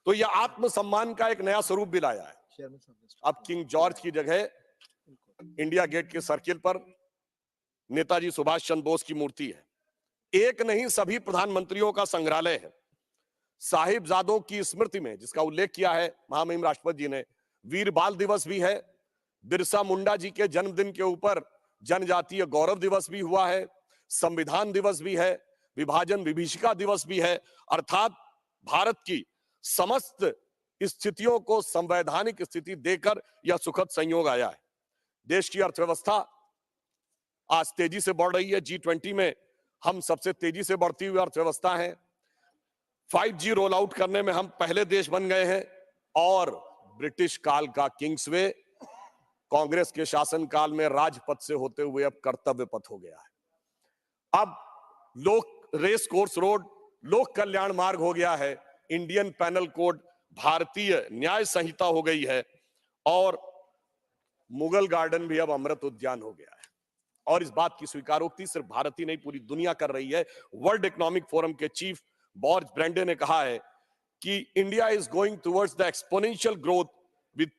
तो यह आत्मसम्मान का एक नया स्वरूप भी लाया है। अब किंग जॉर्ज की जगह इंडिया गेट के सर्किल पर नेताजी सुभाष चंद्र बोस की मूर्ति है। एक नहीं, सभी प्रधानमंत्रियों का संग्रहालय है। साहिबजादों की स्मृति में, जिसका उल्लेख किया है महामहिम राष्ट्रपति जी ने, वीर बाल दिवस भी है। बिरसा मुंडा जी के जन्मदिन के ऊपर जनजातीय गौरव दिवस भी हुआ है, संविधान दिवस भी है, विभाजन विभीषिका दिवस भी है। अर्थात भारत की समस्त स्थितियों को संवैधानिक स्थिति देकर यह सुखद संयोग आया है। देश की अर्थव्यवस्था आज तेजी से बढ़ रही है। G20 में हम सबसे तेजी से बढ़ती हुई अर्थव्यवस्था है। 5G रोल आउट करने में हम पहले देश बन गए हैं और ब्रिटिश काल का किंग्सवे कांग्रेस के शासनकाल में राजपथ से होते हुए अब कर्तव्य पथ हो गया है। अब लोक रेस कोर्स रोड लोक कल्याण मार्ग हो गया है। इंडियन पैनल कोड भारतीय न्याय संहिता हो गई है और मुगल गार्डन भी अब अमृत उद्यान हो गया है। और इस बात की स्वीकारोक्ति सिर्फ भारत ही नहीं, पूरी दुनिया कर रही है। वर्ल्ड इकोनॉमिक फोरम के चीफ बॉर्ज ब्रेंडे ने कहा है कि India is going towards the exponential growth with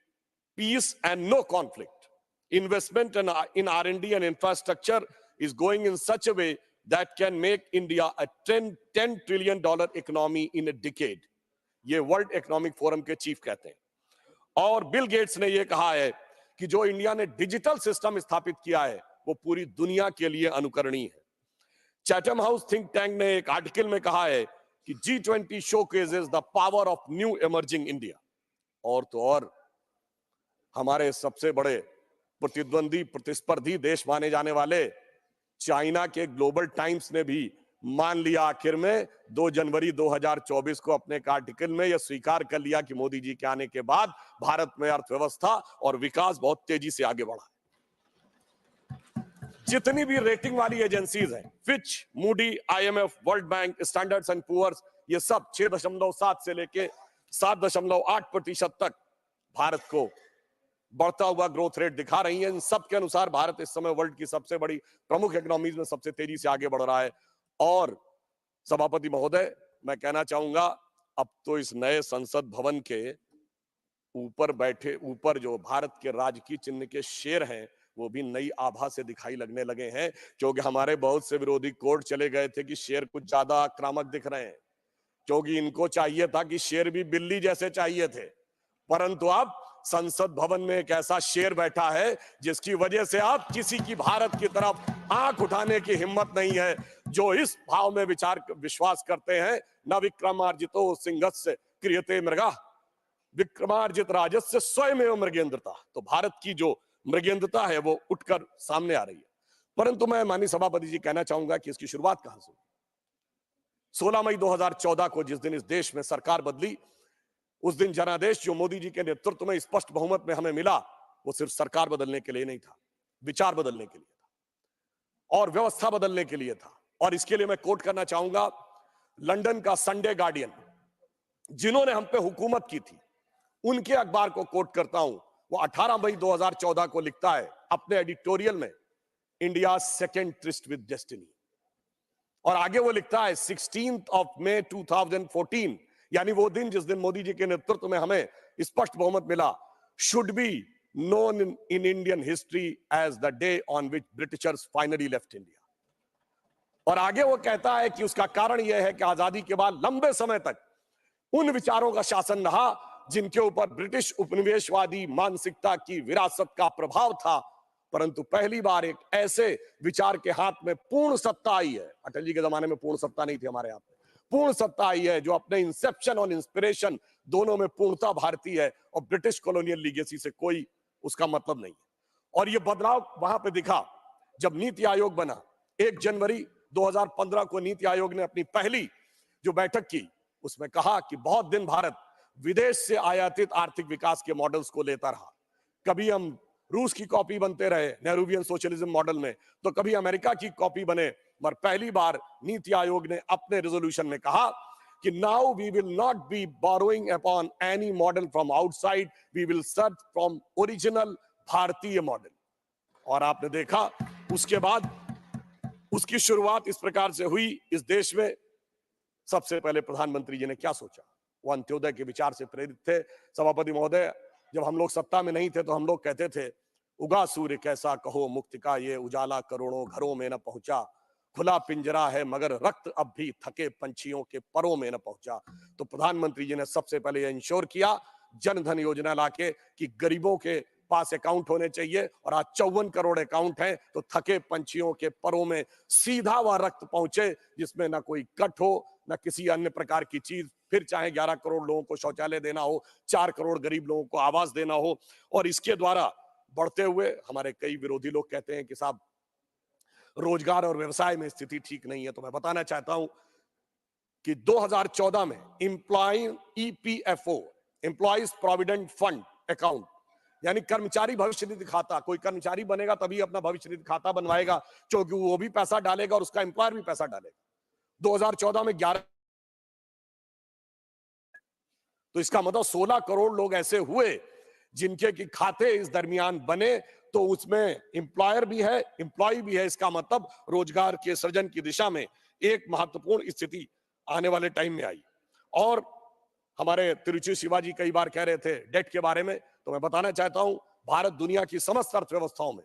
peace and no conflict. Investment in R&D and infrastructure is going in such a way that can make India a $10 trillion economy in a decade. ये world economic forum के chief कहते हैं। और Bill Gates ने यह कहा है कि जो इंडिया ने डिजिटल सिस्टम स्थापित किया है वो पूरी दुनिया के लिए अनुकरणीय है। चैथम हाउस थिंक टैंक ने एक आर्टिकल में कहा है कि G20 showcases the power of new emerging India। और तो और हमारे सबसे बड़े प्रतिद्वंदी प्रतिस्पर्धी देश माने जाने वाले चाइना के ग्लोबल टाइम्स ने भी मान लिया आखिर में 2 जनवरी 2024 को अपने एक आर्टिकल में यह स्वीकार कर लिया कि मोदी जी के आने के बाद भारत में अर्थव्यवस्था और विकास बहुत तेजी से आगे बढ़ा। जितनी भी रेटिंग वाली एजेंसीज हैं, Fitch, Moody, IMF, world bank, standards and poor's, ये सब 6.7 से लेके 7.8% तक भारत को बढ़ता हुआ ग्रोथ रेट दिखा रही है। इन सब के अनुसार भारत इस समय वर्ल्ड की सबसे बड़ी प्रमुख इकोनॉमीज में सबसे तेजी से आगे बढ़ रहा है। और सभापति महोदय, मैं कहना चाहूंगा अब तो इस नए संसद भवन के ऊपर जो भारत के राजकीय चिन्ह के शेर हैं वो भी नई आभा से दिखाई लगने लगे हैं, क्योंकि हमारे बहुत से विरोधी कोर्ट चले गए थे कि शेर कुछ ज्यादा आक्रामक दिख रहे हैं, क्योंकि इनको चाहिए था कि शेर भी बिल्ली जैसे चाहिए थे। परंतु अब संसद भवन में एक ऐसा शेर बैठा है जिसकी वजह से आप किसी की भारत की तरफ आंख उठाने की हिम्मत नहीं है। जो इस भाव में विश्वास करते हैं, न विक्रमार्जितो सिंहस्य क्रियते मृगा विक्रमार्जित राजस्य स्वयमेव मृगेंद्रता। तो भारत की जो मृगेंद्रता है वो उठकर सामने आ रही है। परंतु मैं माननीय सभापति जी कहना चाहूंगा कि इसकी शुरुआत कहां से हुई। 16 मई 2014 को जिस दिन इस देश में सरकार बदली, उस दिन जनादेश जो मोदी जी के नेतृत्व में स्पष्ट बहुमत में हमें मिला, वो सिर्फ सरकार बदलने के लिए नहीं था, विचार बदलने के लिए था और व्यवस्था बदलने के लिए था। और इसके लिए मैं कोट करना चाहूंगा लंदन का संडे गार्डियन, जिन्होंने हम पे हुकूमत की थी, उनके अखबार को कोट करता हूं। वो 18 मई 2014 को लिखता है अपने एडिटोरियल में, India second tourist with destiny. और आगे वो लिखता है 16 मई 2014, यानी वो दिन जिस दिन मोदी जी के नेतृत्व में हमें स्पष्ट बहुमत मिला, should be known in Indian history as the day on which Britishers finally left India. और आगे वो कहता है कि उसका कारण यह है कि आजादी के बाद लंबे समय तक उन विचारों का शासन रहा जिनके ऊपर ब्रिटिश उपनिवेशवादी मानसिकता की विरासत का प्रभाव था, परंतु पहली बार एक ऐसे विचार के हाथ में पूर्ण सत्ता आई है। अटल जी के जमाने में पूर्ण सत्ता नहीं थी, हमारे हाथ में पूर्ण सत्ता आई है, जो अपने इंसेप्शन और इंस्पिरेशन दोनों में पूर्णता भारतीय है और ब्रिटिश कॉलोनियल लीगेसी से कोई उसका मतलब नहीं है। और ये बदलाव वहां पे दिखा जब नीति आयोग बना। 1 जनवरी 2015 को नीति आयोग ने अपनी पहली जो बैठक की, उसमें कहा कि बहुत दिन भारत विदेश से आयातित आर्थिक विकास के मॉडल्स को लेता रहा। कभी हम रूस की कॉपी बनते रहे नेहरूवियन सोशलिज्म मॉडल में, तो कभी अमेरिका की कॉपी बने। पर पहली बार नीति आयोग ने अपने रेजोल्यूशन में कहा कि now we will not be borrowing upon any model from outside, we will search from original Bharatiya model. और आपने देखा उसके बाद उसकी शुरुआत इस प्रकार से हुई। इस देश में सबसे पहले प्रधानमंत्री जी ने क्या सोचा, वो अंत्योदय के विचार से प्रेरित थे। सभापति महोदय, जब हम लोग सत्ता में नहीं थे तो हम लोग कहते थे, उगा सूर्य कैसा कहो मुक्ति का ये उजाला करोड़ों घरों में न पहुंचा, खुला पिंजरा है मगर रक्त अब भी थके पंछियों के परों में न पहुंचा। तो प्रधानमंत्री जी ने सबसे पहले यह इंश्योर किया जन धन योजना लाके कि गरीबों के पास अकाउंट होने चाहिए, और आज 54 करोड़ अकाउंट हैं, तो थके पंछियों के परों में सीधा वह रक्त पहुंचे जिसमें ना कोई कट हो, न किसी अन्य प्रकार की चीज। फिर चाहे 11 करोड़ लोगों को शौचालय देना हो, 4 करोड़ गरीब लोगों को आवास देना हो, और इसके द्वारा बढ़ते हुए हमारे कई विरोधी लोग कहते हैं कि साहब रोजगार और व्यवसाय में स्थिति ठीक नहीं है। तो मैं बताना चाहता हूं कि 2014 में EPFO, employees provident fund account, यानी कर्मचारी भविष्य निधि खाता, कोई कर्मचारी बनेगा तभी अपना भविष्य निधि खाता बनवाएगा, क्योंकि वो भी पैसा डालेगा और उसका एम्प्लॉयर भी पैसा डालेगा। 2014 में 11, तो इसका मतलब 16 करोड़ लोग ऐसे हुए जिनके की खाते इस दरमियान बने, तो उसमें एम्प्लॉयर भी है, एम्प्लॉय भी है। इसका मतलब रोजगार के सृजन की दिशा में एक महत्वपूर्ण स्थिति आने वाले टाइम में आई। और हमारे तिरुचि शिवाजी कई बार कह रहे थे डेट के बारे में, तो मैं बताना चाहता हूं भारत दुनिया की समस्त अर्थव्यवस्थाओं में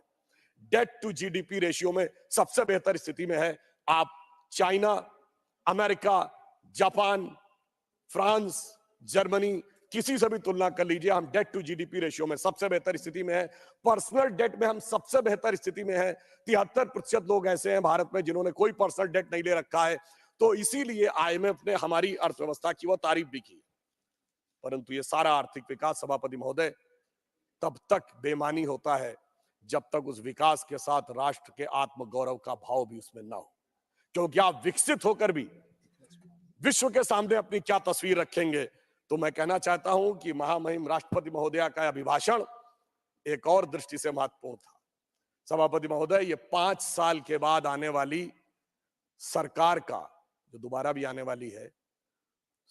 डेट टू जीडीपी रेशियो में सबसे बेहतर स्थिति में है। आप China, America, Japan, France, Germany, किसी से भी तुलना कर लीजिए, हम डेट टू जीडीपी रेशियो में सबसे बेहतर स्थिति में है। पर्सनल डेट में हम सबसे बेहतर स्थिति में है। 73% लोग ऐसे हैं भारत में जिन्होंने कोई पर्सनल डेट नहीं ले रखा है। तो इसीलिए IMF ने हमारी अर्थव्यवस्था की वो तारीफ भी की। परंतु ये सारा आर्थिक विकास सभापति महोदय तब तक बेमानी होता है जब तक उस विकास के साथ राष्ट्र के आत्मगौरव का भाव भी उसमें ना हो। क्योंकि आप विकसित होकर भी विश्व के सामने अपनी क्या तस्वीर रखेंगे। तो मैं कहना चाहता हूं कि महामहिम राष्ट्रपति महोदया का अभिभाषण एक और दृष्टि से महत्वपूर्ण था। सभापति महोदय, ये 5 साल के बाद आने वाली सरकार का, जो दोबारा भी आने वाली है,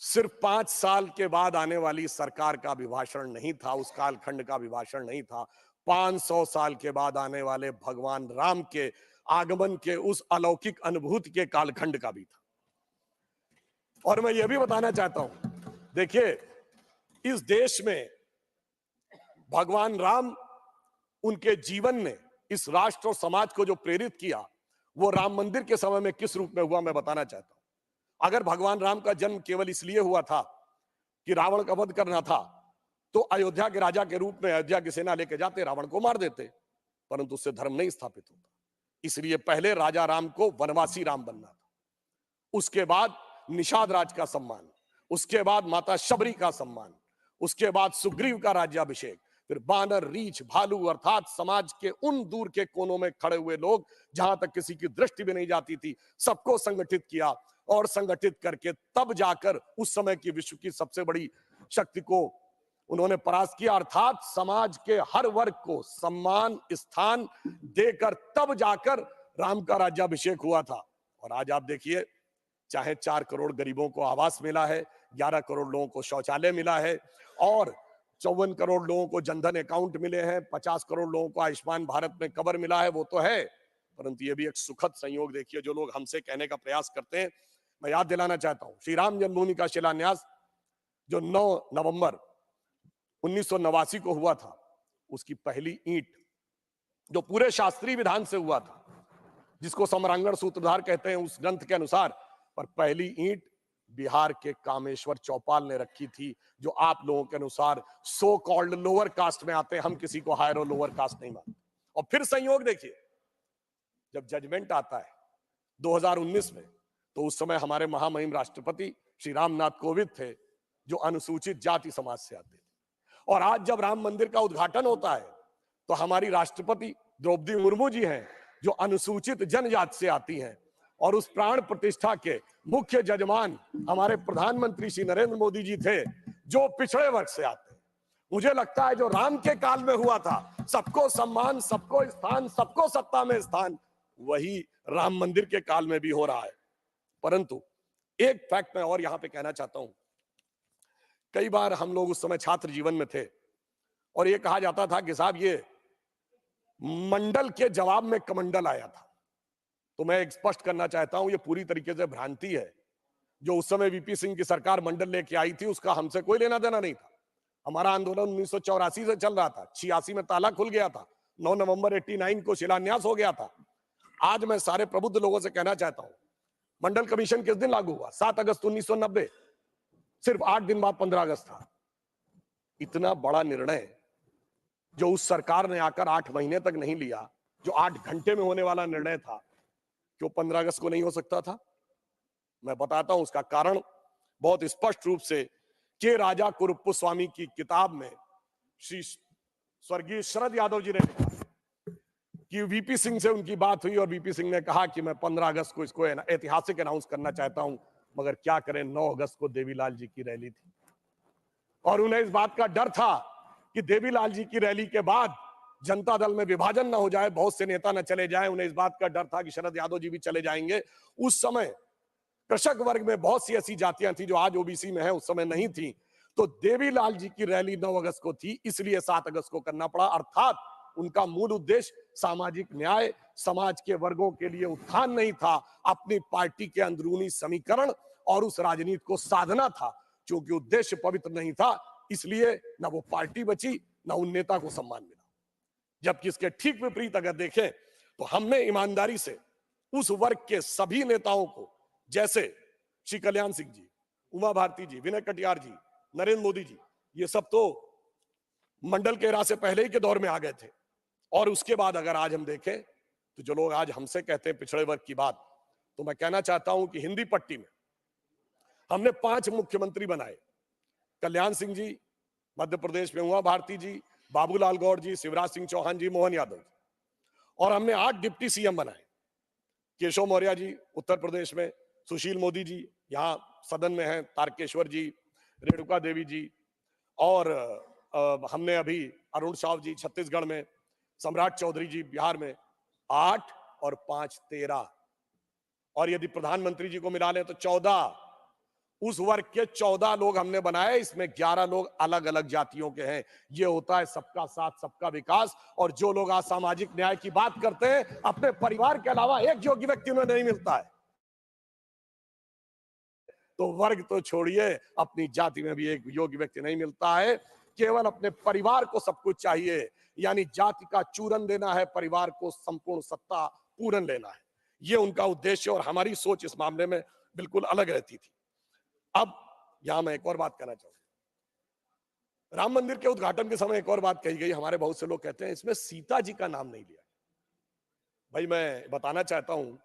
सिर्फ 5 साल के बाद आने वाली सरकार का अभिभाषण नहीं था, उस कालखंड का अभिभाषण नहीं था, 500 साल के बाद आने वाले भगवान राम के आगमन के उस अलौकिक अनुभूति के कालखंड का भी था। और मैं यह भी बताना चाहता हूं, देखिए इस देश में भगवान राम, उनके जीवन ने इस राष्ट्र और समाज को जो प्रेरित किया, वो राम मंदिर के समय में किस रूप में हुआ मैं बताना चाहता हूं। अगर भगवान राम का जन्म केवल इसलिए हुआ था कि रावण का वध करना था, तो अयोध्या के राजा के रूप में अयोध्या की सेना लेके जाते, रावण को मार देते, परंतु उससे धर्म नहीं स्थापित होता। इसलिए पहले राजा राम को वनवासी राम बनना था, उसके बाद निषाद राज का सम्मान, उसके बाद माता शबरी का सम्मान, उसके बाद सुग्रीव का राज्याभिषेक, फिर बानर, रीछ, भालू अर्थात समाज के उन दूर के कोनों में खड़े हुए लोग जहां तक किसी की दृष्टि भी नहीं जाती थी, सबको संगठित किया और संगठित करके तब जाकर उस समय की विश्व की सबसे बड़ी शक्ति को उन्होंने परास्त किया। अर्थात समाज के हर वर्ग को सम्मान, स्थान देकर तब जाकर राम का राज्याभिषेक हुआ था। और आज आप देखिए, चाहे 4 करोड़ गरीबों को आवास मिला है, 11 करोड़ लोगों को शौचालय मिला है, और 54 करोड़ लोगों को जनधन अकाउंट मिले हैं, 50 करोड़ लोगों को आयुष्मान भारत में कवर मिला है, वो तो है, परंतु ये भी एक सुखद संयोग देखिए जो लोग हमसे कहने का प्रयास करते हैं। मैं याद दिलाना चाहता हूं, श्री राम जन्मभूमि का शिलान्यास जो 9 नवंबर 1989 को हुआ था, उसकी पहली ईंट जो पूरे शास्त्रीय विधान से हुआ था, जिसको सम्रांगण सूत्रधार कहते हैं उस ग्रंथ के अनुसार, पर पहली ईंट बिहार के कामेश्वर चौपाल ने रखी थी, जो आप लोगों के अनुसार सो कॉल्ड लोअर कास्ट में आते हैं, हम किसी को हायर और लोअर कास्ट नहीं मानते। और फिर संयोग देखिए, जब जजमेंट आता है 2019 में, तो उस समय हमारे महामहिम राष्ट्रपति श्री रामनाथ कोविंद थे, जो अनुसूचित जाति समाज से आते थे। और आज जब राम मंदिर का उद्घाटन होता है, तो हमारी राष्ट्रपति द्रौपदी मुर्मू जी हैं, जो अनुसूचित जनजाति से आती हैं, और उस प्राण प्रतिष्ठा के मुख्य जजमान हमारे प्रधानमंत्री श्री नरेंद्र मोदी जी थे, जो पिछड़े वर्ग से आते हैं। मुझे लगता है जो राम के काल में हुआ था, सबको सम्मान, सबको स्थान, सबको सत्ता में स्थान, वही राम मंदिर के काल में भी हो रहा है। परंतु एक फैक्ट मैं और यहां पे कहना चाहता हूं, कई बार हम लोग उस समय छात्र जीवन में थे और ये कहा जाता था कि साहब ये मंडल के जवाब में कमंडल आया था। तो मैं एक स्पष्ट करना चाहता हूं, ये पूरी तरीके से भ्रांति है। जो उस समय वीपी सिंह की सरकार मंडल लेके आई थी, उसका हमसे कोई लेना देना नहीं था। हमारा आंदोलन 1984 से चल रहा था, 86 में ताला खुल गया था, 9 नवंबर 89 को शिलान्यास हो गया था। आज मैं सारे प्रबुद्ध लोगों से कहना चाहता हूं, मंडल कमीशन किस दिन लागू हुआ? 7 अगस्त 1990, सिर्फ 8 दिन बाद 15 अगस्त था। इतना बड़ा निर्णय जो उस सरकार ने आकर 8 महीने तक नहीं लिया, जो 8 घंटे में होने वाला निर्णय था, क्यों 15 अगस्त को नहीं हो सकता था? मैं बताता हूं उसका कारण बहुत स्पष्ट रूप से के राजा कुरुप्पु स्वामी की किताब में श्री स्वर्गीय शरद यादव जी ने लिखा कि वीपी सिंह से उनकी बात हुई और वीपी सिंह ने कहा कि मैं 15 अगस्त को इसको ऐतिहासिक अनाउंस करना चाहता हूं, मगर क्या करें 9 अगस्त को देवीलाल जी की रैली थी और उन्हें इस बात का डर था कि देवीलाल जी की रैली के बाद जनता दल में विभाजन ना हो जाए, बहुत से नेता न चले जाएं। उन्हें इस बात का डर था कि शरद यादव जी भी चले जाएंगे। उस समय कृषक वर्ग में बहुत सी ऐसी जातियां थी जो आज ओबीसी में है, उस समय नहीं थी। तो देवीलाल जी की रैली 9 अगस्त को थी, इसलिए 7 अगस्त को करना पड़ा। अर्थात उनका मूल उद्देश्य सामाजिक न्याय, समाज के वर्गों के लिए उत्थान नहीं था, अपनी पार्टी के अंदरूनी समीकरण और उस राजनीति को साधना था। क्योंकि उद्देश्य पवित्र नहीं था, इसलिए न वो पार्टी बची न उन नेता को सम्मान मिला। जबकि इसके ठीक विपरीत अगर देखें तो हमने ईमानदारी से उस वर्ग के सभी नेताओं को, जैसे श्री कल्याण सिंह जी, उमा भारती जी, विनय कटियार जी, नरेंद्र मोदी जी, ये सब तो मंडल के राज से पहले ही के दौर में आ गए थे। और उसके बाद अगर आज हम देखें तो जो लोग आज हमसे कहते हैं पिछड़े वर्ग की बात, तो मैं कहना चाहता हूं कि हिंदी पट्टी में हमने 5 मुख्यमंत्री बनाए। कल्याण सिंह जी मध्य प्रदेश में, उमा भारती जी, बाबूलाल गौड़ जी, शिवराज सिंह चौहान जी, मोहन यादव जी, और हमने 8 डिप्टी सीएम बनाए। केशव मौर्य जी उत्तर प्रदेश में, सुशील मोदी जी यहाँ सदन में हैं, तारकेश्वर जी, रेणुका देवी जी, और हमने अभी अरुण साव जी छत्तीसगढ़ में, सम्राट चौधरी जी बिहार में। 8 और 5 13, और यदि प्रधानमंत्री जी को मिला लें तो 14। उस वर्ग के 14 लोग हमने बनाए, इसमें 11 लोग अलग अलग जातियों के हैं। ये होता है सबका साथ सबका विकास। और जो लोग आज सामाजिक न्याय की बात करते हैं, अपने परिवार के अलावा एक योग्य व्यक्ति उन्हें नहीं मिलता है, तो वर्ग तो छोड़िए, अपनी जाति में भी एक योग्य व्यक्ति नहीं मिलता है। केवल अपने परिवार को सब कुछ चाहिए, यानी जाति का चूरन देना है, परिवार को संपूर्ण सत्ता पूरन लेना है। ये उनका उद्देश्य, और हमारी सोच इस मामले में बिल्कुल अलग रहती थी। अब यहां मैं एक और बात कहना चाहूंगा। राम मंदिर के उद्घाटन के समय एक और बात कही गई, हमारे बहुत से लोग कहते हैं इसमें सीता जी का नाम नहीं लिया। भाई मैं बताना चाहता हूं,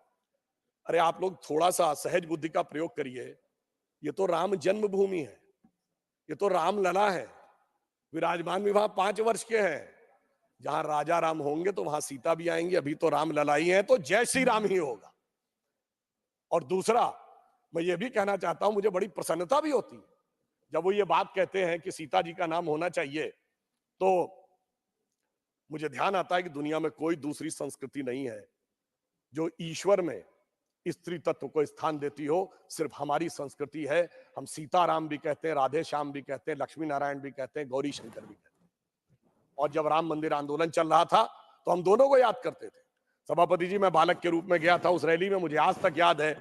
अरे आप लोग थोड़ा सा सहज बुद्धि का प्रयोग करिए। ये तो राम जन्मभूमि है, ये तो रामलला है। विराजमान भी वहां 5 वर्ष के हैं। जहां राजा राम होंगे तो वहां सीता भी आएंगी। अभी तो रामलला ही है, तो जय श्री राम ही होगा। और दूसरा मैं ये भी कहना चाहता हूं, मुझे बड़ी प्रसन्नता भी होती है जब वो ये बात कहते हैं कि सीता जी का नाम होना चाहिए, तो मुझे ध्यान आता है कि दुनिया में कोई दूसरी संस्कृति नहीं है जो ईश्वर में स्त्री तत्व को स्थान देती हो। सिर्फ हमारी संस्कृति है। हम सीताराम भी कहते हैं, राधे श्याम भी कहते हैं, लक्ष्मी नारायण भी कहते हैं, गौरी शंकर भी कहते हैं। और जब राम मंदिर आंदोलन चल रहा था तो हम दोनों को याद करते थे। सभापति जी, मैं बालक के रूप में गया था उस रैली में, मुझे आज तक याद है।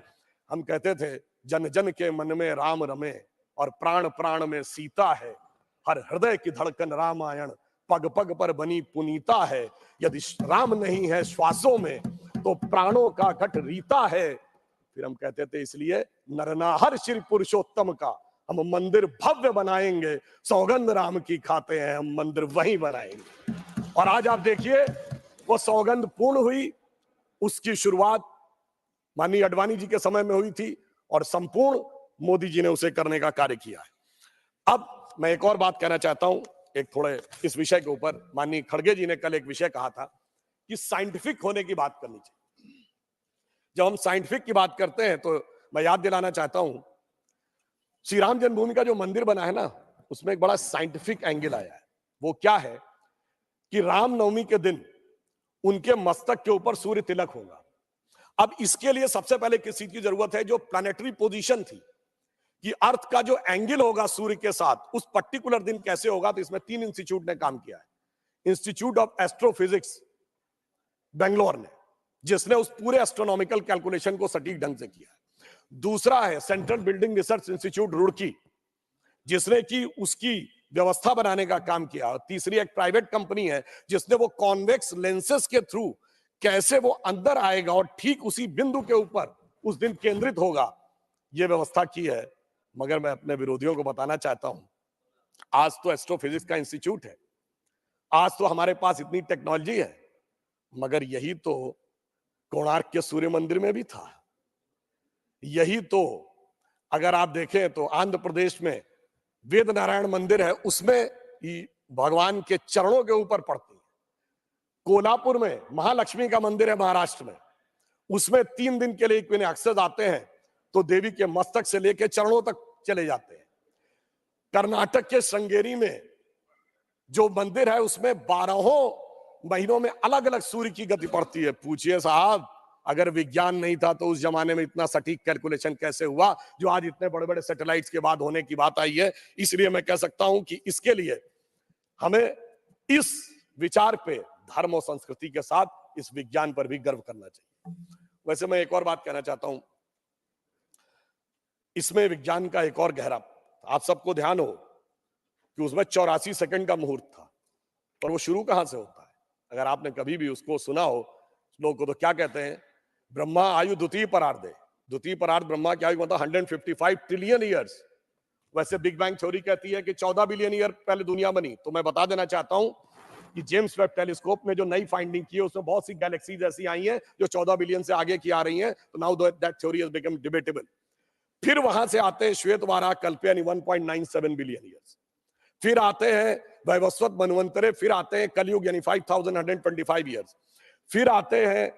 हम कहते थे, जन जन के मन में राम रमे और प्राण प्राण में सीता है। हर हृदय की धड़कन रामायण, पग पग पर बनी पुनीता है। यदि राम नहीं है श्वासों में तो प्राणों का घट रीता है। फिर हम कहते थे, इसलिए नरनाहर श्री पुरुषोत्तम का हम मंदिर भव्य बनाएंगे। सौगंध राम की खाते हैं, हम मंदिर वहीं बनाएंगे। और आज आप देखिए, वो सौगंध पूर्ण हुई। उसकी शुरुआत माननीय अडवाणी जी के समय में हुई थी और संपूर्ण मोदी जी ने उसे करने का कार्य किया है। अब मैं एक और बात कहना चाहता हूं, एक थोड़े इस विषय के ऊपर। माननीय खड़गे जी ने कल एक विषय कहा था कि साइंटिफिक होने की बात करनी चाहिए। जब हम साइंटिफिक की बात करते हैं तो मैं याद दिलाना चाहता हूं, श्री राम जन्मभूमि का जो मंदिर बना है ना, उसमें एक बड़ा साइंटिफिक एंगल आया है। वो क्या है कि रामनवमी के दिन उनके मस्तक के ऊपर सूर्य तिलक होगा। अब इसके लिए सबसे पहले किस चीज की जरूरत है? जो प्लैनेटरी पोजीशन थी कि अर्थ का जो एंगल होगा सूर्य के साथ, उस पर्टिकुलर दिन कैसे होगा। तो इसमें 3 इंस्टीट्यूट ने काम किया है। इंस्टीट्यूट ऑफ एस्ट्रोफिजिक्स बेंगलोर ने, जिसने उस पूरे एस्ट्रोनॉमिकल कैलकुलेशन को सटीक ढंग से किया है। दूसरा है central building research institute Roorkee, जिसने की उसकी व्यवस्था बनाने का काम किया। और तीसरी एक प्राइवेट कंपनी है जिसने वो कॉन्वेक्स लेंसेज के थ्रू कैसे वो अंदर आएगा और ठीक उसी बिंदु के ऊपर उस दिन केंद्रित होगा, ये व्यवस्था की है। मगर मैं अपने विरोधियों को बताना चाहता हूं, आज तो एस्ट्रोफिजिक्स का इंस्टीट्यूट है, आज तो हमारे पास इतनी टेक्नोलॉजी है, मगर यही तो कोणार्क के सूर्य मंदिर में भी था, यही तो अगर आप देखें तो आंध्र प्रदेश में वेद नारायण मंदिर है, उसमें भगवान के चरणों के ऊपर पड़ती है। कोल्हापुर में महालक्ष्मी का मंदिर है महाराष्ट्र में, उसमें 3 दिन के लिए इक्विनॉक्सेस आते हैं तो देवी के मस्तक से लेकर चरणों तक चले जाते हैं। कर्नाटक के श्रृंगेरी में जो मंदिर है उसमें 12 महीनों में अलग अलग सूर्य की गति पड़ती है। पूछिए साहब, अगर विज्ञान नहीं था तो उस जमाने में इतना सटीक कैलकुलेशन कैसे हुआ जो आज इतने बड़े बड़े सैटेलाइट्स के बाद होने की बात आई है। इसलिए मैं कह सकता हूं कि इसके लिए हमें इस विचार पे धर्म और संस्कृति के साथ इस विज्ञान पर भी गर्व करना चाहिए। वैसे मैं एक और बात कहना चाहता हूं, इसमें विज्ञान का एक और गहरा, आप सबको ध्यान हो कि उसमें 84 सेकंड का मुहूर्त था, पर वो शुरू कहां से होता है? अगर आपने कभी भी उसको सुना हो, लोग को तो क्या कहते हैं, ब्रह्मा आयु द्वितीय परार्धे, द्वितीय परार्ध ब्रह्मा की आयु मतलब 155 ट्रिलियन ईयर्स। वैसे बिग बैंग थ्योरी कहती है कि 14 बिलियन ईयर पहले दुनिया बनी। तो मैं बता देना चाहता हूं कि जेम्स वेब टेलीस्कोप में जो नई फाइंडिंग की है उसमें बहुत सी गैलेक्सीज ऐसी आई हैं जो 14 बिलियन से आगे की आ रही हैं। तो now that theory has become debatable. फिर वहां से आते हैं श्वेत वाराह कल्प यानी 1.97 बिलियन ईयर्स, फिर आते हैं वैवस्वत मनवंतरे, फिर आते हैं कलयुग यानी 5125 ईयर्स, फिर आते हैं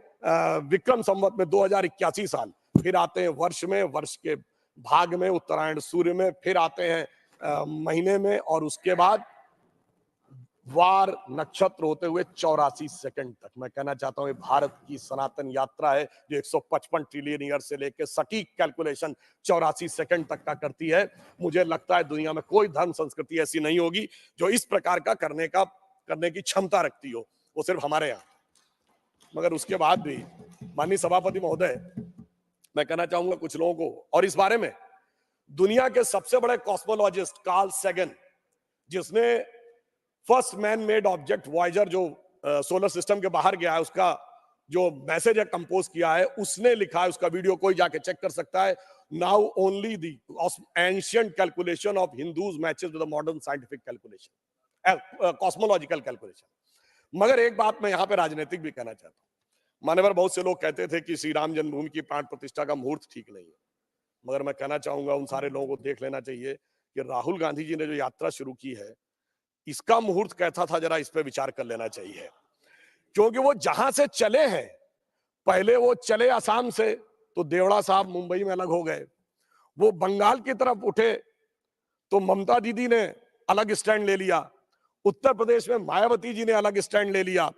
विक्रम संवत में 2081 साल, फिर आते हैं वर्ष में, वर्ष के भाग में, उत्तरायण सूर्य में, फिर आते हैं महीने में, और उसके बाद वार नक्षत्र होते हुए 84 सेकंड तक। मैं कहना चाहता हूं ये भारत की सनातन यात्रा है जो 155 ट्रिलियन ईयर से लेकर सटीक कैलकुलेशन 84 सेकंड तक का करती है। मुझे लगता है दुनिया में कोई धर्म संस्कृति ऐसी नहीं होगी जो इस प्रकार का करने की क्षमता रखती हो, वो सिर्फ हमारे यहाँ। मगर उसके बाद भी माननीय सभापति महोदय, मैं कहना चाहूंगा कुछ लोगों को, और इस बारे में दुनिया के सबसे बड़े कॉस्मोलॉजिस्ट कार्ल सेगन, जिसने first man made object Voyager जो सोलर सिस्टम के बाहर गया है उसका जो मैसेज है कंपोज किया है, उसने लिखा है, उसका वीडियो कोई जाके चेक कर सकता है, now only the ancient calculation of Hindus matches with the modern scientific calculation, cosmological calculation. मगर एक बात मैं यहाँ पे राजनीतिक भी कहना चाहता हूँ। मान्यवर बहुत से लोग कहते थे कि श्री राम जन्मभूमि की प्राण प्रतिष्ठा का मुहूर्त ठीक नहीं है, मगर मैं कहना चाहूंगा उन सारे लोगों को देख लेना चाहिए कि राहुल गांधी जी ने जो यात्रा शुरू की है इसका मुहूर्त कैसा था, जरा इस पे विचार कर लेना चाहिए। क्योंकि वो जहां से चले हैं, पहले वो चले असम से तो देवड़ा साहब मुंबई में अलग हो गए, वो बंगाल की तरफ उठे तो ममता दीदी ने अलग स्टैंड ले लिया, उत्तर प्रदेश में मायावती जी ने अलग स्टैंड ले लिया,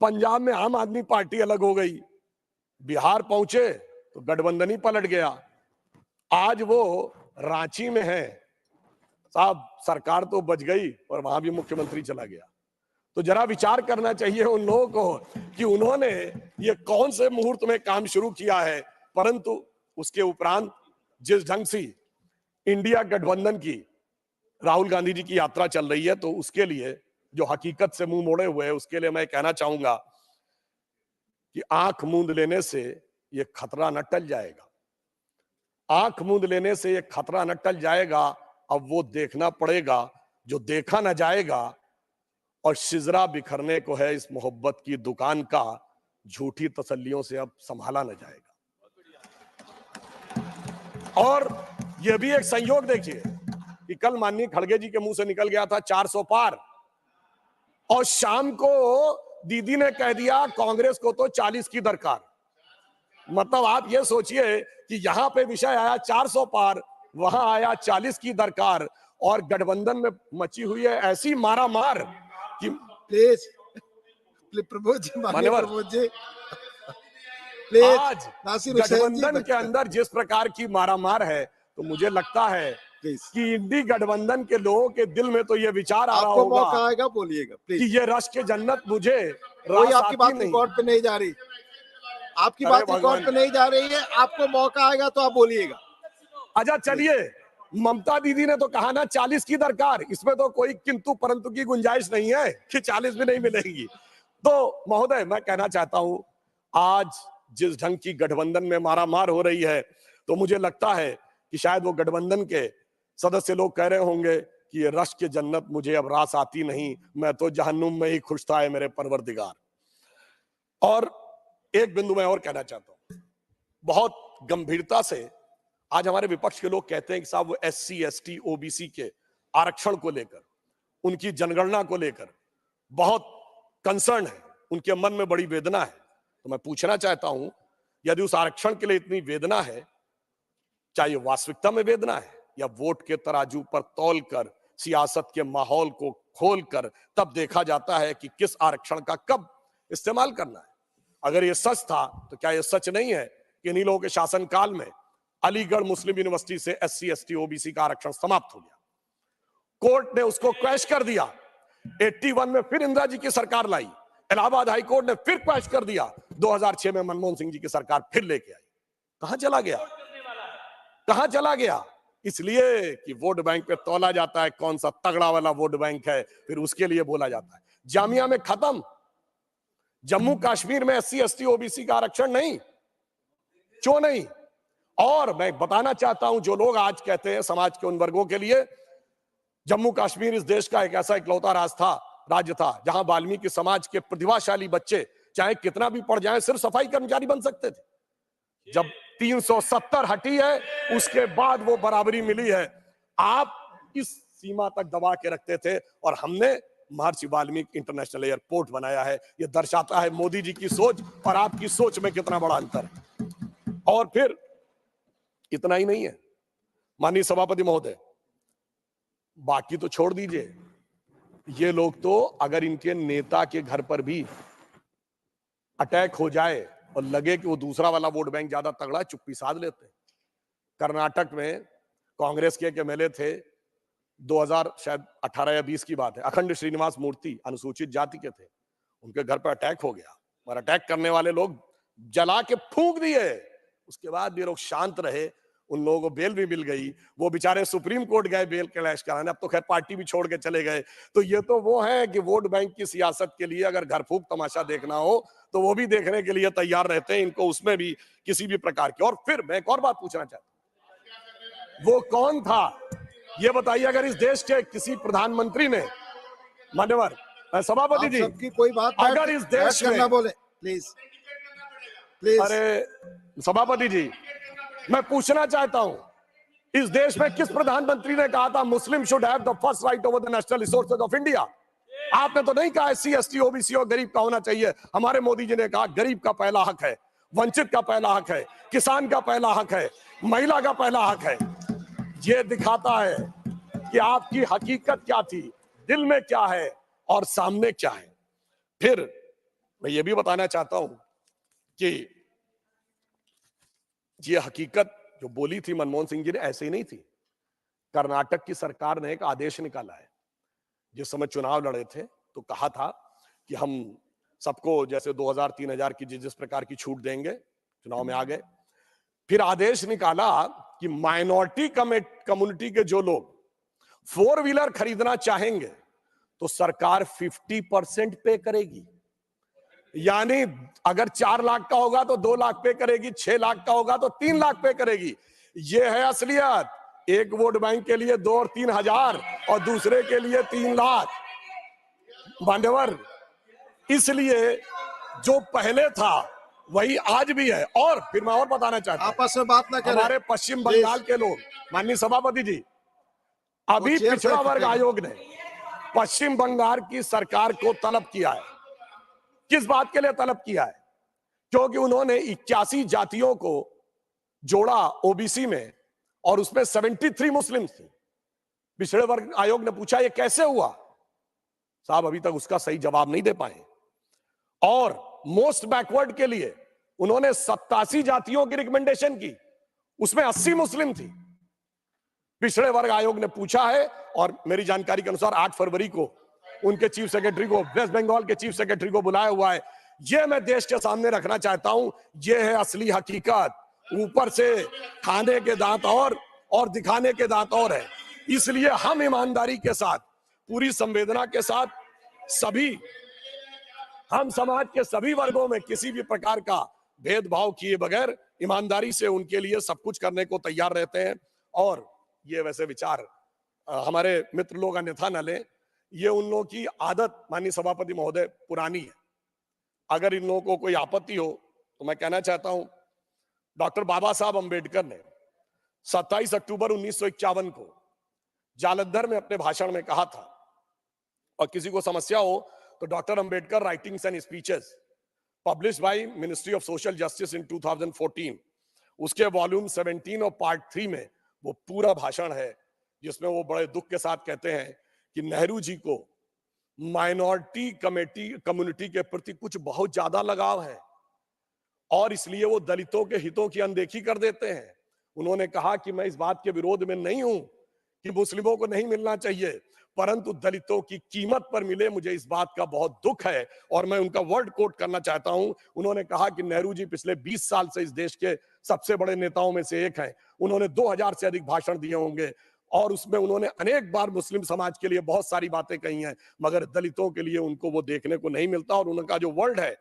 पंजाब में आम आदमी पार्टी अलग हो गई, बिहार पहुंचे तो गठबंधन ही पलट गया, आज वो रांची में है। साहब सरकार तो बच गई और वहां भी मुख्यमंत्री चला गया। तो जरा विचार करना चाहिए उन लोगों को कि उन्होंने ये कौन से मुहूर्त में काम शुरू किया है। परंतु उसके उपरांत जिस ढंग से इंडिया गठबंधन की राहुल गांधी जी की यात्रा चल रही है, तो उसके लिए जो हकीकत से मुंह मोड़े हुए हैं, उसके लिए मैं कहना चाहूंगा कि आंख मूंद लेने से ये खतरा न टल जाएगा, आंख मूंद लेने से ये खतरा न टल जाएगा। अब वो देखना पड़ेगा जो देखा न जाएगा, और शिजरा बिखरने को है इस मोहब्बत की दुकान का, झूठी तसल्लियों से अब संभाला न जाएगा। और ये भी एक संयोग देखिए कि कल माननीय खड़गे जी के मुंह से निकल गया था 400 पार, और शाम को दीदी ने कह दिया कांग्रेस को तो 40 की दरकार। मतलब आप ये सोचिए कि यहां पे विषय आया 400 पार, वहां आया 40 की दरकार, और गठबंधन में मची हुई है ऐसी मारा मार कि
प्लीज प्रभु जी, प्रभु जी
आज गठबंधन के अंदर जिस प्रकार की मारामार है, तो मुझे लगता है कि इंडी गठबंधन के लोगों के दिल में तो ये विचार आ रहा होगा,
आपको मौका आएगा बोलिएगा प्लीज,
कि ये रश के जन्नत मुझे
कोई आपकी बात रिकॉर्ड पे नहीं जा रही, आपकी बात रिकॉर्ड पे नहीं जा रही है, आपको मौका आएगा तो आप बोलिएगा।
अच्छा चलिए, ममता दीदी ने तो कहा ना 40 की दरकार, इसमें तो कोई किंतु परंतु की गुंजाइश नहीं है कि 40 भी नहीं मिलेगी। तो महोदय मैं कहना चाहता हूं, आज जिस ढंग की गठबंधन में मारामार हो रही है, तो मुझे लगता है कि शायद वो गठबंधन के सदस्य लोग कह रहे होंगे कि ये रश के जन्नत मुझे अब रास आती नहीं, मैं तो जहन्नुम में ही खुश था है मेरे परवरदिगार। और एक बिंदु मैं और कहना चाहता हूं, बहुत गंभीरता से आज हमारे विपक्ष के लोग कहते हैं कि साहब वो SC, ST, OBC के आरक्षण को लेकर, उनकी जनगणना को लेकर बहुत कंसर्न है, उनके मन में बड़ी वेदना है। तो मैं पूछना चाहता हूं, यदि उस आरक्षण के लिए इतनी वेदना है, चाहे वास्तविकता में वेदना है या वोट के तराजू पर तौल कर सियासत के माहौल को खोलकर तब देखा जाता है कि किस आरक्षण का कब इस्तेमाल करना है। अगर ये सच था तो क्या ये सच नहीं है कि इन्हीं लोगों के शासनकाल में अलीगढ़ मुस्लिम यूनिवर्सिटी से SC, ST, OBC का आरक्षण समाप्त हो गया, कोर्ट ने उसको क्वैश कर दिया। 81 में फिर इंदिरा जी की सरकार लाई, इलाहाबाद हाई कोर्ट ने फिर क्वैश कर दिया, 2006 में मनमोहन सिंह जी की सरकार फिर लेके आई। कहां चला गया, कहां चला गया? इसलिए कि वोट बैंक पे तौला जाता है कौन सा तगड़ा वाला वोट बैंक है, फिर उसके लिए बोला जाता है। जामिया में खत्म, जम्मू कश्मीर में SC, ST, OBC का आरक्षण नहीं, क्यों नहीं? और मैं बताना चाहता हूं, जो लोग आज कहते हैं समाज के उन वर्गों के लिए, जम्मू कश्मीर इस देश का एक ऐसा इकलौता राज्य था जहां वाल्मीकि समाज के प्रतिभाशाली बच्चे चाहे कितना भी पढ़ जाएं सिर्फ सफाई कर्मचारी बन सकते थे। जब 370 हटी है उसके बाद वो बराबरी मिली है। आप इस सीमा तक दबा के रखते थे और हमने महर्षि वाल्मीकि इंटरनेशनल एयरपोर्ट बनाया है। ये दर्शाता है मोदी जी की सोच और आपकी सोच में कितना बड़ा अंतर है। और फिर इतना ही नहीं है माननीय सभापति महोदय, बाकी तो छोड़ दीजिए, ये लोग तो अगर इनके नेता के घर पर भी अटैक हो जाए और लगे कि वो दूसरा वाला वोट बैंक ज्यादा तगड़ा, चुप्पी साध लेते हैं। कर्नाटक में कांग्रेस के एक MLA थे, 2018 या 20 की बात है, अखंड श्रीनिवास मूर्ति अनुसूचित जाति के थे, उनके घर पर अटैक हो गया और अटैक करने वाले लोग जला के फूंक दिए। उसके बाद भी लोग शांत रहे, उन लोगों को बेल भी मिल गई, वो बेचारे सुप्रीम कोर्ट गए बेल क्लैश कराने, अब तो खैर पार्टी भी छोड़ के चले गए। तो ये तो वो है कि वोट बैंक की सियासत के लिए अगर घर फूंक तमाशा देखना हो तो वो भी देखने के लिए तैयार रहते हैं, इनको उसमें भी किसी भी प्रकार की। और फिर मैं एक और बात पूछना चाहता हूं, वो कौन था ये बताइए। अगर इस देश के किसी प्रधानमंत्री ने, मान्यवर सभापति जी,
सबकी कोई बात
अगर इस देश में
बोले प्लीज प्लीज,
अरे सभापति जी मैं पूछना चाहता हूं, इस देश में किस प्रधानमंत्री ने कहा था मुस्लिम should have the first right over the national resources of India? आपने तो नहीं कहा SC, ST, OBC और गरीब का होना चाहिए। हमारे मोदी जी ने कहा गरीब का पहला हक है, वंचित का पहला हक है, किसान का पहला हक है, महिला का पहला हक है। ये दिखाता है कि आपकी हकीकत क्या थी, दिल में क्या है और सामने क्या है। फिर मैं ये भी बताना चाहता हूं कि ये हकीकत जो बोली थी मनमोहन सिंह जी ने ऐसे ही नहीं थी। कर्नाटक की सरकार ने एक आदेश निकाला है, जिस समय चुनाव लड़े थे तो कहा था कि हम सबको जैसे 2000-3000 की जिस प्रकार की छूट देंगे, चुनाव में आ गए। फिर आदेश निकाला कि माइनॉरिटी कम्युनिटी के जो लोग 4 व्हीलर खरीदना चाहेंगे तो सरकार 50% पे करेगी। यानी अगर 4 लाख का होगा तो 2 लाख पे करेगी, 6 लाख का होगा तो 3 लाख पे करेगी। ये है असलियत। एक वोट बैंक के लिए 2 और 3 हजार और दूसरे के लिए 3 लाख। मान्यवर, इसलिए जो पहले था वही आज भी है। और फिर मैं और बताना चाहता हूं,
आपस में बात ना करें।
हमारे पश्चिम बंगाल के लोग, माननीय सभापति जी, अभी पिछड़ा वर्ग आयोग ने पश्चिम बंगाल की सरकार को तलब किया है। किस बात के लिए तलब किया है? क्योंकि उन्होंने 81 जातियों को जोड़ा OBC में और उसमें 73 मुस्लिम थे। पिछड़े वर्ग आयोग ने पूछा ये कैसे हुआ? साहब अभी तक उसका सही जवाब नहीं दे पाए। और मोस्ट बैकवर्ड के लिए उन्होंने 87 जातियों की रिकमेंडेशन की, उसमें 80 मुस्लिम थी। पिछड़े वर्ग आयोग ने पूछा है और मेरी जानकारी के अनुसार 8 फरवरी को उनके चीफ सेक्रेटरी को, वेस्ट बंगाल के चीफ सेक्रेटरी को बुलाया हुआ है। यह मैं देश के सामने रखना चाहता हूं, यह है असली हकीकत। ऊपर से खाने के दांत और दिखाने के दांत और है। इसलिए हम ईमानदारी के साथ, पूरी संवेदना के साथ, हम समाज के सभी वर्गों में किसी भी प्रकार का भेदभाव किए बगैर ईमानदारी से उनके लिए सब कुछ करने को तैयार रहते हैं। और ये वैसे विचार हमारे मित्र लोग अन्यथा न लें, ये उन लोगों की आदत माननीय सभापति महोदय पुरानी है। अगर इन लोगों को कोई आपत्ति हो तो मैं कहना चाहता हूं डॉक्टर बाबा साहब अंबेडकर ने 27 अक्टूबर 1951 को जालंधर में अपने भाषण में कहा था, और किसी को समस्या हो तो doctor Ambedkar writings and speeches published by ministry of social justice in 2014, उसके वॉल्यूम 17 और पार्ट 3 में वो पूरा भाषण है, जिसमें वो बड़े दुख के साथ कहते हैं कि नेहरू जी को माइनॉरिटी कम्युनिटी के प्रति कुछ बहुत ज्यादा लगाव है और इसलिए वो दलितों के हितों की अनदेखी कर देते हैं। उन्होंने कहा कि मैं इस बात के विरोध में नहीं हूं कि मुस्लिमों को नहीं मिलना चाहिए, परंतु दलितों की कीमत पर मिले, मुझे इस बात का बहुत दुख है। और मैं उनका वर्ड कोट करना चाहता हूं। उन्होंने कहा कि नेहरू जी पिछले 20 साल से इस देश के सबसे बड़े नेताओं में से एक हैं। उन्होंने 2000 से अधिक भाषण दिए होंगे और उसमें उन्होंने अनेक बार मुस्लिम समाज के लिए बहुत सारी बातें कही हैं, मगर दलितों के लिए उनको वो देखने को नहीं मिलता। और उनका जो वर्ड है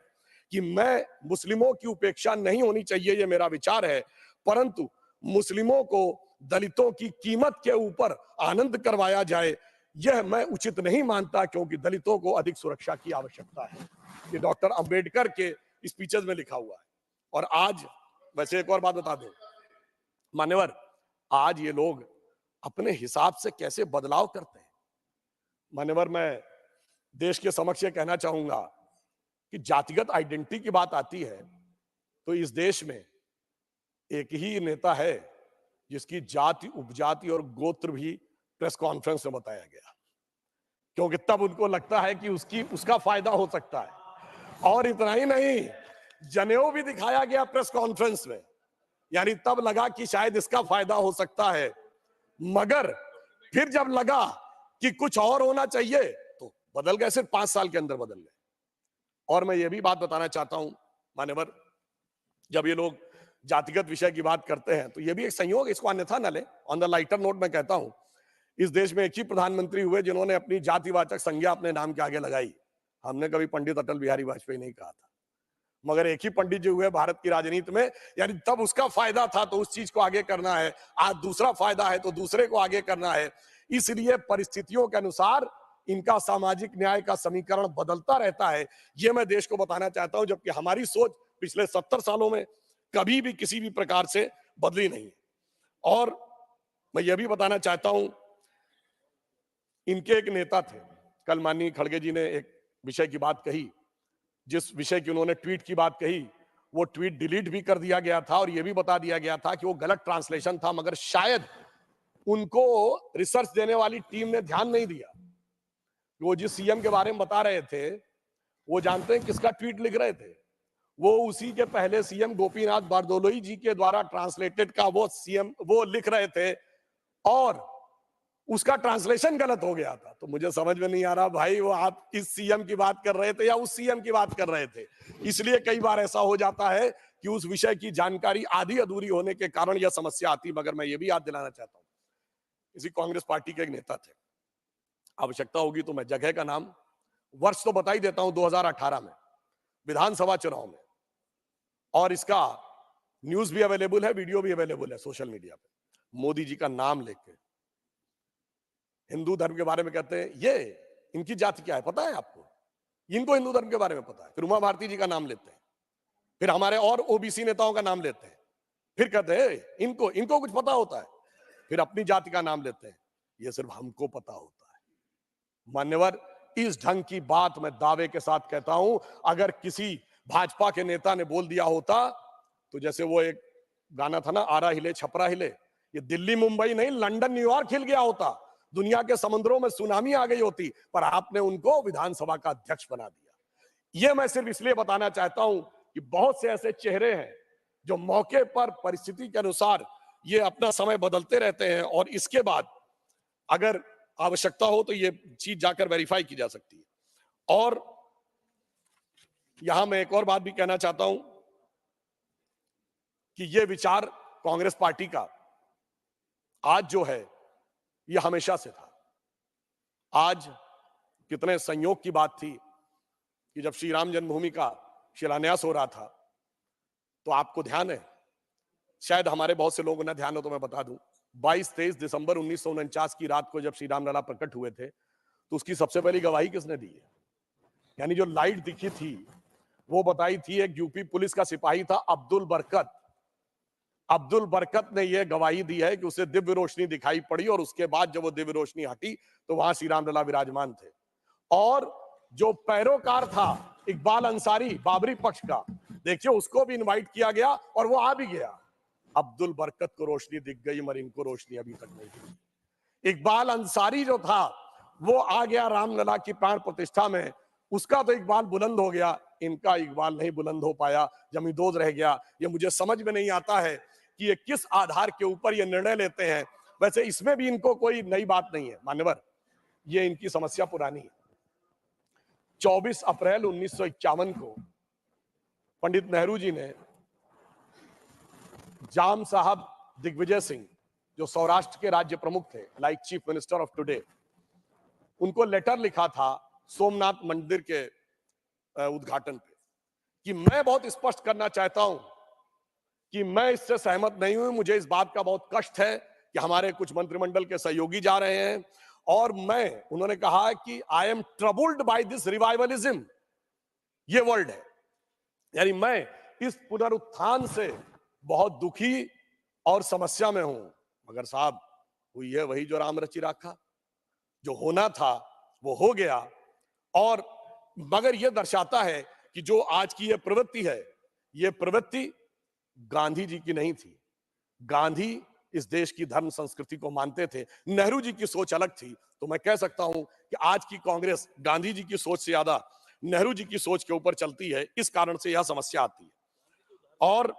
कि मैं मुस्लिमों की उपेक्षा नहीं होनी चाहिए, ये मेरा विचार है, परंतु मुस्लिमों को दलितों की कीमत के ऊपर आनंद करवाया जाए, यह मैं उचित नहीं मानता, क्योंकि दलितों को अधिक सुरक्षा की आवश्यकता है। ये डॉक्टर अंबेडकर के स्पीचेस में लिखा हुआ है। और आज वैसे एक और बात बता दूं मान्यवर, आज ये लोग अपने हिसाब से कैसे बदलाव करते हैं। मान्यवर, मैं देश के समक्ष ये कहना चाहूंगा कि जातिगत आइडेंटिटी की बात आती है तो इस देश में एक ही नेता है जिसकी जाति, उपजाति और गोत्र भी प्रेस कॉन्फ्रेंस में बताया गया, क्योंकि तब उनको लगता है कि उसका फायदा हो सकता है। और इतना ही नहीं, जनेऊ भी दिखाया गया प्रेस कॉन्फ्रेंस में, यानी तब लगा कि शायद इसका फायदा हो सकता है, मगर फिर जब लगा कि कुछ और होना चाहिए तो बदल गए, सिर्फ 5 साल के अंदर बदल गए। और मैं ये भी बात बताना चाहता हूं मान्यवर, जब ये लोग जातिगत विषय की बात करते हैं तो ये भी एक संयोग, इसको अन्यथा न ले। ऑन द लाइटर नोट मैं कहता हूं, इस देश में एक ही प्रधानमंत्री हुए जिन्होंने अपनी जातिवाचक संज्ञा अपने नाम के आगे लगाई। हमने कभी पंडित अटल बिहारी वाजपेयी नहीं कहा था, मगर एक ही पंडित जी हुए भारत की राजनीति में, यानी तब उसका फायदा था तो उस चीज को आगे करना है, आज दूसरा फायदा है तो दूसरे को आगे करना है। इसलिए परिस्थितियों के अनुसार इनका सामाजिक न्याय का समीकरण बदलता रहता है, ये मैं देश को बताना चाहता हूं, जबकि हमारी सोच पिछले 70 सालों में कभी भी किसी भी प्रकार से बदली नहीं। और मैं ये भी बताना चाहता हूं, इनके एक नेता थे, कल माननीय खड़गे जी ने एक विषय की बात कही, जिस विषय की उन्होंने ट्वीट की बात कही, वो ट्वीट डिलीट भी कर दिया गया था और यह भी बता दिया गया था कि वो गलत ट्रांसलेशन था, मगर शायद उनको रिसर्च देने वाली टीम ने ध्यान नहीं दिया। वो जिस सीएम के बारे में बता रहे थे, वो जानते हैं किसका ट्वीट लिख रहे थे? वो उसी के पहले सीएम गोपीनाथ बारदोलोई जी के द्वारा ट्रांसलेटेड का वो सीएम वो लिख रहे थे और उसका ट्रांसलेशन गलत हो गया था। तो मुझे समझ में नहीं आ रहा भाई, वो आप इस सीएम की बात कर रहे थे या उस सीएम की बात कर रहे थे। इसलिए कई बार ऐसा हो जाता है कि उस विषय की जानकारी आधी अधूरी होने के कारण यह समस्या आती। मगर मैं ये भी याद दिलाना चाहता हूं, इसी कांग्रेस पार्टी के एक नेता थे, आवश्यकता होगी तो मैं जगह का नाम, वर्ष तो बता ही देता हूं, 2018 में विधानसभा चुनाव में, और इसका न्यूज भी अवेलेबल है, वीडियो भी अवेलेबल है सोशल मीडिया पे, मोदी जी का नाम लेके हिंदू धर्म के बारे में कहते हैं, ये इनकी जाति क्या है पता है आपको? इनको हिंदू धर्म के बारे में पता है। फिर उमा भारती जी का नाम लेते हैं, फिर हमारे और ओबीसी नेताओं का नाम लेते हैं, फिर कहते हैं इनको कुछ पता होता है, फिर अपनी जाति का नाम लेते हैं, ये सिर्फ हमको पता होता है। मान्यवर, इस ढंग की बात मैं दावे के साथ कहता हूं, अगर किसी भाजपा के नेता ने बोल दिया होता तो जैसे वो एक गाना था ना, आरा हिले छपरा हिले, ये दिल्ली मुंबई नहीं लंदन न्यूयॉर्क हिल गया होता, दुनिया के समुद्रों में सुनामी आ गई होती, पर आपने उनको विधानसभा का अध्यक्ष बना दिया। यह मैं सिर्फ इसलिए बताना चाहता हूं कि बहुत से ऐसे चेहरे हैं जो मौके पर परिस्थिति के अनुसार ये अपना समय बदलते रहते हैं, और इसके बाद अगर आवश्यकता हो तो ये चीज जाकर वेरीफाई की जा सकती है। और यहां मैं एक और बात भी कहना चाहता हूं कि ये विचार कांग्रेस पार्टी का आज जो है ये हमेशा से था। आज कितने संयोग की बात थी कि जब श्री राम जन्मभूमि का शिलान्यास हो रहा था तो आपको ध्यान है, शायद हमारे बहुत से लोगों ने ध्यान हो तो मैं बता दूं, 22-23 दिसंबर 1949 की रात को जब श्री राम लला प्रकट हुए थे तो उसकी सबसे पहली गवाही किसने दी है? यानी जो लाइट दिखी थी वो बताई थी एक यूपी पुलिस का सिपाही था अब्दुल बरकत, अब्दुल बरकत ने यह गवाही दी है कि उसे दिव्य रोशनी दिखाई पड़ी और उसके बाद जब वो दिव्य रोशनी हटी तो वहां श्री राम लला विराजमान थे। और जो पैरोकार था इकबाल अंसारी बाबरी पक्ष का, देखिए उसको भी इनवाइट किया गया और वो आ भी गया। अब्दुल बरकत को रोशनी दिख गई मगर इनको रोशनी अभी तक नहीं दिखी। इकबाल अंसारी जो था वो आ गया रामलला की प्राण प्रतिष्ठा में, उसका तो इकबाल बुलंद हो गया, इनका इकबाल नहीं बुलंद हो पाया, जमींदोज रह गया। ये मुझे समझ में नहीं आता है कि ये किस आधार के ऊपर ये निर्णय लेते हैं। वैसे इसमें भी इनको कोई नई बात नहीं है मान्यवर, ये इनकी समस्या पुरानी है। 24 अप्रैल 1951 को पंडित नेहरू जी ने जाम साहब दिग्विजय सिंह, जो सौराष्ट्र के राज्य प्रमुख थे, like chief minister of today, उनको लेटर लिखा था सोमनाथ मंदिर के उद्घाटन पे कि मैं बहुत स्पष्ट करना चाहता हूं कि मैं इससे सहमत नहीं हूं। मुझे इस बात का बहुत कष्ट है कि हमारे कुछ मंत्रिमंडल के सहयोगी जा रहे हैं और उन्होंने कहा कि I am troubled by this revivalism, ये वर्ड है, यानी मैं इस पुनरुत्थान से बहुत दुखी और समस्या में हूं। मगर साहब हुई है वही जो राम रचि राखा, जो होना था वो हो गया। और मगर यह दर्शाता है कि जो आज की यह प्रवृत्ति है, यह प्रवृत्ति गांधी जी की नहीं थी। गांधी इस देश की धर्म संस्कृति को मानते थे, नेहरू जी की सोच अलग थी। तो मैं कह सकता हूं कि आज की कांग्रेस गांधी जी की सोच से ज्यादा नेहरू जी की सोच के ऊपर चलती है, इस कारण से यह समस्या आती है। और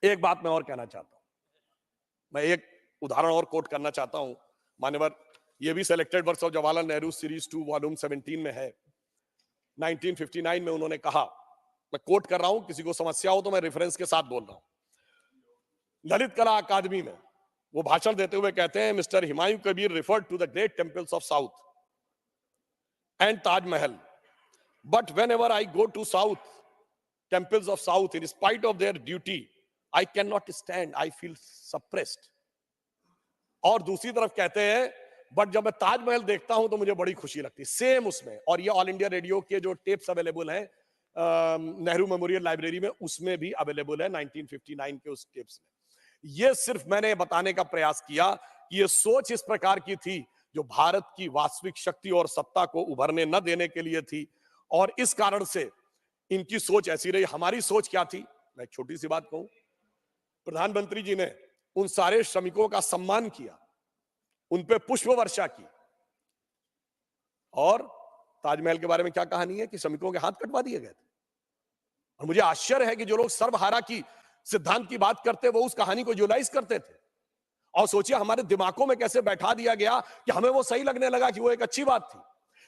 एक बात मैं और कहना चाहता हूं, मैं एक उदाहरण और कोट करना चाहता हूं मान्यवर, ये भी selected works of Jawaharlal Nehru series 2 volume 17 में है। 1959 में उन्होंने कहा, मैं कोट कर रहा हूं, किसी को समस्या हो तो मैं रेफरेंस के साथ बोल रहा हूं। ललित कला अकादमी में वो भाषण देते हुए कहते हैं, mister Humayun Kabir referred to the great temples of south and Taj Mahal, but whenever I go to south temples of south, in spite of their duty, I cannot stand, I feel suppressed. और दूसरी तरफ कहते हैं, बट जब मैं ताजमहल देखता हूं तो मुझे बड़ी खुशी लगती है। सेम उसमें, और ये ऑल इंडिया रेडियो के जो टेप्स अवेलेबल हैं नेहरू मेमोरियल लाइब्रेरी में, उसमें भी अवेलेबल है 1959 के उस टेप्स में। ये सिर्फ मैंने बताने का प्रयास किया कि ये सोच इस प्रकार की थी जो भारत की वास्तविक शक्ति और सत्ता को उभरने न देने के लिए थी, और इस कारण से इनकी सोच ऐसी रही। हमारी सोच क्या थी, मैं एक छोटी सी बात कहूं, प्रधानमंत्री जी ने उन सारे श्रमिकों का सम्मान किया, उन पे पुष्प वर्षा की, और ताजमहल के बारे में क्या कहानी है कि श्रमिकों के हाथ कटवा दिए गए थे। और मुझे आश्चर्य है कि जो लोग सर्वहारा की सिद्धांत की बात करते वो उस कहानी को यूटिलाइज करते थे, और सोचिए हमारे दिमागों में कैसे बैठा दिया गया कि हमें वो सही लगने लगा कि वो एक अच्छी बात थी।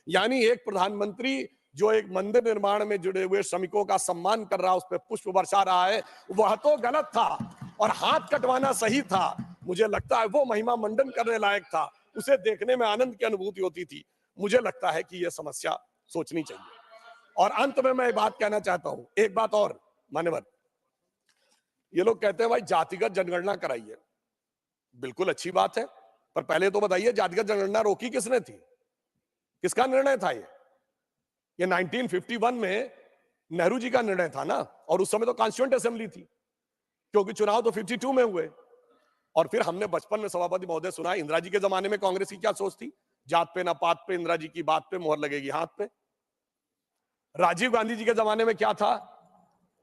यानी एक प्रधानमंत्री जो एक मंदिर निर्माण में जुड़े हुए श्रमिकों का सम्मान कर रहा, उस पर पुष्प बरसा रहा है, वह तो गलत था, और हाथ कटवाना सही था। मुझे लगता है वो महिमा मंडन करने लायक था, उसे देखने में आनंद की अनुभूति होती थी। मुझे लगता है कि यह समस्या सोचनी चाहिए। और अंत में मैं एक बात कहना चाहता हूं, एक बात और मान्यवर, ये लोग कहते हैं भाई जातिगत जनगणना कराइए, बिल्कुल अच्छी बात है, पर पहले तो बताइए जातिगत जनगणना रोकी किसने थी, किसका निर्णय था ये 1951 में नेहरू जी का निर्णय था ना, और उस समय तो कॉन्स्टिट्यूएंट असेंबली थी, क्योंकि चुनाव तो 52 में हुए। और फिर हमने बचपन में सभापति महोदय सुना, इंदिरा जी के जमाने में कांग्रेस की क्या सोच थी, जात पे ना पात पे, इंदिरा जी की बात पे मोहर लगेगी हाथ पे। राजीव गांधी जी के जमाने में क्या था,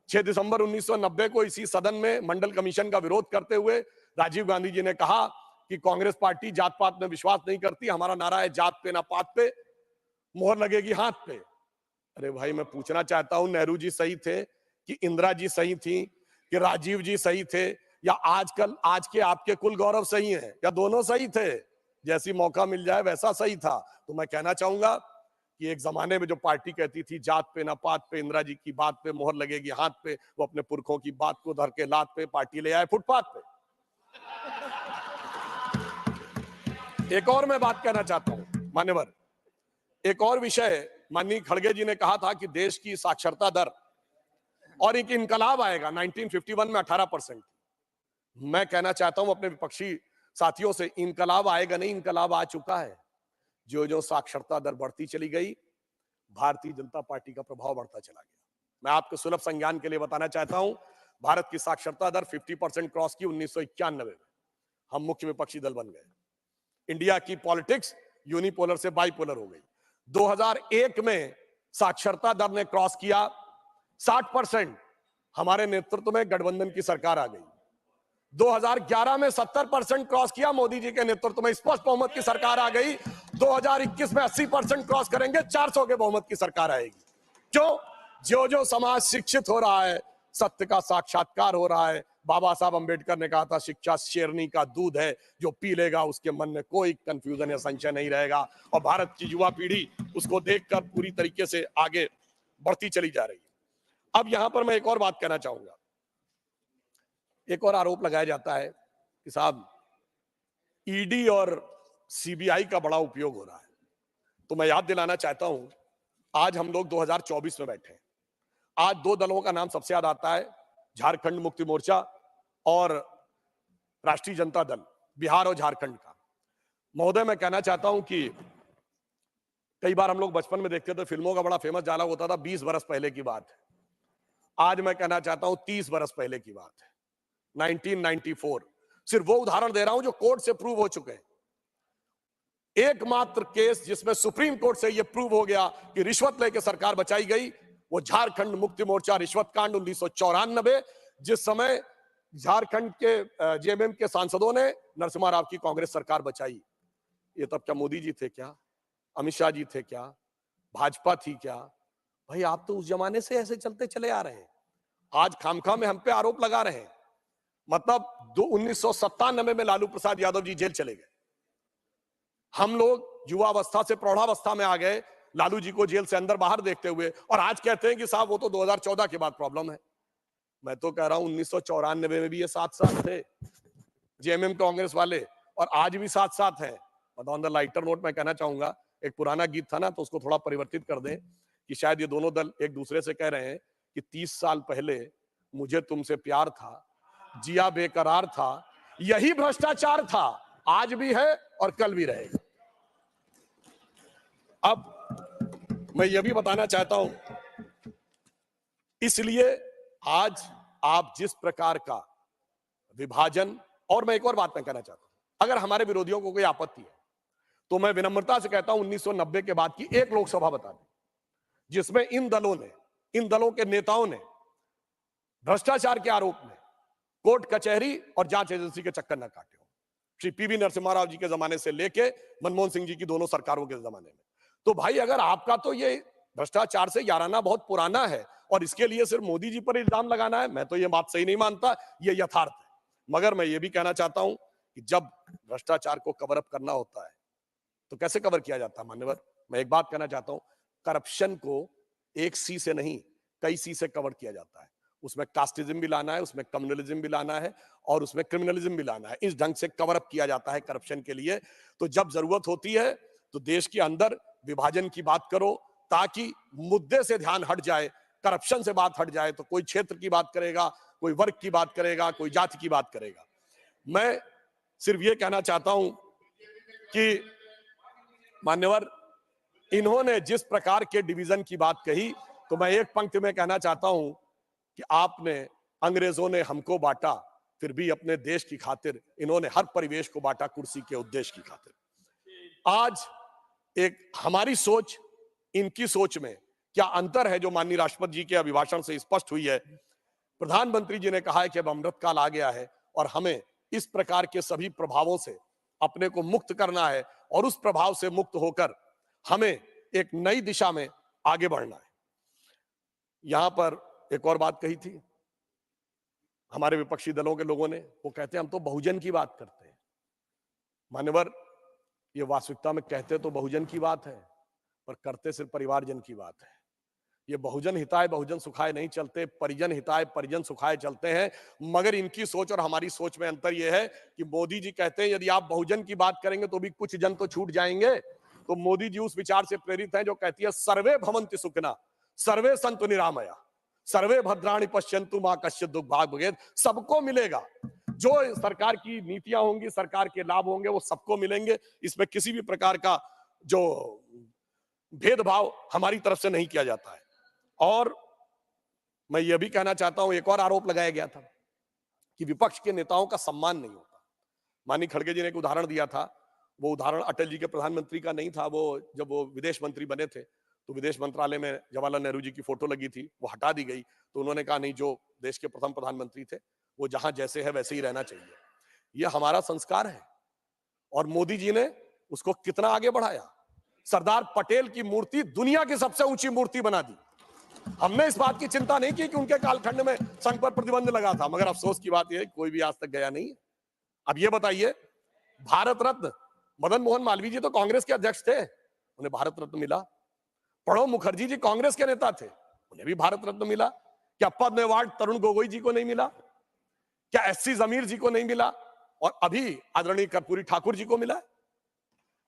6 दिसंबर 1990 को इसी सदन में मंडल कमीशन का विरोध करते हुए राजीव गांधी जी ने कहा कि कांग्रेस पार्टी जात पात में विश्वास नहीं करती, हमारा नारा है जात पे ना पात पे, मोहर लगेगी हाथ पे। अरे भाई, मैं पूछना चाहता हूं, नेहरू जी सही थे कि इंदिरा जी सही थी कि राजीव जी सही थे, या आज के आपके कुल गौरव सही हैं, या दोनों सही थे? जैसी मौका मिल जाए वैसा सही था। तो मैं कहना चाहूंगा कि एक जमाने में जो पार्टी कहती थी जात पे ना पात पे, इंदिरा जी की बात पे मोहर लगेगी हाथ पे, वो अपने पुरखों की बात को धर के लात पे पार्टी ले आए फुटपाथ पे। एक और मैं बात कहना चाहता हूं मान्यवर, एक और विषय, माननीय खड़गे जी ने कहा था कि देश की साक्षरता दर और एक इनकलाब आएगा, 1951 में 18%। मैं कहना चाहता हूं अपने विपक्षी साथियों से, इनकलाब आएगा नहीं, इनकलाब आ चुका है। जो जो साक्षरता दर बढ़ती चली गई, भारतीय जनता पार्टी का प्रभाव बढ़ता चला गया। मैं आपके सुलभ संज्ञान के लिए बताना चाहता हूं, भारत की साक्षरता दर 50% क्रॉस की 1991 में, हम मुख्य विपक्षी दल बन गए। इंडिया की पॉलिटिक्स यूनिपोलर से बाइपोलर हो गई। 2001 में साक्षरता दर ने क्रॉस किया 60%, हमारे नेतृत्व में गठबंधन की सरकार आ गई। 2011 में 70% क्रॉस किया, मोदी जी के नेतृत्व में स्पष्ट बहुमत की सरकार आ गई। 2021 में 80% क्रॉस करेंगे, 400 के बहुमत की सरकार आएगी। क्यों? जो समाज शिक्षित हो रहा है, सत्य का साक्षात्कार हो रहा है। बाबा साहब अंबेडकर ने कहा था शिक्षा शेरनी का दूध है, जो पी लेगा उसके मन में कोई कंफ्यूजन या संशय नहीं रहेगा। और भारत की युवा पीढ़ी उसको देखकर पूरी तरीके से आगे बढ़ती चली जा रही है। अब यहां पर मैं एक और बात कहना चाहूंगा। एक और आरोप लगाया जाता है कि साहब ईडी और सीबीआई का बड़ा उपयोग हो रहा है। तो मैं याद दिलाना चाहता हूं, आज हम लोग 2024 में बैठे हैं। आज दो दलों का नाम सबसे याद आता है, झारखंड मुक्ति मोर्चा और राष्ट्रीय जनता दल, बिहार और झारखंड का। महोदय, मैं कहना चाहता हूं कि कई बार हम लोग बचपन में देखते थे, फिल्मों का बड़ा फेमस डायलॉग होता था, 20 बरस पहले की बात है। आज मैं कहना चाहता हूं 30 बरस पहले की बात है, 1994। सिर्फ वो उदाहरण दे रहा हूं जो कोर्ट से प्रूव हो चुके हैं। एकमात्र केस जिसमें सुप्रीम कोर्ट से यह प्रूव हो गया कि रिश्वत लेकर सरकार बचाई गई, वो झारखंड मुक्ति मोर्चा रिश्वत कांड 1994, जिस समय झारखंड के जेएमएम के सांसदों ने नरसिम्हा राव की कांग्रेस सरकार बचाई। ये तब क्या मोदी जी थे क्या? अमित शाह जी थे क्या? भाजपा थी क्या? भाई आप तो उस जमाने से ऐसे चलते चले आ रहे हैं, आज खामखा में हम पे आरोप लगा रहे हैं। मतलब 1997 में लालू प्रसाद यादव जी जेल चले गए, हम लोग युवावस्था से प्रौढ़ावस्था में आ गए लालू जी को जेल से अंदर बाहर देखते हुए, और आज कहते हैं कि साहब वो तो 2014 के बाद प्रॉब्लम है। मैं तो कह रहा हूं 1994 में भी ये साथ थे जेएमएम कांग्रेस वाले, और आज भी साथ हैं। ऑन द लाइटर नोट मैं कहना चाहूंगा, एक पुराना गीत था ना, तो उसको थोड़ा परिवर्तित कर दें कि शायद ये दोनों दल एक दूसरे से कह रहे हैं कि 30 साल पहले मुझे तुमसे प्यार था, जिया बेकरार था, यही भ्रष्टाचार था, आज भी है और कल भी रहेगा। अब मैं यह भी बताना चाहता हूं, इसलिए आज आप जिस प्रकार का विभाजन, और मैं एक और बात मैं कहना चाहता हूं, अगर हमारे विरोधियों को कोई आपत्ति है तो मैं विनम्रता से कहता हूं 1990 के बाद की एक लोकसभा बता दें जिसमें इन दलों के नेताओं ने भ्रष्टाचार के आरोप में कोर्ट कचहरी और जांच एजेंसी के चक्कर न काटे हो। श्री पीवी नरसिम्हा राव जी के जमाने से लेके मनमोहन सिंह जी की दोनों सरकारों के जमाने में। तो भाई अगर आपका तो ये भ्रष्टाचार से याराना बहुत पुराना है और इसके लिए सिर्फ मोदी जी पर इल्जाम लगाना है, मैं तो ये बात सही नहीं मानता, ये यथार्थ है। मगर मैं ये भी कहना चाहता हूं कि जब भ्रष्टाचार को कवर अप करना होता है तो कैसे कवर किया जाता है मान्यवर? मैं एक बात कहना चाहता हूं, करप्शन को एक सी से नहीं कई सी से कवर किया जाता है। उसमें कास्टिज्म भी लाना है, उसमें कम्युनलिज्म भी लाना है और उसमें क्रिमिनलिज्म भी लाना है। इस ढंग से कवर अप किया जाता है करप्शन के लिए। तो जब जरूरत होती है तो देश के अंदर विभाजन की बात करो ताकि मुद्दे से ध्यान हट जाए, करप्शन से बात हट जाए। तो कोई क्षेत्र की बात करेगा, कोई वर्ग की बात करेगा, कोई जाति की बात करेगा। मैं सिर्फ ये कहना चाहता हूं कि मान्यवर, इन्होंने जिस प्रकार के डिवीजन की बात कही, तो मैं एक पंक्ति में कहना चाहता हूं कि आपने, अंग्रेजों ने हमको बांटा, फिर भी अपने देश की खातिर इन्होंने हर परिवेश को बांटा कुर्सी के उद्देश्य की खातिर। आज एक हमारी सोच, इनकी सोच में क्या अंतर है जो माननीय राष्ट्रपति जी के अभिभाषण से स्पष्ट हुई है। प्रधानमंत्री जी ने कहा है कि अब अमृतकाल आ गया है और हमें इस प्रकार के सभी प्रभावों से अपने को मुक्त करना है और उस प्रभाव से मुक्त होकर हमें एक नई दिशा में आगे बढ़ना है। यहां पर एक और बात कही थी हमारे विपक्षी दलों के लोगों ने, वो कहते हैं हम तो बहुजन की बात करते हैं। मान्यवर, ये वास्तविकता में कहते तो बहुजन की बात है पर करते सिर्फ परिवारजन की बात है। ये बहुजन हिताय बहुजन सुखाय नहीं चलते, परिजन हिताय परिजन सुखाय चलते हैं। मगर इनकी सोच और हमारी सोच में अंतर यह है कि मोदी जी कहते हैं यदि आप बहुजन की बात करेंगे तो भी कुछ जन तो छूट जाएंगे। तो मोदी जी उस विचार से प्रेरित हैं जो कहती है सर्वे भवन्ति सुखिनः सर्वे सन्तु निरामया सर्वे भद्राणि पश्यन्तु मा कश्चित् दुर्भाग् भवेत्। सबको मिलेगा, जो सरकार की नीतियां होंगी, सरकार के लाभ होंगे, वो सबको मिलेंगे। इसमें किसी भी प्रकार का जो भेदभाव हमारी तरफ से नहीं किया जाता है। और मैं ये भी कहना चाहता हूं, एक और आरोप लगाया गया था कि विपक्ष के नेताओं का सम्मान नहीं होता। माननीय खड़गे जी ने एक उदाहरण दिया था, वो उदाहरण अटल जी के प्रधानमंत्री का नहीं था। वो जब वो विदेश मंत्री बने थे तो विदेश मंत्रालय में जवाहरलाल नेहरू जी की फोटो लगी थी, वो हटा दी गई। तो उन्होंने कहा नहीं, जो देश के प्रथम प्रधानमंत्री थे वो जहां जैसे है वैसे ही रहना चाहिए। ये हमारा संस्कार है और मोदी जी ने उसको कितना आगे बढ़ाया। सरदार पटेल की मूर्ति दुनिया की सबसे ऊंची मूर्ति बना दी। हमने इस बात की चिंता नहीं की कि उनके कालखंड में संघ पर प्रतिबंध लगा था, मगर अफसोस की बात यह है कोई भी आज तक गया नहीं है। अब ये बताइए, भारत रत्न मदन मोहन मालवीय जी तो कांग्रेस के अध्यक्ष थे, उन्हें भारत रत्न मिला। प्रणब मुखर्जी जी कांग्रेस के नेता थे, उन्हें भी भारत रत्न मिला। क्या पद्म अवार्ड तरुण गोगोई जी को नहीं मिला? क्या एससी जमीर जी को नहीं मिला? और अभी आदरणीय कर्पूरी ठाकुर जी को मिला।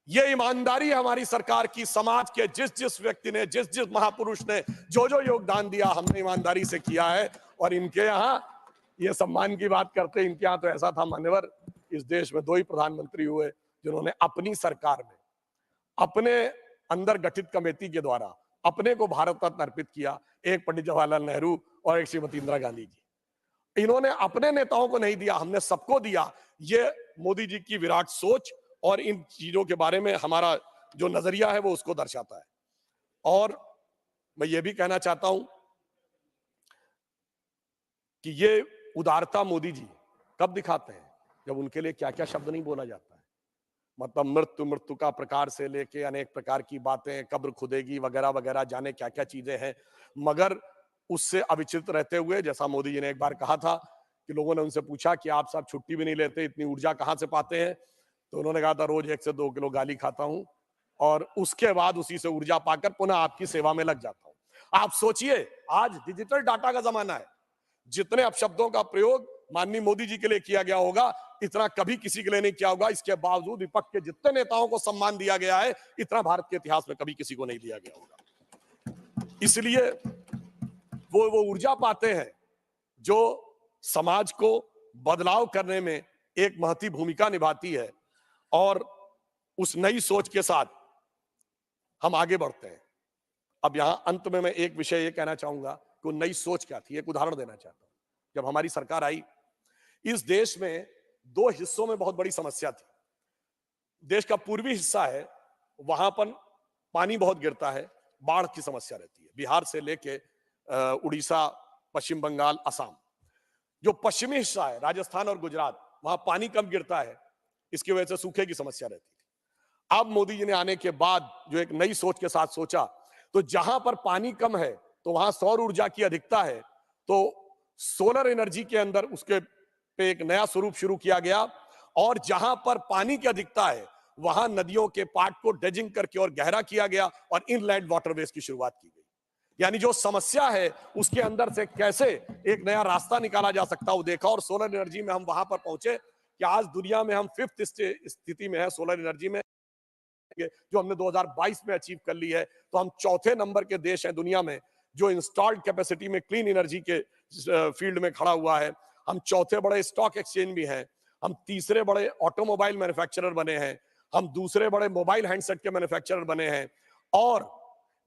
ये ईमानदारी है हमारी सरकार की। समाज के जिस जिस व्यक्ति ने, जिस जिस महापुरुष ने जो जो योगदान दिया, हमने ईमानदारी से किया है। और इनके यहाँ ये सम्मान की बात करते, इनके यहाँ तो ऐसा था मान्यवर, इस देश में 2 ही प्रधानमंत्री हुए जिन्होंने अपनी सरकार में अपने अंदर गठित कमेटी के द्वारा अपने को भारत रत्न अर्पित किया। एक पंडित जवाहरलाल नेहरू और एक श्रीमती इंदिरा गांधी जी। इन्होंने अपने नेताओं को नहीं दिया, हमने सबको दिया। ये मोदी जी की विराट सोच और इन चीजों के बारे में हमारा जो नजरिया है वो उसको दर्शाता है। और मैं ये भी कहना चाहता हूं कि ये उदारता मोदी जी कब दिखाते हैं, जब उनके लिए क्या क्या शब्द नहीं बोला जाता है। मतलब मृत्यु का प्रकार से लेके अनेक प्रकार की बातें, कब्र खुदेगी वगैरह वगैरह, जाने क्या क्या चीजें हैं। मगर उससे अविचलित रहते हुए, जैसा मोदी जी ने एक बार कहा था कि लोगों ने उनसे पूछा कि आप साहब छुट्टी भी नहीं लेते, इतनी ऊर्जा कहां से पाते हैं? तो उन्होंने कहा था रोज 1 से 2 किलो गाली खाता हूं और उसके बाद उसी से ऊर्जा पाकर पुनः आपकी सेवा में लग जाता हूं। आप सोचिए, आज डिजिटल डाटा का जमाना है। जितने अपशब्दों का प्रयोग माननीय मोदी जी के लिए किया गया होगा, इतना कभी किसी के लिए नहीं किया होगा। इसके बावजूद विपक्ष के जितने नेताओं को सम्मान दिया गया है, इतना भारत के इतिहास में कभी किसी को नहीं दिया गया होगा। इसलिए वो ऊर्जा पाते हैं जो समाज को बदलाव करने में एक महती भूमिका निभाती है। और उस नई सोच के साथ हम आगे बढ़ते हैं। अब यहां अंत में मैं एक विषय ये कहना चाहूंगा कि नई सोच क्या थी, एक उदाहरण देना चाहता हूं। जब हमारी सरकार आई, इस देश में 2 हिस्सों में बहुत बड़ी समस्या थी। देश का पूर्वी हिस्सा है, वहां पर पानी बहुत गिरता है, बाढ़ की समस्या रहती है, बिहार से लेके उड़ीसा, पश्चिम बंगाल, असम। जो पश्चिमी हिस्सा है, राजस्थान और गुजरात, वहां पानी कम गिरता है, इसकी वजह से सूखे की समस्या रहती थी। अब मोदी जी ने आने के बाद जो एक नई सोच के साथ सोचा, तो जहां पर पानी कम है तो वहां सौर ऊर्जा की अधिकता है, तो सोलर एनर्जी के अंदर उसके पे एक नया स्वरूप शुरू किया गया। और जहां पर पानी की अधिकता है वहां नदियों के पाट को ड्रेजिंग करके और गहरा किया गया और इनलैंड वाटरवेज की शुरुआत की गई। यानी जो समस्या है उसके अंदर से कैसे एक नया रास्ता निकाला जा सकता है वो देखा। और सोलर एनर्जी में हम वहां पर पहुंचे कि आज दुनिया में हम 5th स्थिति में है सोलर एनर्जी में, जो हमने 2022 में अचीव कर ली है। तो हम 4थे नंबर के देश हैं दुनिया में जो इंस्टॉल्ड कैपेसिटी में क्लीन एनर्जी के फील्ड में खड़ा हुआ है। हम 4थे बड़े स्टॉक एक्सचेंज भी हैं, हम 3रे बड़े ऑटोमोबाइल मैन्युफैक्चरर बने हैं, हम 2रे बड़े मोबाइल हैंडसेट के मैन्युफैक्चरर बने हैं। और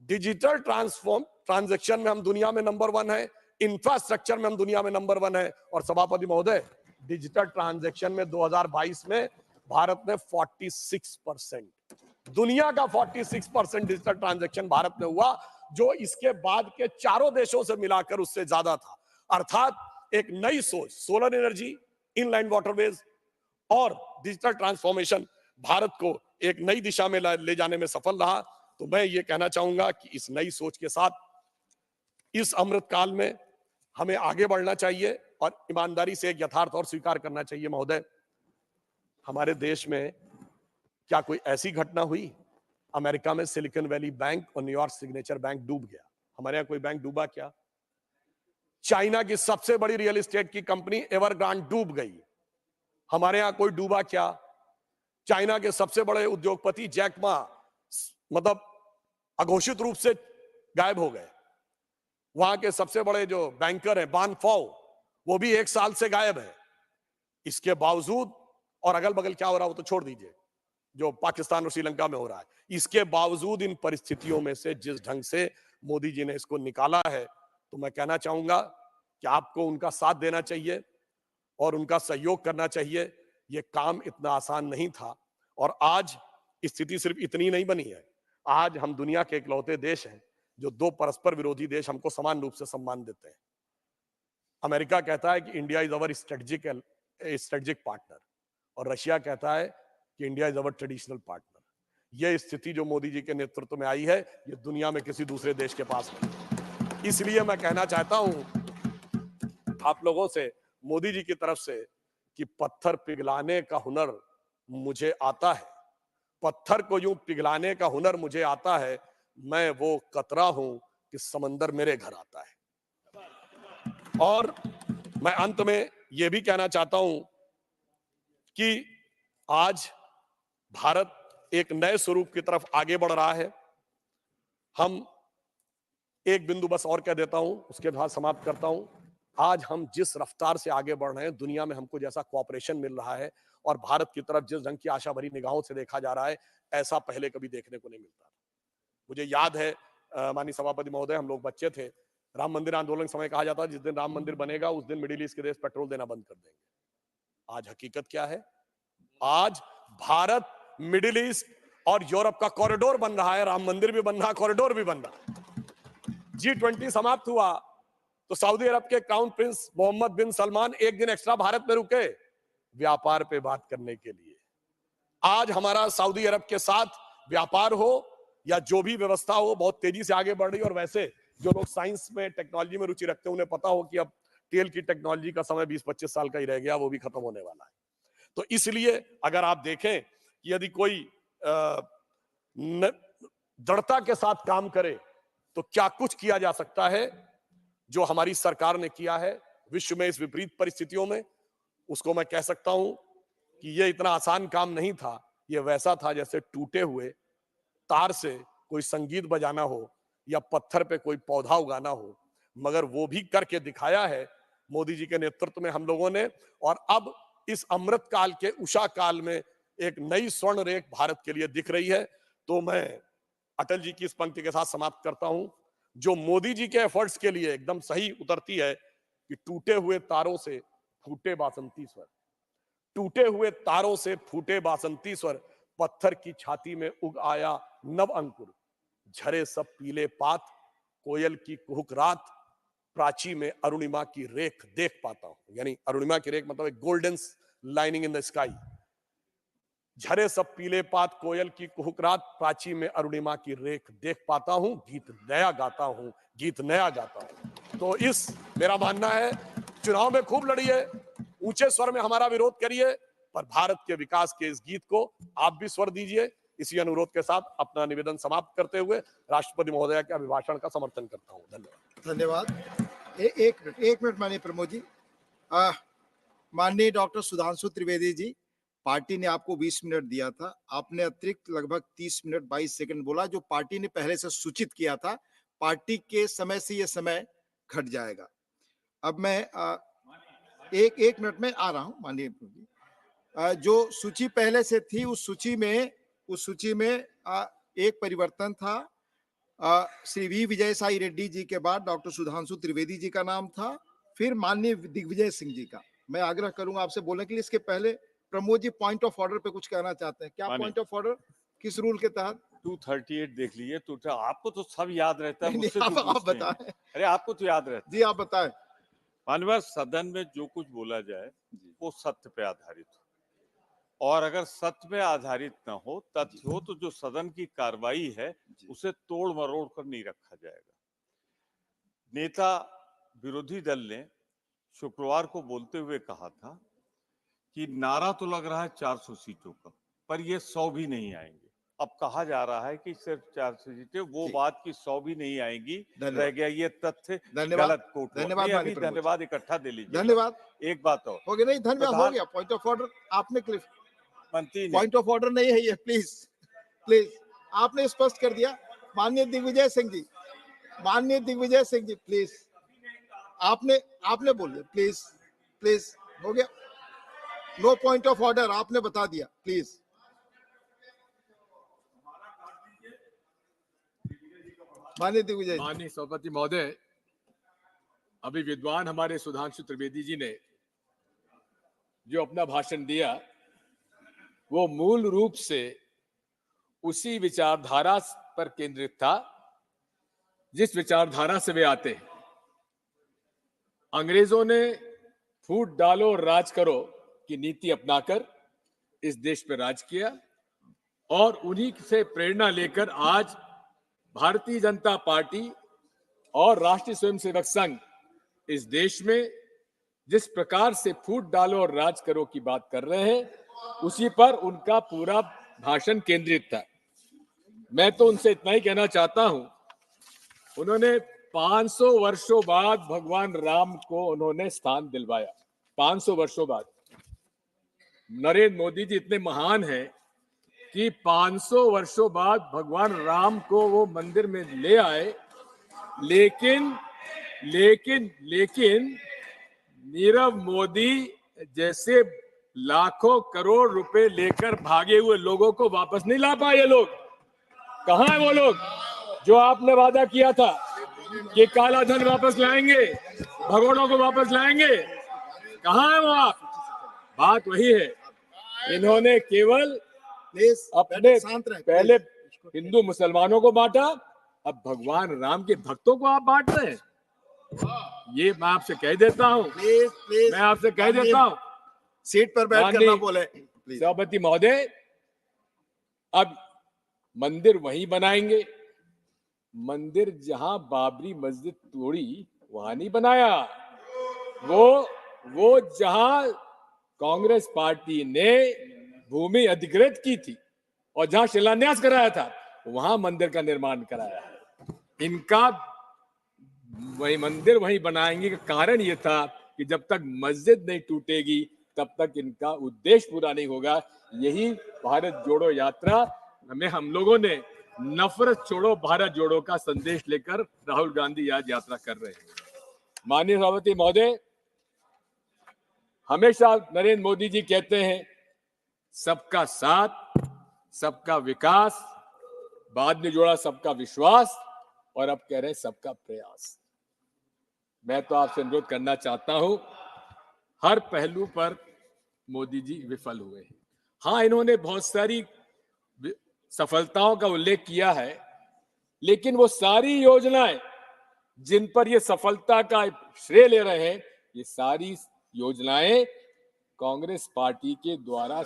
डिजिटल ट्रांजैक्शन में हम दुनिया में नंबर 1 है, इंफ्रास्ट्रक्चर में हम दुनिया में नंबर 1 है। और सभापति महोदय, डिजिटल ट्रांजैक्शन में 2022 में भारत ने 46%, दुनिया का 46% डिजिटल ट्रांजैक्शन भारत में हुआ, जो इसके बाद के 4 देशों से मिलाकर उससे ज्यादा था। अर्थात एक नई सोच, सोलर एनर्जी, इनलैंड वाटरवेज और डिजिटल ट्रांसफॉर्मेशन भारत को एक नई दिशा में ले जाने में सफल रहा। तो मैं ये कहना चाहूंगा कि इस नई सोच के साथ इस अमृत काल में हमें आगे बढ़ना चाहिए और ईमानदारी से एक यथार्थ और स्वीकार करना चाहिए। महोदय, हमारे देश में क्या कोई ऐसी घटना हुई, अमेरिका में सिलिकॉन वैली बैंक और न्यूयॉर्क सिग्नेचर बैंक डूब गया, हमारे यहाँ कोई बैंक डूबा क्या? चाइना की सबसे बड़ी रियल एस्टेट की कंपनी एवरग्रांड डूब गई, हमारे यहां कोई डूबा क्या? चाइना के सबसे बड़े उद्योगपति जैक मा मतलब अघोषित रूप से गायब हो गए। वहां के सबसे बड़े जो बैंकर हैं बान फाओ, वो भी 1 साल से गायब है। इसके बावजूद, और अगल बगल क्या हो रहा है वो तो छोड़ दीजिए, जो पाकिस्तान और श्रीलंका में हो रहा है, इसके बावजूद इन परिस्थितियों में से जिस ढंग से मोदी जी ने इसको निकाला है, तो मैं कहना चाहूंगा कि आपको उनका साथ देना चाहिए और उनका सहयोग करना चाहिए। ये काम इतना आसान नहीं था और आज स्थिति सिर्फ इतनी नहीं बनी है। आज हम दुनिया के इकलौते देश हैं जो दो परस्पर विरोधी देश हमको समान रूप से सम्मान देते हैं। अमेरिका कहता है कि India is our strategic partner और रशिया कहता है कि India is our traditional partner. यह स्थिति जो मोदी जी के नेतृत्व में आई है, ये दुनिया में किसी दूसरे देश के पास नहीं। इसलिए मैं कहना चाहता हूं आप लोगों से, मोदी जी की तरफ से, कि पत्थर पिघलाने का हुनर मुझे आता है, पत्थर को यूं पिघलाने का हुनर मुझे आता है। मैं वो कतरा हूं कि समंदर मेरे घर आता है। और मैं अंत में यह भी कहना चाहता हूं कि आज भारत एक नए स्वरूप की तरफ आगे बढ़ रहा है। हम एक बिंदु बस और कह देता हूं, उसके बाद समाप्त करता हूं। आज हम जिस रफ्तार से आगे बढ़ रहे हैं, दुनिया में हमको जैसा कोऑपरेशन मिल रहा है और भारत की तरफ जिस ढंग की आशा भरी निगाहों से देखा जा रहा है, ऐसा पहले कभी देखने को नहीं मिलता। मुझे याद है माननीय सभापति महोदय, हम लोग बच्चे थे, राम मंदिर आंदोलन के समय कहा जाता जिस दिन राम मंदिर बनेगा उस दिन मिडिल ईस्ट के देश पेट्रोल देना बंद कर देंगे। आज हकीकत क्या है? आज भारत मिडिल ईस्ट और यूरोप का कॉरिडोर बन रहा है। राम मंदिर भी बन रहा है, कॉरिडोर भी बन रहा है। G20 समाप्त हुआ तो सऊदी अरब के क्राउन प्रिंस मोहम्मद बिन सलमान एक दिन एक्स्ट्रा भारत में रुके व्यापार पे बात करने के लिए। आज हमारा सऊदी अरब के साथ व्यापार हो या जो भी व्यवस्था हो, बहुत तेजी से आगे बढ़ रही है। और वैसे जो लोग साइंस में, टेक्नोलॉजी में रुचि रखते हैं, उन्हें पता हो कि अब तेल की टेक्नोलॉजी का समय 20-25 साल का ही रह गया, वो भी खत्म होने वाला है। तो इसलिए अगर आप देखें कि यदि कोई दृढ़ता के साथ काम करे तो क्या कुछ किया जा सकता है, जो हमारी सरकार ने किया है विश्व में इस विपरीत परिस्थितियों में, उसको मैं कह सकता हूं कि यह इतना आसान काम नहीं था। यह वैसा था जैसे टूटे हुए तार से कोई संगीत बजाना हो या पत्थर पे कोई पौधा उगाना हो, मगर वो भी करके दिखाया है मोदी जी के नेतृत्व में हम लोगों ने। और अब इस अमृत काल के उषा काल में एक नई स्वर्ण रेख भारत के लिए दिख रही है। तो मैं अटल जी की इस पंक्ति के साथ समाप्त करता हूं, जो मोदी जी के एफर्ट्स के लिए एकदम सही उतरती है कि टूटे हुए तारों से फूटे बासंती स्वर, टूटे हुए तारों से फूटे बासंती स्वर, पत्थर की छाती में उग आया नव अंकुर, झरे सब पीले पात, कोयल की कुहुक रात, प्राची में अरुणिमा की रेख देख पाता हूं। यानी अरुणिमा की रेख मतलब एक golden lining in the sky. झरे सब पीले पात, कोयल की कुहुक रात, प्राची में अरुणिमा की रेख देख पाता हूं, गीत नया गाता हूं, गीत नया गाता हूं। तो इस मेरा मानना है, चुनाव में खूब लड़िए, ऊंचे स्वर में हमारा विरोध करिए, पर भारत के विकास के इस गीत को आप भी स्वर दीजिए। इसी अनुरोध के साथ अपना निवेदन समाप्त करते हुए राष्ट्रपति महोदय के अभिभाषण का समर्थन करता हूं। धन्यवाद।
धन्यवाद। एक मिनट माननीय प्रमोद जी। माननीय डॉक्टर सुधांशु त्रिवेदी जी, पार्टी ने आपको 20 मिनट दिया था, आपने अतिरिक्त लगभग 30 मिनट 22 सेकंड बोला, जो पार्टी ने पहले से सूचित किया था। पार्टी के समय से यह समय घट जाएगा। अब मैं एक मिनट में आ रहा हूं माननीय प्रमोद जी। जो सूची पहले से थी, उस सूची में एक परिवर्तन था। श्री वी विजय साई रेड्डी जी के बाद डॉक्टर सुधांशु त्रिवेदी जी का नाम था, फिर माननीय दिग्विजय सिंह जी का। मैं आग्रह करूंगा आपसे बोलने के लिए। इसके पहले Pramod ji point of order पे कुछ कहना चाहते हैं क्या? पॉइंट ऑफ ऑर्डर किस रूल के तहत?
238 देख लीजिए। तो आपको तो सब याद रहता है, मुझसे
आप बताएं।
अरे आपको तो याद रहता है
जी, आप बताएं।
माननीय सदन में जो कुछ बोला जाए वो सत्य पे आधारित हो, और अगर सत्य पे आधारित न हो, तथ्य हो, तो जो सदन की कार्रवाई है उसे तोड़ मरोड़ कर नहीं रखा जाएगा। नेता विरोधी दल ने शुक्रवार को बोलते हुए कहा था कि नारा तो लग रहा है 400 सीटों का, पर ये 100 भी नहीं आएंगे। अब कहा जा रहा है कि सिर्फ 400 सीटें, वो बात की 100 भी नहीं आएंगी, रह गया ये तथ्य गलत कोट।
धन्यवाद।
अभी धन्यवाद इकट्ठा दे लीजिए।
धन्यवाद।
एक बात और
हो गया? नहीं, धन्यवाद हो गया। पॉइंट ऑफ ऑर्डर आपने
मंत्री
पॉइंट ऑफ ऑर्डर नहीं है ये। प्लीज आपने स्पष्ट कर दिया। माननीय दिग्विजय सिंह जी, माननीय दिग्विजय सिंह जी, प्लीज आपने बोलिए। प्लीज हो गया। नो पॉइंट ऑफ ऑर्डर, आपने बता दिया। प्लीज माननीय दिग्विजय।
माननीय सभापति महोदय,
अभी विद्वान हमारे सुधांशु त्रिवेदी जी ने जो अपना भाषण दिया वो मूल रूप से उसी विचारधारा पर केंद्रित था जिस विचारधारा से वे आते हैं। अंग्रेजों ने फूट डालो और राज करो की नीति अपनाकर इस देश पर राज किया और उन्हीं से प्रेरणा लेकर आज भारतीय जनता पार्टी और राष्ट्रीय स्वयंसेवक संघ इस देश में जिस प्रकार से फूट डालो और राज करो की बात कर रहे हैं उसी पर उनका पूरा भाषण केंद्रित था। मैं तो उनसे इतना ही कहना चाहता हूं, उन्होंने 500 वर्षों बाद भगवान राम को उन्होंने स्थान दिलवाया। 500 वर्षों बाद नरेंद्र मोदी जी इतने महान हैं कि 500 वर्षों बाद भगवान राम को वो मंदिर में ले आए, लेकिन नीरव मोदी जैसे लाखों करोड़ रुपए लेकर भागे हुए लोगों को वापस नहीं ला पाए। ये लोग कहां है? वो लोग जो आपने वादा किया था कि काला धन वापस लाएंगे, भगोड़ों को वापस लाएंगे, कहां है वो आप? बात वही है, इन्होंने केवल अपने पहले हिंदू मुसलमानों को बांटा, अब भगवान राम के भक्तों को आप बांट रहे हैं। ये मैं आपसे कह देता हूं, मैं आपसे कह देता हूं,
सीट पर बैठ कर ना बोले।
सभापति महोदय, अब मंदिर वहीं बनाएंगे। मंदिर जहां बाबरी मस्जिद तोड़ी वहां नहीं बनाया, वो जहां कांग्रेस पार्टी ने भूमि अधिकृत की थी और जहां शिलान्यास कराया था वहां मंदिर का निर्माण कराया है। इनका वही मंदिर वहीं बनाएंगे का कारण ये था कि जब तक मस्जिद नहीं टूटेगी तब तक इनका उद्देश्य पूरा नहीं होगा। यही भारत जोड़ो यात्रा हमें हम लोगों ने नफरत छोड़ो भारत जोड़ो का संदेश लेकर राहुल गांधी आज यात्रा कर रहे हैं। माननीय सभापति महोदय, हमेशा नरेंद्र मोदी जी कहते हैं सबका साथ, सबका विकास, बाद में जोड़ा सबका विश्वास और अब कह रहे हैं सबका प्रयास। मैं तो आपसे अनुरोध करना चाहता हूं, हर पहलू पर मोदी जी विफल हुए हैं। हाँ, इन्होंने बहुत सारी सफलताओं का उल्लेख किया है, लेकिन वो सारी योजनाएं जिन पर ये सफलता का श्रेय ले रहे हैं, ये सारी योजनाएं कांग्रेस पार्टी के द्वारा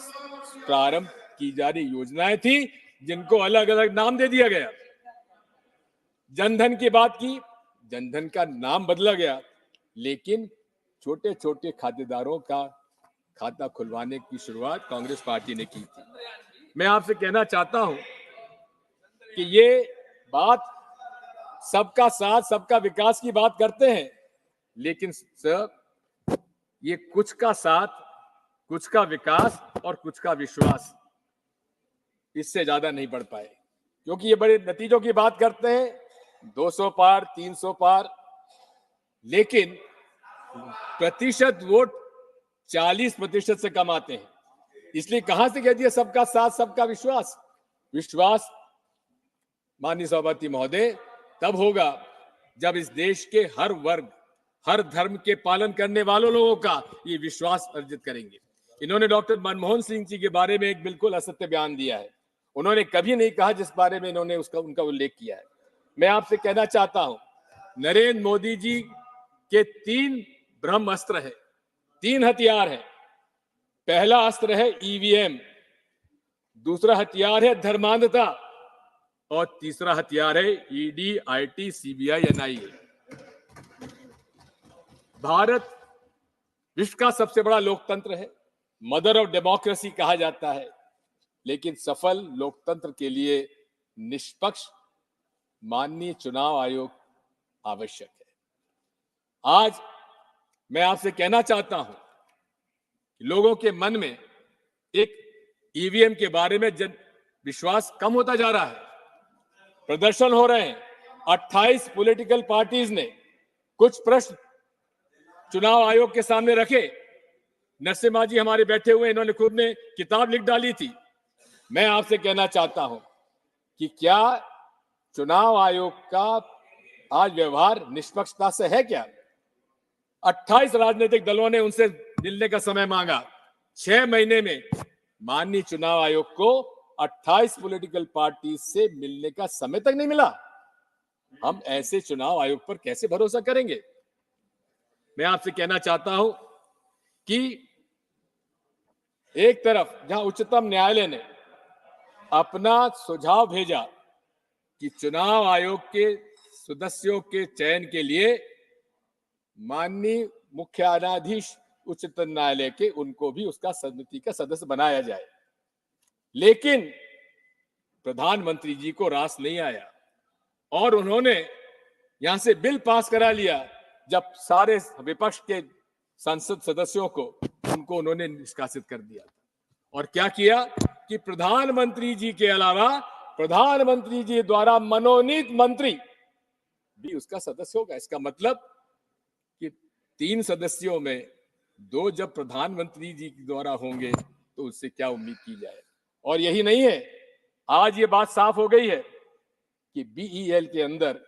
प्रारंभ की जा रही योजनाएं थी जिनको अलग अलग नाम दे दिया गया। जनधन की बात की, जनधन का नाम बदला गया, लेकिन छोटे छोटे खातेदारों का खाता खुलवाने की शुरुआत कांग्रेस पार्टी ने की थी। मैं आपसे कहना चाहता हूं कि ये बात सबका साथ, सबका विकास की बात करते हैं, लेकिन सर ये कुछ का साथ, कुछ का विकास और कुछ का विश्वास, इससे ज्यादा नहीं बढ़ पाए, क्योंकि ये बड़े नतीजों की बात करते हैं, 200 पार, 300 पार, लेकिन प्रतिशत वोट 40% से कम आते हैं। इसलिए कहां से कह दिया सबका साथ, सबका विश्वास? विश्वास माननीय सभापति महोदय तब होगा जब इस देश के हर वर्ग, हर धर्म के पालन करने वालों लोगों का ये विश्वास अर्जित करेंगे। इन्होंने डॉक्टर मनमोहन सिंह जी के बारे में एक बिल्कुल असत्य बयान दिया है। उन्होंने कभी नहीं कहा जिस बारे में इन्होंने उनका उल्लेख किया है। मैं आपसे कहना चाहता हूं, नरेंद्र मोदी जी के 3 ब्रह्मास्त्र है, 3 हथियार है। पहला अस्त्र है ईवीएम, दूसरा हथियार है धर्मांधता और तीसरा हथियार है ED, IT, CBI, NIA. Bharat विश्व का सबसे बड़ा लोकतंत्र है, मदर ऑफ डेमोक्रेसी कहा जाता है, लेकिन सफल लोकतंत्र के लिए निष्पक्ष माननीय चुनाव आयोग आवश्यक है। आज मैं आपसे कहना चाहता हूं, लोगों के मन में एक ईवीएम के बारे में विश्वास कम होता जा रहा है। प्रदर्शन हो रहे हैं, 28 पॉलिटिकल पार्टीज ने कुछ प्रश्न चुनाव आयोग के सामने रखे। नरसिम्हा जी हमारे बैठे हुए, इन्होंने खुद ने किताब लिख डाली थी। मैं आपसे कहना चाहता हूं कि क्या चुनाव आयोग का आज व्यवहार निष्पक्षता से है क्या? 28 राजनीतिक दलों ने उनसे मिलने का समय मांगा। 6 महीने में माननीय चुनाव आयोग को 28 पॉलिटिकल पार्टी से मिलने का समय तक नहीं मिला। हम ऐसे चुनाव आयोग पर कैसे भरोसा करेंगे? मैं आपसे कहना चाहता हूं कि एक तरफ जहां उच्चतम न्यायालय ने अपना सुझाव भेजा कि चुनाव आयोग के सदस्यों के चयन के लिए माननीय मुख्य न्यायाधीश उच्चतम न्यायालय के उनको भी उसका समिति का सदस्य बनाया जाए, लेकिन प्रधानमंत्री जी को रास नहीं आया और उन्होंने यहां से बिल पास करा लिया। जब सारे विपक्ष के संसद सदस्यों को उनको उन्होंने निष्कासित कर दिया और क्या किया कि प्रधानमंत्री जी के अलावा प्रधानमंत्री जी द्वारा मनोनीत मंत्री भी उसका सदस्य होगा। इसका मतलब कि 3 सदस्यों में 2 जब प्रधानमंत्री जी द्वारा होंगे तो उससे क्या उम्मीद की जाए। और यही नहीं है, आज ये बात साफ हो गई है कि बीईएल के अंदर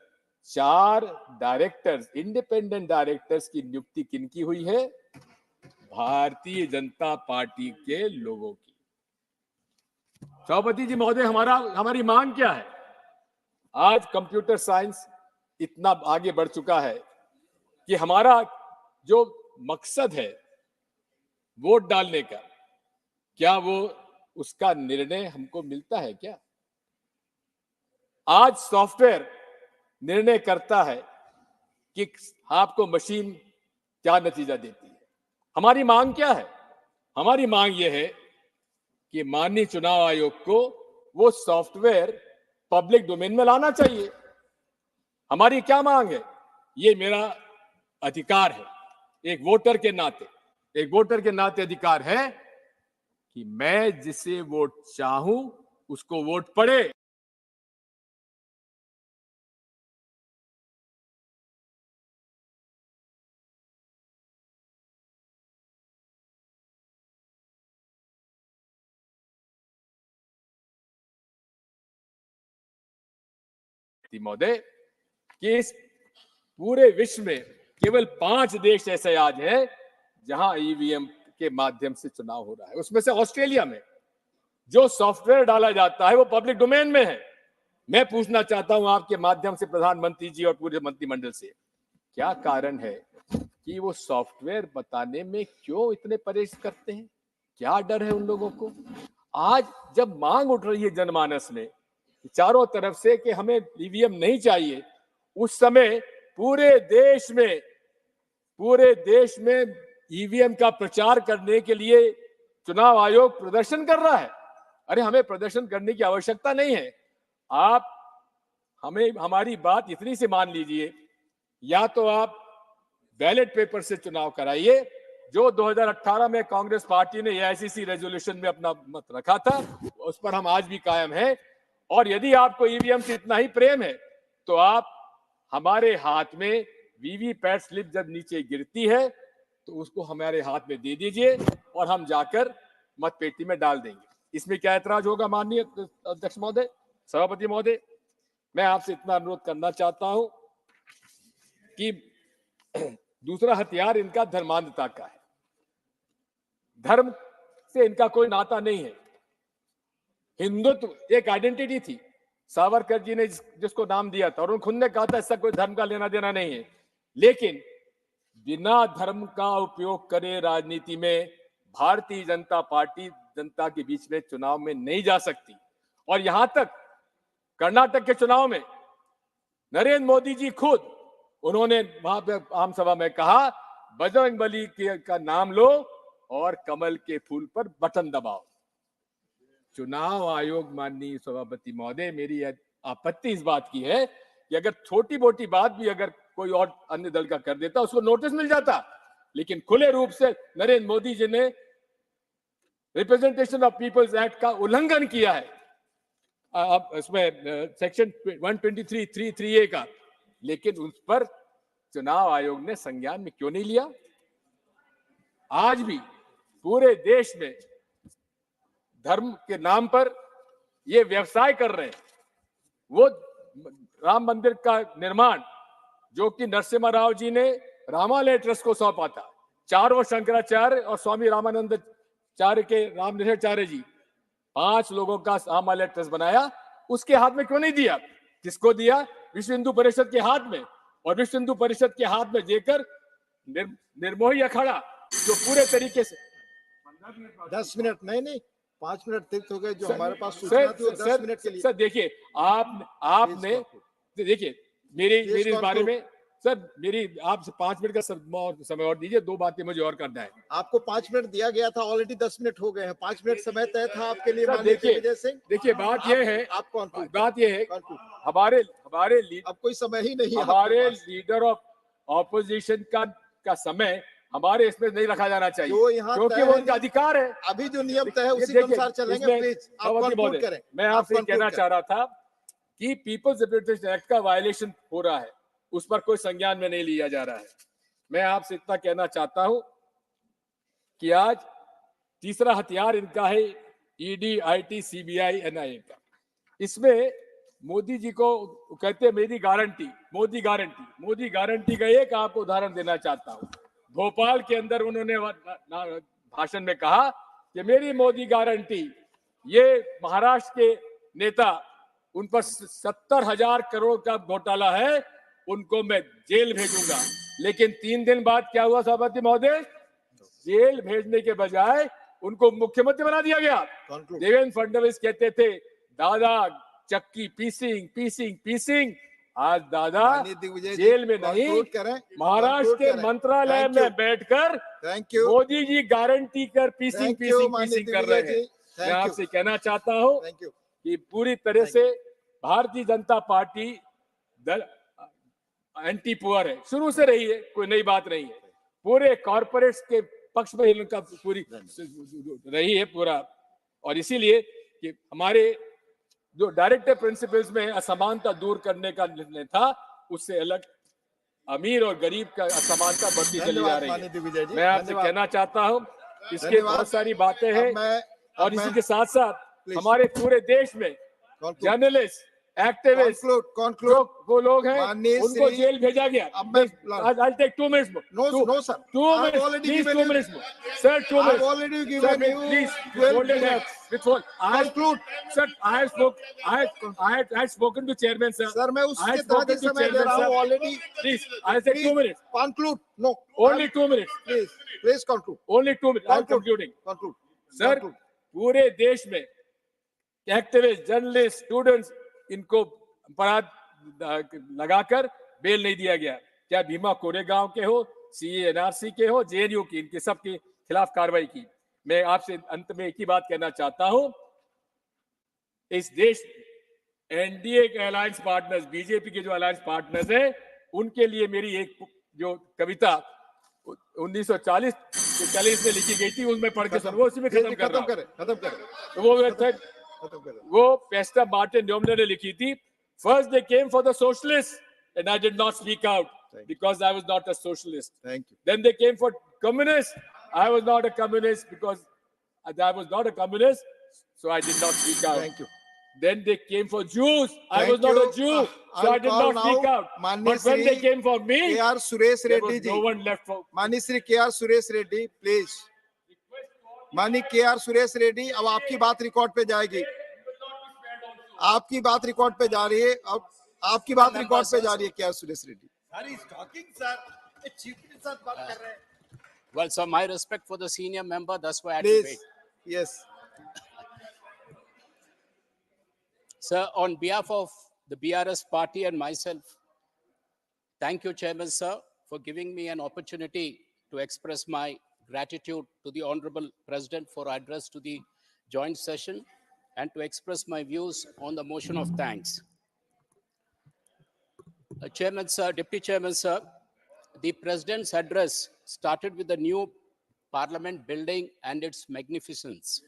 4 डायरेक्टर्स, इंडिपेंडेंट डायरेक्टर्स की नियुक्ति किनकी हुई है? भारतीय जनता पार्टी के लोगों की। सभापति जी महोदय, हमारी मांग क्या है? आज कंप्यूटर साइंस इतना आगे बढ़ चुका है कि हमारा जो मकसद है वोट डालने का, क्या वो उसका निर्णय हमको मिलता है क्या? आज सॉफ्टवेयर निर्णय करता है कि आपको मशीन क्या नतीजा देती है। हमारी मांग क्या है? हमारी मांग यह है कि माननीय चुनाव आयोग को वो सॉफ्टवेयर पब्लिक डोमेन में लाना चाहिए। हमारी क्या मांग है? ये मेरा अधिकार है, एक वोटर के नाते अधिकार है कि मैं जिसे वोट चाहूं उसको वोट पड़े। महोदय कि इस पूरे विश्व में केवल 5 देश ऐसे आज हैं जहां ईवीएम के माध्यम से चुनाव हो रहा है। उसमें से ऑस्ट्रेलिया में जो सॉफ्टवेयर डाला जाता है वो पब्लिक डोमेन में है। मैं पूछना चाहता हूं आपके माध्यम से प्रधानमंत्री जी और पूरे मंत्रिमंडल से, क्या कारण है कि वो सॉफ्टवेयर बताने में क्यों इतने परहेज करते हैं? क्या डर है उन लोगों को? आज जब मांग उठ रही है जनमानस में चारों तरफ से कि हमें ईवीएम नहीं चाहिए, उस समय पूरे देश में ईवीएम का प्रचार करने के लिए चुनाव आयोग प्रदर्शन कर रहा है। अरे हमें प्रदर्शन करने की आवश्यकता नहीं है। आप हमारी बात इतनी सी मान लीजिए, या तो आप बैलेट पेपर से चुनाव कराइए, जो 2018 में कांग्रेस पार्टी ने एआईसीसी रेजोल्यूशन में अपना मत रखा था, उस पर हम आज भी कायम हैं। और यदि आपको ईवीएम से इतना ही प्रेम है तो आप हमारे हाथ में वीवीपैट स्लिप जब नीचे गिरती है तो उसको हमारे हाथ में दे दीजिए और हम जाकर मतपेटी में डाल देंगे। इसमें क्या ऐतराज होगा माननीय अध्यक्ष महोदय, सभापति महोदय? मैं आपसे इतना अनुरोध करना चाहता हूं कि दूसरा हथियार इनका धर्मांधता का है। धर्म से इनका कोई नाता नहीं है। हिंदुत्व एक आइडेंटिटी थी, सावरकर जी ने जिसको नाम दिया था, और उन्होंने खुद ने कहा था इसका कोई धर्म का लेना देना नहीं है। लेकिन बिना धर्म का उपयोग करे राजनीति में भारतीय जनता पार्टी जनता के बीच में चुनाव में नहीं जा सकती। और यहां तक कर्नाटक के चुनाव में नरेंद्र मोदी जी खुद उन्होंने वहां पे आम सभा में कहा, बजरंगबली का नाम लो और कमल के फूल पर बटन दबाओ। चुनाव आयोग, माननीय सभापति महोदय, मेरी आपत्ति इस बात की है कि अगर छोटी मोटी बात भी अगर कोई और अन्य दल का कर देता उसको नोटिस मिल जाता, लेकिन खुले रूप से नरेंद्र मोदी जी ने रिप्रेजेंटेशन ऑफ पीपल्स एक्ट का उल्लंघन किया है, अब इसमें सेक्शन 123(3)(a) का, लेकिन उस पर चुनाव आयोग ने संज्ञान में क्यों नहीं लिया? आज भी पूरे देश में धर्म के नाम पर ये व्यवसाय कर रहे हैं। वो राम मंदिर का निर्माण जो कि नरसिम्हा राव जी ने रामालय ट्रस्ट को सौंपा था। 4 वो शंकराचार्य और स्वामी रामानंदाचार्य के रामनिषाचार्य जी, 5 लोगों का रामालय ट्रस्ट बनाया। उसके हाथ में क्यों नहीं दिया? किसको दिया? विश्व हिंदू परिषद के हाथ में। और विश्व हिंदू परिषद के हाथ में देकर निर्मोही अखाड़ा जो पूरे तरीके से
10 मिनट नहीं 5 मिनट तीर्थ हो गए। जो हमारे पास सूचना थी वो 10 मिनट के लिए।
सर देखिए, आपने देखिए मेरे इस बारे में सर, मेरी आप 5 मिनट का समय और दीजिए। 2 बातें मुझे और करना है।
आपको 5 मिनट दिया गया था, ऑलरेडी 10 मिनट हो गए हैं। 5 मिनट समय तय था आपके लिए।
देखिए बात यह है, हमारे
अब कोई समय ही नहीं है।
हमारे लीडर ऑफ ऑपोजिशन का समय हमारे इसमें नहीं रखा जाना चाहिए, क्योंकि वो उनका अधिकार है।
अभी जो नियम तय है उसी के अनुसार चलेंगे। प्लीज आप कंक्लूड करें।
मैं आपसे कहना चाह रहा था कि पीपल्स रिप्रेजेंटेशन एक्ट का वायलेशन हो रहा है, उस पर कोई संज्ञान में नहीं लिया जा रहा है। मैं आपसे इतना कहना चाहता हूं कि आज तीसरा हथियार इनका है ईडी, आईटी, सीबीआई, एनआईए का। इसमें मोदी जी को कहते हैं मेरी गारंटी, मोदी गारंटी का एक आपको उदाहरण देना चाहता हूं। भोपाल के अंदर उन्होंने भाषण में कहा कि मेरी मोदी गारंटी। ये महाराष्ट्र के नेता, उन पर 70,000 करोड़ का घोटाला है, उनको मैं जेल भेजूंगा। लेकिन 3 दिन बाद क्या हुआ सभापति महोदय? जेल भेजने के बजाय उनको मुख्यमंत्री बना दिया गया। देवेंद्र फडणवीस कहते थे दादा चक्की पीसिंग। आज दादा जेल में नहीं, महाराष्ट्र के मंत्रालय में बैठकर मोदी जी गारंटी कर पीसिंग कर रहे हैं। मैं आपसे कहना चाहता हूं कि पूरी तरह से Bharatiya Janata party anti poor है, शुरू से रही है, कोई नई बात नहीं है। पूरे कॉर्पोरेट्स के पक्ष में इनका पूरी रही है पूरा। और इसीलिए कि हमारे जो डायरेक्टिव प्रिंसिपल्स में असमानता दूर करने का निर्णय था, उससे अलग अमीर और गरीब का असमानता बढ़ती चली जा रही है। मैं आपसे कहना चाहता हूं, इसके बहुत सारी बातें हैं। और इसी के साथ साथ हमारे पूरे देश में जर्नलिस्ट, एक्टिविस्ट, वो लोग हैं, उनको जेल भेजा गया। I'll take 2 minutes more.
No, sir.
2 minutes. Please, 2 minutes more. Sir, 2 minutes.
I've already given you.
Please, hold it there. Withhold. Sir, I have spoken to chairman, sir.
Sir, मैं उसके तहत ही समय दे रहा हूँ already.
Please, I'll take 2 minutes.
Conclude. No.
Only 2 minutes.
Please conclude.
Only 2 minutes. I'm concluding.
Conclude.
Sir, पूरे देश में activist, journalist, students, इनको अपराध लगाकर बेल नहीं दिया गया। क्या भीमा कोरेगांव के हो, सीए एनआरसी के हो, जेएनयू की, इनके सब के खिलाफ कार्रवाई की। मैं आपसे अंत में एक ही बात कहना चाहता हूं, इस देश एनडीए के अलायंस पार्टनर्स, बीजेपी के जो अलायंस पार्टनर्स हैं, उनके लिए मेरी एक जो कविता 1940 में लिखी गई थी, उसमें पढ़ के वो उसी में खत्म कर वो पेस्टा मार्टिन न्यूमन ने लिखी थी। First they came for the socialists and I did not speak out because I was not a socialist.
Thank you.
Then they came for communists. I was not a communist because I was not a communist, so I did not speak out.
Thank you.
Then they came for Jews. I was not a Jew, so I did not speak out. But when they came for me,
K.R. Suresh
there
Reddy
was no one left for.
माननीय Shri K.R. Suresh Reddy, please. माननीय K.R. Suresh Reddy, अब आपकी बात record पे जाएगी। आपकी बात record पे जा रही है। अब आपकी बात रिकॉर्ड पे जा रही है K.R. Suresh Reddy.
Well, sir, my respect for the senior member, that's why I had
Please.
to wait.
Yes.
Sir, on behalf of the BRS party and myself, thank you, Chairman, sir, for giving me an opportunity to express my gratitude to the Honorable President for address to the joint session and to express my views on the motion of thanks. Chairman, sir, Deputy Chairman, sir, the President's address started with the new Parliament building and its magnificence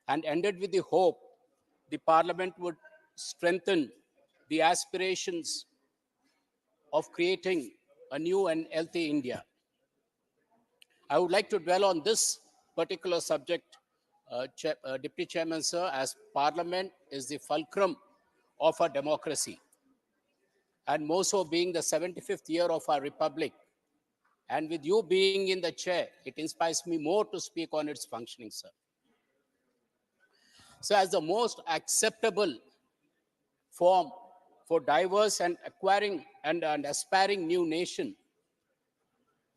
and ended with the hope the Parliament would strengthen the aspirations of creating a new and healthy India. I would like to dwell on this particular subject, Deputy Chairman, sir, as Parliament is the fulcrum of our democracy, and more so being the 75th year of our republic. And with you being in the chair, it inspires me more to speak on its functioning, sir. So as the most acceptable form for diverse and acquiring and aspiring new nation,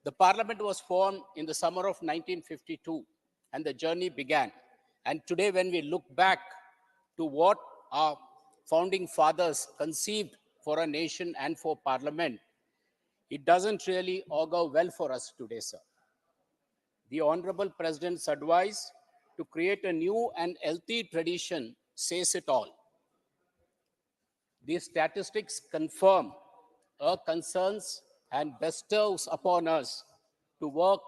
the Parliament was formed in the summer of 1952, and the journey began. And today, when we look back to what our founding fathers conceived for a nation and for Parliament, it doesn't really augur well for us today, sir. The Honorable President's advice to create a new and healthy tradition says it all. These statistics confirm our concerns and bestows upon us to work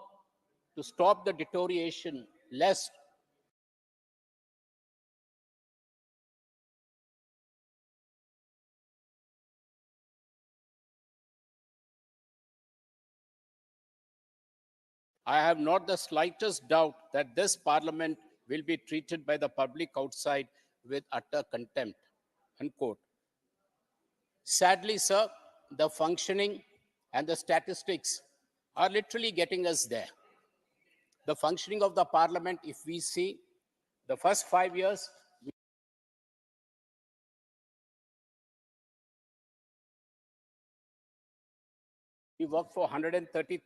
to stop the deterioration, lest I have not the slightest doubt that this Parliament will be treated by the public outside with utter contempt. Unquote. Sadly, sir, the functioning and the statistics are literally getting us there. The functioning of the Parliament, if we see the first 5 years, we worked for 130,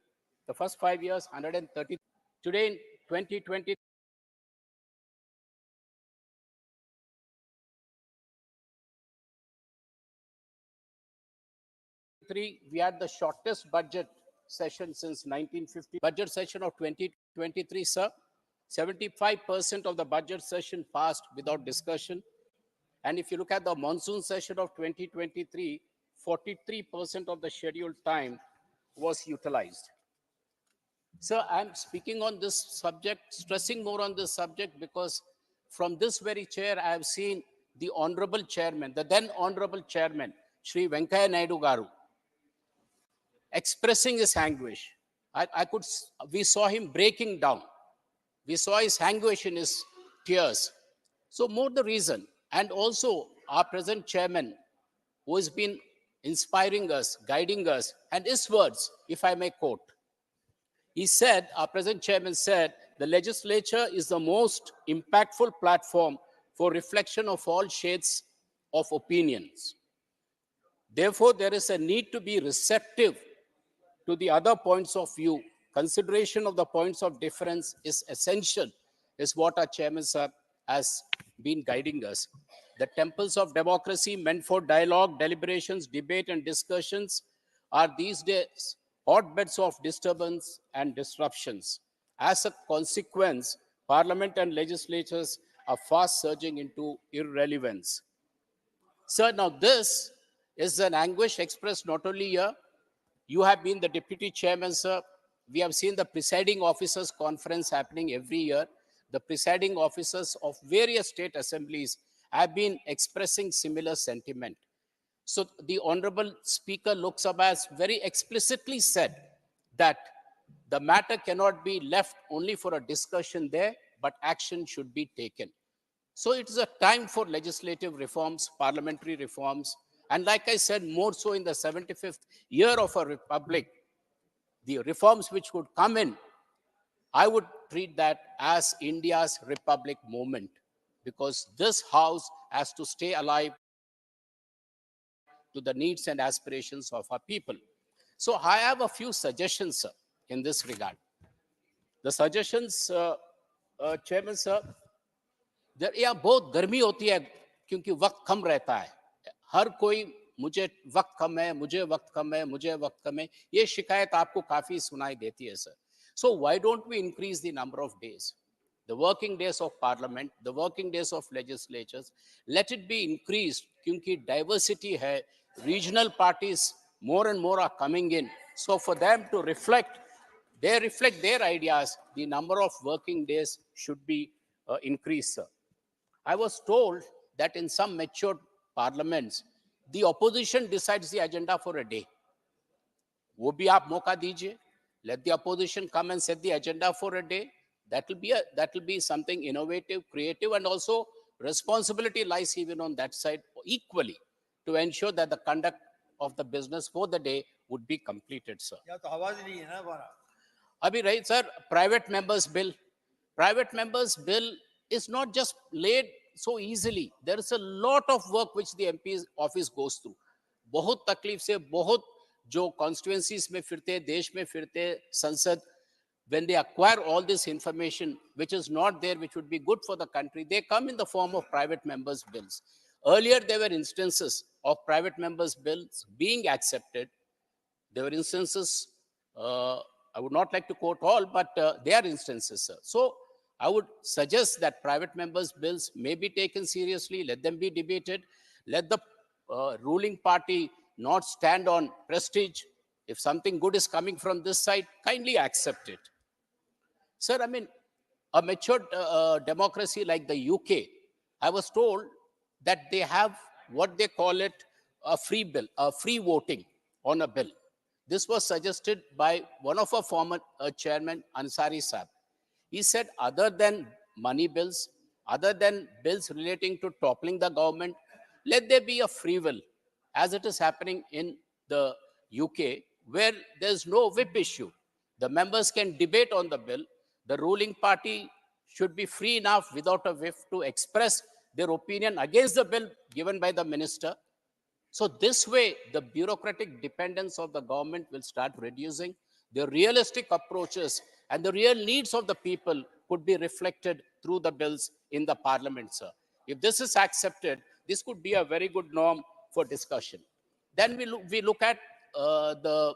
the first 5 years, 130. Today, in 2020, we had the shortest budget session since 1950. Budget session of 2023, sir, 75% of the budget session passed without discussion. And if you look at the monsoon session of 2023, 43% of the scheduled time was utilized. Sir, I'm speaking on this subject, stressing more on this subject, because from this very chair, I have seen the Honorable Chairman, the then Honorable Chairman, Shri Venkaiah Naidu Garu, expressing his anguish. We saw him breaking down. We saw his anguish in his tears. So more the reason, and also our present chairman, who has been inspiring us, guiding us, and his words, if I may quote, he said, our present chairman said, the legislature is the most impactful platform for reflection of all shades of opinions. Therefore, there is a need to be receptive to the other points of view. Consideration of the points of difference is essential, is what our chairman, sir, has been guiding us. The temples of democracy meant for dialogue, deliberations, debate, and discussions are these days hotbeds of disturbance and disruptions. As a consequence, Parliament and legislatures are fast surging into irrelevance. Sir, now this is an anguish expressed not only here. You have been the deputy chairman, sir. We have seen the presiding officers conference happening every year. The presiding officers of various state assemblies have been expressing similar sentiment. So the Honorable Speaker Lok Sabha has very explicitly said that the matter cannot be left only for a discussion there, but action should be taken. So it is a time for legislative reforms, parliamentary reforms, and like I said, more so in the 75th year of a republic, the reforms which would come in, I would treat that as India's republic moment, because this house has to stay alive to the needs and aspirations of our people. So I have a few suggestions, sir, in this regard. The suggestions, Chairman, sir, यहाँ बहुत गर्मी होती है क्योंकि वक्त कम रहता है. हर कोई मुझे वक्त कम है, मुझे वक्त कम है, मुझे वक्त कम है, ये शिकायत आपको काफी सुनाई देती है, sir. So why don't we increase the number of days? The working days of Parliament, the working days of legislatures, let it be increased क्योंकि diversity है, regional parties more and more are coming in. So for them to reflect their ideas, the number of working days should be increased, sir. I was told that in some matured parliaments, the opposition decides the agenda for a day. वो भी आप मौका दीजिए. Let the opposition come and set the agenda for a day. That will be something innovative, creative, and also responsibility lies even on that side equally to ensure that the conduct of the business for the day would be completed, sir.
या तो आवाज नहीं है ना हमारा.
Abhi right, sir, private members bill. Private members bill is not just laid so easily. There is a lot of work which the MP's office goes through. बहुत तकलीफ से, बहुत जो constituencies में फिरते, देश में फिरते, संसद, when they acquire all this information, which is not there, which would be good for the country, they come in the form of private members bills. Earlier, there were instances of private members bills being accepted. There were instances, I would not like to quote all, but there are instances, sir. So I would suggest that private members' bills may be taken seriously, let them be debated, let the ruling party not stand on prestige. If something good is coming from this side, kindly accept it. Sir, I mean, a mature democracy like the UK, I was told that they have what they call it a free bill, a free voting on a bill. This was suggested by one of our former chairman, Ansari Saab. He said, other than money bills, other than bills relating to toppling the government, let there be a free will, as it is happening in the UK, where there's no whip issue. The members can debate on the bill. The ruling party should be free enough without a whip to express their opinion against the bill given by the minister. So this way, the bureaucratic dependence of the government will start reducing. The realistic approaches and the real needs of the people could be reflected through the bills in the parliament, sir. If this is accepted, this could be a very good norm for discussion. Then we look at the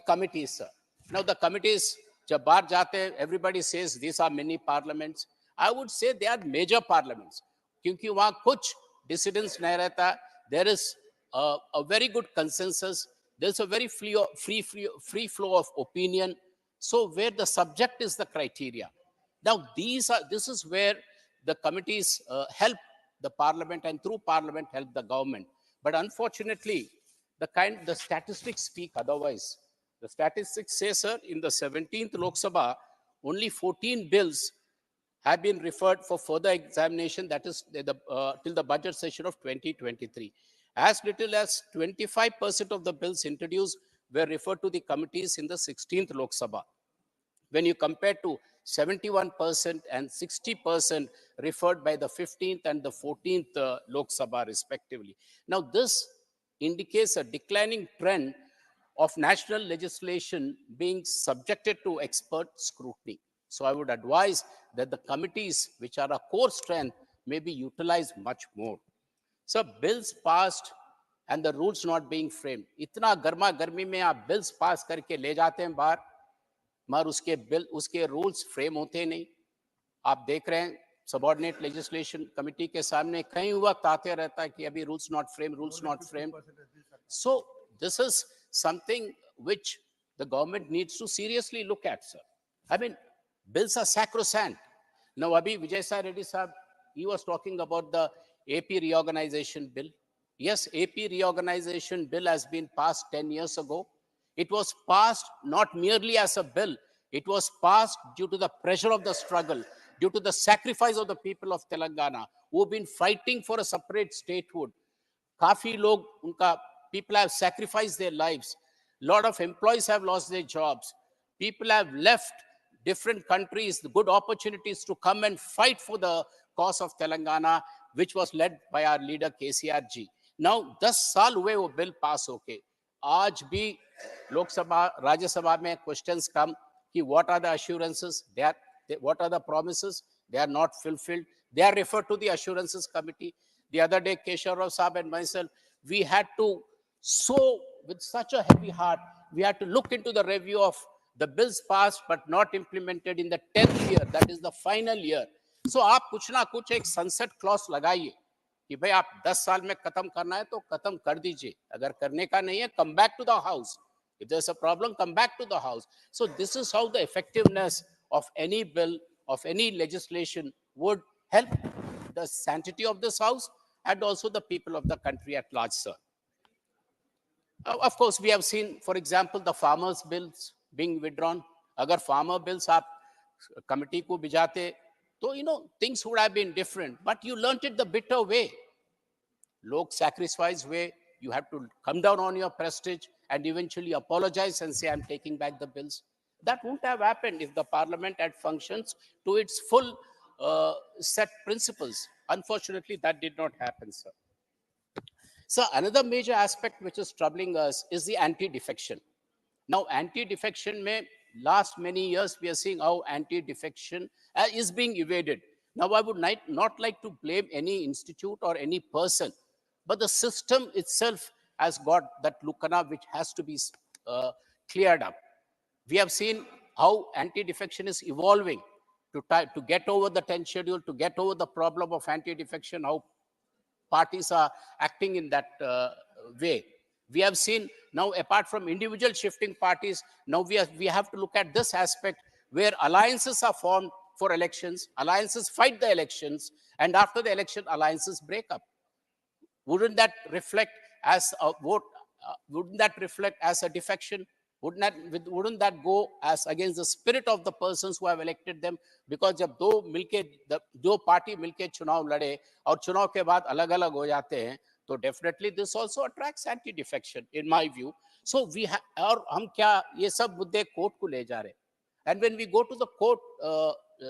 committees, sir. Now the committees, jab baar jaate, everybody says these are mini parliaments. I would say they are major parliaments. Kyunki wahan kuch dissidence nahi rehta. There is a very good consensus. There's a very free flow of opinion. So where the subject is the criteria. Now this is where the committees help the parliament and through parliament help the government. But unfortunately, the statistics speak otherwise. The statistics say, sir, in the 17th Lok Sabha, only 14 bills have been referred for further examination, that is till the budget session of 2023. As little as 25% of the bills introduced were referred to the committees in the 16th Lok Sabha. When you compare to 71% and 60% referred by the 15th and the 14th Lok Sabha respectively. Now this indicates a declining trend of national legislation being subjected to expert scrutiny. So I would advise that the committees, which are a core strength, may be utilized much more. So bills passed and the rules not being framed. इतना गर्मा गर्मी में आप bills pass करके ले जाते हैं बाहर, मगर उसके rules frame होते नहीं. आप देख रहे हैं subordinate legislation committee के सामने कई वक्त आते रहता है कि अभी rules not framed. So this is something which the government needs to seriously look at, sir. I mean, bills are sacrosanct. Now, Abhi Vijay Sai Reddy Sahab, he was talking about the AP reorganization bill. Yes, AP reorganization bill has been passed 10 years ago. It was passed not merely as a bill. It was passed due to the pressure of the struggle, due to the sacrifice of the people of Telangana, who have been fighting for a separate statehood. Kafi log, people have sacrificed their lives. A lot of employees have lost their jobs. People have left different countries, the good opportunities to come and fight for the cause of Telangana, which was led by our leader KCR ji. Now, 10 साल हुए वो bill pass होके, आज भी लोक सभा, राज्य सभा में questions come कि what are the assurances, what are the promises, they are not fulfilled. They are referred to the assurances committee. The other day, Keshav Rao Saab and myself, we had to with such a heavy heart, we had to look into the review of the bills passed but not implemented in the 10th year, that is the final year. So आप कुछ ना कुछ एक sunset clause लगाइए कि भाई आप 10 साल में खत्म करना है तो खत्म कर दीजिए. अगर करने का नहीं है, come back to the house. If there's a problem, come back to the house. So this is how the effectiveness of any bill, of any legislation would help the sanctity of this house and also the people of the country at large, sir. Of course, we have seen, for example, the farmers' bills being withdrawn. Agar farmer bills aap committee ko bijate, so, things would have been different. But you learnt it the bitter way. Log sacrifice way, you have to come down on your prestige and eventually apologize and say, I'm taking back the bills. That wouldn't have happened if the parliament had functions to its full set principles. Unfortunately, that did not happen, sir. So another major aspect which is troubling us is the anti-defection. Now, anti-defection may last many years, we are seeing how anti-defection is being evaded. Now, I would not like to blame any institute or any person, but the system itself has got that lukana which has to be cleared up. We have seen how anti-defection is evolving to get over the 10th schedule, to get over the problem of anti-defection, how parties are acting in that way. We have seen now, apart from individual shifting parties, now we have to look at this aspect where alliances are formed for elections, alliances fight the elections, and after the election, alliances break up. Wouldn't that reflect as a vote? Wouldn't that reflect as a defection? Wouldn't that go as against the spirit of the persons who have elected them? Because जब दो party मिलके चुनाव लड़े और चुनाव के बाद अलग-अलग हो जाते हैं, तो definitely this also attracts anti-defection in my view. So और हम क्या ये सब मुद्दे कोर्ट को ले जा रहे हैं? And when we go to the court,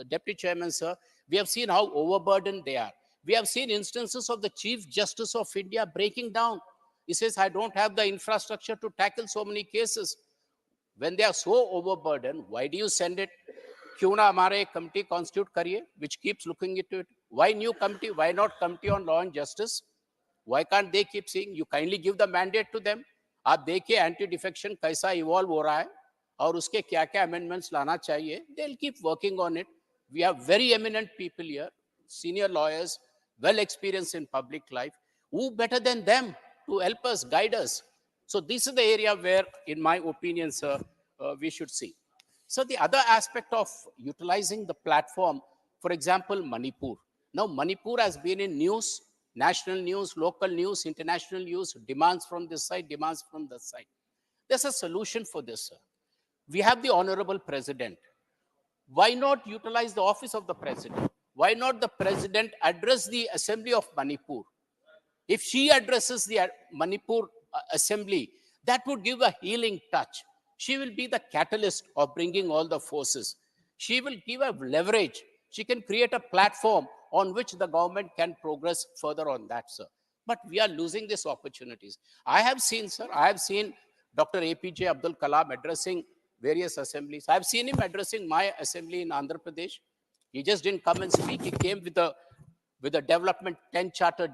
Deputy Chairman, sir, we have seen how overburdened they are. We have seen instances of the Chief Justice of India breaking down. He says, I don't have the infrastructure to tackle so many cases. When they are so overburdened, why do you send it? क्यों ना हमारे एक committee constitute करिए, which keeps looking into it? Why new committee? Why not committee on law and justice? Why can't they keep saying, you kindly give the mandate to them? आप देखिए anti-defection कैसा evolve हो रहा है और उसके क्या-क्या amendments लाना चाहिए. They'll keep working on it. We have very eminent people here, senior lawyers, well experienced in public life. Who better than them to help us, guide us? So this is the area where, in my opinion, sir, we should see. So the other aspect of utilizing the platform, for example, Manipur. Now, Manipur has been in news, national news, local news, international news, demands from this side, demands from that side. There's a solution for this, sir. We have the Honorable President. Why not utilize the office of the President? Why not the President address the Assembly of Manipur? If she addresses the Manipur Assembly, that would give a healing touch. She will be the catalyst of bringing all the forces. She will give a leverage. She can create a platform on which the government can progress further on that, sir. But we are losing these opportunities. I have seen, sir, I have seen Dr. APJ Abdul Kalam addressing various assemblies. I have seen him addressing my assembly in Andhra Pradesh. He just didn't come and speak. He came with a development 10 charter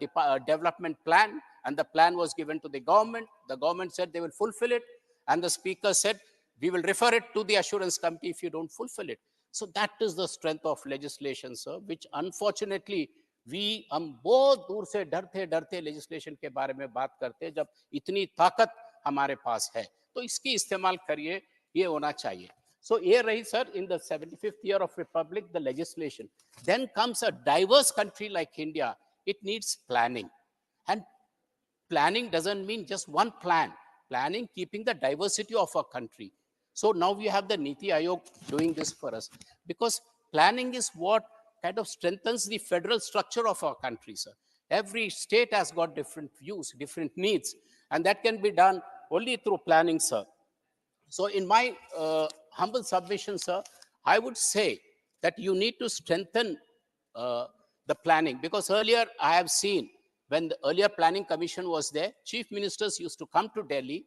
development plan, and the plan was given to the government. The government said they will fulfill it, and the speaker said, we will refer it to the assurance committee if you don't fulfill it. So that is the strength of legislation, sir, which unfortunately हम बहुत दूर से डरते legislation के बारे में बात करते हैं, जब इतनी ताकत हमारे पास है, तो इसकी इस्तेमाल करिए, ये होना चाहिए. So here, sir, in the 75th year of Republic, the legislation. Then comes a diverse country like India. It needs planning. And planning doesn't mean just one plan. Planning, keeping the diversity of our country. So now we have the Niti Aayog doing this for us. Because planning is what kind of strengthens the federal structure of our country, sir. Every state has got different views, different needs. And that can be done only through planning, sir. So in my humble submission, sir, I would say that you need to strengthen the planning, because earlier I have seen when the earlier planning commission was there, chief ministers used to come to Delhi,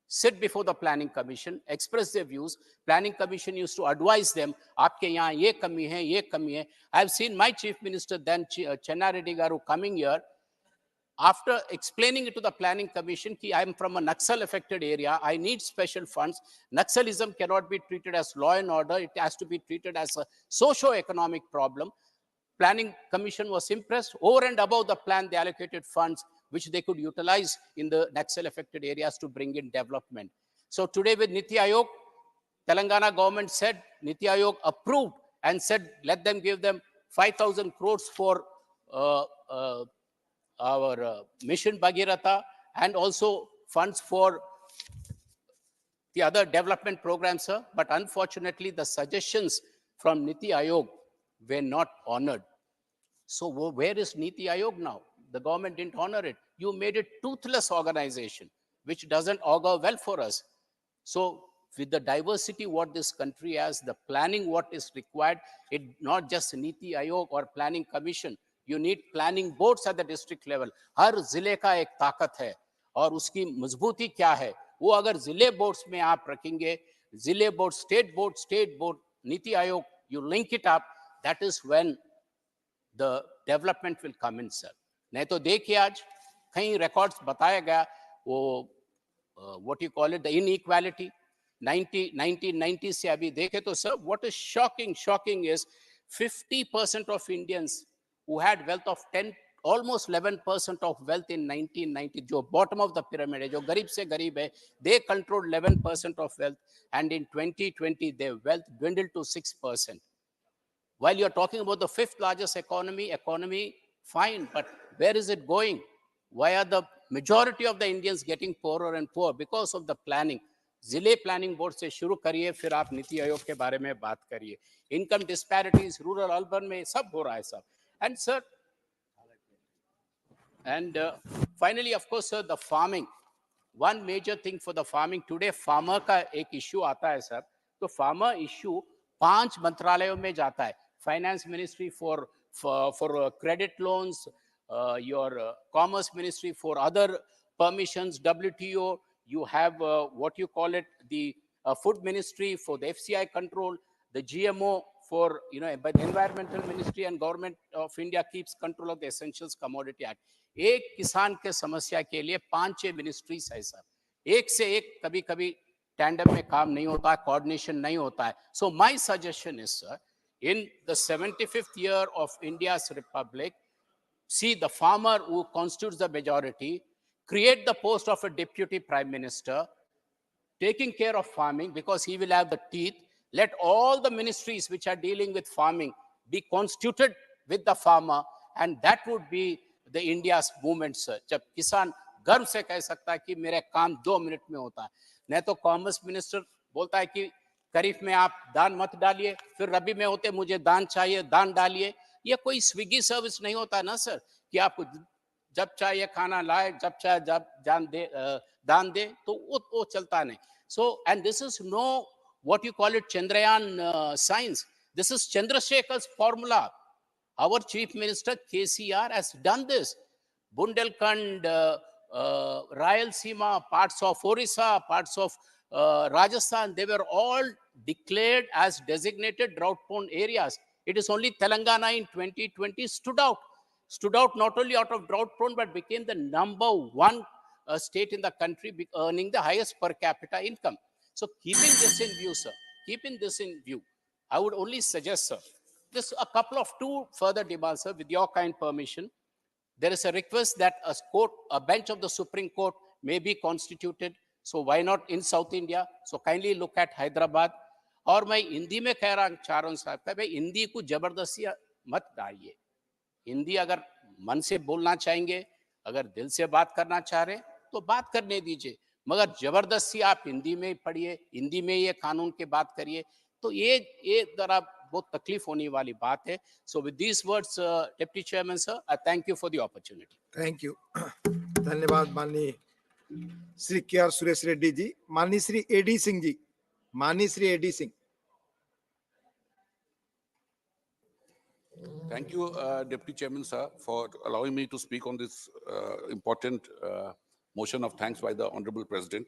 sit before the planning commission, express their views. Planning commission used to advise them, aapke yahan ye kami hai, ye kami hai. I have seen my chief minister then, Chenna Reddy Garu, coming here, after explaining it to the planning commission, I am from a Naxal affected area, I need special funds. Naxalism cannot be treated as law and order, it has to be treated as a socio-economic problem. Planning commission was impressed. Over and above the plan, they allocated funds which they could utilize in the Naxal affected areas to bring in development. So today with Niti Aayog, Telangana government said, Niti Aayog approved and said, let them give them 5,000 crores for our Mission Bhagirath, and also funds for the other development programs, sir. But unfortunately, the suggestions from Niti Aayog were not honored. So where is Niti Aayog now? The government didn't honor it. You made it toothless organization which doesn't augur well for us. So with the diversity what this country has, the planning what is required, it not just Niti Aayog or Planning Commission, you need planning boards at the district level. हर जिले का एक ताकत है और उसकी मजबूती क्या है, वो अगर जिले बोर्ड्स में आप रखेंगे, जिले board, state board, NITI Aayog, you link it up, that is when the development will come in, sir. नहीं तो देखिए आज कई records बताया गया वो what you call it, the inequality 1990 से अभी देखे तो sir, what is shocking is 50% of Indians who had wealth of 10, almost 11% of wealth in 1990, जो bottom of the pyramid है, जो गरीब से गरीब है, they controlled 11% of wealth, and in 2020 their wealth dwindled to 6%. While you're talking about the fifth largest economy, fine, but where is it going? Why are the majority of the Indians getting poorer and poorer? Because of the planning. जिले planning board से शुरू करिए, फिर आप नीति आयोग के बारे में बात करिए. इनकम डिस्पैरिटीज रूरल अर्बन में सब हो रहा है सब. And sir, and finally, of course, sir, the farming. One major thing for the farming today, farmer का एक issue आता है sir. तो farmer issue 5 मंत्रालयों में जाता है. Finance Ministry for credit loans, your Commerce Ministry for other permissions, WTO. You have what you call it, the Food Ministry for the FCI control, the GMO for, but the Environmental Ministry and Government of India keeps control of the Essentials Commodity Act. एक किसान के समस्या के लिए 5-6 ministries है sir. एक से एक कभी-कभी टैंडम में काम नहीं होता है, कोऑर्डिनेशन नहीं होता है. So my suggestion is, sir, in the 75th year of India's Republic, see the farmer who constitutes the majority, create the post of a deputy prime minister, taking care of farming because he will have the teeth. Let all the ministries which are dealing with farming be constituted with the farmer, and that would be the India's movement, sir. जब किसान गर्व से कह सकता है कि मेरे काम 2 मिनट में होता है. नहीं तो कॉमर्स मिनिस्टर बोलता है कि खरीफ में आप दान मत डालिए, फिर रबी में होते मुझे दान चाहिए, दान डालिए. ये कोई स्विगी सर्विस नहीं होता ना सर, कि आपको जब चाहिए खाना लाए, जब चाहे दान दे, तो वो चलता नहीं. So, and this is no what you call it Chandrayaan science. This is Chandrasekhar's formula. Our Chief Minister KCR has done this. Bundelkhand, Rayalaseema, parts of Orissa, parts of Rajasthan, they were all declared as designated drought-prone areas. It is only Telangana in 2020 stood out not only out of drought-prone, but became the #1 state in the country, earning the highest per capita income. So keeping this in view, I would only suggest, sir, this a couple of 2 further demands, sir, with your kind permission. There is a request that a bench of the Supreme Court may be constituted. So why not in South India? So kindly look at Hyderabad. और मैं हिंदी में कह रहा चाह रहा हूँ साहब, भाई हिंदी को जबरदस्ती मत डालिए. हिंदी अगर मन से बोलना चाहेंगे, अगर दिल से बात करना चाह रहे तो बात करने दीजिए, मगर जबरदस्ती आप हिंदी में पढ़िए, हिंदी में ये कानून की बात करिए, तो ये जरा बहुत तकलीफ होने वाली बात है. So with these words, Deputy Chairman, sir, I thank you for the opportunity.
Thank you. धन्यवाद माननीय श्री के.आर. सुरेश रेड्डी जी. माननीय श्री एडी सिंह जी. माननीय Shri AD Singh.
Thank you, Deputy Chairman, sir, for allowing me to speak on this important motion of thanks by the Honorable President.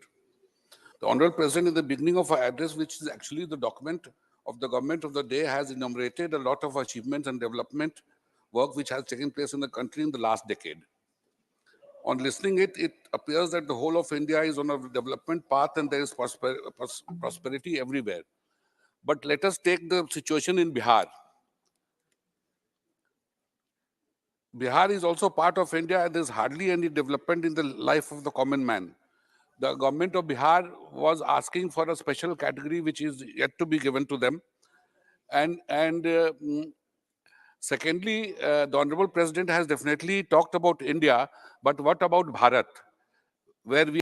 The Honorable President, in the beginning of our address, which is actually the document of the government of the day, has enumerated a lot of achievements and development work which has taken place in the country in the last decade. On listening it appears that the whole of India is on a development path and there is prosperity everywhere. But let us take the situation in Bihar. Bihar is also part of India and there's hardly any development in the life of the common man. The government of Bihar was asking for a special category which is yet to be given to them. And secondly, the Honorable President has definitely talked about India, but what about Bharat, where we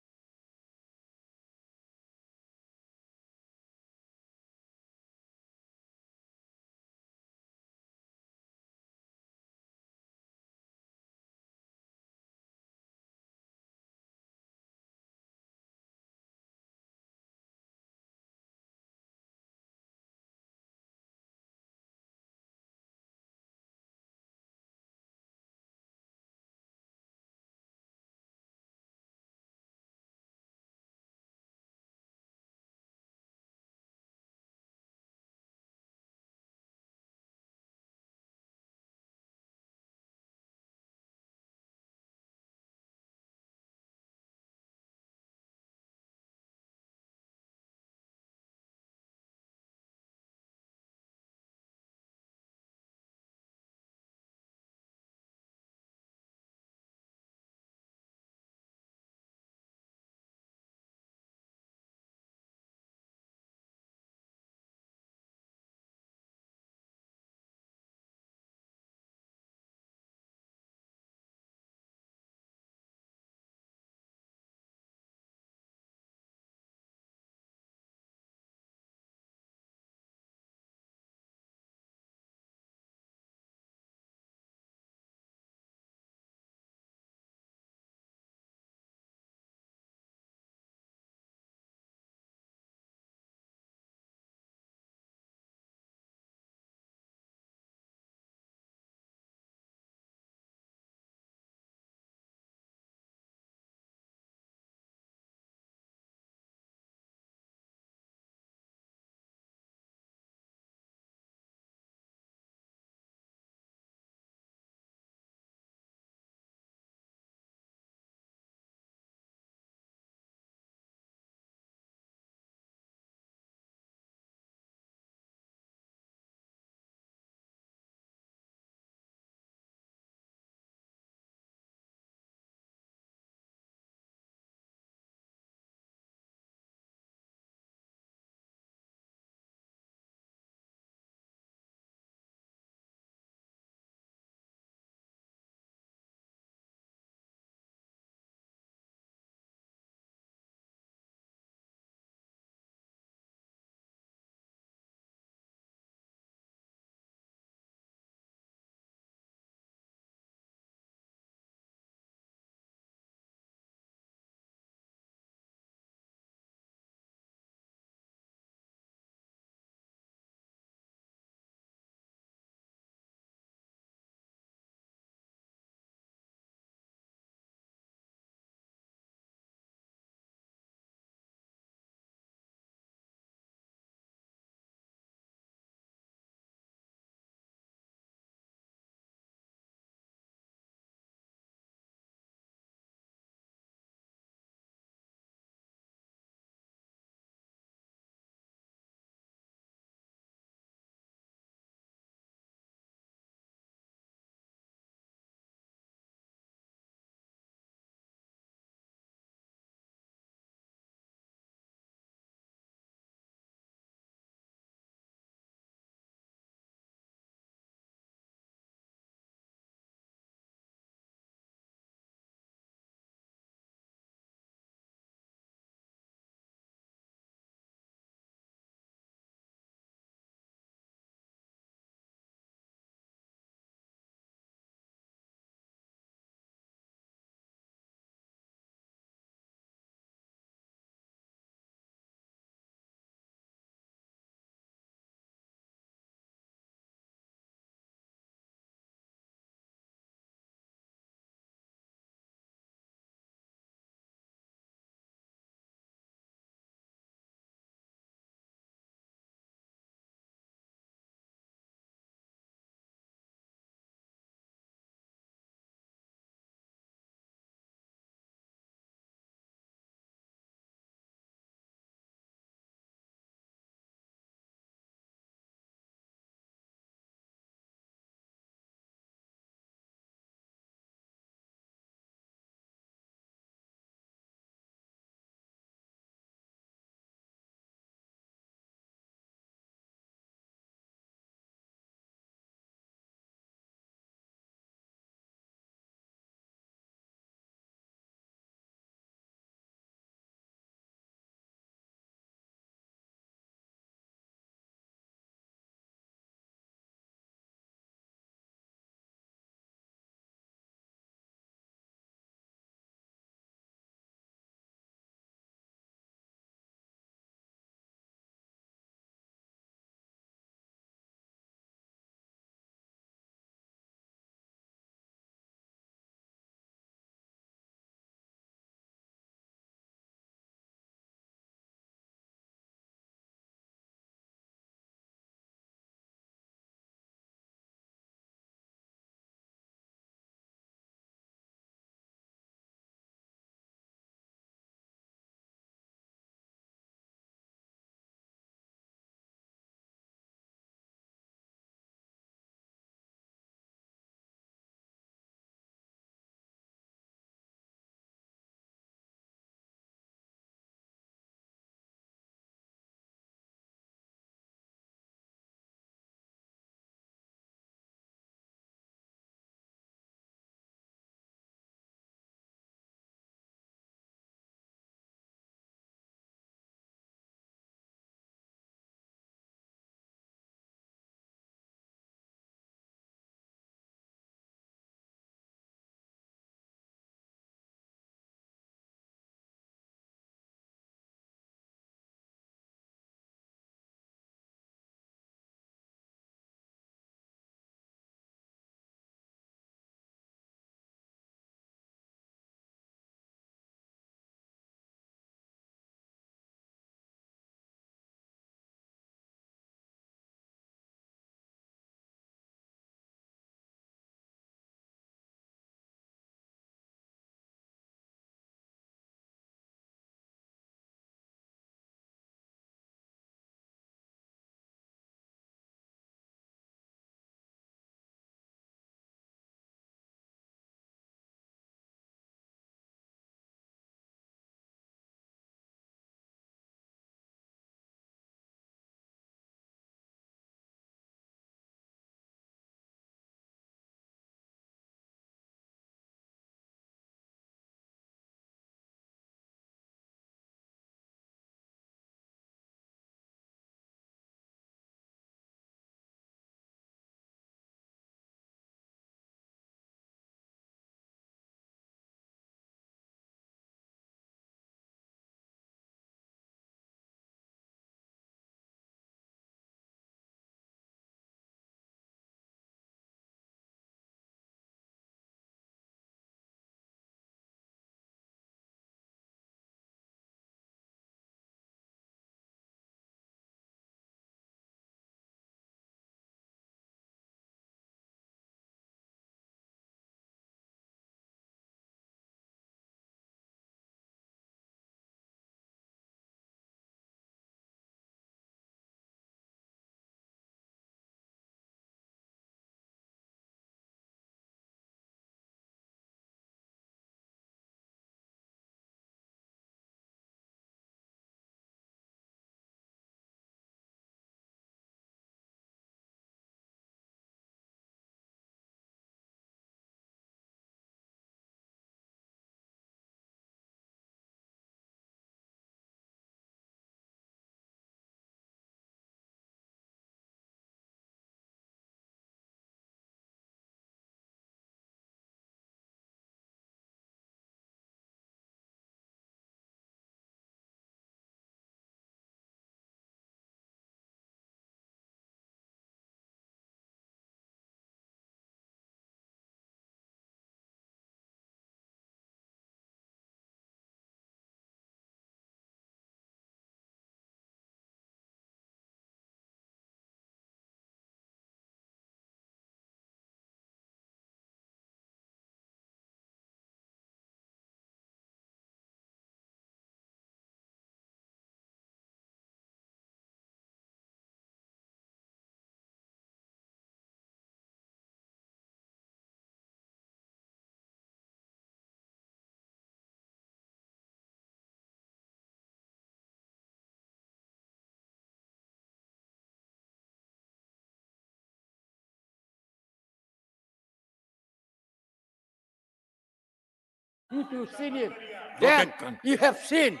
If you've seen it, then you have seen.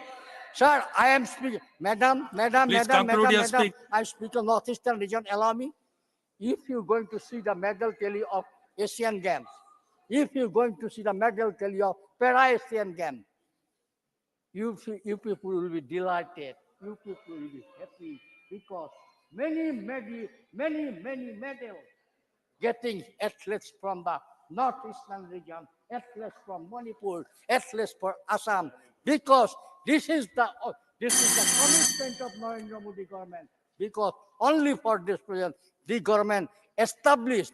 Sir, I am speaking. Madam, I speak of Northeastern region. Allow me. If you're going to see the medal tally of Asian Games, if you're going to see the medal tally of Para-Asian Games, you people will be delighted. You people will be happy because many medals getting athletes from the northeastern region, athletes from Manipur, athletes from Assam, because this is the commitment of Narendra Modi government. Because only for this reason, this government established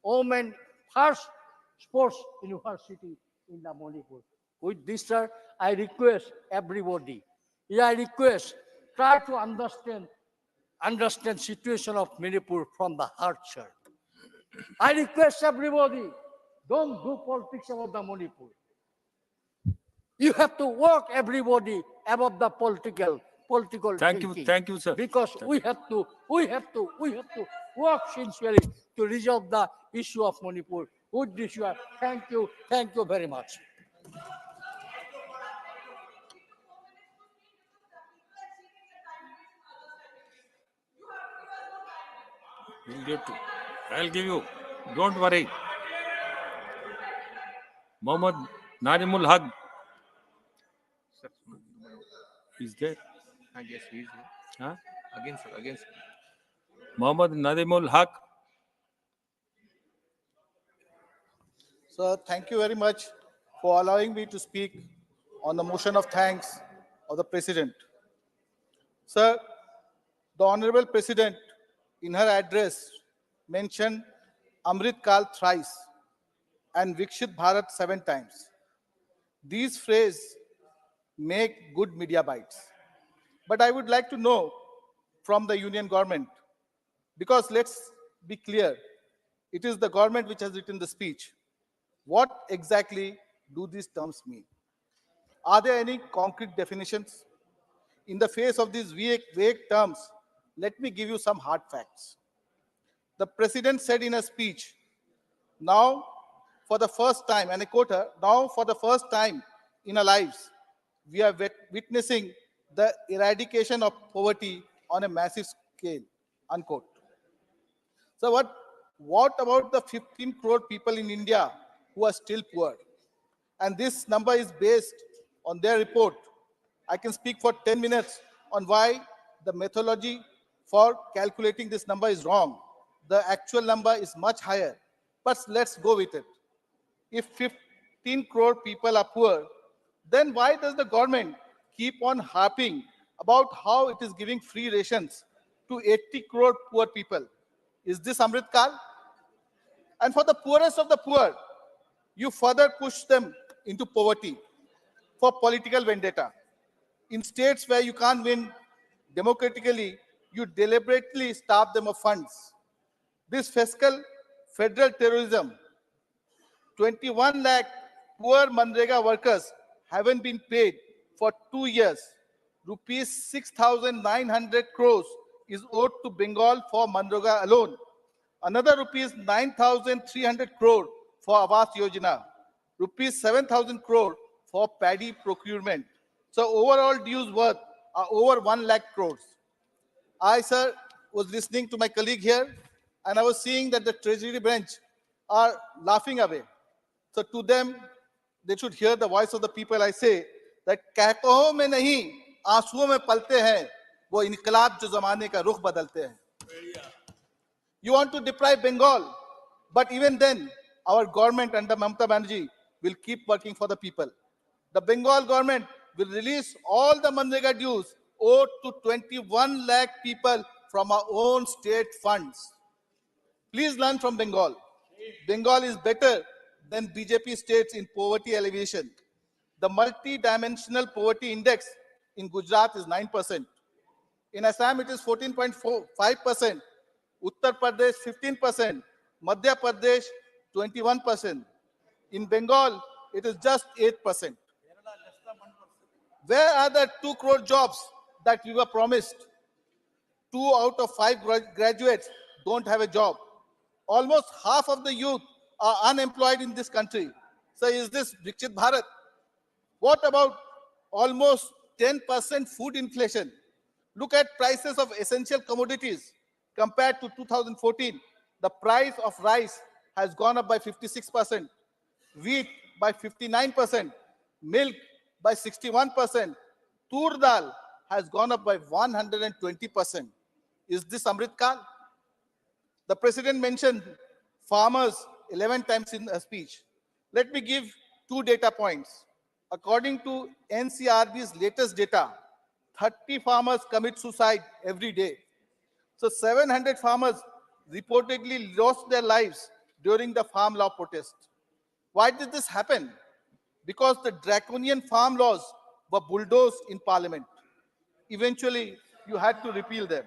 women first sports university in the Manipur. With this, sir, I request everybody, try to understand situation of Manipur from the heart, sir. I request everybody, don't do politics about the Manipur. You have to work everybody above the political thinking.
Thank you, sir.
Because we have to work sincerely to resolve the issue of Manipur. With this, thank you very much.
I'll give you. Don't worry. Mohammed Narimul Haq is there.
Yes, he is here.
Huh?
Against.
Mohammed Narimul Haq.
Sir, thank you very much for allowing me to speak on the motion of thanks of the President. Sir, the Honorable President, in her address, mentioned Amrit Kal thrice and Vikshit Bharat 7 times. These phrases make good media bites. But I would like to know from the Union government, because let's be clear, it is the government which has written the speech. What exactly do these terms mean? Are there any concrete definitions? In the face of these vague terms, let me give you some hard facts. The President said in a speech, now for the first time, and I quote her, now for the first time in our lives, we are witnessing the eradication of poverty on a massive scale, unquote. So what about the 15 crore people in India who are still poor? And this number is based on their report. I can speak for 10 minutes on why the methodology for calculating this number is wrong. The actual number is much higher, but let's go with it. If 15 crore people are poor, then why does the government keep on harping about how it is giving free rations to 80 crore poor people? Is this Amrit Kal? And for the poorest of the poor, you further push them into poverty for political vendetta. In states where you can't win democratically, you deliberately starve them of funds. This fiscal federal terrorism, 21 lakh poor MNREGA workers haven't been paid for 2 years. Rupees 6,900 crores is owed to Bengal for MNREGA alone. Another rupees 9,300 crore for Awas Yojana. Rupees 7,000 crore for paddy procurement. So overall dues worth are over 1 lakh crores. I, sir, was listening to my colleague here, and I was seeing that the Treasury bench are laughing away. So to them, they should hear the voice of the people. I say that कहकों में नहीं, आंसुओं में पलते हैं, वो इनकलाब जो ज़माने का रुख बदलते हैं. You want to deprive Bengal, but even then, our government under Mamata Banerjee will keep working for the people. The Bengal government will release all the MNREGA dues owed to 21 lakh people from our own state funds. Please learn from Bengal. Bengal is better than BJP states in poverty alleviation. The multi-dimensional poverty index in Gujarat is 9%. In Assam, it is 14.5%. Uttar Pradesh, 15%. Madhya Pradesh, 21%. In Bengal, it is just 8%. Where are the 2 crore jobs that we were promised? 2 out of 5 graduates don't have a job. Almost half of the youth are unemployed in this country. So is this Viksit Bharat? What about almost 10% food inflation? Look at prices of essential commodities. Compared to 2014, the price of rice has gone up by 56%, wheat by 59%, milk by 61%, tur dal has gone up by 120%. Is this Amrit Kal? The president mentioned farmers 11 times in a speech. Let me give 2 data points. According to NCRB's latest data, 30 farmers commit suicide every day. So 700 farmers reportedly lost their lives during the farm law protest. Why did this happen? Because the draconian farm laws were bulldozed in parliament. Eventually, you had to repeal them.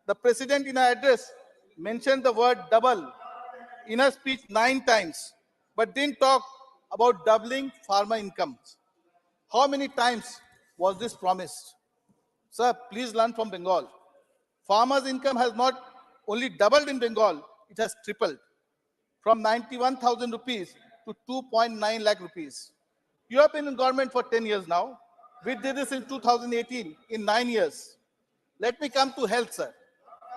The president in her address mentioned the word double in her speech 9 times, but didn't talk about doubling farmer incomes. How many times was this promised? Sir, please learn from Bengal. Farmers' income has not only doubled in Bengal, it has tripled from 91,000 rupees to 2.9 lakh rupees. You have been in government for 10 years now. We did this in 2018, in 9 years. Let me come to health, sir.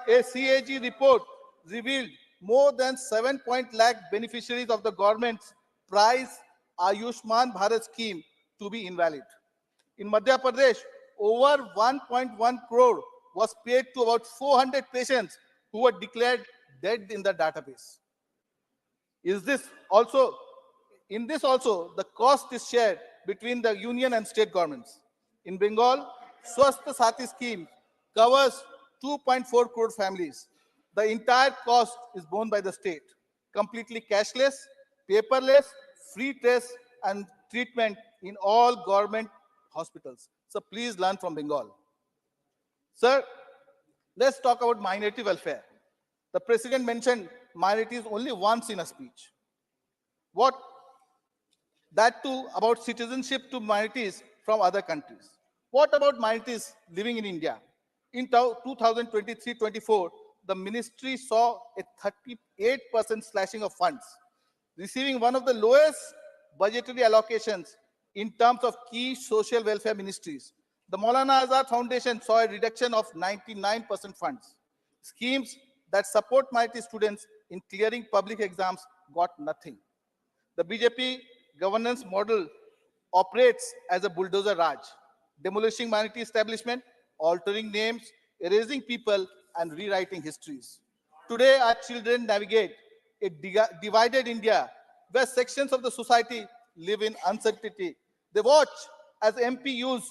A CAG report revealed more than 7 lakh beneficiaries of the government's prize Ayushman Bharat scheme to be invalid. In Madhya Pradesh, over 1.1 crore was paid to about 400 patients who were declared dead in the database. In this also, the cost is shared between the union and state governments. In Bengal, Swasthya Sathi scheme covers 2.4 crore families. The entire cost is borne by the state, completely cashless, paperless, free tests and treatment in all government hospitals. So please learn from Bengal. Sir, let's talk about minority welfare. The president mentioned minorities only once in a speech. What? That too about citizenship to minorities from other countries. What about minorities living in India? In 2023-24, the ministry saw a 38% slashing of funds, receiving one of the lowest budgetary allocations in terms of key social welfare ministries. The Maulana Azad Foundation saw a reduction of 99% funds. Schemes that support minority students in clearing public exams got nothing. The BJP governance model operates as a bulldozer Raj, demolishing minority establishment, altering names, erasing people, and rewriting histories. Today, our children navigate a divided India where sections of the society live in uncertainty. They watch as MP use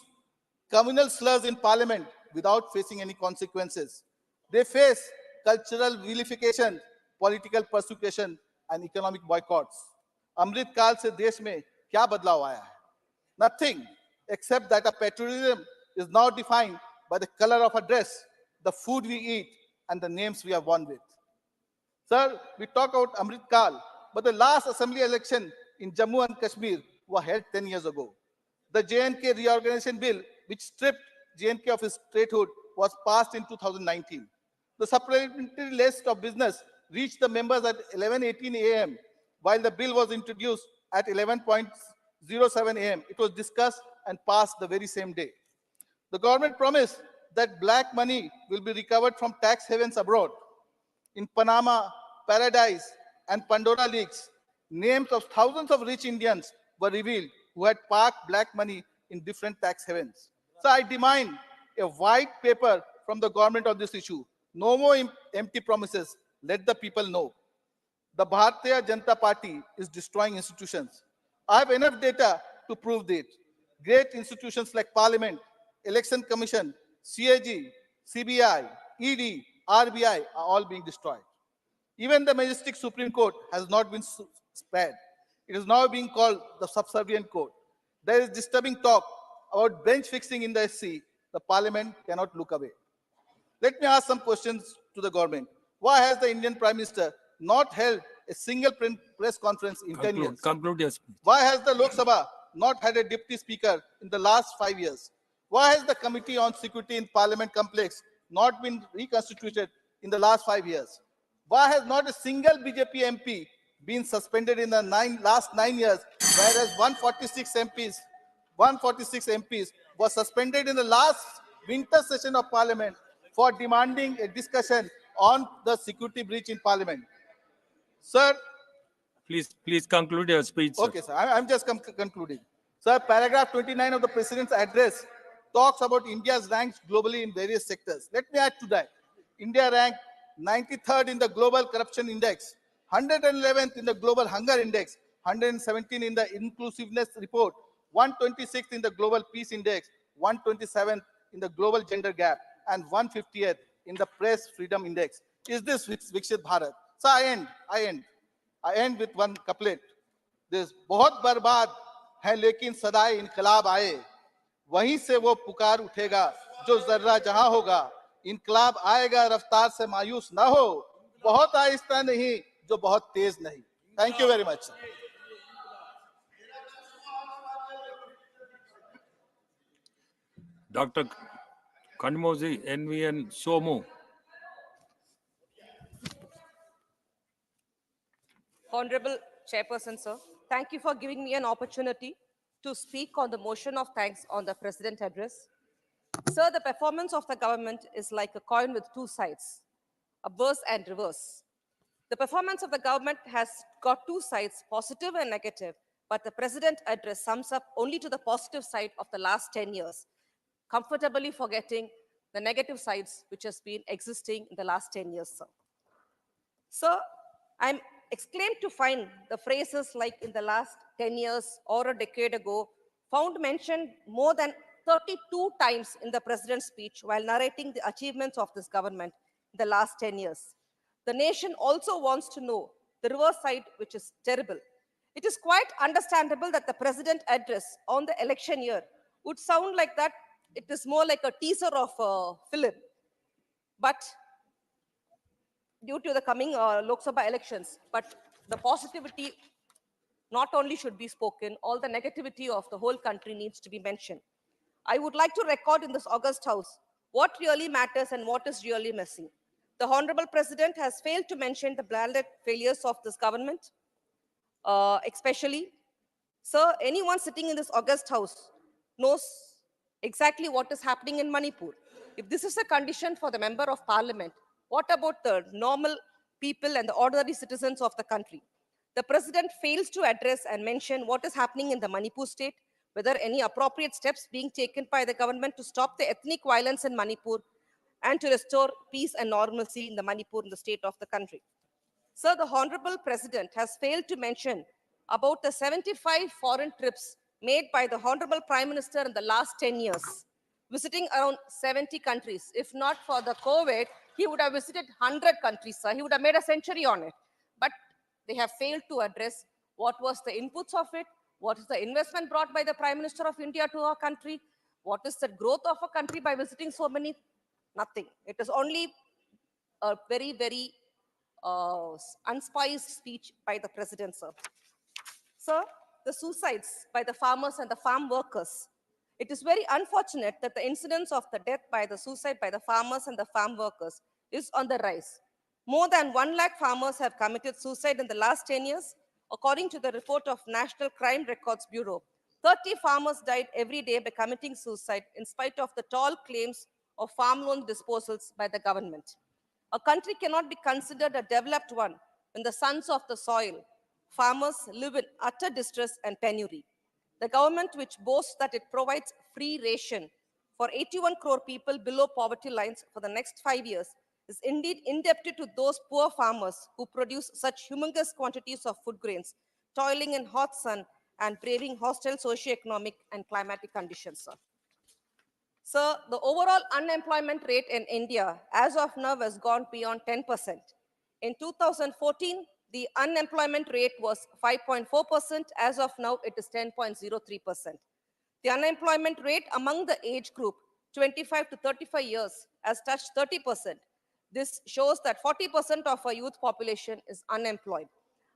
communal slurs in parliament without facing any consequences. They face cultural vilification, political persecution, and economic boycotts. Amrit Kal se desh mein kya badlav aaya hai? Nothing, except that our patriotism is now defined by the color of our dress, the food we eat, and the names we are born with. Sir, we talk about Amrit Kal, but the last assembly election in Jammu and Kashmir was held 10 years ago. The J&K reorganization bill, which stripped J&K of its statehood, was passed in 2019. The supplementary list of business reached the members at 11:18 a.m., while the bill was introduced at 11:07 a.m. It was discussed and passed the very same day. The government promised that black money will be recovered from tax havens abroad. In Panama, Paradise, and Pandora leaks, names of thousands of rich Indians were revealed who had parked black money in different tax havens. So I demand a white paper from the government on this issue. No more empty promises. Let the people know. The Bharatiya Janata Party is destroying institutions. I have enough data to prove that. Great institutions like Parliament, Election Commission, CAG, CBI, ED, RBI are all being destroyed. Even the majestic Supreme Court has not been spared. It is now being called the subservient court. There is disturbing talk about bench fixing in the SC. The Parliament cannot look away. Let me ask some questions to the government. Why has the Indian Prime Minister not held a single press conference in 10 years?
Conclude, yes.
Why has the Lok Sabha not had a deputy speaker in the last 5 years? Why has the Committee on Security in Parliament complex not been reconstituted in the last 5 years? Why has not a single BJP MP been suspended in the last 9 years, whereas 146 MPs were suspended in the last winter session of Parliament for demanding a discussion on the security breach in Parliament. Sir,
Please conclude your speech, sir.
okay, sir. I'm just concluding. Sir, paragraph 29 of the President's address talks about India's ranks globally in various sectors. Let me add to that. India ranked 93rd in the Global Corruption Index, 111th in the Global Hunger Index, 117 in the Inclusiveness Report, 126th in the Global Peace Index, 127th in the Global Gender Gap, and 150th in the Press Freedom Index. Is this Vikshit Bharat? So I end with one couplet. This बहुत बर्बाद है लेकिन सदाए इनकलाब आए, वहीं से वो पुकार उठेगा जो जर्रा जहां होगा, इनकलाब आएगा रफ्तार से मायूस ना हो, बहुत आहिस्ता नहीं जो बहुत तेज नहीं. Thank you very much.
Dr. Kanmoji NVN Somu.
Honorable Chairperson, sir, thank you for giving me an opportunity to speak on the motion of thanks on the President address. Sir, the performance of the government is like a coin with two sides, obverse and reverse. The performance of the government has got two sides, positive and negative, but the President address sums up only to the positive side of the last 10 years, comfortably forgetting the negative sides which has been existing in the last 10 years, sir. Sir, I'm exclaimed to find the phrases like in the last 10 years or a decade ago found mentioned more than 32 times in the President's speech while narrating the achievements of this government in the last 10 years. The nation also wants to know the reverse side, which is terrible. It is quite understandable that the President address on the election year would sound like that. It is more like a teaser of a film. But due to the coming Lok Sabha elections, but the positivity not only should be spoken, all the negativity of the whole country needs to be mentioned. I would like to record in this August House what really matters and what is really missing. The Honorable President has failed to mention the blatant failures of this government, especially. Sir, anyone sitting in this August House knows exactly what is happening in Manipur. If this is a condition for the Member of Parliament, what about the normal people and the ordinary citizens of the country? The President fails to address and mention what is happening in the Manipur state, whether any appropriate steps being taken by the government to stop the ethnic violence in Manipur and to restore peace and normalcy in the Manipur in the state of the country. Sir, the Honorable President has failed to mention about the 75 foreign trips made by the Honorable Prime Minister in the last 10 years, visiting around 70 countries. If not for the COVID, he would have visited 100 countries, sir. He would have made a century on it. But they have failed to address what was the inputs of it, what is the investment brought by the Prime Minister of India to our country, what is the growth of a country by visiting so many? Nothing. It is only a very, very unspiced speech by the President, sir. Sir, the suicides by the farmers and the farm workers. It is very unfortunate that the incidence of the death by the suicide by the farmers and the farm workers is on the rise. More than 1 lakh farmers have committed suicide in the last 10 years. According to the report of National Crime Records Bureau, 30 farmers died every day by committing suicide in spite of the tall claims of farm loan disposals by the government. A country cannot be considered a developed one when the sons of the soil, farmers, live in utter distress and penury. The government, which boasts that it provides free ration for 81 crore people below poverty lines for the next 5 years, is indeed indebted to those poor farmers who produce such humongous quantities of food grains, toiling in hot sun and braving hostile socio-economic and climatic conditions, sir. Sir, the overall unemployment rate in India as of now has gone beyond 10%. In 2014, the unemployment rate was 5.4%. As of now, it is 10.03%. The unemployment rate among the age group 25 to 35 years has touched 30%. This shows that 40% of our youth population is unemployed.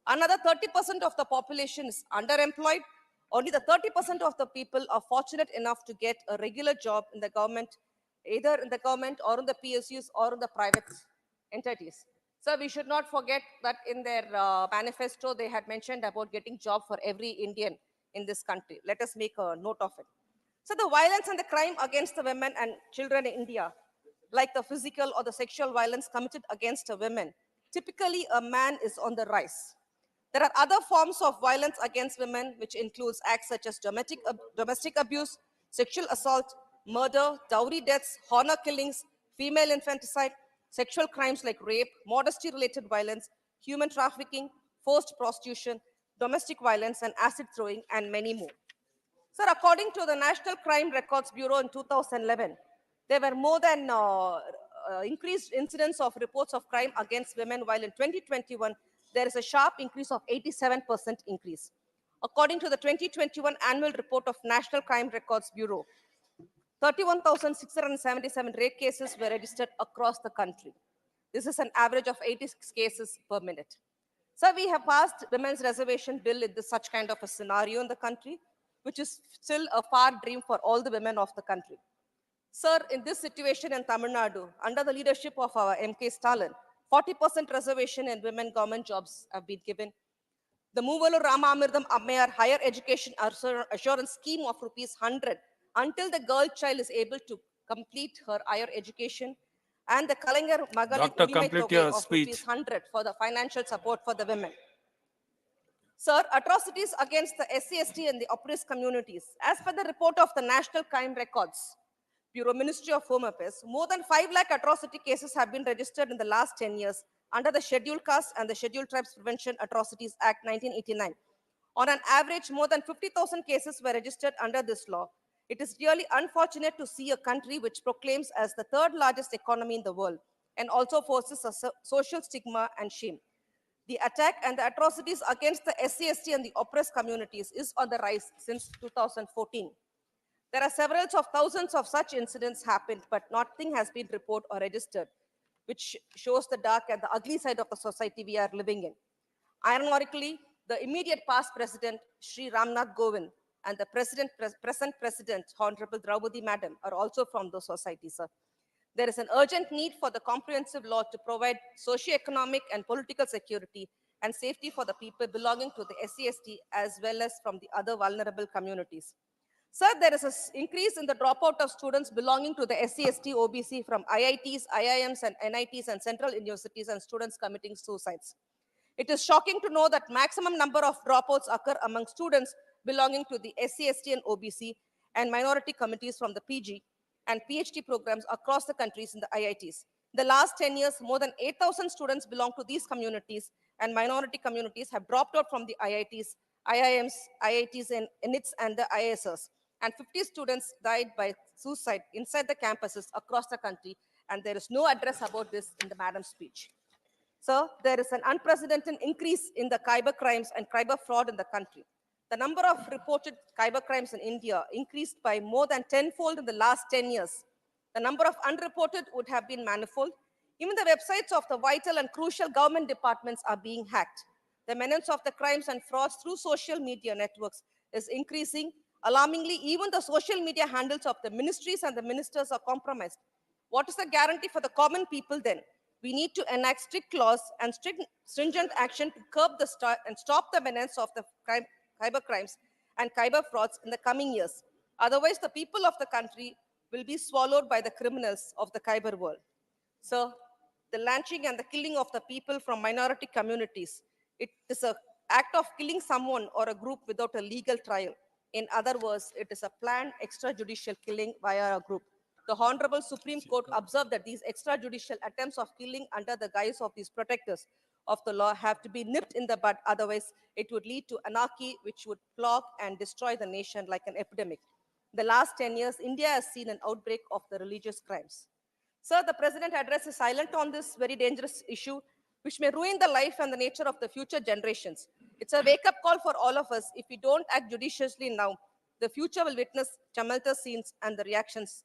Another 30% of the population is underemployed. Only the 30% of the people are fortunate enough to get a regular job in the government, either in the government or in the PSUs or in the private entities. So we should not forget that in their manifesto, they had mentioned about getting job for every Indian in this country. Let us make a note of it. So the violence and the crime against the women and children in India, like the physical or the sexual violence committed against a woman, typically a man is on the rise. There are other forms of violence against women, which includes acts such as domestic abuse, sexual assault, murder, dowry deaths, honor killings, female infanticide, sexual crimes like rape, modesty-related violence, human trafficking, forced prostitution, domestic violence, and acid throwing, and many more. Sir, according to the National Crime Records Bureau in 2011, there were more than increased incidents of reports of crime against women, while in 2021, there is a sharp increase of 87% increase. According to the 2021 annual report of National Crime Records Bureau, 31,677 rape cases were registered across the country. This is an average of 86 cases per minute. So we have passed women's reservation bill in this such kind of a scenario in the country, which is still a far dream for all the women of the country. Sir, in this situation in Tamil Nadu, under the leadership of our MK Stalin, 40% reservation in women government jobs have been given. The Moovalu Ramamirdam Ammayar Higher Education Assurance Scheme of ₹100 until the girl child is able to complete her higher education, and the Kalaignar Magalin
Doctor,
Urimai
complete
Togai
your
of
speech.
₹100 for the financial support for the women. Sir, atrocities against the SC/ST and the oppressed communities. As per the report of the National Crime Records Bureau, Ministry of Home Affairs, more than 5 lakh atrocity cases have been registered in the last 10 years under the Scheduled Caste and the Scheduled Tribes Prevention Atrocities Act 1989. On an average, more than 50,000 cases were registered under this law. It is really unfortunate to see a country which proclaims as the third largest economy in the world and also forces a social stigma and shame. The attack and the atrocities against the SC/ST and the oppressed communities is on the rise since 2014. There are several of thousands of such incidents happened, but nothing has been reported or registered, which shows the dark and the ugly side of the society we are living in. Ironically, the immediate past president, Sri Ramnath Kovind, and the present president, Honorable Draupadi Madam, are also from those societies, sir. There is an urgent need for the comprehensive law to provide socio-economic and political security and safety for the people belonging to the SC/ST as well as from the other vulnerable communities. Sir, there is an increase in the dropout of students belonging to the SC/ST OBC from IITs, IIMs, and NITs and central universities, and students committing suicides. It is shocking to know that maximum number of dropouts occur among students belonging to the SC/ST and OBC and minority communities from the PG and PhD programs across the countries in the IITs. In the last 10 years, more than 8,000 students belong to these communities and minority communities have dropped out from the IITs, IIMs, IITs, and NITs, and the ISS. And 50 students died by suicide inside the campuses across the country, and there is no address about this in the madam's speech. Sir, there is an unprecedented increase in the cyber crimes and cyber fraud in the country. The number of reported cyber crimes in India increased by more than tenfold in the last 10 years. The number of unreported would have been manifold. Even the websites of the vital and crucial government departments are being hacked. The menace of the crimes and frauds through social media networks is increasing. Alarmingly, even the social media handles of the ministries and the ministers are compromised. What is the guarantee for the common people then? We need to enact strict laws and stringent action to curb and stop the menace of the cyber crimes and cyber frauds in the coming years. Otherwise, the people of the country will be swallowed by the criminals of the cyber world. So, the lynching and the killing of the people from minority communities, it is an act of killing someone or a group without a legal trial. In other words, it is a planned extrajudicial killing via a group. The Honorable Supreme Court observed that these extrajudicial attempts of killing under the guise of these protectors of the law have to be nipped in the bud, otherwise it would lead to anarchy which would clog and destroy the nation like an epidemic. In the last 10 years, India has seen an outbreak of the religious crimes. Sir, the President address is silent on this very dangerous issue, which may ruin the life and the nature of the future generations. It's a wake-up call for all of us. If we don't act judiciously now, the future will witness tumultuous scenes and the reactions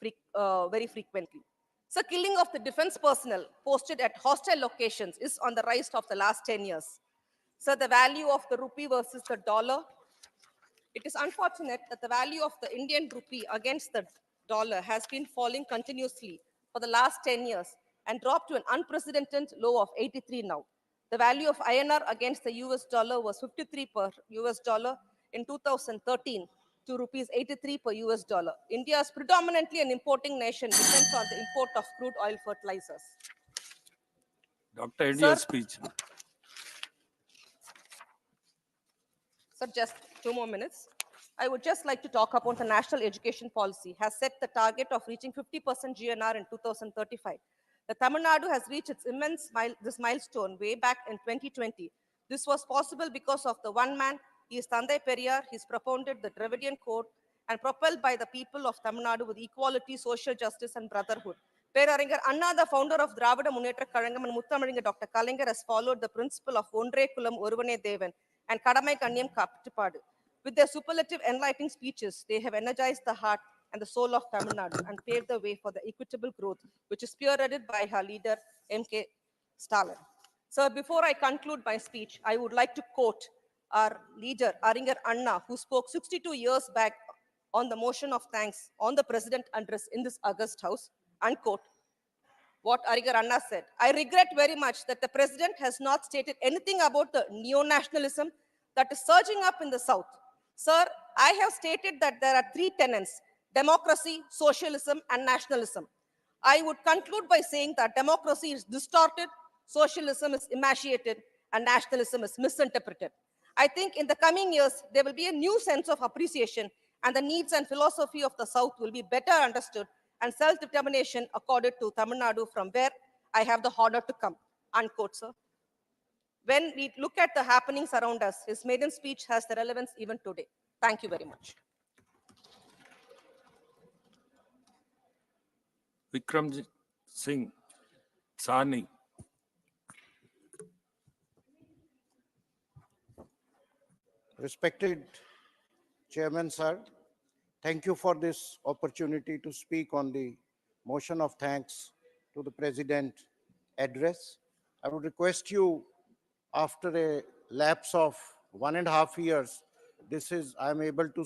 very frequently. So killing of the defense personnel posted at hostile locations is on the rise of the last 10 years. So the value of the rupee versus the dollar, it is unfortunate that the value of the Indian rupee against the dollar has been falling continuously for the last 10 years and dropped to an unprecedented low of 83 now. The value of INR against the US dollar was 53 per US dollar in 2013 to rupees 83 per US dollar. India is predominantly an importing nation, depends on the import of crude oil fertilizers.
Dr. End
Sir,
your speech.
Sir, just 2 more minutes. I would just like to talk about the national education policy has set the target of reaching 50% GNR in 2035. The Tamil Nadu has reached its this milestone way back in 2020. This was possible because of the one man, he is Thandai Periyar, he's propounded the Dravidian code and propelled by the people of Tamil Nadu with equality, social justice and brotherhood. Peraringer Anna, the founder of Dravida Munnetra Kazhagam and Muttamalinga Dr. Kalaignar has followed the principle of Ondre Kulam Oruvane Devan and Kadamai Kanyam Kappitupadu. With their superlative enlightening speeches, they have energized the heart and the soul of Tamil Nadu and paved the way for the equitable growth, which is spearheaded by her leader, M.K. Stalin. Sir, before I conclude my speech, I would like to quote our leader, Aringer Anna, who spoke 62 years back on the motion of thanks on the President address in this August House, unquote, what Aringer Anna said. I regret very much that the President has not stated anything about the neo-nationalism that is surging up in the South. Sir, I have stated that there are three tenets: democracy, socialism, and nationalism. I would conclude by saying that democracy is distorted, socialism is emaciated, and nationalism is misinterpreted. I think in the coming years, there will be a new sense of appreciation, and the needs and philosophy of the South will be better understood, and self-determination accorded to Tamil Nadu, from where I have the honor to come. Unquote, sir. When we look at the happenings around us, his maiden speech has the relevance even today. Thank you very much.
Vikram Singh Sani.
Respected Chairman, sir, thank you for this opportunity to speak on the motion of thanks to the President address. I would request you, after a lapse of 1.5 years, I'm able to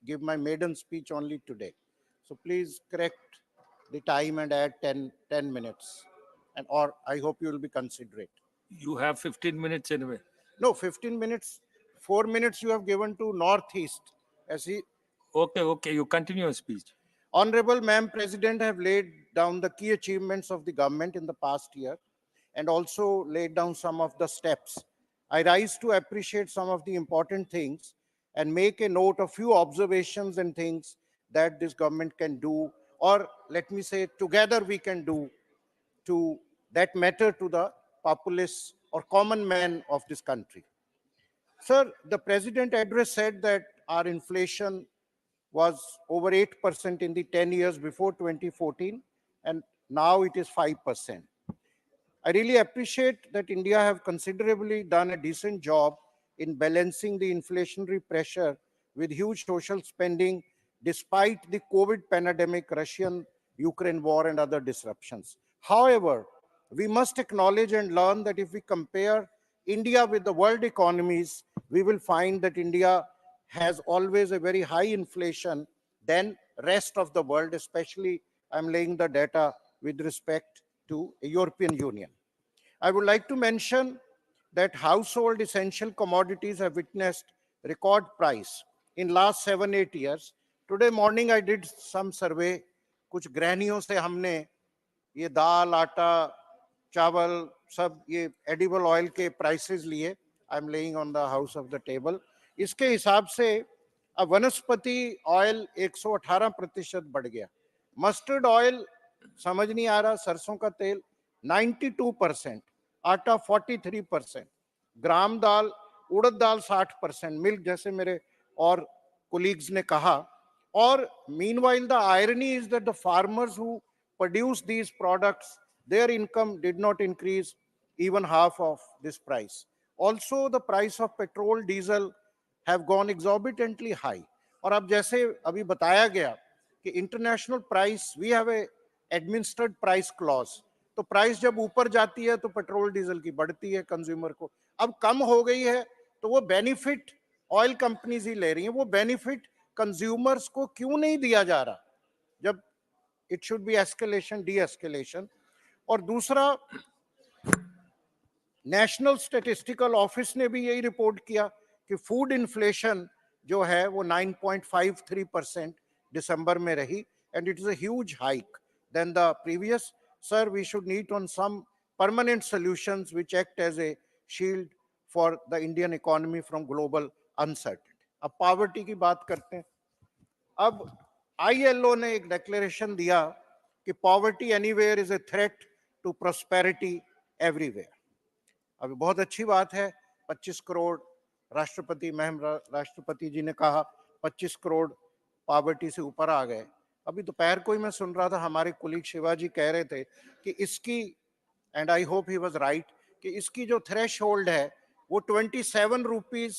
give my maiden speech only today. So please correct the time and add 10 minutes. Or I hope you will be considerate.
You have 15 minutes anyway.
No, 15 minutes. 4 minutes you have given to Northeast.
Okay, you continue your speech.
Honorable Madam President have laid down the key achievements of the government in the past year and also laid down some of the steps. I rise to appreciate some of the important things and make a note of few observations and things that this government can do, or let me say together we can do, that matter to the populace or common man of this country. Sir, the President address said that our inflation was over 8% in the 10 years before 2014, and now it is 5%. I really appreciate that India have considerably done a decent job in balancing the inflationary pressure with huge social spending despite the COVID pandemic, Russian-Ukraine war, and other disruptions. However, we must acknowledge and learn that if we compare India with the world economies, we will find that India has always a very high inflation than rest of the world, especially I'm laying the data with respect to the European Union. I would like to mention that household essential commodities have witnessed record price in last 7-8 years. Today morning I did some survey. कुछ गृहणियों से हमने ये दाल, आटा, चावल, सब ये edible oil के prices लिए. I'm laying on the house of the table. इसके हिसाब से वनस्पति ऑयल 118% बढ़ गया. मस्टर्ड ऑयल समझ नहीं आ रहा. सरसों का तेल 92%, आटा 43%, ग्राम दाल, उड़द दाल 60%, मिल्क जैसे मेरे और colleagues ने कहा. Or meanwhile, the irony is that the farmers who produce these products, their income did not increase even half of this price. Also, the price of petrol, diesel have gone exorbitantly high. और अब जैसे अभी बताया गया कि international price, we have a administered price clause. तो price जब ऊपर जाती है तो पेट्रोल डीजल की बढ़ती है कंज्यूमर को. अब कम हो गई है तो वो बेनिफिट ऑयल कंपनीज ही ले रही हैं. वो बेनिफिट कंज्यूमर्स को क्यों नहीं दिया जा रहा जब it should be escalation D escalation. और दूसरा, नेशनल स्टैटिस्टिकल ऑफिस ने भी यही रिपोर्ट किया कि फूड इन्फ्लेशन जो है वो 9.53% दिसंबर में रही, and it is a huge hike then the previous. Sir, we should need on some permanent solutions which act as a shield for the Indian economy from global uncertainty. अब poverty की बात करते हैं. अब ILO ने एक declaration दिया कि poverty anywhere is a threat to prosperity everywhere. अभी बहुत अच्छी बात है, 25 करोड़ राष्ट्रपति जी ने कहा 25 करोड़ पॉवर्टी से ऊपर आ गए. अभी दोपहर को ही मैं सुन रहा था, हमारे कुलीग शिवाजी कह रहे थे कि इसकी, and I hope he was right, कि इसकी जो थ्रेश होल्ड है वो 27 रुपीज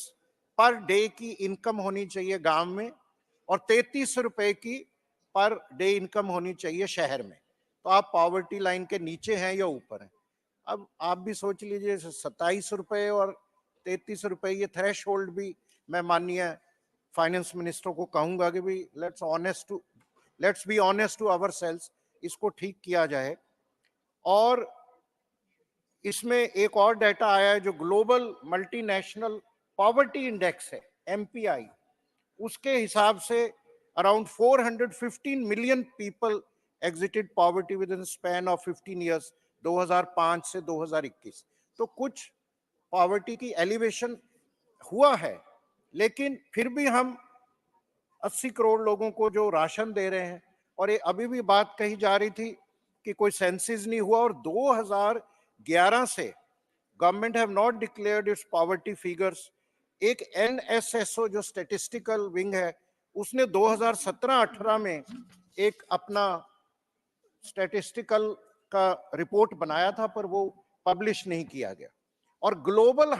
पर डे की इनकम होनी चाहिए गांव में, और 33 रुपए की पर डे इनकम होनी चाहिए शहर में. तो आप पॉवर्टी लाइन के नीचे हैं या ऊपर हैं. अब आप भी सोच लीजिए, 27 रुपए और 33 रुपए, ये थ्रेश होल्ड भी मैं माननीय फाइनेंस मिनिस्टर को कहूंगा कि भी let's be honest to ourselves, इसको ठीक किया जाए. और इसमें एक और डाटा आया है जो ग्लोबल मल्टीनेशनल पॉवर्टी इंडेक्स है, MPI, उसके हिसाब से around 415 million people exerted poverty with in span of 15 years, 2005 से 2021. तो कुछ पॉवर्टी की एलिवेशन हुआ है, लेकिन फिर भी हम 80 करोड़ लोगों को जो राशन दे रहे हैं, और ये अभी भी बात कही जा रही थी कि कोई सेंसिस नहीं हुआ, और 2011 से government have not declared it's poverty figures. एक NSSO जो स्टैटिस्टिकल विंग है, उसने 2017-18 में एक अपना स्टैटिस्टिकल का रिपोर्ट बनाया था, पर वो पब्लिश नहीं किया गया. और ग्लोबल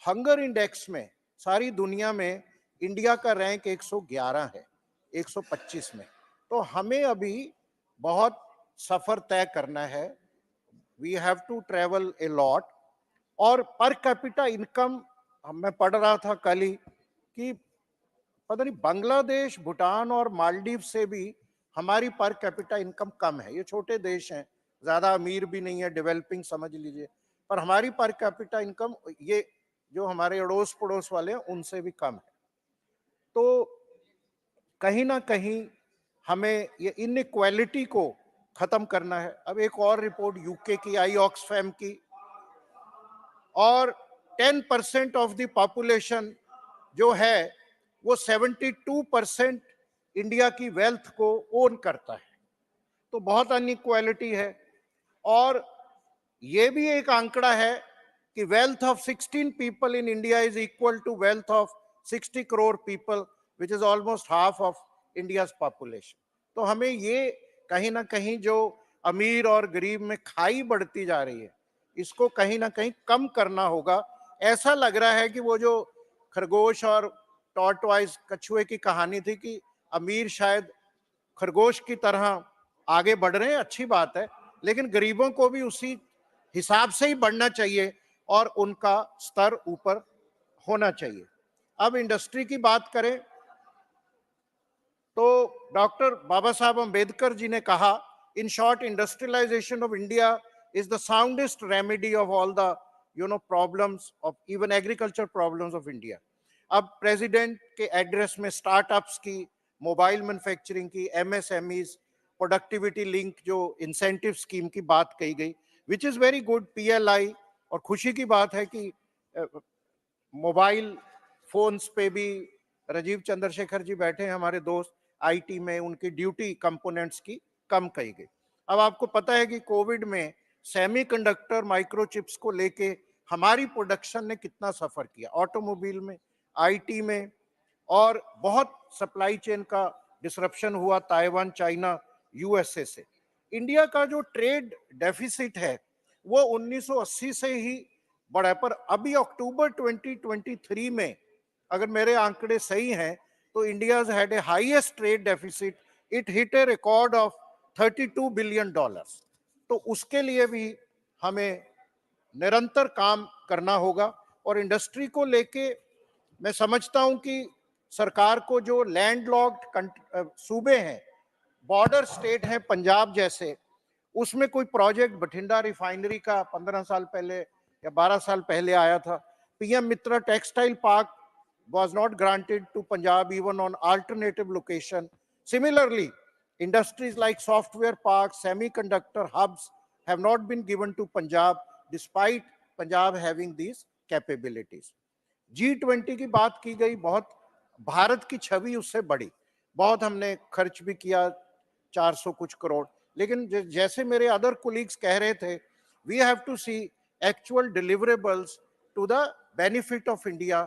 हंगर इंडेक्स में सारी दुनिया में इंडिया का रैंक 111 है 125 में. तो हमें अभी बहुत सफर तय करना है. We have to travel a lot. और पर कैपिटा इनकम, मैं पढ़ रहा था कल ही कि पता नहीं बांग्लादेश, भूटान और मालदीव से भी हमारी पर कैपिटा इनकम कम है. ये छोटे देश हैं, ज्यादा अमीर भी नहीं है, डेवलपिंग समझ लीजिए, पर हमारी पर कैपिटा इनकम ये जो हमारे अड़ोस पड़ोस वाले हैं उनसे भी कम है. तो कहीं ना कहीं हमें ये इनइक्वालिटी को खत्म करना है. अब एक और रिपोर्ट यूके की आई, ऑक्सफैम की, और 10% ऑफ द पॉपुलेशन जो है वो 72% इंडिया की वेल्थ को ओन करता है. तो बहुत अनइक्वालिटी है. और ये भी एक आंकड़ा है कि wealth of 16 people in India is equal to wealth of 60 crore people, which is almost half of India's population. तो हमें ये कहीं ना कहीं जो अमीर और गरीब में खाई बढ़ती जा रही है, इसको कहीं ना कहीं कम करना होगा. ऐसा लग रहा है कि वो जो खरगोश और टॉर्टवाइज कछुए की कहानी थी कि अमीर शायद खरगोश की तरह आगे बढ़ रहे हैं, अच्छी बात है, लेकिन गरीबों को भी उसी हिसाब से ही बढ़ना चाहिए और उनका स्तर ऊपर होना चाहिए. अब इंडस्ट्री की बात करें तो डॉक्टर बाबा साहब अम्बेडकर जी ने कहा, in short, industrialisation of India is the soundest remedy of all the problems of even agriculture problems of India. अब प्रेसिडेंट के एड्रेस में स्टार्टअप्स की, मोबाइल मैन्युफैक्चरिंग की, MSMEs, प्रोडक्टिविटी लिंक जो इंसेंटिव स्कीम की बात कही गई, which is very good. PLI, और खुशी की बात है कि मोबाइल फोन्स पे भी राजीव चंद्रशेखर जी बैठे हैं हमारे दोस्त, IT में उनकी ड्यूटी कंपोनेंट्स की कम कही गई. अब आपको पता है कि कोविड में सेमीकंडक्टर माइक्रोचिप्स को लेके हमारी प्रोडक्शन ने कितना सफर किया, ऑटोमोबाइल में, IT में, और बहुत सप्लाई चेन का डिसरप्शन हुआ ताइवान, चाइना, USA से. इंडिया का जो ट्रेड डेफिसिट है वो 1980 से ही बढ़ा, पर अभी अक्टूबर 2023 में अगर मेरे आंकड़े सही हैं तो India had a highest trade deficit. It hit A record of $32 billion. तो उसके लिए भी हमें निरंतर काम करना होगा. और इंडस्ट्री को लेके मैं समझता हूं कि सरकार को जो लैंडलॉक्ड सूबे हैं, बॉर्डर स्टेट हैं पंजाब जैसे, उसमें कोई प्रोजेक्ट बठिंडा रिफाइनरी का 15 साल पहले या 12 साल पहले आया था। PM Mitra textile park was not granted to Punjab even on alternative location. Similarly, industries like software parks, semiconductor hubs have not been given to Punjab despite Punjab having these capabilities. G20 की बात की गई, बहुत भारत की छवि उससे बढ़ी, बहुत हमने खर्च भी किया 400 कुछ करोड़, लेकिन जैसे मेरे अदर कोलीग्स कह रहे थे, we have to see actual deliverables to the benefit of India.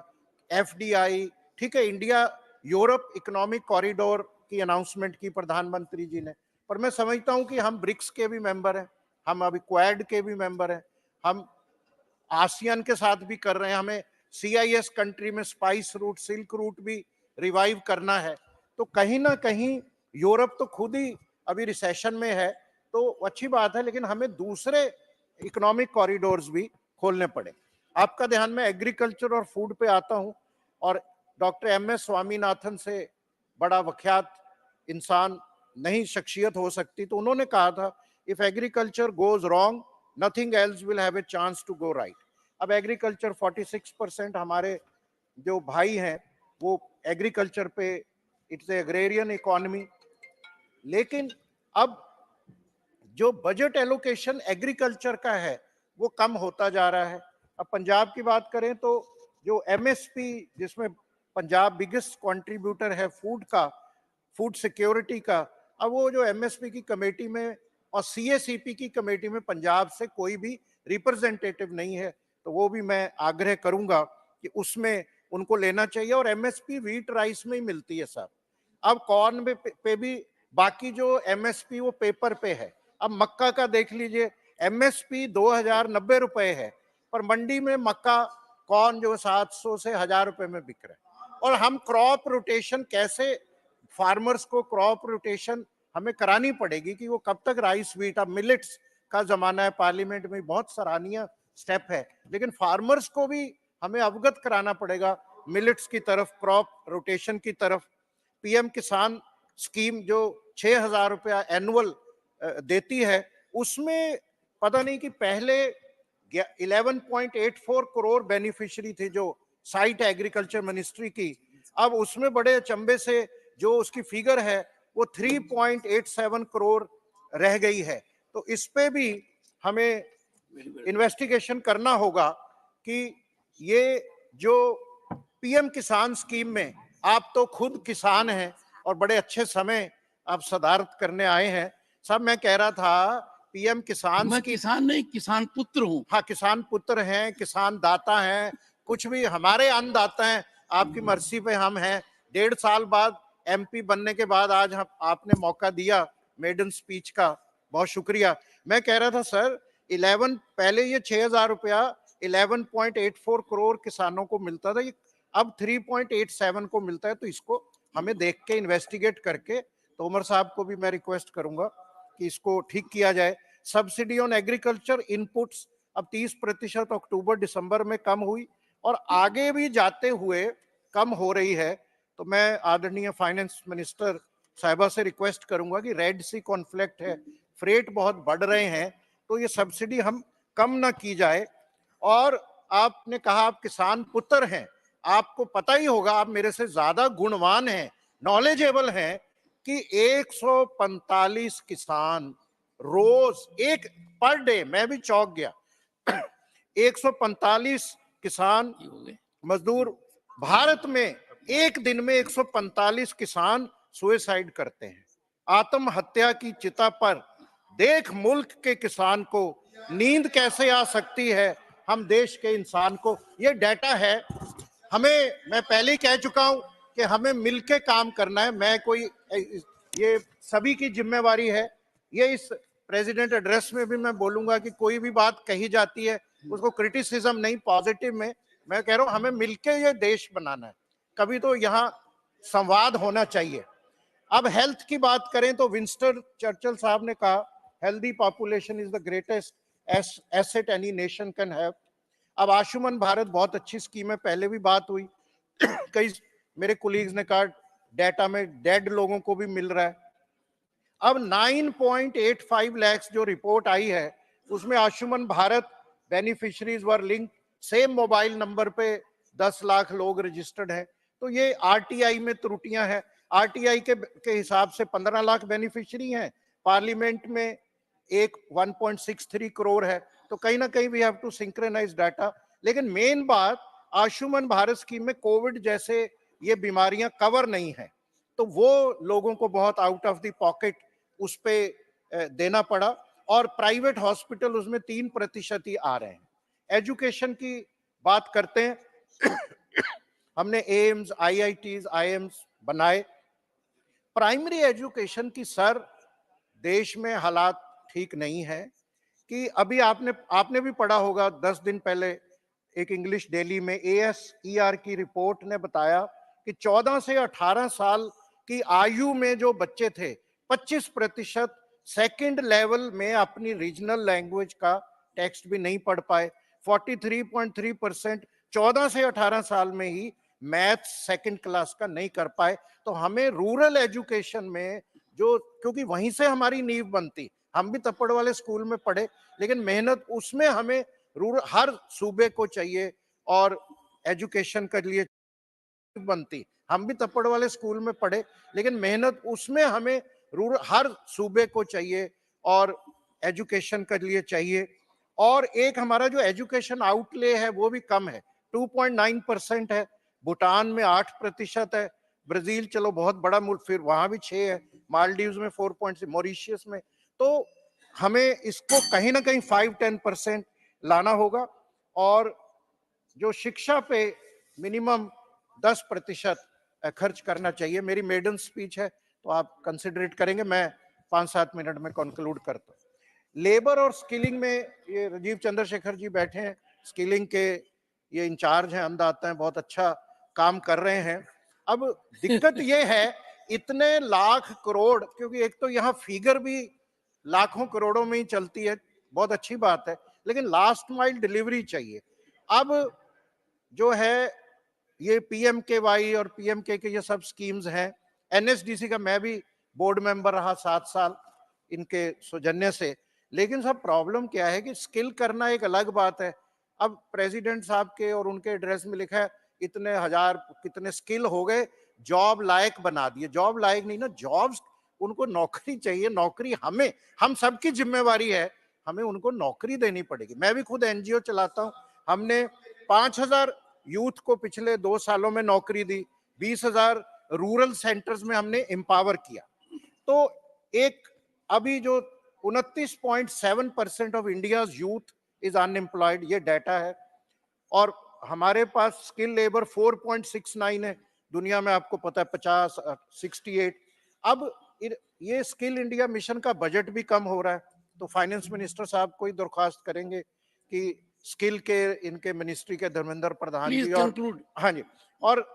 FDI, ठीक है, इंडिया यूरोप इकोनॉमिक कॉरिडोर की अनाउंसमेंट की प्रधानमंत्री जी ने, पर मैं समझता हूं कि हम ब्रिक्स के भी मेंबर हैं, हम अभी क्वाड के भी मेंबर हैं, हम आसियान के साथ भी कर रहे हैं, हमें CIS कंट्री में स्पाइस रूट, सिल्क रूट भी रिवाइव करना है। तो कहीं ना कहीं यूरोप तो खुद ही अभी रिसेशन में है, तो अच्छी बात है, लेकिन हमें दूसरे इकोनॉमिक कॉरिडोर्स भी खोलने पड़े। आपका ध्यान में एग्रीकल्चर और फूड पे आता हूं, और डॉक्टर MS स्वामीनाथन से बड़ा विख्यात इंसान नहीं शख्सियत हो सकती, तो उन्होंने कहा था if agriculture goes wrong nothing else will have a chance to go right. अब एग्रीकल्चर 46% हमारे जो भाई हैं वो एग्रीकल्चर पे, इट्स एग्रेरियन इकोनॉमी, लेकिन अब जो बजट एलोकेशन एग्रीकल्चर का है वो कम होता जा रहा है। अब पंजाब की बात करें तो जो MSP, जिसमें पंजाब बिगेस्ट कंट्रीब्यूटर है फूड का, फूड सिक्योरिटी का, अब वो जो MSP की कमेटी में और CACP की कमेटी में पंजाब से कोई भी रिप्रेजेंटेटिव नहीं है, तो वो भी मैं आग्रह करूंगा कि उसमें उनको लेना चाहिए। और MSP वीट राइस में ही मिलती है साहब, अब कॉर्न पे भी बाकी जो MSP वो पेपर पे है। अब मक्का का देख लीजिए, MSP 2090 रुपए है, पर मंडी में मक्का कॉर्न जो 700 से 1000 रुपए में बिक रहा है। और हम क्रॉप रोटेशन कैसे, फार्मर्स को क्रॉप रोटेशन हमें करानी पड़ेगी कि वो कब तक राइस व्हीट, अब मिलेट्स का जमाना है, पार्लियामेंट में बहुत सराहनीय स्टेप है, लेकिन फार्मर्स को भी हमें अवगत कराना पड़ेगा मिलेट्स की तरफ, क्रॉप रोटेशन की तरफ। PM किसान स्कीम जो 6000 रुपया एनुअल देती है, उसमें पता नहीं कि पहले 11.84 करोड़ बेनिफिशियरी थे जो साइट एग्रीकल्चर मिनिस्ट्री की, अब उसमें बड़े अचंभे से जो उसकी फिगर है वो 3.87 करोड़ रह गई है। तो इस पे भी हमें इन्वेस्टिगेशन करना होगा कि ये जो PM किसान स्कीम में, आप तो खुद किसान हैं और बड़े अच्छे समय आप सदारत करने आए हैं साहब, मैं कह रहा था PM किसान,
मैं किसान नहीं, किसान पुत्र हूँ।
हाँ, किसान पुत्र हैं, किसान दाता हैं, कुछ भी हमारे अन्नदाता हैं, आपकी मर्जी पे हम हैं। 1.5 साल बाद MP बनने के बाद आज हम, आपने मौका दिया मेडन स्पीच का, बहुत शुक्रिया। मैं कह रहा था सर, 11 पहले ये 6000 रुपया 11.84 करोड़ किसानों को मिलता था, ये अब 3.87 को मिलता है, तो इसको हमें देख के इन्वेस्टिगेट करके, तो उमर साहब को भी मैं रिक्वेस्ट करूंगा कि इसको ठीक किया जाए। सब्सिडी ऑन एग्रीकल्चर इनपुट्स अब 30% अक्टूबर दिसंबर में कम हुई और आगे भी जाते हुए कम हो रही है। तो मैं आदरणीय फाइनेंस मिनिस्टर साहिबा से रिक्वेस्ट करूंगा कि रेड सी कॉन्फ्लिक्ट है, फ्रेट बहुत बढ़ रहे हैं, तो ये सब्सिडी हम कम ना की जाए। और आपने कहा आप किसान पुत्र हैं, आपको पता ही होगा, आप मेरे से ज्यादा गुणवान हैं, नॉलेजेबल हैं, कि 145 किसान रोज, एक पर डे, मैं भी चौंक गया, 145 किसान मजदूर भारत में एक दिन में 145 किसान सुसाइड करते हैं। आत्महत्या की चिता पर देख मुल्क के किसान को नींद कैसे आ सकती है, हम देश के इंसान को, ये डाटा है। हमें, मैं पहले ही कह चुका हूं कि हमें मिलके काम करना है, मैं कोई, ये सभी की जिम्मेवारी है। ये इस प्रेसिडेंट एड्रेस में भी मैं बोलूंगा कि कोई भी बात कही जाती है उसको क्रिटिसिज्म नहीं, पॉजिटिव में मैं कह रहा हूं हमें मिलके ये देश बनाना है, कभी तो यहाँ संवाद होना चाहिए। अब हेल्थ की बात करें तो विंस्टन चर्चिल साहब ने कहा healthy population is the greatest asset any nation can have. अब आयुष्मान भारत बहुत अच्छी स्कीम है, पहले भी बात हुई, कई मेरे कोलीग्स ने कहा डेटा में डेड लोगों को भी मिल रहा है। अब 9.85 लाख जो रिपोर्ट आई है उसमें आयुष्मान भारत बेनिफिशरीज वर लिंक, सेम मोबाइल नंबर पे 10 लाख लोग रजिस्टर्ड हैं। तो ये आरटीआई में त्रुटियां हैं। आरटीआई के हिसाब से 15 लाख बेनिफिशरी हैं, पार्लियामेंट में 1.63 करोड़ है। तो कहीं ना कहीं we have to synchronise data. लेकिन मेन बात, आयुष्मान भारत स्कीम में कोविड जैसे ये बीमारियां कवर नहीं है, तो वो लोगों को बहुत आउट ऑफ द पॉकेट उस पे देना पड़ा। और प्राइवेट हॉस्पिटल उसमें 3% ही आ रहे हैं। एजुकेशन की बात करते हैं, हमने एम्स, आईआईटीज, आईएम्स बनाए। प्राइमरी एजुकेशन की सर देश में हालात ठीक नहीं है कि अभी आपने भी पढ़ा होगा 10 दिन पहले एक इंग्लिश डेली में ASER की रिपोर्ट ने बताया कि 14 से 18 साल की आयु में जो बच्चे थे 25% सेकंड लेवल में अपनी रीजनल लैंग्वेज का टेक्स्ट भी नहीं पढ़ पाए। 43.3% 14 से 18 साल में ही मैथ सेकंड क्लास का नहीं कर पाए। तो हमें रूरल एजुकेशन में जो, क्योंकि वहीं से हमारी नींव बनती, हम भी तप्पड़ वाले स्कूल में पढ़े, लेकिन मेहनत उसमें हमें रूरल हर सूबे को चाहिए। और एजुकेशन के लिए बनती, हम भी तप्पड़ वाले स्कूल में पढ़े, लेकिन मेहनत उसमें हमें रूरल हर सूबे को चाहिए और एजुकेशन के लिए चाहिए। और एक हमारा जो एजुकेशन आउटले है वो भी कम है, 2.9% है। भूटान में 8% है। ब्राजील चलो बहुत बड़ा मुल्क, फिर वहां भी 6 है। मालदीव्स में 4.6, मॉरिशियस में। तो हमें इसको कहीं ना कहीं 5-10% लाना होगा। और जो शिक्षा पे मिनिमम 10% खर्च करना चाहिए। मेरी मेडन स्पीच है तो आप कंसिडरेट करेंगे, मैं 5-7 मिनट में कंक्लूड करता हूँ। लेबर और स्किलिंग में ये राजीव चंद्रशेखर जी बैठे हैं, स्किलिंग के ये इंचार्ज हैं, अंदाता हैं, बहुत अच्छा काम कर रहे हैं। अब दिक्कत ये है, इतने लाख करोड़, क्योंकि एक तो यहाँ फिगर भी लाखों करोड़ों में ही चलती है, बहुत अच्छी बात है, लेकिन लास्ट माइल डिलीवरी चाहिए। अब जो है ये PMKY और PMK के ये सब स्कीम्स हैं। NSDC का मैं भी बोर्ड मेंबर रहा 7 साल इनके सौजन्य से। लेकिन सब प्रॉब्लम क्या है कि स्किल करना एक अलग बात है। अब प्रेसिडेंट साहब के और उनके एड्रेस में लिखा है इतने हजार कितने स्किल हो गए, जॉब लायक बना दिए। जॉब लायक नहीं ना, जॉब्स, उनको नौकरी चाहिए। नौकरी हमें, हम सबकी जिम्मेवारी है, हमें उनको नौकरी देनी पड़ेगी। मैं भी खुद NGO चलाता हूँ। हमने 5000 यूथ को पिछले 2 सालों में नौकरी दी, 20,000 रूरल सेंटर्स में हमने एम्पावर किया। तो एक अभी जो 29.7% of India's youth is unemployed, ये डाटा है। और हमारे पास स्किल लेबर 4.69 है, दुनिया में आपको पता है 50, 68। अब ये स्किल इंडिया मिशन का बजट भी कम हो रहा है, तो फाइनेंस मिनिस्टर साहब को ही दरख्वास्त करेंगे कि स्किल के इनके मिनिस्ट्री के धर्मेंद्र प्रधान जी और हाँ जी, और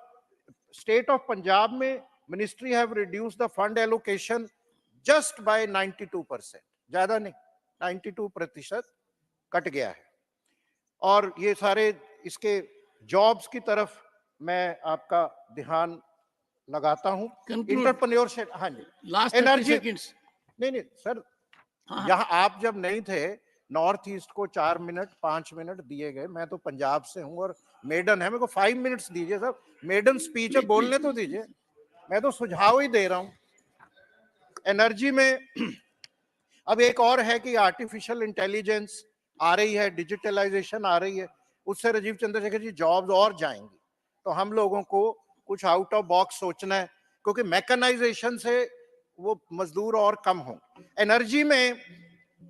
स्टेट ऑफ पंजाब में ministry have reduce the fund allocation just by 92%, ज्यादा नहीं, 92% कट गया है। और ये सारे इसके जॉब्स की तरफ मैं आपका ध्यान लगाता हूं। इंटरप्रेन्योरशिप, हाँ जी,
लास्ट
एनर्जी, नहीं सर, यहाँ आप जब नहीं थे, नॉर्थ ईस्ट को 4 मिनट 5 मिनट दिए गए। मैं तो पंजाब से हूँ और मेडन है, मेरे को 5 मिनट्स दीजिए सर। मेडन स्पीच है, बोलने तो दीजिए, मैं तो सुझाव ही दे रहा हूँ। एनर्जी में अब एक और है कि आर्टिफिशियल इंटेलिजेंस आ रही है, डिजिटलाइजेशन आ रही है, उससे राजीव चंद्रशेखर जी जॉब्स और जाएंगी। तो हम लोगों को कुछ आउट ऑफ बॉक्स सोचना है, क्योंकि मैकेनाइजेशन से वो मजदूर और कम हों। एनर्जी में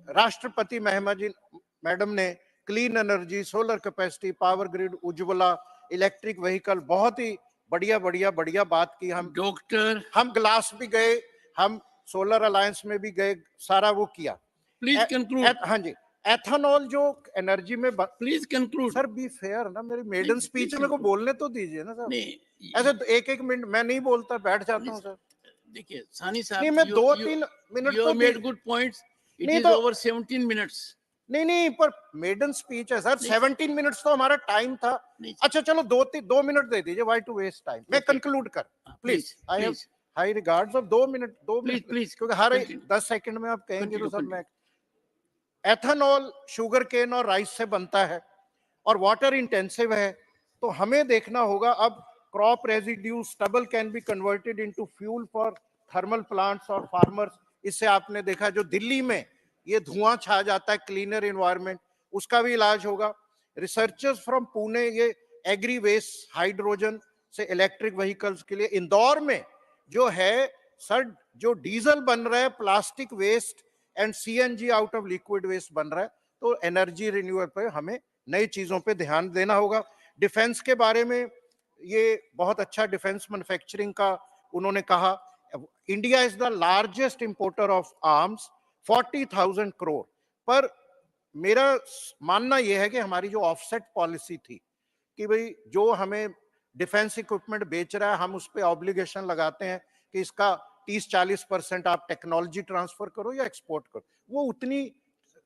राष्ट्रपति मैडम ने clean energy, solar capacity, power grid, Ujjwala, electric vehicle, बहुत ही बढ़िया बात की। हम ग्लास भी गए, हम सोलर अलायंस में भी गए, सारा वो किया।
Please conclude.
हाँ जी, एथेनॉल जो एनर्जी में,
please conclude
sir, be fair ना, मेरी मेडन स्पीच है, मेरे को बोलने तो दीजिए ना सर। ऐसे तो 1-1 मिनट मैं नहीं बोलता, बैठ जाता हूँ सर।
देखिए सानी साहब,
नहीं, मैं 2-3 मिनट
तो made good points, it is over 17 minutes.
नहीं, पर मेडन स्पीच है सर, 17 मिनट्स तो हमारा टाइम था। अच्छा चलो 2 मिनट दे दीजिए, व्हाई टू वेस्ट टाइम। मैं कंक्लूड कर, प्लीज। High regards. अब 2 मिनट
प्लीज
क्योंकि हर
continue.
10 सेकंड में आप कहेंगे तो
Continue,
सब मैं एथेनॉल शुगर केन और राइस से बनता है और वाटर इंटेंसिव है, तो हमें देखना होगा अब crop residue stubble can be converted into fuel for thermal plants और फार्मर्स। इससे आपने देखा जो दिल्ली में ये धुआं छा जाता है, क्लीनर एनवायरनमेंट, उसका भी इलाज होगा। रिसर्चर्स फ्रॉम पुणे ये एग्री वेस्ट हाइड्रोजन से इलेक्ट्रिक व्हीकल्स के लिए, इंदौर में जो है सर जो डीजल बन रहा है plastic waste and CNG out of liquid waste बन रहा है, तो एनर्जी रिन्यूअल पे हमें नई चीजों पे ध्यान देना होगा। डिफेंस के बारे में ये बहुत अच्छा डिफेंस मैन्युफैक्चरिंग का उन्होंने कहा। India is the largest importer of arms 40,000 crore. पर मेरा मानना यह है कि हमारी जो ऑफसेट पॉलिसी थी कि भाई जो हमें डिफेंस इक्विपमेंट बेच रहा है हम उस पर ऑब्लिगेशन लगाते हैं कि इसका 30-40% आप टेक्नोलॉजी ट्रांसफर करो या एक्सपोर्ट करो, वो उतनी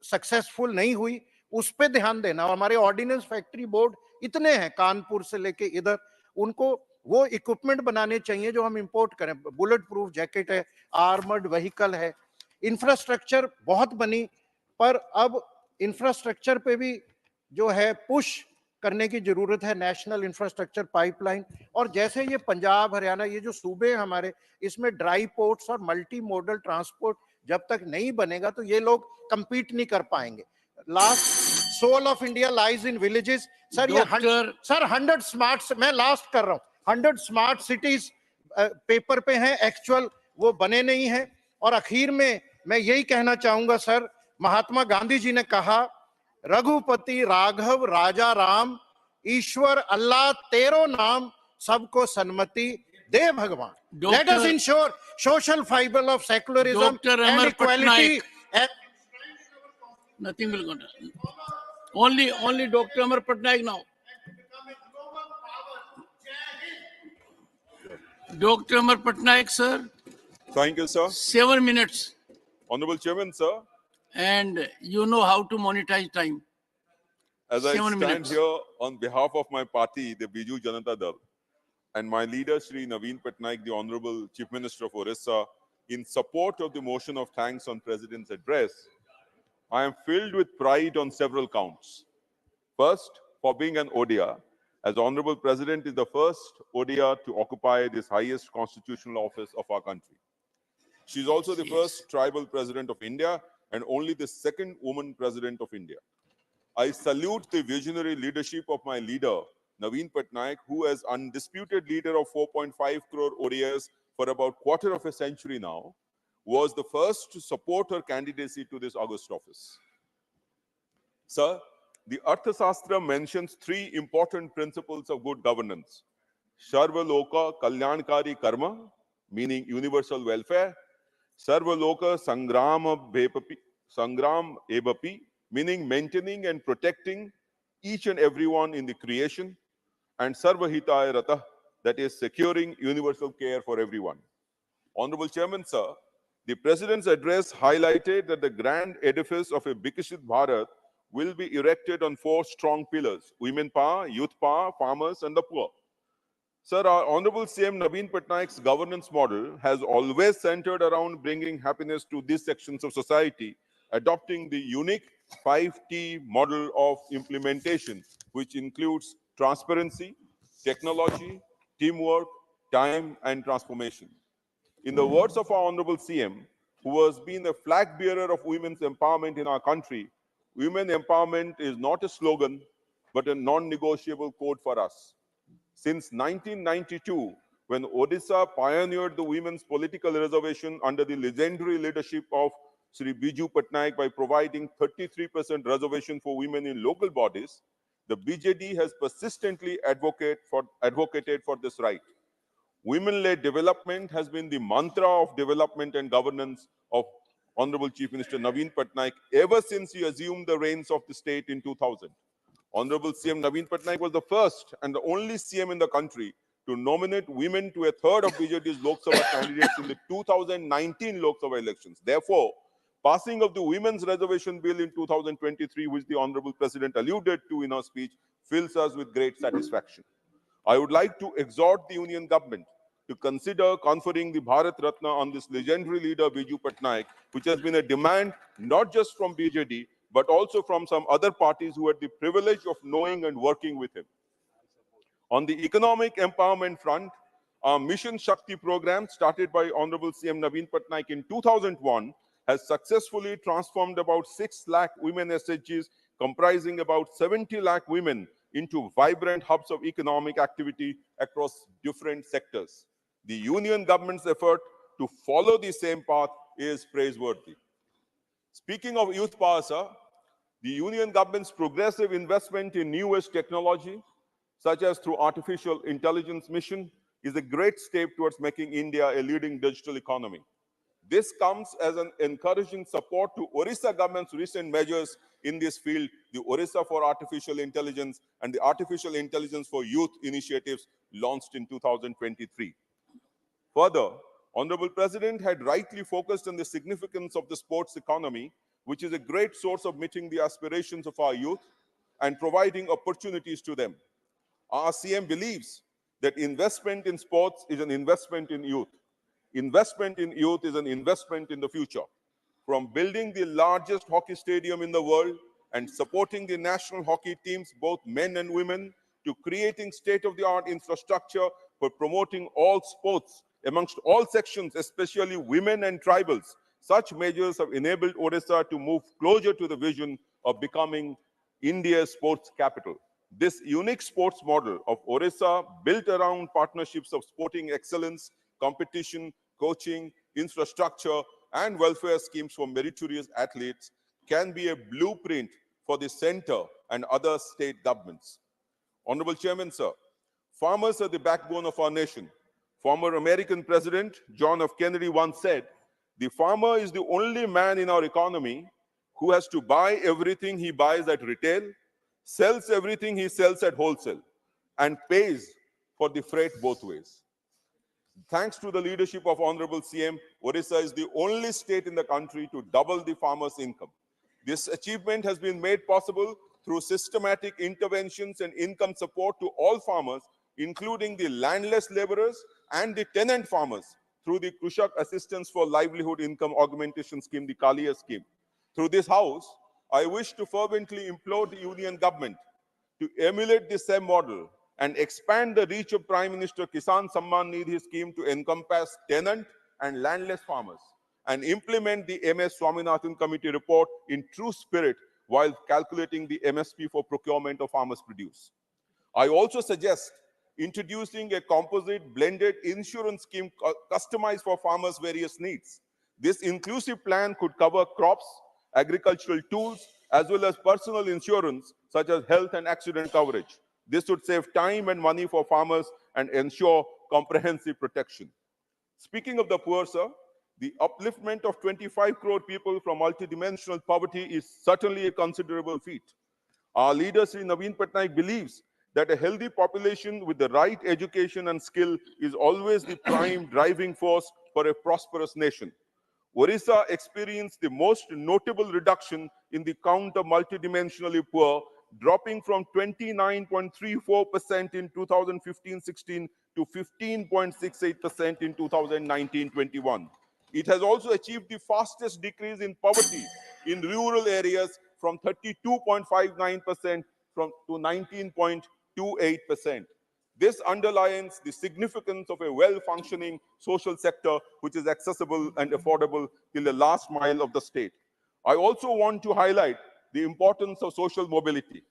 सक्सेसफुल नहीं हुई। उस पर ध्यान देना। हमारे ऑर्डिनेंस फैक्ट्री बोर्ड इतने हैं कानपुर से लेके इधर, उनको वो इक्विपमेंट बनाने चाहिए जो हम इंपोर्ट करें। बुलेट प्रूफ जैकेट है, आर्मर्ड व्हीकल है, इंफ्रास्ट्रक्चर बहुत बनी, पर अब इंफ्रास्ट्रक्चर पे भी जो है पुश करने की जरूरत है, नेशनल इंफ्रास्ट्रक्चर पाइपलाइन। और जैसे ये पंजाब हरियाणा ये जो सूबे हमारे, इसमें ड्राई पोर्ट्स और मल्टी मॉडल ट्रांसपोर्ट जब तक नहीं बनेगा तो ये लोग कंपीट नहीं कर पाएंगे। Last soul of India lies in villages. Sir ये 100 स्मार्ट, मैं लास्ट कर रहा हूं, 100 स्मार्ट सिटीज पेपर पे हैं, एक्चुअल वो बने नहीं हैं। और आखिर में मैं यही कहना चाहूंगा सर, महात्मा गांधी जी ने कहा रघुपति राघव राजा राम ईश्वर अल्लाह तेरो नाम सबको सन्मति दे भगवान। Let us ensure social fibre of secularism and equality.
Nothing will go down. Only Dr. Amar Patnaik now. Dr. Amar Patnaik, sir.
Thank you, sir.
7 minutes.
Honorable Chairman, sir.
And you know how to monetize time.
As I
7
stand
minutes.
here on behalf of my party, the Biju Janata Dal, and my leader, Shri Naveen Patnaik, the Honorable Chief Minister of Odisha, in support of the motion of thanks on President's address, I am filled with pride on several counts. First, for being an ODA, as Honorable President is the first ODA to occupy this highest constitutional office of our country. She is also the first tribal president of India and only the second woman president of India. I salute the visionary leadership of my leader, Naveen Patnaik, who as undisputed leader of 4.5 crore ODAs for about quarter of a century now, was the first to support her candidacy to this august office. Sir, the Arthashastra mentions three important principles of good governance. Sarva Loka Kalyankari Karma, meaning universal welfare. Sarva Loka Sangram Ebapi, meaning maintaining and protecting each and everyone in the creation. And Sarva Hitaya Rata, that is securing universal care for everyone. Honorable Chairman, sir, the President's address highlighted that the grand edifice of a Viksit Bharat will be erected on 4 strong pillars: women power, youth power, farmers, and the poor. Sir, our Honorable CM Naveen Patnaik's governance model has always centered around bringing happiness to these sections of society, adopting the unique 5T model of implementation, which includes transparency, technology, teamwork, time, and transformation. In the words of our Honorable CM, who has been the flag bearer of women's empowerment in our country, women empowerment is not a slogan, but a non-negotiable code for us. Since 1992, when Odisha pioneered the women's political reservation under the legendary leadership of Sri Biju Patnaik by providing 33% reservation for women in local bodies, the BJD has persistently advocated for this right. Women-led development has been the mantra of development and governance of Honorable Chief Minister Naveen Patnaik ever since he assumed the reins of the state in 2000. Honorable CM Naveen Patnaik was the first and the only CM in the country to nominate women to a third of BJD's Lok Sabha candidates in the 2019 Lok Sabha elections. Therefore, passing of the Women's Reservation Bill in 2023, which the Honorable President alluded to in our speech, fills us with great satisfaction. I would like to exhort the Union government to consider conferring the Bharat Ratna on this legendary leader Biju Patnaik, which has been a demand not just from BJD, but also from some other parties who had the privilege of knowing and working with him. On the economic empowerment front, our Mission Shakti program, started by Honorable CM Naveen Patnaik in 2001, has successfully transformed about 6 lakh women SHGs, comprising about 70 lakh women, into vibrant hubs of economic activity across different sectors. The union government's effort to follow the same path is praiseworthy. Speaking of youth power, sir, the union government's progressive investment in newest technology, such as through artificial intelligence mission, is a great step towards making India a leading digital economy. This comes as an encouraging support to Odisha government's recent measures in this field, the Odisha for Artificial Intelligence and the Artificial Intelligence for Youth initiatives launched in 2023. Further, Honorable President had rightly focused on the significance of the sports economy, which is a great source of meeting the aspirations of our youth and providing opportunities to them. Our CM believes that investment in sports is an investment in youth. Investment in youth is an investment in the future. From building the largest hockey stadium in the world and supporting the national hockey teams, both men and women, to creating state-of-the-art infrastructure for promoting all sports amongst all sections, especially women and tribals, such measures have enabled Odisha to move closer to the vision of becoming India's sports capital. This unique sports model of Odisha, built around partnerships of sporting excellence, competition, coaching, infrastructure, and welfare schemes for meritorious athletes, can be a blueprint for the center and other state governments. Honorable Chairman, sir, farmers are the backbone of our nation. Former American President John F. Kennedy once said, "The farmer is the only man in our economy who has to buy everything he buys at retail, sells everything he sells at wholesale, and pays for the freight both ways." Thanks to the leadership of Honorable CM, Odisha is the only state in the country to double the farmer's income. This achievement has been made possible through systematic interventions and income support to all farmers, including the landless laborers and the tenant farmers, through the Krushak Assistance for Livelihood Income Augmentation Scheme, the Kalia scheme. Through this House, I wish to fervently implore the Union government to emulate the same model and expand the reach of Prime Minister Kisan Samman Nidhi scheme to encompass tenant and landless farmers, and implement the MS Swaminathan Committee report in true spirit while calculating the MSP for procurement of farmers' produce. I also suggest introducing a composite blended insurance scheme customized for farmers' various needs. This inclusive plan could cover crops, agricultural tools, as well as personal insurance, such as health and accident coverage. This would save time and money for farmers and ensure comprehensive protection. Speaking of the poor, sir, the upliftment of 25 crore people from multidimensional poverty is certainly a considerable feat. Our leader, Sri Naveen Patnaik, believes that a healthy population with the right education and skill is always the prime driving force for a prosperous nation. Odisha experienced the most notable reduction in the count of multidimensionally poor, dropping from 29.34% in 2015-16 to 15.68% in 2019-21. It has also achieved the fastest decrease in poverty in rural areas from 32.59% to 19.28%. This underlines the significance of a well-functioning social sector which is accessible and affordable till the last mile of the state. I also want to highlight the importance of social mobility.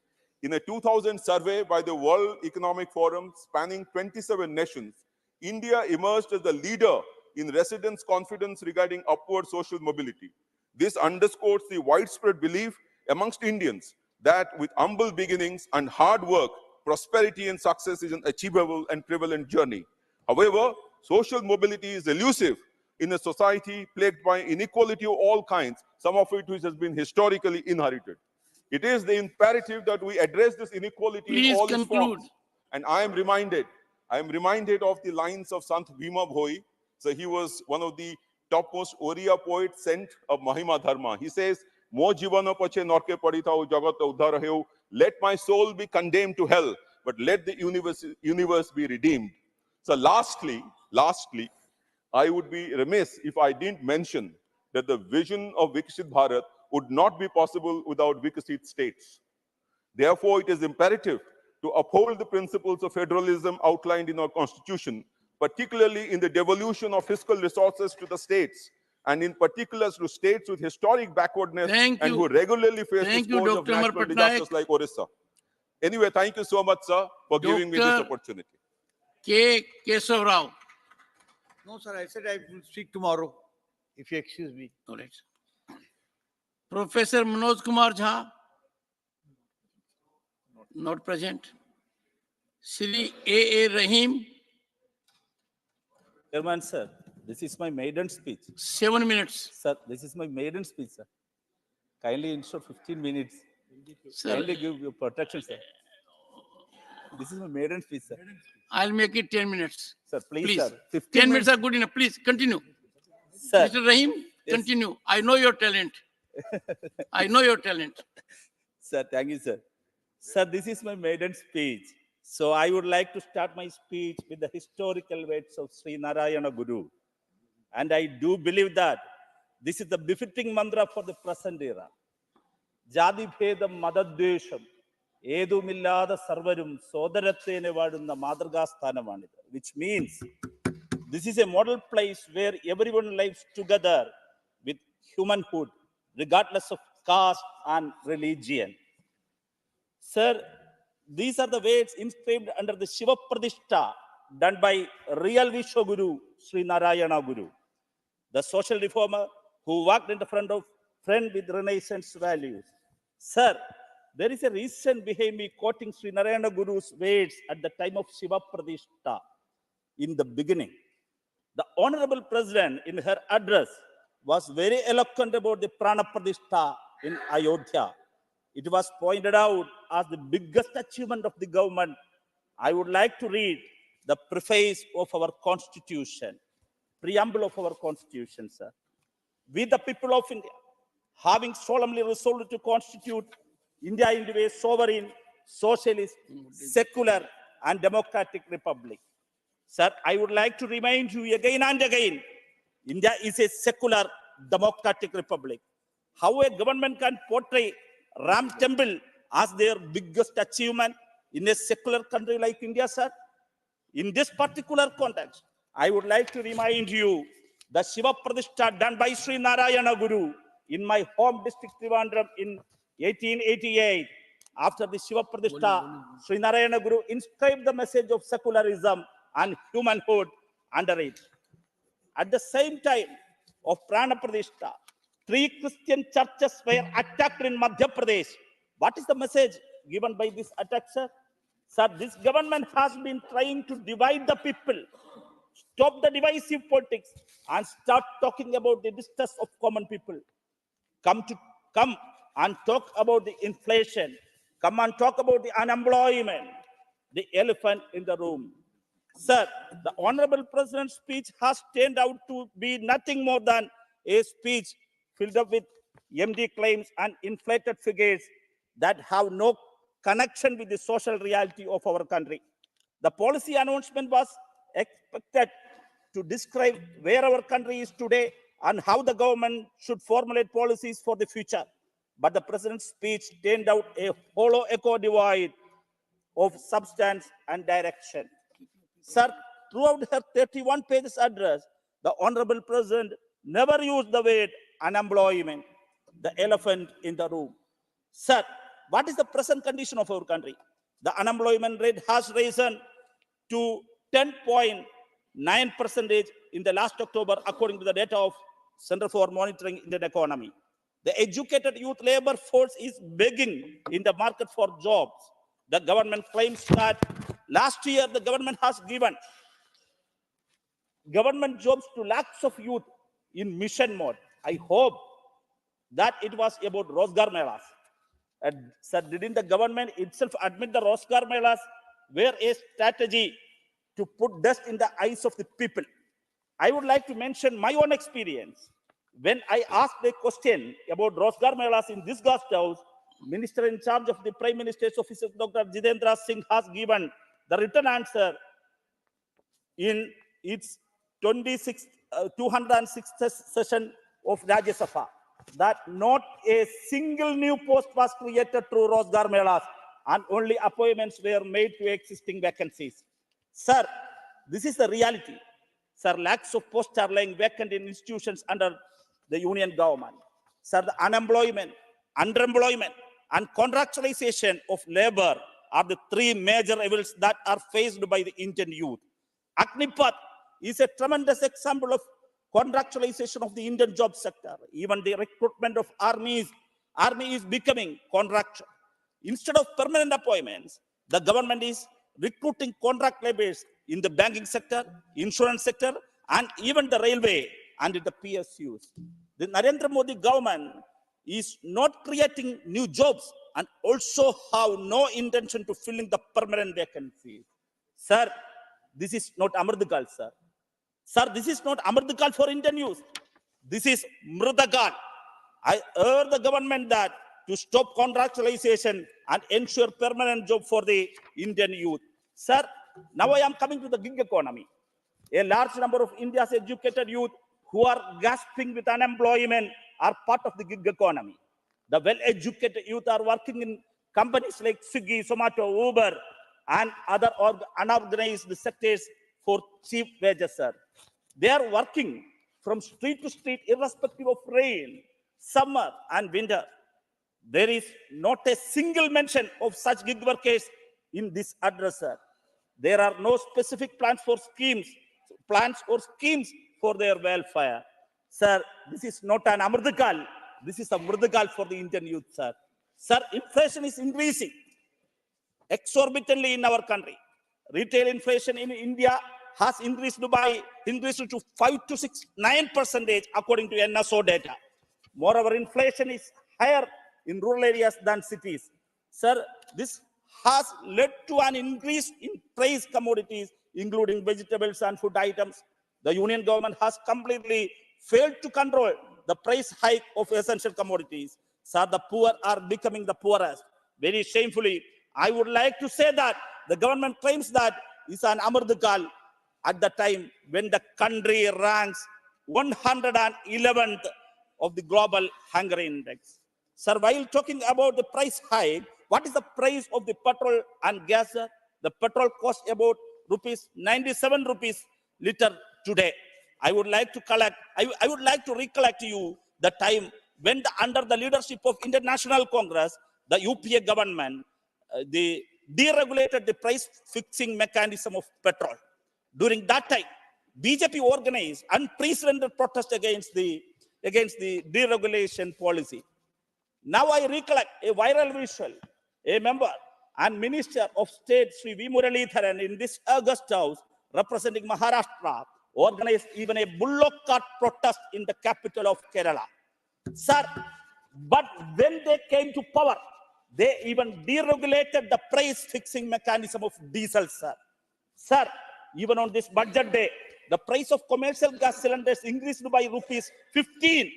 In a 2000 survey by the World Economic Forum spanning 27 nations, India emerged as the leader in residents' confidence regarding upward social mobility. This underscores the widespread belief amongst Indians that with humble beginnings and hard work, prosperity and success is an achievable and prevalent journey. However, social mobility is elusive in a society plagued by inequality of all kinds, some of it which has been historically inherited. It is the imperative that we address this inequality in all its forms. And I am reminded of the lines of Sant Bhima Bhoi. So he was one of the topmost Oriya poets sent of Mahima Dharma. He says, "Mo jivano pache norke padithau jagat uddhar heu. Let my soul be condemned to hell, but let the universe be redeemed." So lastly, Lastly, I would be remiss if I didn't mention that the vision of Viksit Bharat would not be possible without Vikasit states. Therefore, it is imperative to uphold the principles of federalism outlined in our constitution, particularly in the devolution of fiscal resources to the states, and in particular to states with historic backwardness and who regularly face the scourge of natural disasters like Odisha. Anyway, thank you so much, sir, for giving me this opportunity.
K. Kesav Rao.
No, sir, I said I will speak tomorrow, if you excuse me.
All right. Professor Manoj Kumar Jha. Not present. Shri A. Rahim.
Chairman, sir, this is my maiden speech.
7 minutes.
Sir, this is my maiden speech, sir. Kindly ensure 15 minutes.
Sir,
kindly give your protection, sir. This is my maiden speech, sir.
I'll make it 10 minutes.
Sir, please, sir.
10 minutes are good enough. Please, continue.
Sir,
Mr. Rahim,
yes.
Continue. I know your talent. I know your talent.
Sir, thank you, sir. Sir, this is my maiden speech. So I would like to start my speech with the historical words of Sri Narayana Guru. And I do believe that this is the befitting mantra for the present era. Jadi Bhedam Madadvesham Edumillada Sarvarum Sodarathene Vadunna Madragastanamanida, which means this is a model place where everyone lives together with humanhood, regardless of caste and religion. Sir, these are the words inscribed under the Shiva Pradishta done by real Vishwaguru, Sri Narayana Guru, the social reformer who walked in the front with Renaissance values. Sir, there is a reason behind me quoting Sri Narayana Guru's words at the time of Shiva Pradishta. In the beginning, the Honorable President in her address was very eloquent about the Prana Pradishta in Ayodhya. It was pointed out as the biggest achievement of the government. I would like to read the preface of our constitution, preamble of our constitution, sir. We, the people of India, having solemnly resolved to constitute India into a sovereign, socialist, secular, and democratic republic. Sir, I would like to remind you again and again, India is a secular, democratic republic. How a government can portray Ram Temple as their biggest achievement in a secular country like India, sir? In this particular context, I would like to remind you the Shiva Pradishta done by Sri Narayana Guru in my home district Trivandrum in 1888. After the Shiva Pradishta, Sri Narayana Guru inscribed the message of secularism and humanhood under it. At the same time of Prana Pradishta, 3 Christian churches were attacked in Madhya Pradesh. What is the message given by this attack, sir? Sir, this government has been trying to divide the people, stop the divisive politics, and start talking about the distress of common people. Come and talk about the inflation. Come and talk about the unemployment, the elephant in the room. Sir, the Honorable President's speech has turned out to be nothing more than a speech filled up with empty claims and inflated figures that have no connection with the social reality of our country. The policy announcement was expected to describe where our country is today and how the government should formulate policies for the future. But the President's speech turned out a hollow echo devoid of substance and direction. Sir, throughout her 31 pages address, the Honorable President never used the word unemployment, the elephant in the room. Sir, what is the present condition of our country? The unemployment rate has risen to 10.9% in the last October, according to the data of Center for Monitoring Indian Economy. The educated youth labor force is begging in the market for jobs. The government claims that last year the government has given government jobs to lakhs of youth in mission mode. I hope that it was about Rozgar Melas. Sir, didn't the government itself admit the Rozgar Melas were a strategy to put dust in the eyes of the people? I would like to mention my own experience. When I asked a question about Rozgar Melas in this guest house, Minister in charge of the Prime Minister's office, Dr. Jitendra Singh, has given the written answer in its 206th session of Rajya Sabha that not a single new post was created through Rozgar Melas and only appointments were made to existing vacancies. Sir, this is the reality. Sir, lakhs of posts are lying vacant in institutions under the union government. Sir, the unemployment, underemployment, and contractualization of labor are the three major evils that are faced by the Indian youth. Agnipath is a tremendous example of contractualization of the Indian job sector. Even the recruitment of army is becoming contractual. Instead of permanent appointments, the government is recruiting contract laborers in the banking sector, insurance sector, and even the railway and the PSUs. The Narendra Modi government is not creating new jobs and also have no intention to filling the permanent vacancies. Sir, this is not Amritkal, sir. Sir, this is not Amritkal for Indian youth. This is Mritakal. I urge the government that to stop contractualization and ensure permanent job for the Indian youth. Sir, now I am coming to the gig economy. A large number of India's educated youth who are gasping with unemployment are part of the gig economy. The well-educated youth are working in companies like Swiggy, Zomato, Uber, and other unorganized sectors for cheap wages, sir. They are working from street to street, irrespective of rain, summer, and winter. There is not a single mention of such gig workers in this address, sir. There are no specific plans or schemes for their welfare. Sir, this is not an Amritkal. This is a Mritakal for the Indian youth, sir. Sir, inflation is increasing exorbitantly in our country. Retail inflation in India has increased to 5 to 9% according to NFSA data. Moreover, inflation is higher in rural areas than cities. Sir, this has led to an increase in price commodities, including vegetables and food items. The union government has completely failed to control the price hike of essential commodities. Sir, the poor are becoming the poorest. Very shamefully, I would like to say that the government claims that it's an Amritkal at the time when the country ranks 111th of the global hunger index. Sir, while talking about the price hike, what is the price of the petrol and gas? The petrol costs about 97 rupees liter today. I would like to recollect to you the time when under the leadership of Indian National Congress, the UPA government, they deregulated the price fixing mechanism of petrol. During that time, BJP organized unprecedented protest against the deregulation policy. Now I recollect a viral visual. A member and Minister of State, Sri V. Muralidharan, in this August House, representing Maharashtra, organized even a bullock cart protest in the capital of Kerala. Sir, but when they came to power, they even deregulated the price fixing mechanism of diesel, sir. Sir, even on this budget day, the price of commercial gas cylinders increased by rupees 15.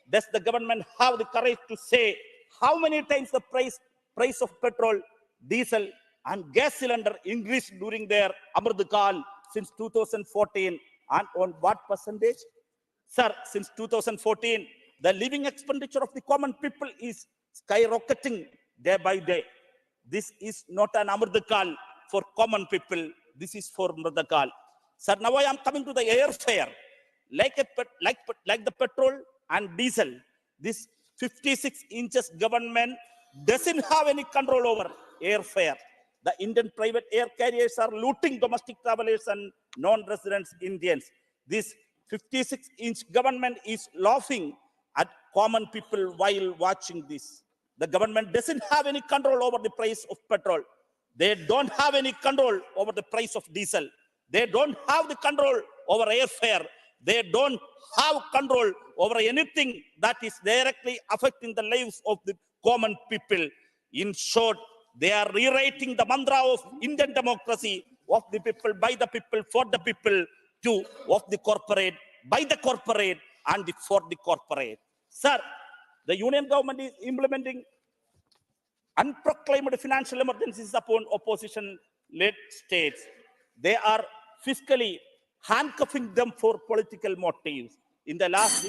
Does the government have the courage to say how many times the price of petrol, diesel, and gas cylinder increased during their Amritkal since 2014, and on what percentage? Sir, since 2014, the living expenditure of the common people is skyrocketing day by day. This is not an Amritkal for common people. This is for Mritakal. Sir, now I am coming to the airfare. Like the petrol and diesel, this 56 inches government doesn't have any control over airfare. The Indian private air carriers are looting domestic travelers and non-resident Indians. This 56-inch government is laughing at common people while watching this. The government doesn't have any control over the price of petrol. They don't have any control over the price of diesel. They don't have the control over airfare. They don't have control over anything that is directly affecting the lives of the common people. In short, they are rewriting the mantra of Indian democracy, of the people, by the people, for the people, to of the corporate, by the corporate, and for the corporate. Sir, the union government is implementing unproclaimed financial emergencies upon opposition-led states. They are fiscally handcuffing them for political motives. In the last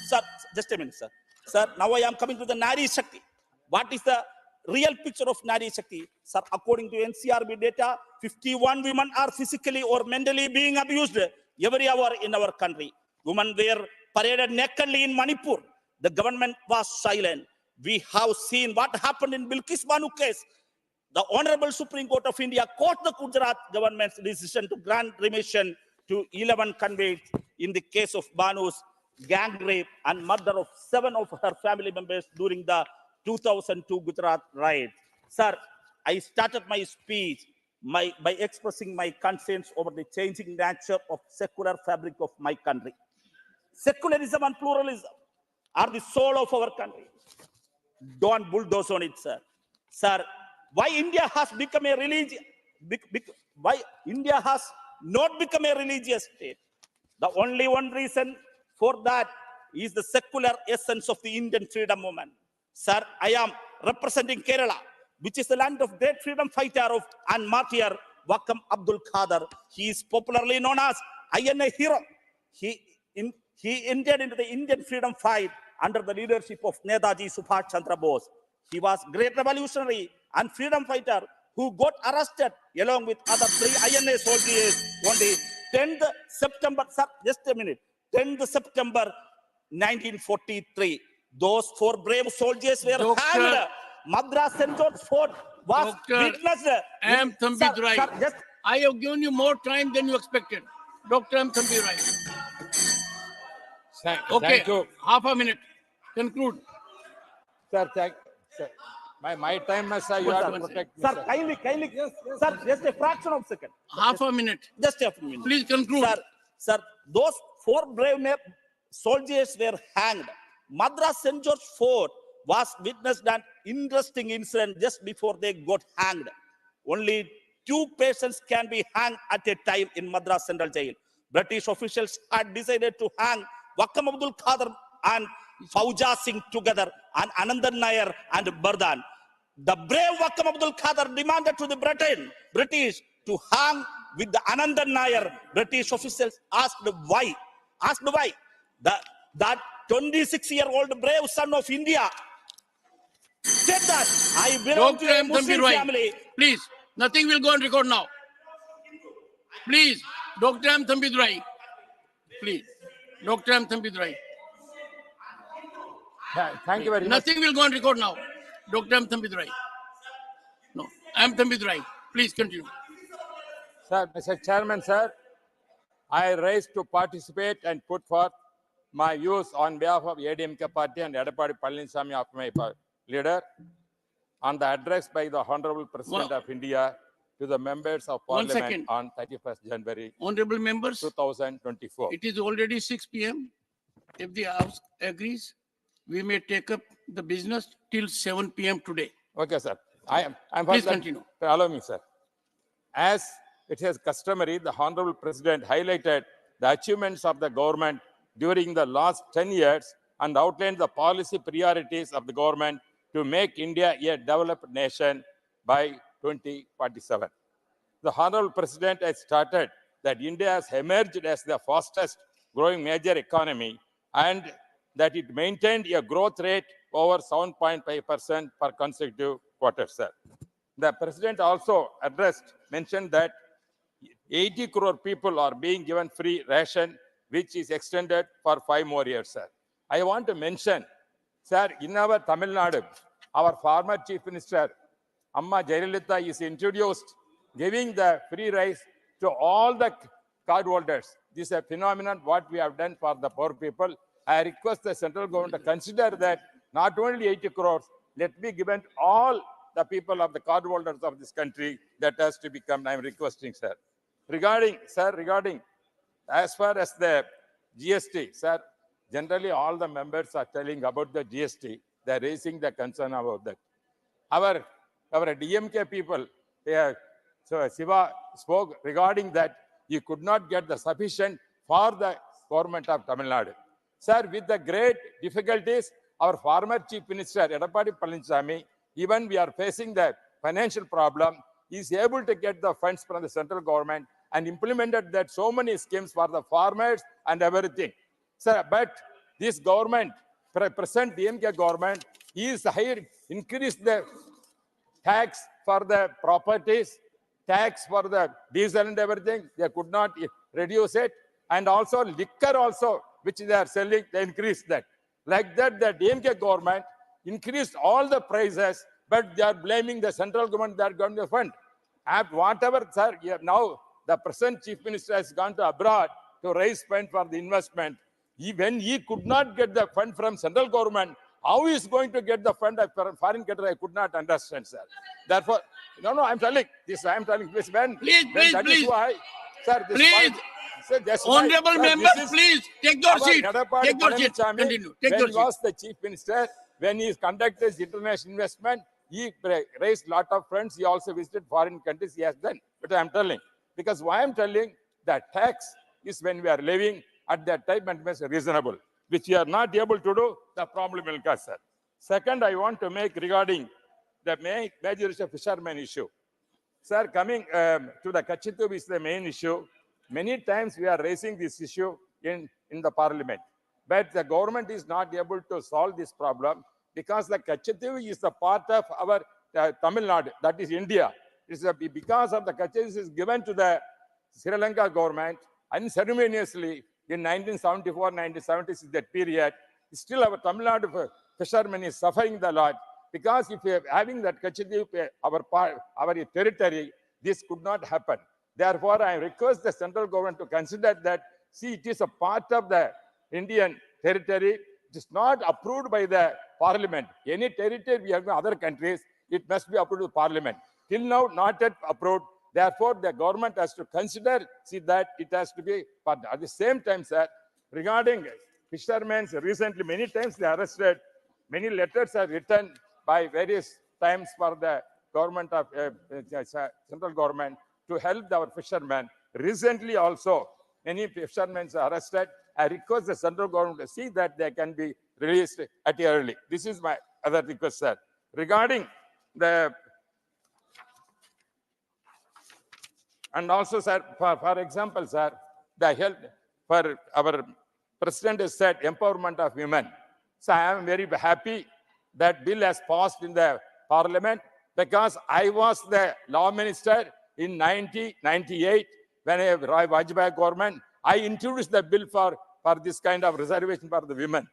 sir, just a minute, sir. Sir, now I am coming to the Nari Shakti. What is the real picture of Nari Shakti? Sir, according to NCRB data, 51 women are physically or mentally being abused every hour in our country. Women were paraded nakedly in Manipur. The government was silent. We have seen what happened in Bilkis Banu case. The Honorable Supreme Court of India caught the Gujarat government's decision to grant remission to 11 convicts in the case of Banu's gang rape and murder of 7 of her family members during the 2002 Gujarat riot. Sir, I started my speech by expressing my concerns over the changing nature of secular fabric of my country. Secularism and pluralism are the soul of our country. Don't bulldoze on it, sir. Sir, why India has become a religion? Why India has not become a religious state? The only one reason for that is the secular essence of the Indian freedom movement. Sir, I am representing Kerala, which is the land of great freedom fighter and martyr Wakam Abdul Khader. He is popularly known as INA hero. He entered into the Indian freedom fight under the leadership of Netaji Subhash Chandra Bose. He was great revolutionary and freedom fighter who got arrested along with other 3 INA soldiers on the 10th September, sir, just a minute, 10th September 1943. Those 4 brave soldiers were hanged. Madras St. George Fort was witnessed.
M. Thambit Rai. I have given you more time than you expected. Dr. M. Thambit Rai. Okay,
Thank you.
half a minute. Conclude.
Sir, sir. My time, sir, you have to protect me.
Sir, kindly, yes, sir, just a fraction of a second.
Half a minute.
Just a minute.
Please conclude.
Sir, those 4 brave soldiers were hanged. Madras St. George Fort was witnessed an interesting incident just before they got hanged. Only 2 persons can be hanged at a time in Madras Central Jail. British officials had decided to hang Wakam Abdul Khader and Fauja Singh together, and Anandan Nair and Bardhan. The brave Wakam Abdul Khader demanded to the British to hang with the Anandan Nair. British officials asked why. That 26-year-old brave son of India said that I belong to a Muslim family.
Please, nothing will go on record now. Please, Dr. M. Thambit Rai. Please, Dr. M. Thambit Rai.
Thank you very much.
Nothing will go on record now. Dr. M. Thambit Rai. No, M. Thambit Rai. Please continue.
Sir, Mr. Chairman, sir, I rise to participate and put forth my views on behalf of ADMK party and Edapadi Palaniswamy of my leader on the address by the Honorable President of India to the members of Parliament on 31st January
Honorable members,
2024.
It is already 6 p.m. If the House agrees, we may take up the business till 7 p.m. today.
Okay, sir. I'm
Please continue.
Allow me, sir. As it is customary, the Honorable President highlighted the achievements of the government during the last 10 years and outlined the policy priorities of the government to make India a developed nation by 2047. The Honorable President has stated that India has emerged as the fastest growing major economy and that it maintained a growth rate over 7.5% per consecutive quarter, sir. The President also mentioned that 80 crore people are being given free ration, which is extended for 5 more years, sir. I want to mention, sir, in our Tamil Nadu, our former Chief Minister, Amma Jayalalitha, is introduced giving the free rice to all the cardholders. This is a phenomenon what we have done for the poor people. I request the central government to consider that not only 80 crores, let be given to all the people of the cardholders of this country. That has to become, I'm requesting, sir. Regarding as far as the GST, sir, generally all the members are telling about the GST. They're raising the concern about that. Our DMK people, so Siva spoke regarding that he could not get the sufficient for the government of Tamil Nadu. Sir, with the great difficulties, our former Chief Minister, Edapadi Palaniswamy, even we are facing the financial problem, is able to get the funds from the central government and implemented that so many schemes for the farmers and everything. Sir, but this government, present DMK government, is higher, increased the tax for the properties, tax for the diesel and everything. They could not reduce it. And also liquor also, which they are selling, they increased that. Like that, the DMK government increased all the prices, but they are blaming the central government that got the fund. And whatever, sir, now the present chief minister has gone to abroad to raise fund for the investment. When he could not get the fund from central government, how he is going to get the fund for foreign country? I could not understand, sir. Therefore, no, I'm telling this. I'm telling this.
Please.
Is why, sir. This
Please,
sir, that's
honorable
why,
members,
sir,
please take your seat. Take your seat.
When
Continue.
he was the chief minister, when he conducted his international investment, he raised lot of funds. He also visited foreign countries. He has done. But I'm telling, because why I'm telling that tax is when we are living at that time and it reasonable, which we are not able to do, the problem will come, sir. Second, I want to make regarding the major issue of fisherman issue. Sir, coming to the Kachitub is the main issue. Many times we are raising this issue in the parliament, but the government is not able to solve this problem because the Kachitub is the part of our Tamil Nadu, that is India. It's because of the Kachitub is given to the Sri Lanka government unceremoniously in 1974, 1976, that period. Still our Tamil Nadu fishermen is suffering the lot because if we are having that Kachitub, our territory, this could not happen. Therefore, I request the central government to consider that, see, it is a part of the Indian territory. It is not approved by the parliament. Any territory we have in other countries, it must be approved by parliament. Till now, not yet approved. Therefore, the government has to consider, see that it has to be part. At the same time, sir, regarding fishermen, recently many times they are arrested. Many letters are written by various times for the government of central government to help our fishermen. Recently also, many fishermen are arrested. I request the central government to see that they can be released at early. This is my other request, sir. Regarding the, and also, sir, for example, sir, the help for our president has said empowerment of women. So I am very happy that bill has passed in the parliament because I was the law minister in 1998 when I have Vajpayee government. I introduced the bill for this kind of reservation for the women.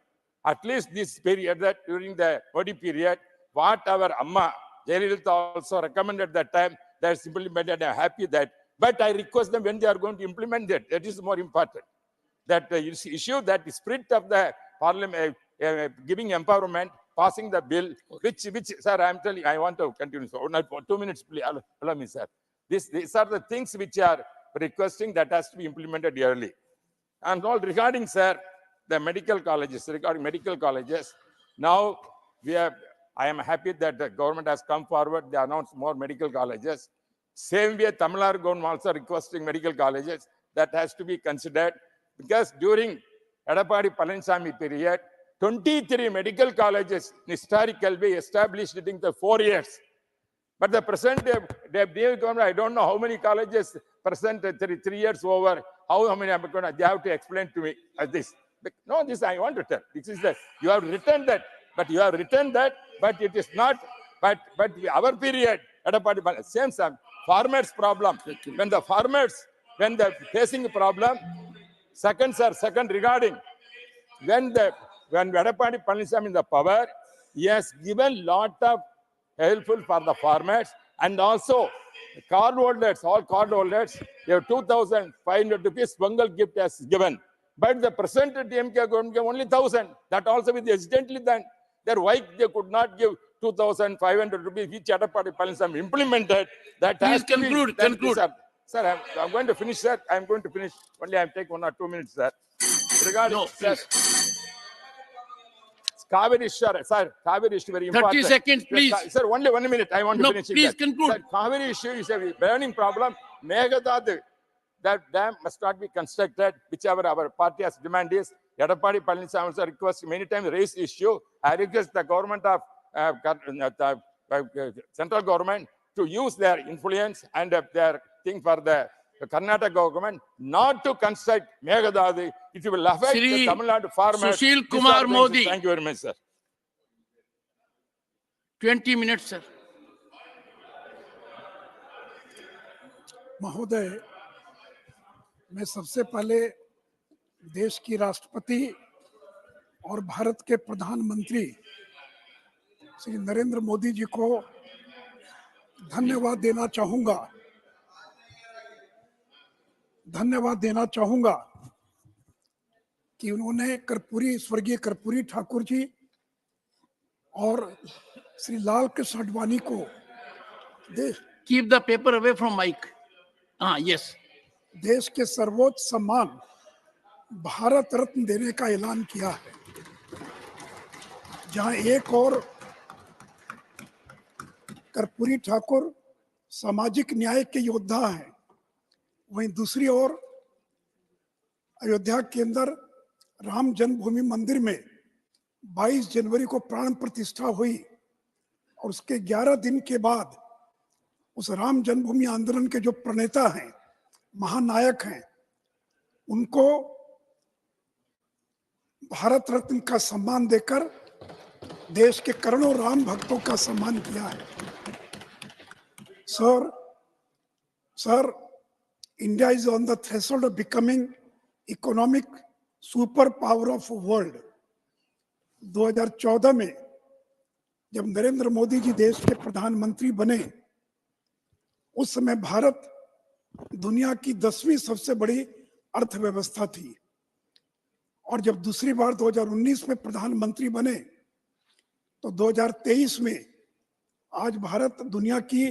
At least this period, that during the Modi period, what our Amma Jayalalitha also recommended that time, that's implemented. I'm happy that. But I request them when they are going to implement that. That is more important. That issue, that the spirit of the parliament, giving empowerment, passing the bill, which, sir, I'm telling, I want to continue. So, 2 minutes, please, allow me, sir. These are the things which are requesting that has to be implemented early. And all regarding, sir, the medical colleges, regarding medical colleges, now I am happy that the government has come forward, they announced more medical colleges. Same way, Tamil Nadu government also requesting medical colleges, that has to be considered, because during Edapadi Palaniswamy period, 23 medical colleges historically established in the 4 years. But the present government, I don't know how many colleges present 3 years over, how many I'm going to, they have to explain to me this. No, this I want to tell. This is that you have written that, but it is not, but our period, same farmers problem. When the farmers, when they're facing a problem, second regarding, when Edapadi Palaniswamy in the power, he has given lot of helpful for the farmers, and also card holders, all card holders, they have 2,500 rupees Bengal gift has given. But the present DMK government gave only 1,000. That also with hesitantly done. Their why they could not give 2,500 rupees, which Edapadi Palaniswamy implemented. That
Please
has to
conclude.
be,
Conclude.
Sir, I'm going to finish, sir. I'm going to finish. Only I'll take 1 or 2 minutes, sir. Regarding,
No,
sir, Kaveri issue, sir, Kaveri issue very
30
important.
seconds, please.
Sir, only 1 minute. I want to finish it.
Please
Sir.
conclude.
Sir, Kaveri issue is a burning problem. Meghdad, that dam must not be constructed, whichever our party has demand is. Edapadi Palaniswamy also request many times raise issue. I request the government of central government to use their influence and their thing for the
the Karnataka government not to construct Meghdadi. It will affect the
Shri
Tamil Nadu farmers.
Sushil Kumar Modi.
Thank you very much, sir.
20 minutes, sir.
महोदय, मैं सबसे पहले देश की राष्ट्रपति और भारत के प्रधानमंत्री श्री नरेंद्र मोदी जी को धन्यवाद देना चाहूंगा कि उन्होंने स्वर्गीय कर्पूरी ठाकुर जी और श्री लाल कृष्ण आडवाणी को
Keep the paper away from mic. Yes.
देश के सर्वोच्च सम्मान भारत रत्न देने का ऐलान किया है, जहां एक और कर्पूरी ठाकुर सामाजिक न्याय के योद्धा हैं, वहीं दूसरी ओर अयोध्या के अंदर राम जन्मभूमि मंदिर में 22 जनवरी को प्राण प्रतिष्ठा हुई और उसके 11 दिन के बाद उस राम जन्मभूमि आंदोलन के जो प्रणेता हैं, महानायक हैं, उनको भारत रत्न का सम्मान देकर देश के करोड़ों राम भक्तों का सम्मान किया है। Sir, India is on the threshold of becoming economic superpower of world. 2014 में जब नरेंद्र मोदी जी देश के प्रधानमंत्री बने, उस समय भारत दुनिया की 10वीं सबसे बड़ी अर्थव्यवस्था थी, और जब दूसरी बार 2019 में प्रधानमंत्री बने तो 2023 में आज भारत दुनिया की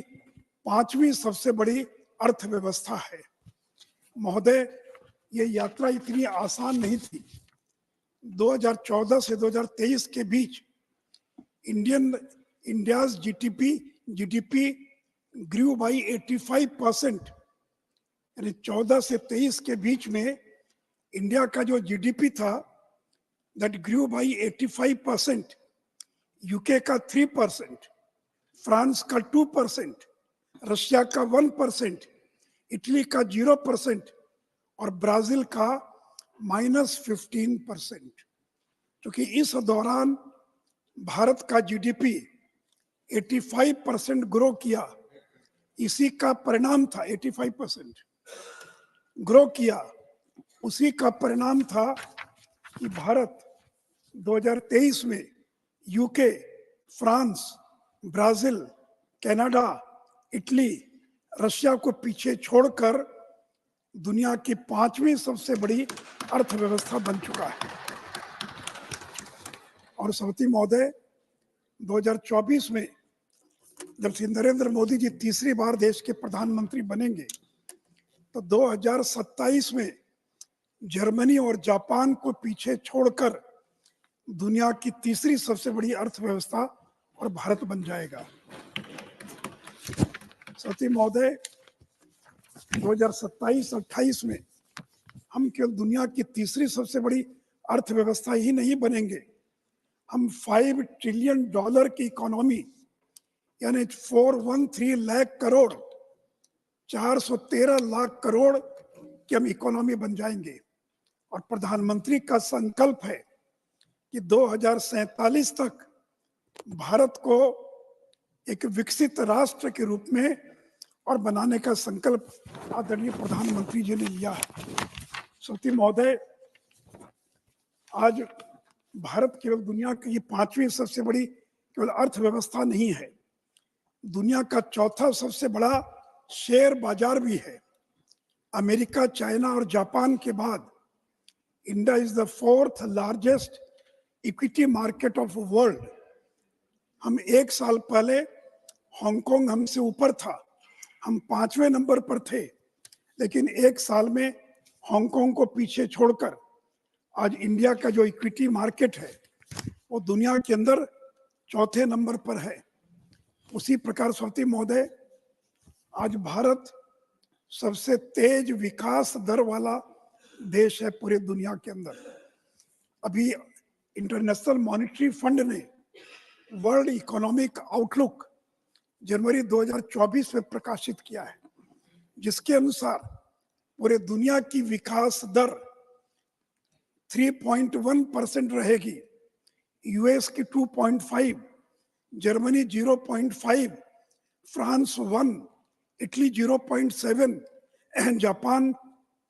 5वीं सबसे बड़ी अर्थव्यवस्था है। महोदय, ये यात्रा इतनी आसान नहीं थी। 2014 से 2023 के बीच India's GDP grew by 85%, यानी 14 से 23 के बीच में इंडिया का जो GDP था, that grew by 85%, यूके का 3%, फ्रांस का 2%, रशिया का 1%, इटली का 0% और ब्राजील का -15%। क्योंकि इस दौरान भारत का GDP 85% ग्रो किया, इसी का परिणाम था 85% ग्रो किया। उसी का परिणाम था कि भारत 2023 में UK, France, Brazil, Canada, Italy, Russia को पीछे छोड़कर दुनिया की 5वीं सबसे बड़ी अर्थव्यवस्था बन चुका है। और सभापति महोदय, 2024 में जब श्री नरेंद्र मोदी जी तीसरी बार देश के प्रधानमंत्री बनेंगे तो 2027 में जर्मनी और जापान को पीछे छोड़कर दुनिया की तीसरी सबसे बड़ी अर्थव्यवस्था और भारत बन जाएगा। सती महोदय, 2027-28 में हम केवल दुनिया की तीसरी सबसे बड़ी अर्थव्यवस्था ही नहीं बनेंगे, हम $5 ट्रिलियन की इकोनॉमी यानी 413 लाख करोड़, 413 लाख करोड़ की हम इकोनॉमी बन जाएंगे। और प्रधानमंत्री का संकल्प है कि 2047 तक भारत को एक विकसित राष्ट्र के रूप में और बनाने का संकल्प आदरणीय प्रधानमंत्री जी ने लिया है। सती महोदय, आज भारत केवल दुनिया की 5वीं सबसे बड़ी केवल अर्थव्यवस्था नहीं है, दुनिया का 4था सबसे बड़ा शेयर बाजार भी है। अमेरिका, चाइना और जापान के बाद India is the 4th largest equity market of world. हम 1 साल पहले हांगकांग हमसे ऊपर था, हम 5वें नंबर पर थे, लेकिन 1 साल में हांगकांग को पीछे छोड़कर आज इंडिया का जो इक्विटी मार्केट है वो दुनिया के अंदर 4थे नंबर पर है। उसी प्रकार सभापति महोदय, आज भारत सबसे तेज विकास दर वाला देश है पूरे दुनिया के अंदर। अभी इंटरनेशनल मॉनेटरी फंड ने वर्ल्ड इकोनॉमिक आउटलुक जनवरी 2024 में प्रकाशित किया है, जिसके अनुसार पूरे दुनिया की विकास दर 3.1% रहेगी, यूएस की 2.5, Germany 0.5, France 1, Italy 0.7, Japan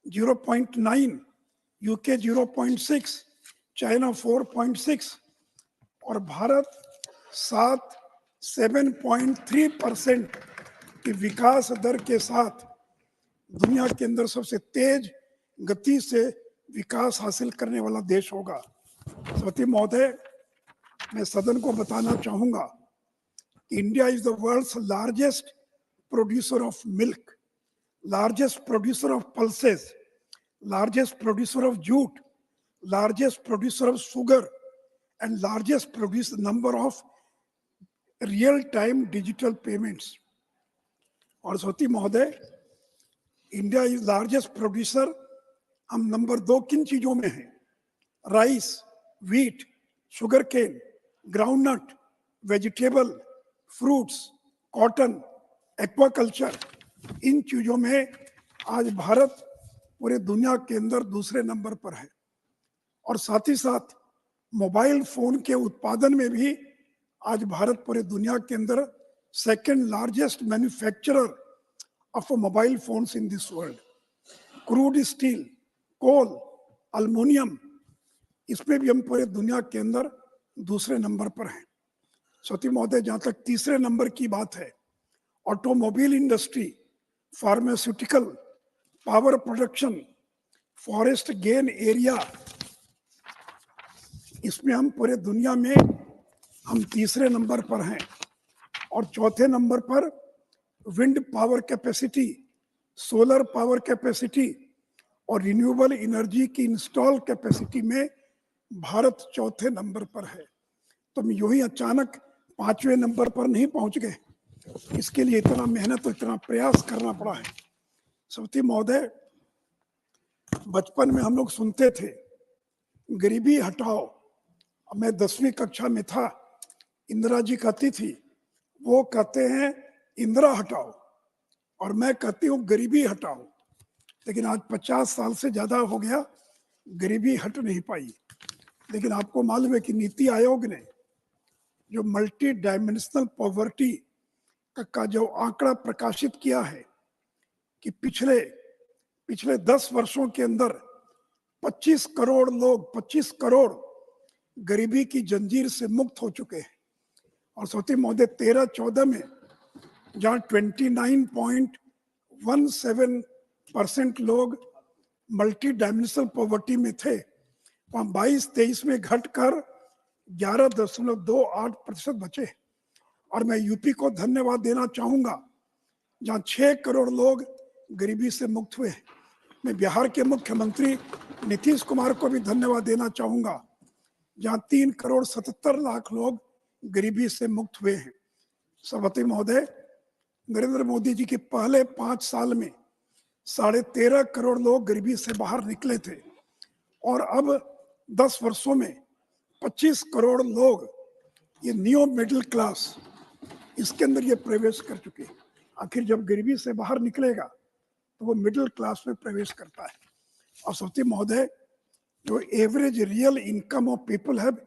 0.9, UK 0.6, China 4.6 और भारत 7.3% की विकास दर के साथ दुनिया के अंदर सबसे तेज गति से विकास हासिल करने वाला देश होगा। सभापति महोदय, मैं सदन को बताना चाहूंगा कि India is the world's largest producer of milk, largest producer of pulses, largest producer of jute, largest producer of sugar, and largest producer number of real-time digital payments. और सती महोदय, इंडिया इज लार्जेस्ट प्रोड्यूसर, हम number 2 किन चीजों में हैं? Rice, wheat, sugar cane, groundnut, vegetable, fruits, cotton, aquaculture, इन चीजों में आज भारत पूरे दुनिया के अंदर दूसरे नंबर पर है। और साथ ही साथ मोबाइल फोन के उत्पादन में भी आज भारत पूरे दुनिया के अंदर second largest manufacturer of mobile phones in this world. Crude steel, coal, aluminium, इसमें भी हम पूरे दुनिया के अंदर दूसरे नंबर पर हैं। सती महोदय, जहां तक तीसरे नंबर की बात है, automobile industry, pharmaceutical, power production, forest gain area, इसमें हम पूरे दुनिया में हम तीसरे नंबर पर हैं। और चौथे नंबर पर wind power capacity, solar power capacity और रिन्यूएबल एनर्जी की इंस्टॉल कैपेसिटी में भारत चौथे नंबर पर है। तो हम यूं ही अचानक 5वें नंबर पर नहीं पहुंच गए, इसके लिए इतना मेहनत और इतना प्रयास करना पड़ा है। सभापति महोदय, बचपन में हम लोग सुनते थे गरीबी हटाओ। अब मैं 10वीं कक्षा में था, इंदिरा जी कहती थी, वो कहते हैं इंदिरा हटाओ और मैं कहती हूँ गरीबी हटाओ। लेकिन आज 50 साल से ज्यादा हो गया, गरीबी हट नहीं पाई। लेकिन आपको मालूम है कि नीति आयोग ने जो मल्टी डायमेंशनल पॉवर्टी का जो आंकड़ा प्रकाशित किया है कि पिछले 10 वर्षों के अंदर 25 करोड़ लोग, 25 करोड़ गरीबी की जंजीर से मुक्त हो चुके हैं। और सती महोदय, 13-14 में जहां 29.17% लोग मल्टी डायमेंशनल पॉवर्टी में थे, वहां 22-23 में घटकर 11.28% बचे। और मैं यूपी को धन्यवाद देना चाहूंगा, जहां 6 करोड़ लोग गरीबी से मुक्त हुए। मैं बिहार के मुख्यमंत्री नीतीश कुमार को भी धन्यवाद देना चाहूंगा, जहां 3.77 करोड़ लोग गरीबी से मुक्त हुए हैं। सभापति महोदय, नरेंद्र मोदी जी के पहले 5 साल में 13.5 करोड़ लोग गरीबी से बाहर निकले थे और अब 10 वर्षों में 25 करोड़ लोग, ये न्यू मिडिल क्लास, इसके अंदर ये प्रवेश कर चुके हैं। आखिर जब गरीबी से बाहर निकलेगा तो वो मिडिल क्लास में प्रवेश करता है। और सभापति महोदय, जो average real income of people have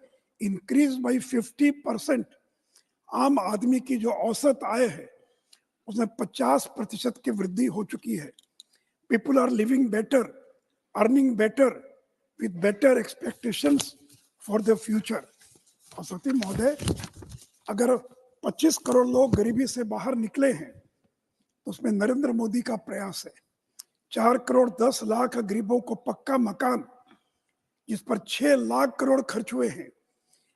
increase by 50%, आम आदमी की जो औसत आय है उसमें 50% की वृद्धि हो चुकी है। People are living better, earning better, with better expectations for the future. और सभापति महोदय, अगर 25 करोड़ लोग गरीबी से बाहर निकले हैं तो उसमें नरेंद्र मोदी का प्रयास है। 4 करोड़ 10 लाख गरीबों को पक्का मकान, जिस पर 6 लाख करोड़ खर्च हुए हैं।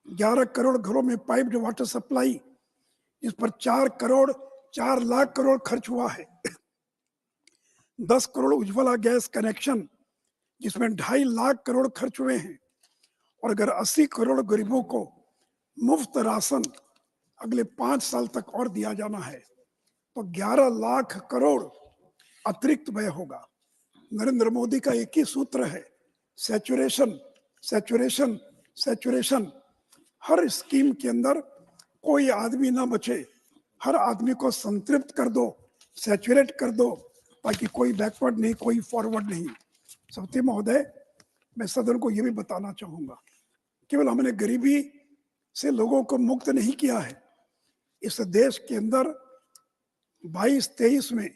11 करोड़ घरों में पाइप्ड वाटर सप्लाई, जिस पर 4 लाख करोड़ खर्च हुआ है। 10 करोड़ उज्ज्वला गैस कनेक्शन, जिसमें 2.5 लाख करोड़ खर्च हुए हैं। और अगर 80 करोड़ गरीबों को मुफ्त राशन अगले 5 साल तक और दिया जाना है तो 11 लाख करोड़ अतिरिक्त व्यय होगा। नरेंद्र मोदी का एक ही सूत्र है, सैचुरेशन, सैचुरेशन, सैचुरेशन। हर स्कीम के अंदर कोई आदमी ना बचे, हर आदमी को संतृप्त कर दो, सैचुरेट कर दो, ताकि कोई बैकवर्ड नहीं, कोई फॉरवर्ड नहीं। सभापति महोदय, मैं सदन को यह भी बताना चाहूंगा, केवल हमने गरीबी से लोगों को मुक्त नहीं किया है, इस देश के अंदर 22-23 में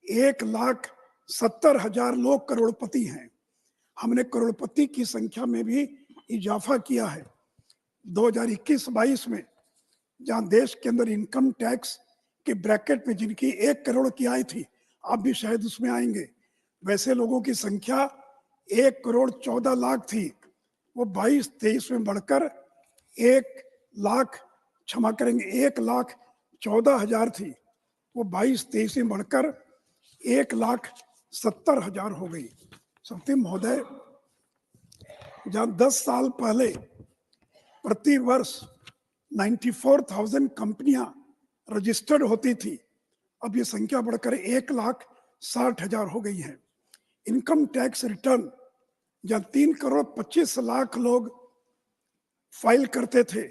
1,70,000 लोग करोड़पति हैं। हमने करोड़पति की संख्या में भी इजाफा किया है। 2021-22 में जहां देश के अंदर इनकम टैक्स के ब्रैकेट में जिनकी 1 करोड़ की आय थी, आप भी शायद उसमें आएंगे, वैसे लोगों की संख्या 1,14,00,000 थी। वो 22-23 में बढ़कर 1,14,000 थी। वो 22-23 में बढ़कर 1,70,000 हो गई। सभापति महोदय, जहां 10 साल पहले प्रति वर्ष 94,000 कंपनियां रजिस्टर्ड होती थी, अब ये संख्या बढ़कर 1,60,000 हो गई है। इनकम टैक्स रिटर्न जहां 3,25,00,000 लोग फाइल करते थे,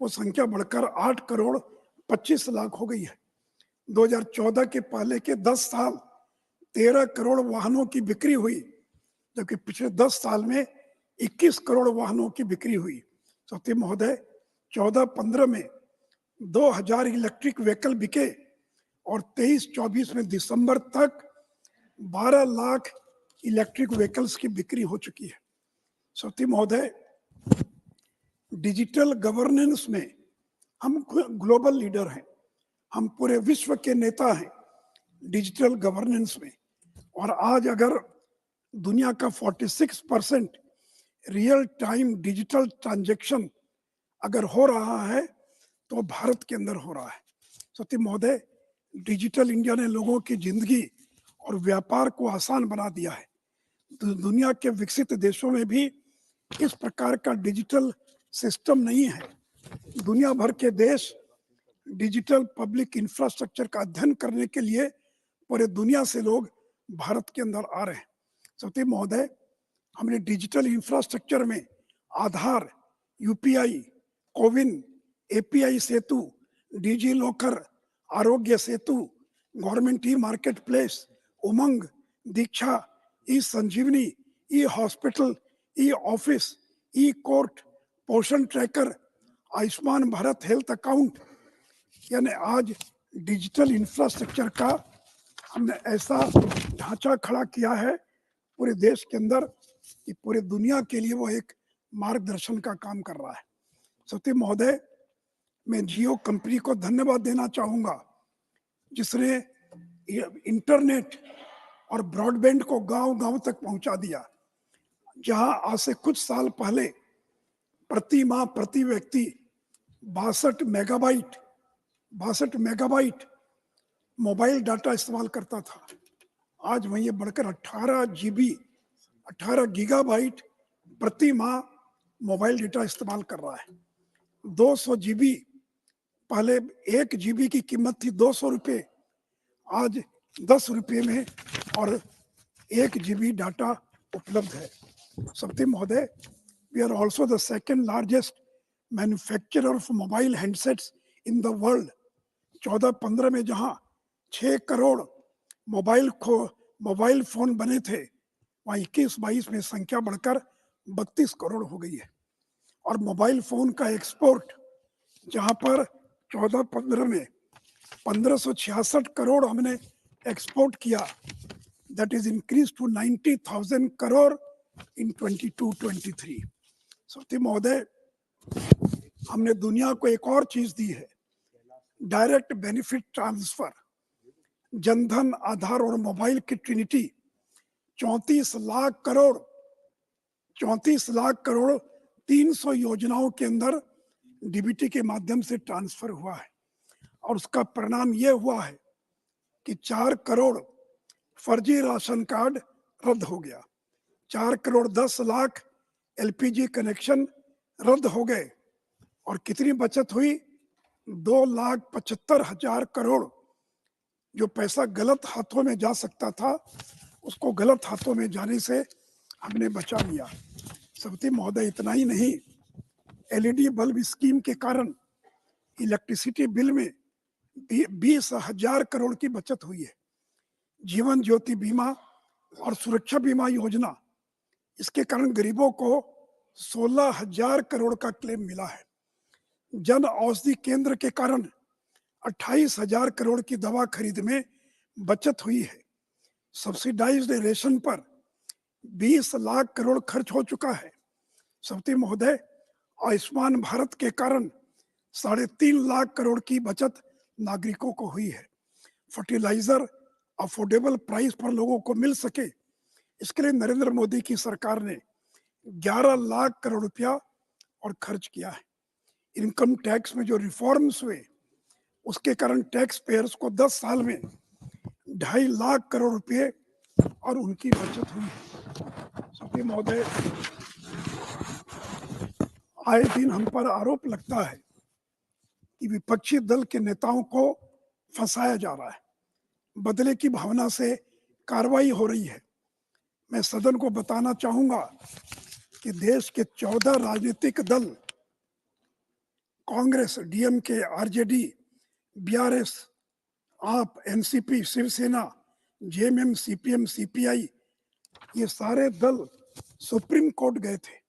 वो संख्या बढ़कर 8,25,00,000 हो गई है। 2014 के पहले के 10 साल 13 करोड़ वाहनों की बिक्री हुई, जबकि पिछले 10 साल में 21 करोड़ वाहनों की बिक्री हुई। सभापति महोदय, 14-15 में 2,000 इलेक्ट्रिक व्हीकल बिके और 23-24 में दिसंबर तक 12 लाख इलेक्ट्रिक व्हीकल्स की बिक्री हो चुकी है। सभापति महोदय, डिजिटल गवर्नेंस में हम ग्लोबल लीडर हैं, हम पूरे विश्व के नेता हैं डिजिटल गवर्नेंस में। और आज अगर दुनिया का 46% रियल टाइम डिजिटल ट्रांजैक्शन अगर हो रहा है तो भारत के अंदर हो रहा है। सत्य महोदय, डिजिटल इंडिया ने लोगों की जिंदगी और व्यापार को आसान बना दिया है। दुनिया के विकसित देशों में भी इस प्रकार का डिजिटल सिस्टम नहीं है। दुनिया भर के देश डिजिटल पब्लिक इंफ्रास्ट्रक्चर का अध्ययन करने के लिए पूरे दुनिया से लोग भारत के अंदर आ रहे हैं। सत्य महोदय, हमने डिजिटल इंफ्रास्ट्रक्चर में आधार, यूपीआई, कोविन, एपीआई सेतु, DG locker, Aarogya Setu, government e market place, उमंग, दीक्षा, ई संजीवनी, ई हॉस्पिटल, ई ऑफिस, ई कोर्ट, पोषण tracker, Ayushman Bharat health account, यानी आज डिजिटल इंफ्रास्ट्रक्चर का हमने ऐसा ढांचा खड़ा किया है पूरे देश के अंदर कि पूरे दुनिया के लिए वो एक मार्गदर्शन का काम कर रहा है। सत्य महोदय, मैं जियो कंपनी को धन्यवाद देना चाहूंगा जिसने इंटरनेट और ब्रॉडबैंड को गांव-गांव तक पहुंचा दिया। जहां आज से कुछ साल पहले प्रति माह प्रति व्यक्ति 62 मेगाबाइट मोबाइल डाटा इस्तेमाल करता था, आज वहीं ये बढ़कर 18 गीगाबाइट प्रति माह मोबाइल डाटा इस्तेमाल कर रहा है। 200 जीबी, पहले 1 जीबी की कीमत थी 200 रुपये, आज 10 रुपये में और 1 जीबी डाटा उपलब्ध है। सत्य महोदय, we are also the second largest manufacturer of mobile handsets in the world. 14-15 में जहां 6 करोड़ मोबाइल फोन बने थे, वहां 21-22 में संख्या बढ़कर 32 करोड़ हो गई है। और मोबाइल फोन का एक्सपोर्ट जहां पर 14-15 में 1566 करोड़ हमने एक्सपोर्ट किया, that is increase to 90,000 crore in 22-23। सत्य महोदय, हमने दुनिया को एक और चीज दी है, डायरेक्ट बेनिफिट ट्रांसफर। जनधन, आधार और मोबाइल की ट्रिनिटी 34 लाख करोड़ 300 योजनाओं के अंदर डीबीटी के माध्यम से ट्रांसफर हुआ है। और उसका परिणाम यह हुआ है कि 4 करोड़ फर्जी राशन कार्ड रद्द हो गया, 4 करोड़ 10 लाख एलपीजी कनेक्शन रद्द हो गए। और कितनी बचत हुई? 2,75,000 करोड़। जो पैसा गलत हाथों में जा सकता था, उसको गलत हाथों में जाने से हमने बचा लिया। सभापति महोदय, इतना ही नहीं, एलईडी बल्ब स्कीम के कारण इलेक्ट्रिसिटी बिल में 20,000 करोड़ की बचत हुई है। जीवन ज्योति बीमा और सुरक्षा बीमा योजना, इसके कारण गरीबों को 16,000 करोड़ का क्लेम मिला है। जन औषधि केंद्र के कारण 28,000 करोड़ की दवा खरीद में बचत हुई है। सब्सिडाइज्ड रेशन पर 20 लाख करोड़ खर्च हो चुका है। सभापति महोदय, आयुष्मान भारत के कारण 3.5 लाख करोड़ की बचत नागरिकों को हुई है। फर्टिलाइजर अफोर्डेबल प्राइस पर लोगों को मिल सके, इसके लिए नरेंद्र मोदी की सरकार ने 11 लाख करोड़ रुपया और खर्च किया है। इनकम टैक्स में जो रिफॉर्म्स हुए, उसके कारण टैक्स पेयर्स को 10 साल में 2.5 लाख करोड़ रुपए और उनकी बचत हुई है। सभी महोदय, आए दिन हम पर आरोप लगता है कि विपक्षी दल के नेताओं को फंसाया जा रहा है, बदले की भावना से कार्रवाई हो रही है। मैं सदन को बताना चाहूंगा कि देश के 14 राजनीतिक दल, Congress, DMK, RJD, BRS, AAP, NCP, Shiv Sena, JMM, CPM, CPI, ये सारे दल सुप्रीम कोर्ट गए थे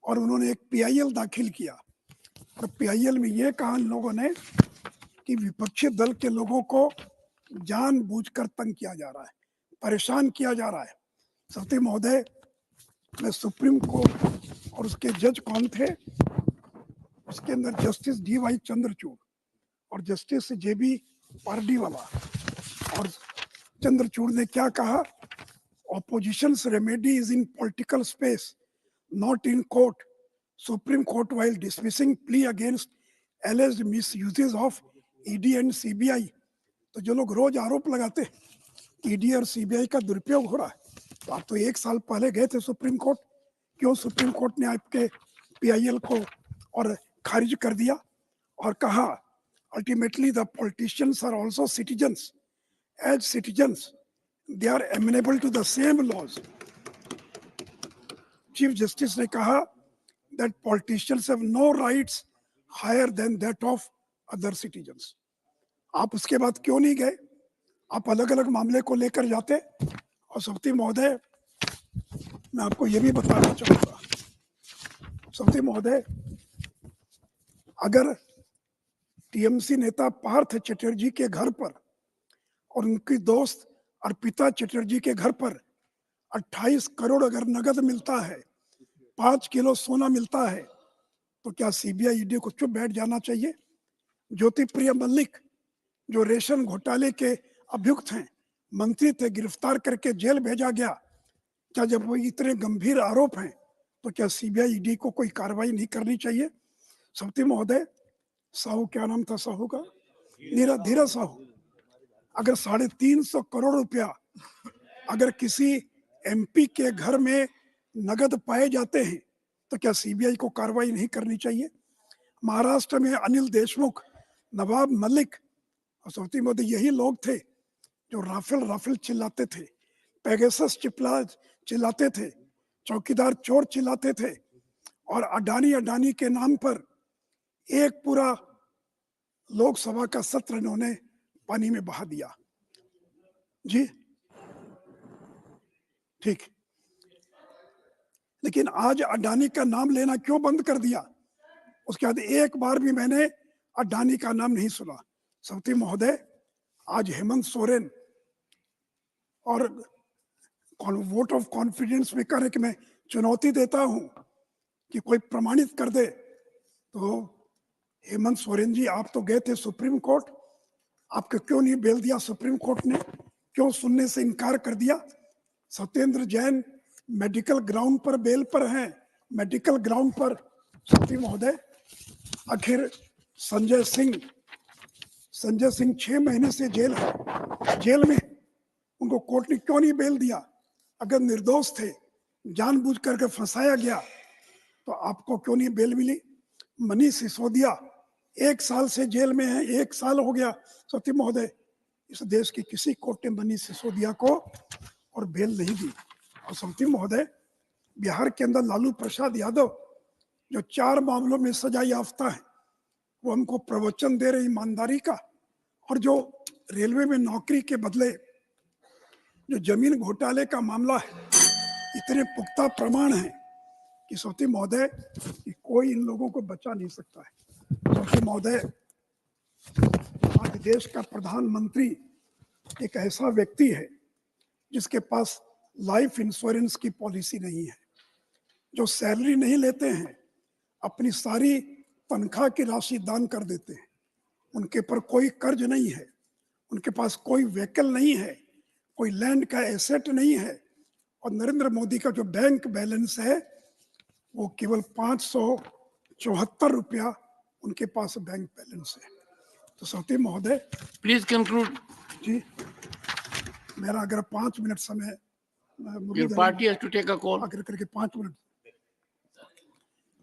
और उन्होंने एक पीआईएल दाखिल किया। और पीआईएल में ये कहा इन लोगों ने कि विपक्षी दल के लोगों को जानबूझकर तंग किया जा रहा है, परेशान किया जा रहा है। सभापति महोदय, मैं सुप्रीम कोर्ट और उसके जज कौन थे, उसके अंदर जस्टिस डीवाई चंद्रचूड़ और जस्टिस जेबी पारडीवाला, और चंद्रचूड़ ने क्या कहा, opposition's remedy is in political space, not in court. Supreme court while dismissing plea against alleged misuses of ED and CBI, तो जो लोग रोज आरोप लगाते कि ईडी और सीबीआई का दुरुपयोग हो रहा है, तो आप तो 1 साल पहले गए थे सुप्रीम कोर्ट, क्यों सुप्रीम कोर्ट ने आपके पीआईएल को और खारिज कर दिया और कहा ultimately the politicians are also citizens, as citizens they are amenable to the same laws. Chief justice ने कहा that politicians have no rights higher than that of other citizens. आप उसके बाद क्यों नहीं गए? आप अलग अलग मामले को लेकर जाते। और सभापति महोदय, मैं आपको यह भी बताना चाहूंगा, सभापति महोदय, अगर टीएमसी नेता पार्थ चटर्जी के घर पर और उनकी दोस्त अर्पिता चटर्जी के घर पर 28 करोड़ अगर नगद मिलता है, 5 किलो सोना मिलता है, तो क्या सीबीआई ईडी को चुप बैठ जाना चाहिए? ज्योति प्रिय मल्लिक, जो रेशम घोटाले के अभियुक्त हैं, मंत्री थे, गिरफ्तार करके जेल भेजा गया। क्या जब वो इतने गंभीर आरोप हैं, तो क्या सीबीआई ईडी को कोई कार्रवाई नहीं करनी चाहिए? सभापति महोदय, साहू, क्या नाम था साहू का, धीरज साहू, अगर 350 करोड़ रुपया अगर किसी एमपी के घर में नगद पाए जाते हैं, तो क्या सीबीआई को कार्रवाई नहीं करनी चाहिए? महाराष्ट्र में अनिल देशमुख, नवाब मलिक, और सभापति मोदी, यही लोग थे जो राफेल चिल्लाते थे, पेगासस चिल्लाते थे, चौकीदार चोर चिल्लाते थे, और अडानी के नाम पर एक पूरा लोकसभा का सत्र इन्होंने पानी में बहा दिया। जी ठीक, लेकिन आज अडानी का नाम लेना क्यों बंद कर दिया? उसके बाद एक बार भी मैंने अडानी का नाम नहीं सुना। सभापति महोदय, आज हेमंत सोरेन और वोट ऑफ कॉन्फिडेंस में कह रहे कि मैं चुनौती देता हूं कि कोई प्रमाणित कर दे, तो हेमंत सोरेन जी, आप तो गए थे सुप्रीम कोर्ट, आपको क्यों नहीं बेल दिया सुप्रीम कोर्ट ने? क्यों सुनने से इनकार कर दिया? सत्येंद्र जैन मेडिकल ग्राउंड पर बेल पर हैं, मेडिकल ग्राउंड पर। सभापति महोदय, आखिर संजय सिंह 6 महीने से जेल में, उनको कोर्ट ने क्यों नहीं बेल दिया? अगर निर्दोष थे, जानबूझ करके फंसाया गया, तो आपको क्यों नहीं बेल मिली? मनीष सिसोदिया 1 साल से जेल में है, 1 साल हो गया। सभापति महोदय, इस देश की किसी कोर्ट ने मनीष सिसोदिया को और बेल नहीं दी। और सभापति महोदय, बिहार के अंदर लालू प्रसाद यादव, जो 4 मामलों में सजा याफ्ता है, वो हमको प्रवचन दे रहे ईमानदारी का, और जो रेलवे में नौकरी के बदले जो जमीन घोटाले का मामला है, इतने पुख्ता प्रमाण हैं कि सौती महोदय कि कोई इन लोगों को बचा नहीं सकता है। सौती महोदय, आज देश का प्रधानमंत्री एक ऐसा व्यक्ति है जिसके पास लाइफ इंश्योरेंस की पॉलिसी नहीं है, जो सैलरी नहीं लेते हैं, अपनी सारी तनख्वाह की राशि दान कर देते हैं, उनके पर कोई कर्ज नहीं है, उनके पास कोई व्हीकल नहीं है, कोई लैंड का एसेट नहीं है, और नरेंद्र मोदी का जो बैंक बैलेंस है वो केवल 574 रुपया उनके पास बैंक बैलेंस है। तो सौती महोदय,
प्लीज कंक्लूड
जी, मेरा अगर 5 मिनट समय,
your party has to take a call,
आकर करके 5 मिनट।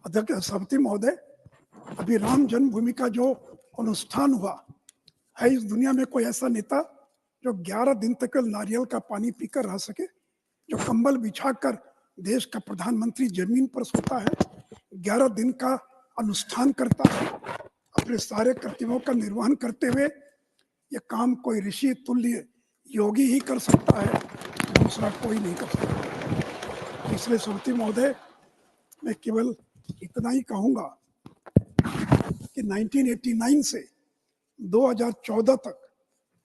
अध्यक्ष सौती महोदय, अभी राम जन्मभूमि का जो अनुष्ठान हुआ है, इस दुनिया में कोई ऐसा नेता जो 11 दिन तक नारियल का पानी पीकर रह सके, जो कंबल बिछाकर देश का प्रधानमंत्री जमीन पर सोता है, 11 दिन का अनुष्ठान करता है, अपने सारे कर्तव्यों का निर्वहन करते हुए, ये काम कोई ऋषि तुल्य योगी ही कर सकता है, दूसरा कोई नहीं कर सकता। इसलिए सौती महोदय, मैं केवल इतना ही कहूंगा कि 1989 से 2014 तक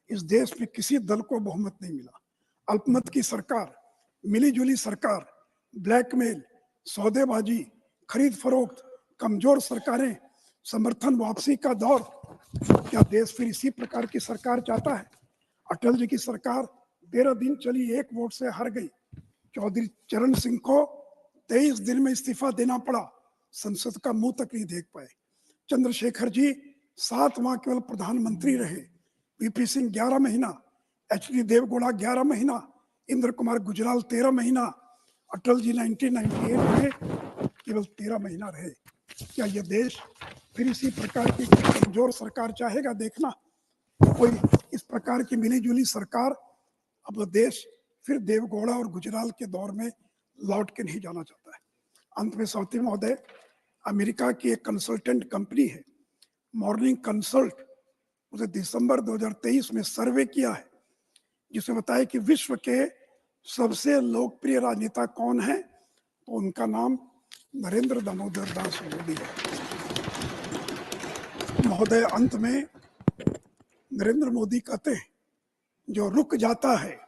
इस देश में किसी दल को बहुमत नहीं मिला। अल्पमत की सरकार, मिलीजुली सरकार, ब्लैकमेल, सौदेबाजी, खरीद फरोख्त, कमजोर सरकारें, समर्थन वापसी का दौर, क्या देश फिर इसी प्रकार की सरकार चाहता है? अटल जी की सरकार 13 दिन चली, 1 वोट से हार गई। चौधरी चरण सिंह को 23 दिन में इस्तीफा देना पड़ा, संसद का मुंह तक नहीं देख पाए। चंद्रशेखर जी 7 माह केवल प्रधानमंत्री रहे। वीपी सिंह 11 महीना, एचडी देवगौड़ा 11 महीना, इंद्र कुमार गुजराल 13 महीना, अटल जी 1998 में केवल 13 महीना रहे। क्या यह देश फिर इसी प्रकार की कमजोर सरकार चाहेगा देखना? कोई इस प्रकार की मिलीजुली सरकार, अब देश फिर देवगौड़ा और गुजराल के दौर में लौट के नहीं जाना चाहता है। अंत में सौती महोदय, अमेरिका की एक कंसल्टेंट कंपनी है मॉर्निंग कंसल्ट, उसे दिसंबर 2023 में सर्वे किया है जिसमें बताया कि विश्व के सबसे लोकप्रिय राजनेता कौन है, तो उनका नाम नरेंद्र दामोदर दास मोदी है। महोदय, अंत में नरेंद्र मोदी कहते हैं, जो रुक जाता है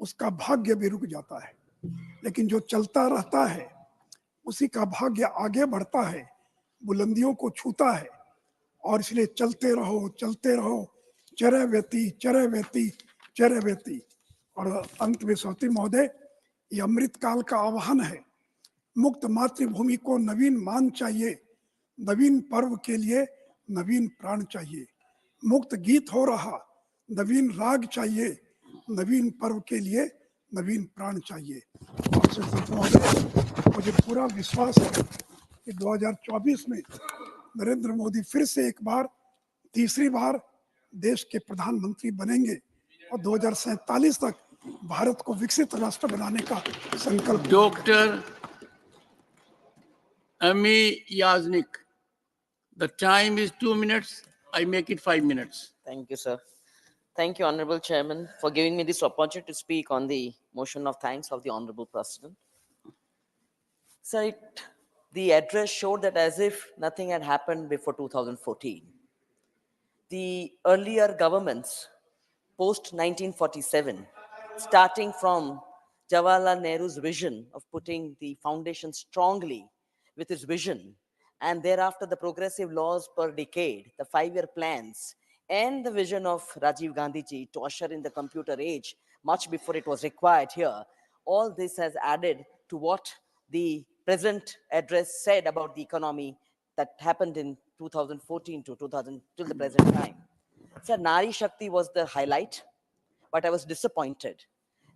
उसका भाग्य भी रुक जाता है, लेकिन जो चलता रहता है उसी का भाग्य आगे बढ़ता है, बुलंदियों को छूता है। और इसलिए चलते रहो, चरैवेति चरैवेति चरैवेति। और अंत में सौती महोदय, ये अमृत काल का आह्वान है। मुक्त मातृभूमि को नवीन मान चाहिए, नवीन पर्व के लिए नवीन प्राण चाहिए। मुक्त गीत हो रहा, नवीन राग चाहिए, नवीन पर्व के लिए नवीन प्राण चाहिए। मुझे पूरा विश्वास है कि 2024 में नरेंद्र मोदी फिर से एक बार, तीसरी बार देश के प्रधानमंत्री बनेंगे और 2047 तक भारत को विकसित राष्ट्र बनाने का संकल्प।
Doctor Ami Yaznik, the time is 2 minutes. I make it 5 minutes.
Thank you, sir. Thank you, Honorable Chairman, for giving me this opportunity to speak on the motion of thanks of the Honorable President. Sir, the address showed that as if nothing had happened before 2014. The earlier governments, post-1947, starting from Jawaharlal Nehru's vision of putting the foundation strongly with his vision, and thereafter the progressive laws per decade, the 5-year plans, and the vision of Rajiv Gandhi ji to usher in the computer age much before it was required here. All this has added to what the present address said about the economy that happened in 2014 to till the present time. Sir, Nari Shakti was the highlight, but I was disappointed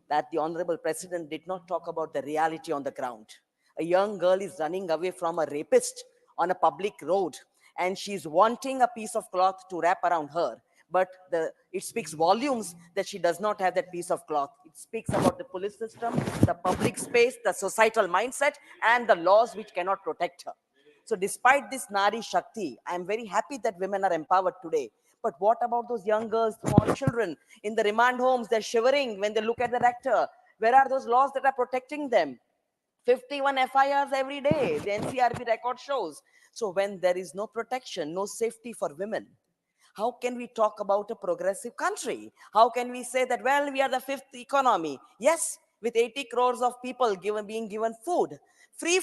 that the Honorable President did not talk about the reality on the ground. A young girl is running away from a rapist on a public road, and she's wanting a piece of cloth to wrap around her. But it speaks volumes that she does not have that piece of cloth. It speaks about the police system, the public space, the societal mindset, and the laws which cannot protect her. So despite this Nari Shakti, I'm very happy that women are empowered today. But what about those young girls, small children in the remand homes? They're shivering when they look at the rector. Where are those laws that are protecting them? 51 FIRs every day, the NCRB record shows. So when there is no protection, no safety for women, how can we talk about a progressive country? How can we say that, well, we are the fifth economy? Yes, with 80 crores of people being given food, free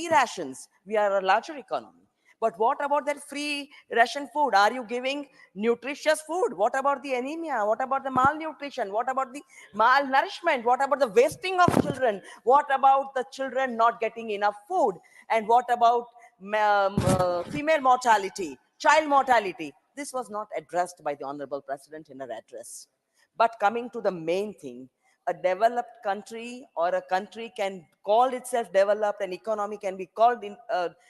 rations, we are a larger economy. But what about that free ration food? Are you giving nutritious food? What about the anemia? What about the malnutrition? What about the malnourishment? What about the wasting of children? What about the children not getting enough food? And what about female mortality, child mortality? This was not addressed by the Honorable President in her address. But coming to the main thing, a developed country or a country can call itself developed, an economy can be called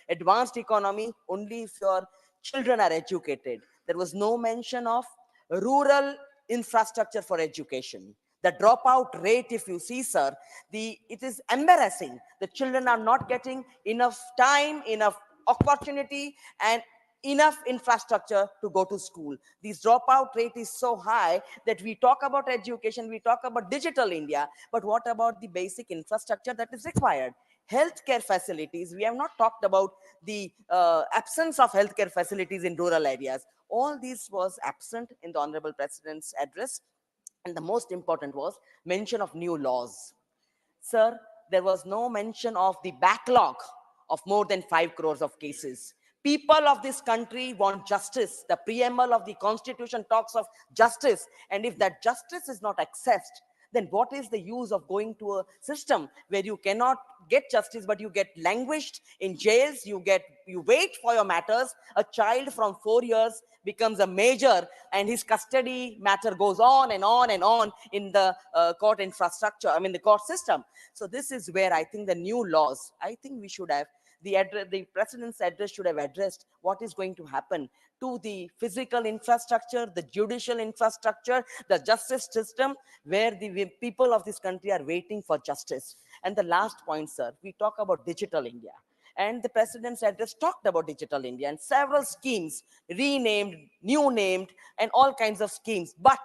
advanced economy only if your children are educated. There was no mention of rural infrastructure for education. The dropout rate, if you see, sir, it is embarrassing. The children are not getting enough time, enough opportunity, and enough infrastructure to go to school. This dropout rate is so high that we talk about education, we talk about digital India, but what about the basic infrastructure that is required? Healthcare facilities, we have not talked about the absence of healthcare facilities in rural areas. All this was absent in the Honorable President's address. And the most important was mention of new laws. Sir, there was no mention of the backlog of more than 5 crores of cases. People of this country want justice. The preamble of the Constitution talks of justice. And if that justice is not accessed, then what is the use of going to a system where you cannot get justice, but you get languished in jails, you wait for your matters. A child from 4 years becomes a major and his custody matter goes on and on and on in the court infrastructure, the court system. So this is where I think the new laws, I think we should have, the President's address should have addressed what is going to happen to the physical infrastructure, the judicial infrastructure, the justice system, where the people of this country are waiting for justice. And the last point, sir, we talk about digital India. And the President's address talked about digital India and several schemes, renamed, new named, and all kinds of schemes. But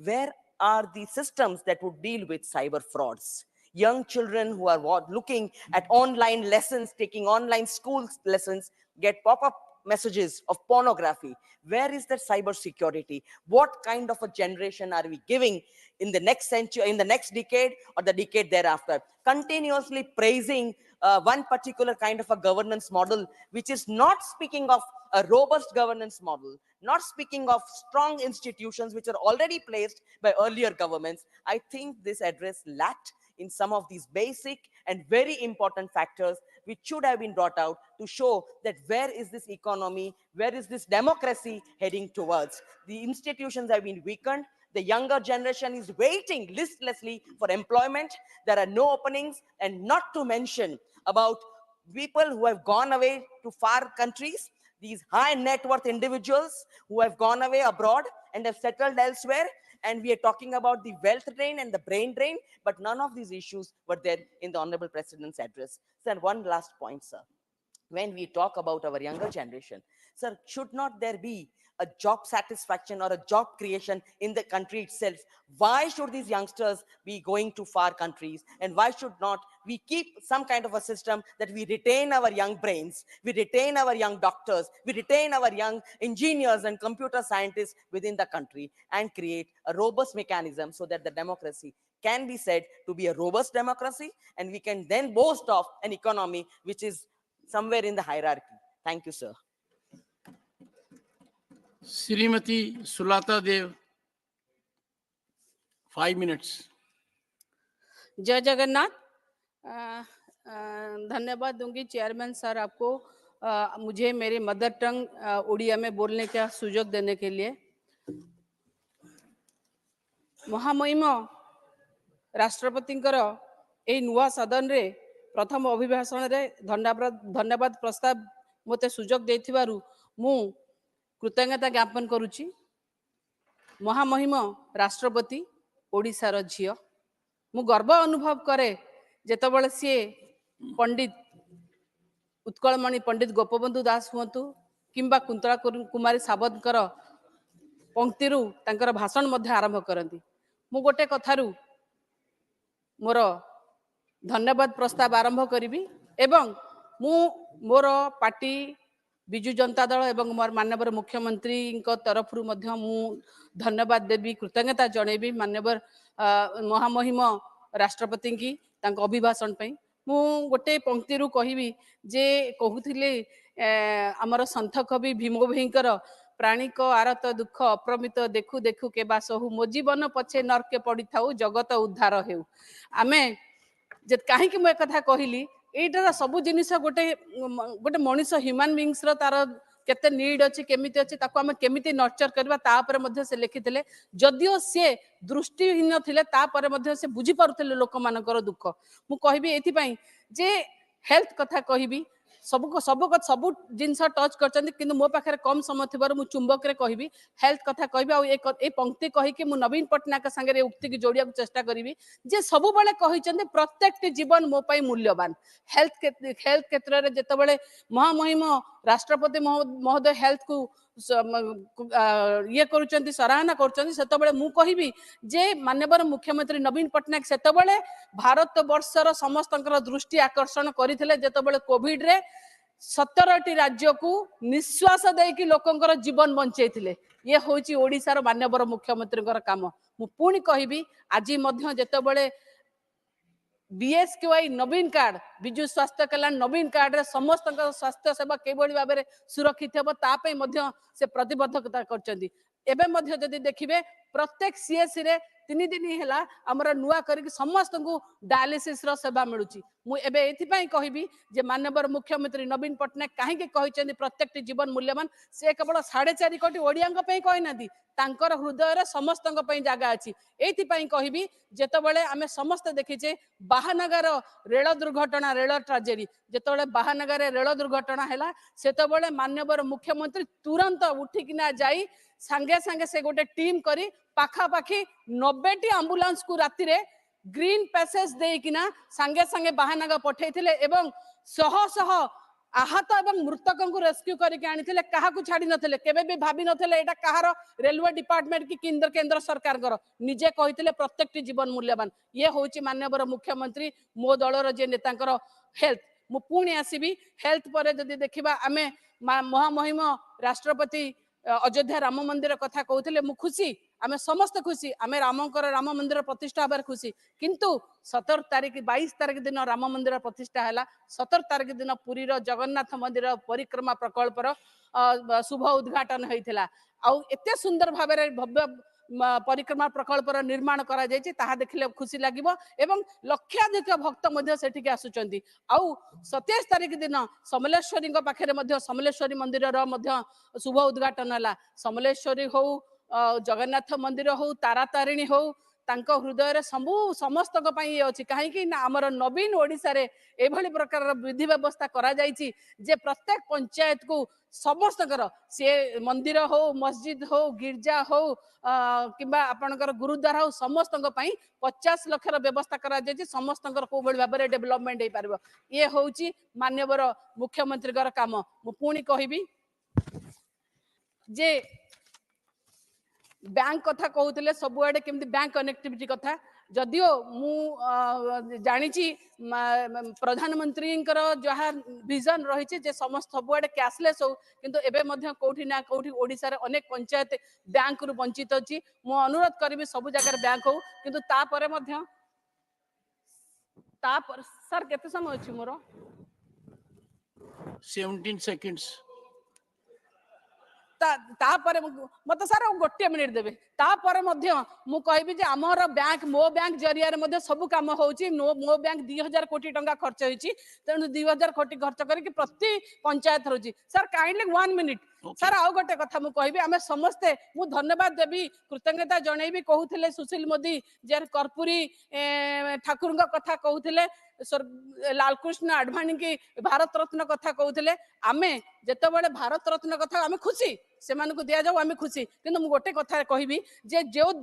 where are the systems that would deal with cyber frauds? Young children who are looking at online lessons, taking online school lessons, get pop-up messages of pornography. Where is that cyber security? What kind of a generation are we giving in the next century, in the next decade, or the decade thereafter? Continuously praising one particular kind of a governance model, which is not speaking of a robust governance model, not speaking of strong institutions which are already placed by earlier governments. I think this address lacked in some of these basic and very important factors which should have been brought out to show that where is this economy, where is this democracy heading towards. The institutions have been weakened. The younger generation is waiting listlessly for employment. There are no openings, and not to mention about people who have gone away to far countries, these high net worth individuals who have gone away abroad and have settled elsewhere. And we are talking about the wealth drain and the brain drain, but none of these issues were there in the Honorable President's address. Sir, one last point, sir. When we talk about our younger generation, sir, should not there be a job satisfaction or a job creation in the country itself? Why should these youngsters be going to far countries? And why should not we keep some kind of a system that we retain our young brains, we retain our young doctors, we retain our young engineers and computer scientists within the country, and create a robust mechanism so that the democracy can be said to be a robust democracy, and we can then boast of an economy which is somewhere in the hierarchy. Thank you, sir.
Srimati Sulata Dev, 5 minutes.
जय जगन्नाथ। धन्यवाद दूंगी chairman sir आपको मुझे मेरे mother tongue Odia में बोलने का सुযোগ देने के लिए। महामहिम राष्ट्रपतिंकर एई नुआ सदन रे प्रथम अभिभाषण रे धन्यवाद प्रस्ताव मते सुযোগ देथिबारु मु कृतज्ञता ज्ञापन करूची। महामहिम राष्ट्रपति ओडिशार झियो, मु गर्व अनुभव करे जेतबळे सी पंडित उत्कलमणि पंडित गोपबंधु दास हुंतु किंबा कुंतला कुमारी सावंतकर पंक्तिरू तांकर भाषण मध्य आरंभ करती। मु गोटे कथारू मोर धन्यवाद प्रस्ताव आरंभ करी एवं मु मोर पार्टी विजु जनता दल एवं मोर माननीय मुख्यमंत्री तरफ मु धन्यवाद देवी कृतज्ञता जनइबी माननीय महामहिम राष्ट्रपति की तांको अभिभाषण पे मु गोटे पंक्ति कहबी जे कहूथिले आमर संथ कवि भीम भईकर प्राणिक आरत दुख अप्रमित देखु देखु के बासहु मो जीवन पछे नरके पड़ी थाउ जगत उद्धार हेउ आमे जे कहीं मु एक कथा कहली एटार सब जिनिस गोटे गोटे मनीष ह्यूमन बीइंग्स रो तार केते नीड अच्छी केमिति अच्छी ताको आमे केमिति नर्चर करबा ता पर मध्ये से लिखिथिले जदियो से दृष्टिहीन थिले ता पर मध्ये से बुझी पारुथिले लोक मानकर दुख मु कहबी एथि पई जे हेल्थ कथा कहबी सब जिनस टच करछन्ती किंतु मो पाखे कम समय थिबार मु चुंबक रे कहबी हेल्थ कथा कहबी आ ए पंक्ति कहि कि मु नवीन पटनायक संगे उक्ति की जोड़िया चेष्टा करी जे सब बेले कहिछन्ती प्रत्येक जीवन मो पई मूल्यवान हेल्थ क्षेत्र रे जेतबेले महामहिम राष्ट्रपति महोदय हेल्थ को ये करुचंती सराहना करुचंती सेतबेले मु कहबी जे माननीय मुख्यमंत्री नवीन पटनायक सेतबेले भारत वर्षर समस्तंकर दृष्टि आकर्षण करथिले जेतबेले कोविड रे 17टी राज्य को निश्वास देकी लोकंकर जीवन बंचैथिले ये होची ओडिसा रो माननीय मुख्यमंत्री काम मु पुणी कहबी आज मध्य जेतबेले बीएसकेवाई नवीन कार्ड विजु स्वास्थ्य कल्याण नवीन कार्ड रे समस्त स्वास्थ्य सेवा केबोली भाबे रे सुरक्षित हेबो ता पई मध्य से प्रतिबद्धता करचंदी एबे मध्य जदि देखिबे प्रत्येक सीएससी रे 3 दिन हेला हमर नुआ करके समस्त को डायलिसिस रो सेवा मिलुची मु एबे एथि पई कहबी जे माननीय मुख्यमंत्री नवीन पटनायक काहे के कहिचंदी प्रत्येक जीवन मूल्यवान से केवल 4.5 कोटी ओडियांग पई कहि नादी तांकर हृदय रे समस्त पई जागा अछि एथि पई कहबी जेतबेले आमे समस्त देखिचे बाहानगर रेल दुर्घटना रेल ट्रेजेडी जेतबेले बाहानगर रेल दुर्घटना हैला सेतबेले माननीय मुख्यमंत्री तुरंत उठिकिना जाई संगे संगे से गोटे टीम करी पाखा पाखी 90टी एम्बुलेंस को राति रे ग्रीन पैसेज देकिना संगे संगे बाहानगर पठेइथिले एवं शह शह आहत एवं मृतक को रेस्क्यू करके आनिथिले काहा को छाडी नथिले केबे भी भाबी नथिले एटा काहार रेलवे डिपार्टमेंट की केंद्र सरकार कर निजे कहिथिले प्रत्येक जीवन मूल्यवान ये होची माननीय मुख्यमंत्री मो दलर जे नेतांकर हेल्थ मु पुणी आसीबी हेल्थ पर जदि देखिबा आमे महामहिम राष्ट्रपति अयोध्या राम मंदिर कथा कहते मु खुशी आमे समस्त खुशी आमे राम मंदिर प्रतिष्ठा हबार खुशी किंतु 17 तारीख 22 तारीख दिन राम मंदिर प्रतिष्ठा हैला 17 तारीख दिन पुरी रो जगन्नाथ मंदिर परिक्रमा प्रकल्प शुभ उद्घाटन होइथिला आ एते सुंदर भाबरे भव्य परिक्रमा प्रकल्प निर्माण करा जायछि ताहा देखिले खुशी लागिबो एवं लक्षाधिक भक्त मध्य सेठिके आसुचंती आ 27 तारीख दिन समलेश्वरी पाखे मध्य समलेश्वरी मंदिर मध्य शुभ उद्घाटन हैला समलेश्वरी हो जगन्नाथ मंदिर हो तारातारिणी हो तांको हृदय रे समस्त ये अच्छी कहीं आमर नवीन ओडिशा रे एभली प्रकार विधि व्यवस्था करा जायछि जे प्रत्येक पंचायत को समस्त से मंदिर हो मस्जिद हो गिरजा हो किंबा आपनकर गुरुद्वारा हो समस्त 50 लाख व्यवस्था करा जायछि समस्त को भली भाबरे डेवलपमेंट हे पारिबो ये होउची माननीय मुख्यमंत्री काम मु पुणी कहबी जे बैंक कथा कहते सब आड़े केमती बैंक कनेक्टिविटी कथा जदियो मु जानी प्रधानमंत्री जहाँ विजन रही समस्त सब आड़े कैशलेस हो किंतु एबे मध्य कोठी ना कोठी ओडिसा रे अनेक पंचायत बैंक रु वंचित अछि मु अनुरोध करिबी सब जगह बैंक हो किंतु तापरे मध्य तापर सर केते समय अछि मोर
17 seconds
तापर मत सर गोटे मिनिट देवे तापर मध्य मु कहबी जे हमर बैंक मो बैंक जरिया रे मध्य सब काम होउची मो बैंक 2000 कोटी टंका खर्च होइची तेनु 2000 कोटी खर्च करके प्रति पंचायत होची सर काइंडली 1 मिनिट सर आउ गोटे कथा मु कहबी आमे समस्ते मु धन्यवाद देबी कृतज्ञता जणैबी कहउथिले सुशील मोदी जे कर्पूरी ठाकुर कथा कहउथिले लालकृष्ण आडवाणी की भारत रत्न कथा कहउथिले आमे जेतेबेले भारत रत्न कथा आमे खुशी ସେମାନଙ୍କୁ ଦିଆଯାଉ ଆମେ ଖୁସି କିନ୍ତୁ ମୁଁ ଗୋଟେ କଥା କହିବି ଯେ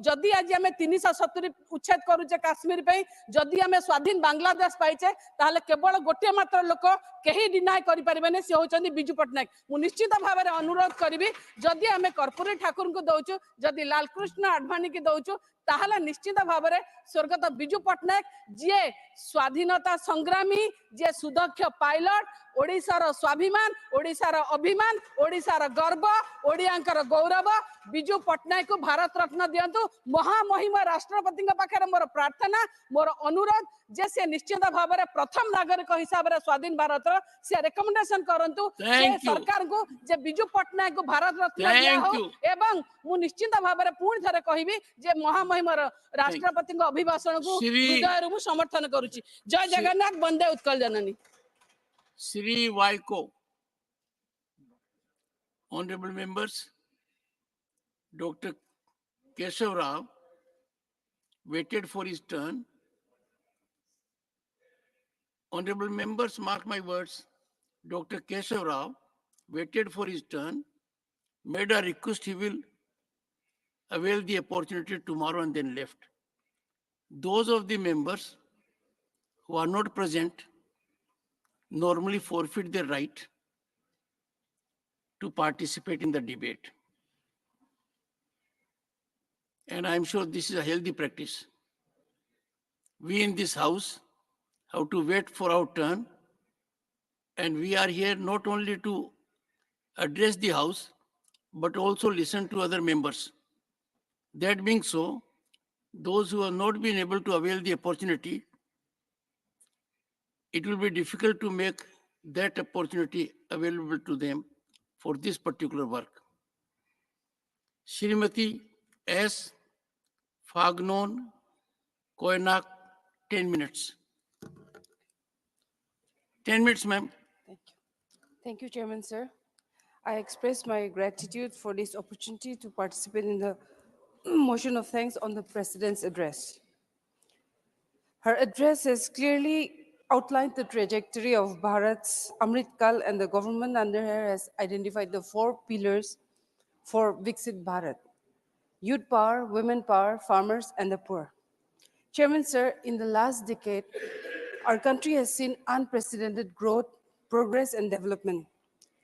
ଯଦି ଆଜି ଆମେ 370 ଉଚ୍ଛେଦ କରୁଛେ କାଶ୍ମୀର ପାଇଁ ଯଦି ଆମେ ସ୍ୱାଧୀନ ବାଂଲାଦେଶ ପାଇଛେ ତାହେଲେ କେବଳ ଗୋଟିଏ ମାତ୍ର ଲୋକ କେହି ଡିନାଏ କରିପାରିବେନି ସେ ହେଉଛନ୍ତି ବିଜୁ ପଟ୍ଟନାୟକ ମୁଁ ନିଶ୍ଚିତ ଭାବରେ ଅନୁରୋଧ କରିବି ଯଦି ଆମେ କର୍ପୂରୀ ଠାକୁରଙ୍କୁ ଦଉଛୁ ଯଦି ଲାଲକୃଷ୍ଣ ଆଡଭାନୀକି ଦଉଛୁ ତାହେଲେ ନିଶ୍ଚିତ ଭାବରେ ସ୍ୱର୍ଗତ ବିଜୁ ପଟ୍ଟନାୟକ ଯିଏ ସ୍ୱାଧୀନତା ସଂଗ୍ରାମୀ ଯିଏ ସୁଦକ୍ଷ ପାଇଲଟ ଓଡ଼ିଶାର ସ୍ୱାଭିମାନ ଓଡ଼ିଶାର ଅଭିମାନ ଓଡ଼ିଶାର ଗର୍ବ ଓଡ଼ିଆଙ୍କର ଗୌରବ ବିଜୁ ପଟ୍ଟନାୟକଙ୍କୁ ଭାରତ ରତ୍ନ ଦିଅନ୍ତୁ ମହାମହିମ ରାଷ୍ଟ୍ରପତିଙ୍କ ପାଖରେ ମୋର ପ୍ରାର୍ଥନା ମୋର ଅନୁରୋଧ ଯେ ସେ ନିଶ୍ଚିତ ଭାବରେ ପ୍ରଥମ ନାଗରିକ ହିସାବରେ ସ୍ୱାଧୀନ ଭାରତର ସେ ରେକମେଣ୍ଡେସନ କରନ୍ତୁ ଯେ ସରକାରଙ୍କୁ ଯେ ବିଜୁ ପଟ୍ଟନାୟକଙ୍କୁ ଭାରତ ରତ୍ନ ଦିଆହଉ ଏବଂ ମୁଁ ନିଶ୍ଚିତ ଭାବରେ ପୁଣି ଥରେ କହିବି ଯେ ମହାମହିମର ରାଷ୍ଟ୍ରପତିଙ୍କ ଅଭିଭାଷଣକୁ ହୃଦୟରୁ ମୁଁ ସମର୍ଥନ କରୁଛି ଜୟ ଜଗନ୍ନାଥ ବନ୍ଦେ ଉତ୍କଳ ଜନନୀ
Sri Vaiko. Honorable members, Dr. Keshav Rao waited for his turn. Honorable members, mark my words, Dr. Keshav Rao waited for his turn, made a request he will avail the opportunity tomorrow and then left. Those of the members who are not present normally forfeit their right to participate in the debate. And I'm sure this is a healthy practice. We in this house have to wait for our turn, and we are here not only to address the house, but also listen to other members. That being so, those who have not been able to avail the opportunity, it will be difficult to make that opportunity available to them for this particular work. Srimati S. Fagnon Koynak, 10 minutes. 10 minutes, ma'am.
Thank you. Thank you, Chairman, sir. I express my gratitude for this opportunity to participate in the motion of thanks on the President's address. Her address has clearly outlined the trajectory of Bharat's Amrit Kal, and the government under her has identified the 4 pillars for Viksit Bharat: youth power, women power, farmers, and the poor. Chairman, sir, in the last decade, our country has seen unprecedented growth, progress, and development.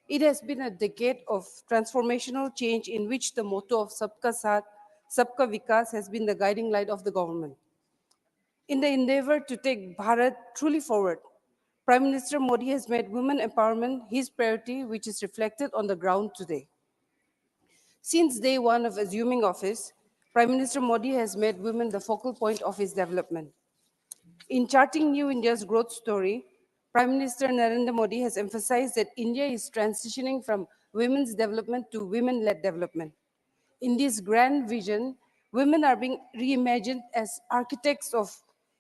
It has been a decade of transformational change in which the motto of Sabka Saath, Sabka Vikas has been the guiding light of the government. In the endeavor to take Bharat truly forward, Prime Minister Modi has made women empowerment his priority, which is reflected on the ground today. Since day one of assuming office, Prime Minister Modi has made women the focal point of his development. In charting New India's growth story, Prime Minister Narendra Modi has emphasized that India is transitioning from women's development to women-led development. In this grand vision, women are being reimagined as architects of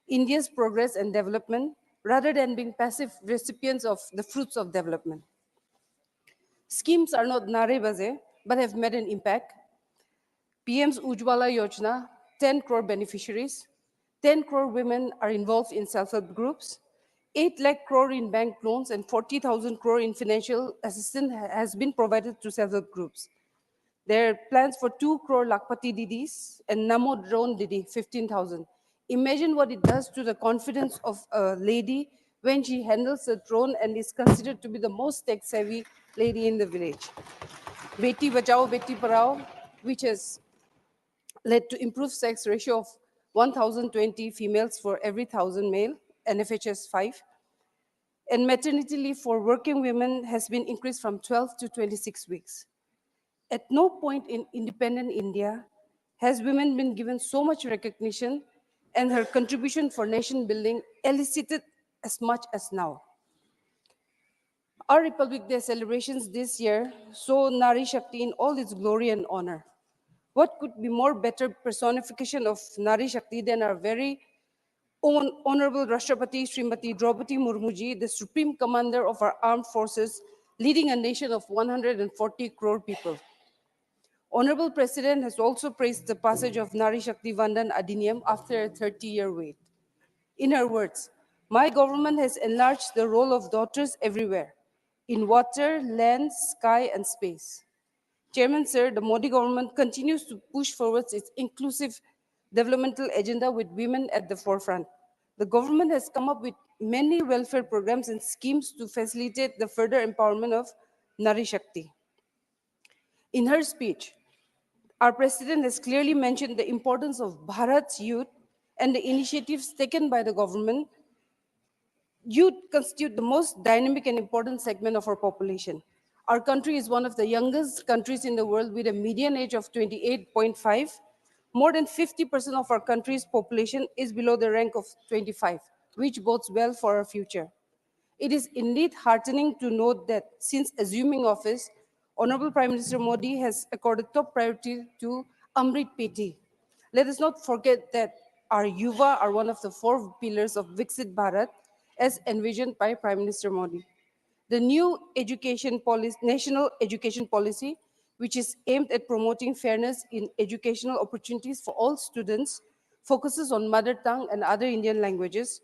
India's progress and development rather than being passive recipients of the fruits of development. Schemes are not narebaze, but have made an impact. PM's Ujjwala Yojana, 10 crore beneficiaries, 10 crore women are involved in self-help groups, 8 lakh crore in bank loans and 40,000 crore in financial assistance has been provided to self-help groups. There are plans for 2 crore Lakpati Didis and Namo Drone Didi, 15,000. Imagine what it does to the confidence of a lady when she handles a drone and is considered to be the most tech-savvy lady in the village. Beti Bachao, Beti Parao, which has led to improved sex ratio of 1,020 females for every 1,000 male, NFHS 5. And maternity leave for working women has been increased from 12 to 26 weeks. At no point in independent India has women been given so much recognition, and her contribution for nation building elicited as much as now. Our Republic Day celebrations this year saw Nari Shakti in all its glory and honor. What could be more better personification of Nari Shakti than our very own Honorable Rashtrapati Srimati Draupadi Murmuji, the Supreme Commander of our armed forces, leading a nation of 140 crore people. Honorable President has also praised the passage of Nari Shakti Vandan Adhiniyam after a 30-year wait. In her words, my government has enlarged the role of daughters everywhere, in water, land, sky, and space. Chairman, sir, the Modi government continues to push forward its inclusive developmental agenda with women at the forefront. The government has come up with many welfare programs and schemes to facilitate the further empowerment of Nari Shakti. In her speech, our president has clearly mentioned the importance of Bharat's youth and the initiatives taken by the government. Youth constitute the most dynamic and important segment of our population. Our country is one of the youngest countries in the world with a median age of 28.5. More than 50% of our country's population is below the rank of 25, which bodes well for our future. It is indeed heartening to note that since assuming office, Honorable Prime Minister Modi has accorded top priority to Amrit Peti. Let us not forget that our Yuva are one of the four pillars of Viksit Bharat as envisioned by Prime Minister Modi. The new national education policy, which is aimed at promoting fairness in educational opportunities for all students, focuses on mother tongue and other Indian languages.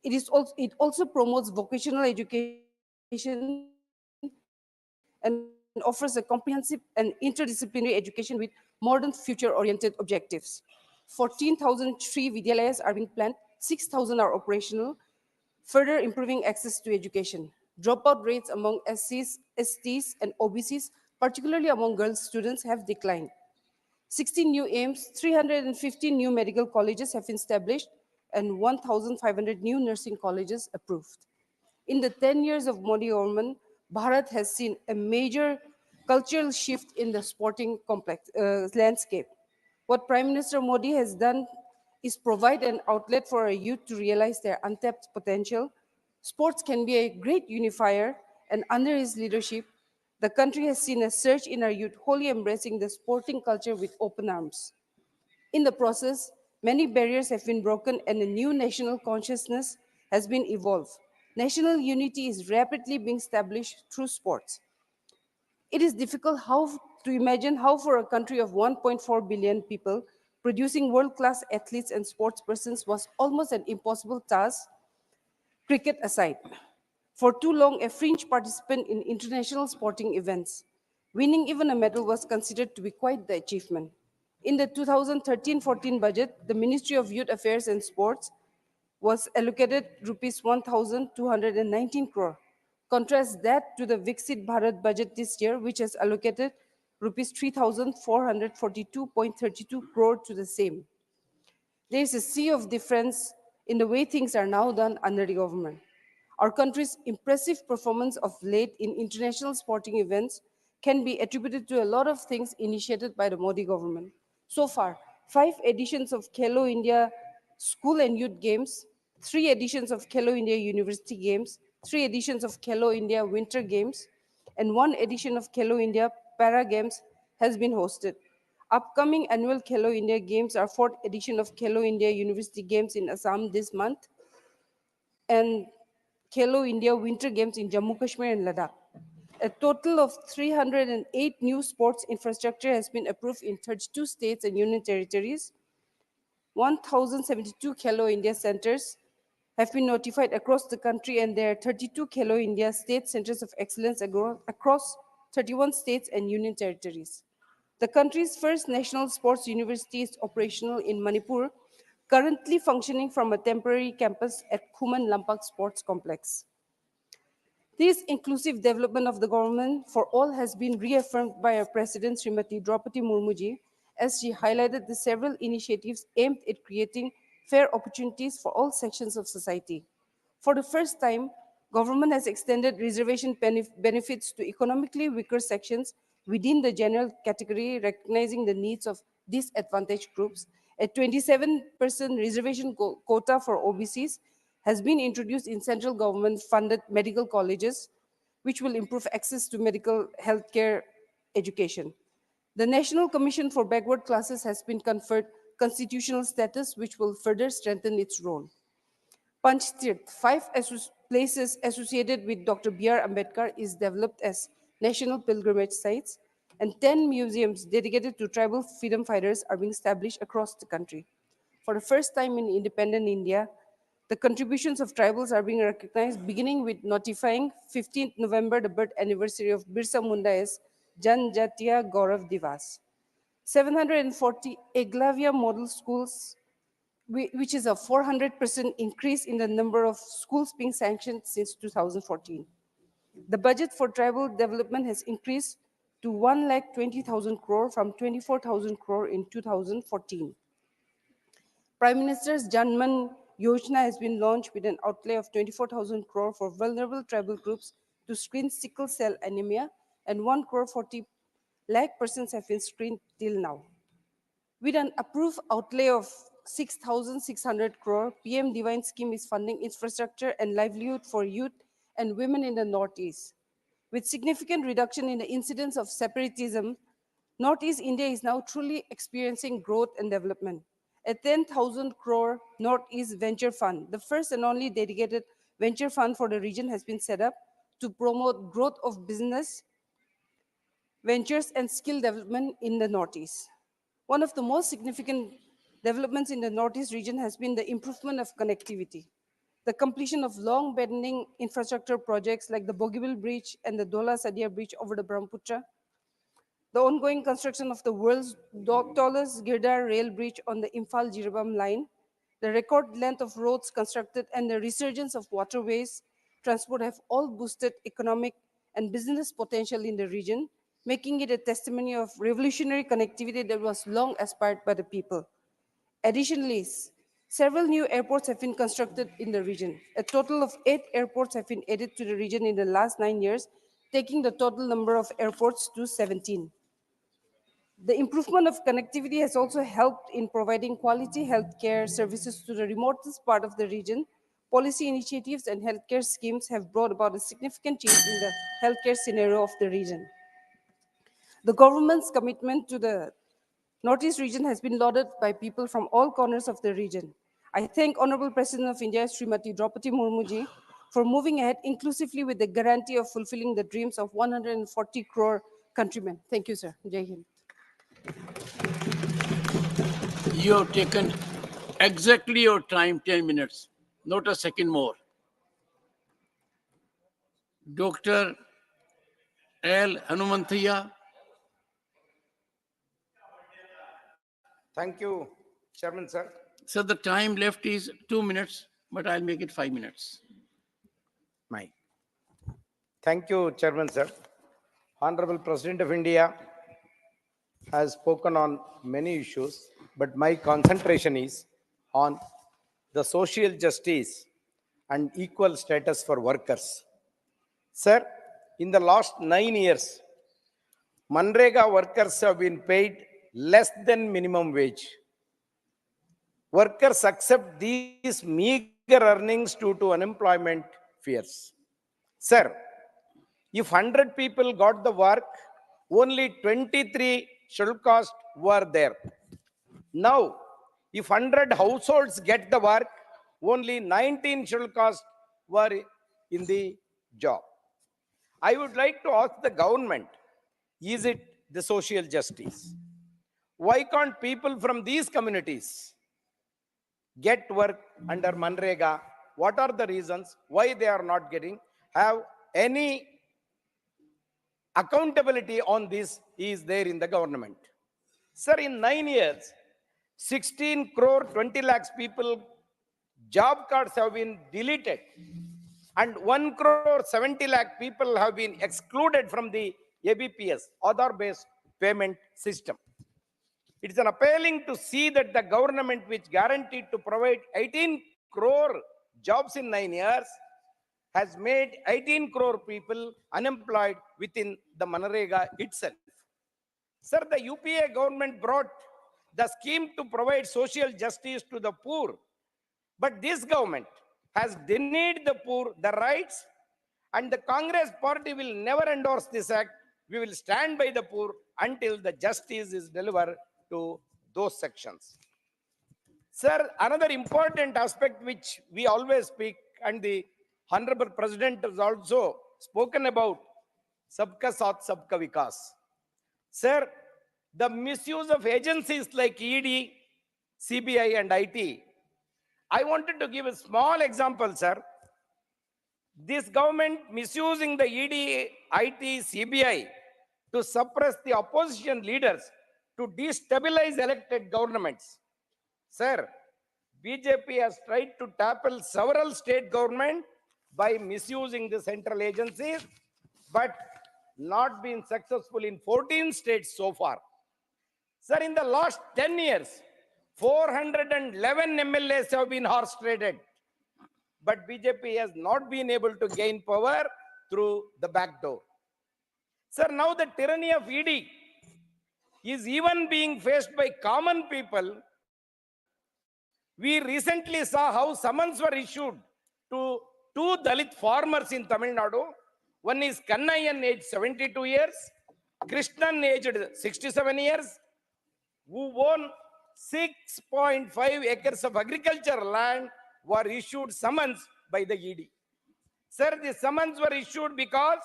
It also promotes vocational education and offers a comprehensive and interdisciplinary education with modern future-oriented objectives. 14,003 Vidyalayas are being planned, 6,000 are operational, further improving access to education. Dropout rates among SCs, STs, and OBCs, particularly among girls students, have declined. 16 new AIMS, 315 new medical colleges have been established, and 1,500 new nursing colleges approved. In the 10 years of Modi government, Bharat has seen a major cultural shift in the sporting landscape. What Prime Minister Modi has done is provide an outlet for our youth to realize their untapped potential. Sports can be a great unifier, and under his leadership, the country has seen a surge in our youth wholly embracing the sporting culture with open arms. In the process, many barriers have been broken and a new national consciousness has been evolved. National unity is rapidly being established through sports. It is difficult to imagine how for a country of 1.4 billion people, producing world-class athletes and sportspersons was almost an impossible task, cricket aside. For too long, a fringe participant in international sporting events. Winning even a medal was considered to be quite the achievement. In the 2013-14 budget, the Ministry of Youth Affairs and Sports was allocated rupees 1,219 crore. Contrast that to the Viksit Bharat budget this year, which has allocated rupees 3,442.32 crore to the same. There is a sea of difference in the way things are now done under the government. Our country's impressive performance of late in international sporting events can be attributed to a lot of things initiated by the Modi government. So far, 5 editions of Khelo India School and Youth Games, 3 editions of Khelo India University Games, 3 editions of Khelo India Winter Games, and 1 edition of Khelo India Para Games has been hosted. Upcoming annual Khelo India Games are 4th edition of Khelo India University Games in Assam this month, and Khelo India Winter Games in Jammu, Kashmir and Ladakh. A total of 308 new sports infrastructure has been approved in 32 states and union territories. 1,072 Khelo India centers have been notified across the country, and there are 32 Khelo India state centers of excellence across 31 states and union territories. The country's first national sports university is operational in Manipur, currently functioning from a temporary campus at Khuman Lampak Sports Complex. This inclusive development of the government for all has been reaffirmed by our President Srimati Draupadi Murmuji, as she highlighted the several initiatives aimed at creating fair opportunities for all sections of society. For the first time, government has extended reservation benefits to economically weaker sections within the general category, recognizing the needs of disadvantaged groups. A 27% reservation quota for OBCs has been introduced in central government-funded medical colleges, which will improve access to medical healthcare education. The National Commission for Backward Classes has been conferred constitutional status, which will further strengthen its role. Panchtirth, 5 places associated with Dr. B.R. Ambedkar, is developed as national pilgrimage sites, and 10 museums dedicated to tribal freedom fighters are being established across the country. For the first time in independent India, the contributions of tribals are being recognized, beginning with notifying 15th November, the birth anniversary of Birsa Munda, as Janjatiya Gaurav Divas. 740 Eglavia model schools, which is a 400% increase in the number of schools being sanctioned since 2014. The budget for tribal development has increased to 1,20,000 crore from 24,000 crore in 2014. Prime Minister's Janman Yojana has been launched with an outlay of 24,000 crore for vulnerable tribal groups to screen sickle cell anemia, and 1 crore 40 lakh persons have been screened till now. With an approved outlay of 6,600 crore, PM Divine Scheme is funding infrastructure and livelihood for youth and women in the Northeast. With significant reduction in the incidence of separatism, Northeast India is now truly experiencing growth and development. A 10,000 crore Northeast Venture Fund, the first and only dedicated venture fund for the region, has been set up to promote growth of business, ventures, and skill development in the Northeast. One of the most significant developments in the Northeast region has been the improvement of connectivity. The completion of long-pending infrastructure projects like the Bogibil Bridge and the Dola Sadia Bridge over the Brahmaputra, the ongoing construction of the world's tallest girdar rail bridge on the Imphal-Jiribam line, the record length of roads constructed, and the resurgence of waterways transport have all boosted economic and business potential in the region, making it a testimony of revolutionary connectivity that was long aspired by the people. Additionally, several new airports have been constructed in the region. A total of 8 airports have been added to the region in the last 9 years, taking the total number of airports to 17. The improvement of connectivity has also helped in providing quality healthcare services to the remotest part of the region. Policy initiatives and healthcare schemes have brought about a significant change in the healthcare scenario of the region. The government's commitment to the Northeast region has been lauded by people from all corners of the region. I thank Honorable President of India, Srimati Draupadi Murmuji, for moving ahead inclusively with the guarantee of fulfilling the dreams of 140 crore countrymen. Thank you, sir. Jai Hind.
You have taken exactly your time, 10 minutes, not a second more. Dr. L. Hanumanthaya.
Thank you, Chairman, sir.
So the time left is 2 minutes, but I'll make it 5 minutes.
Thank you, Chairman, sir. Honorable President of India has spoken on many issues, but my concentration is on the social justice and equal status for workers. Sir, in the last 9 years, MNREGA workers have been paid less than minimum wage. Workers accept these meager earnings due to unemployment fears. Sir, if 100 people got the work, only 23 schedule caste were there. Now, if 100 households get the work, only 19 schedule caste were in the job. I would like to ask the government, is it the social justice? Why can't people from these communities get work under MNREGA? What are the reasons why they are not getting? Have any accountability on this is there in the government? Sir, in 9 years, 16 crore 20 lakhs people job cards have been deleted, and 1 crore 70 lakh people have been excluded from the ABPS, Aadhaar-based payment system. It is an appalling to see that the government, which guaranteed to provide 18 crore jobs in 9 years, has made 18 crore people unemployed within the MNREGA itself. Sir, the UPA government brought the scheme to provide social justice to the poor, but this government has denied the poor the rights, and the Congress party will never endorse this act. We will stand by the poor until the justice is delivered to those sections. Sir, another important aspect which we always speak, and the Honorable President has also spoken about, Sabka Saath Sabka Vikas. Sir, the misuse of agencies like ED, CBI and IT. I wanted to give a small example, sir. This government misusing the ED, IT, CBI to suppress the opposition leaders to destabilize elected governments. Sir, BJP has tried to tackle several state governments by misusing the central agencies, but not been successful in 14 states so far. Sir, in the last 10 years, 411 MLAs have been horse traded, but BJP has not been able to gain power through the back door. Sir, now the tyranny of ED is even being faced by common people. We recently saw how summons were issued to two Dalit farmers in Tamil Nadu. One is Kannayan, aged 72 years, Krishnan, aged 67 years, who own 6.5 acres of agricultural land, were issued summons by the ED. Sir, the summons were issued because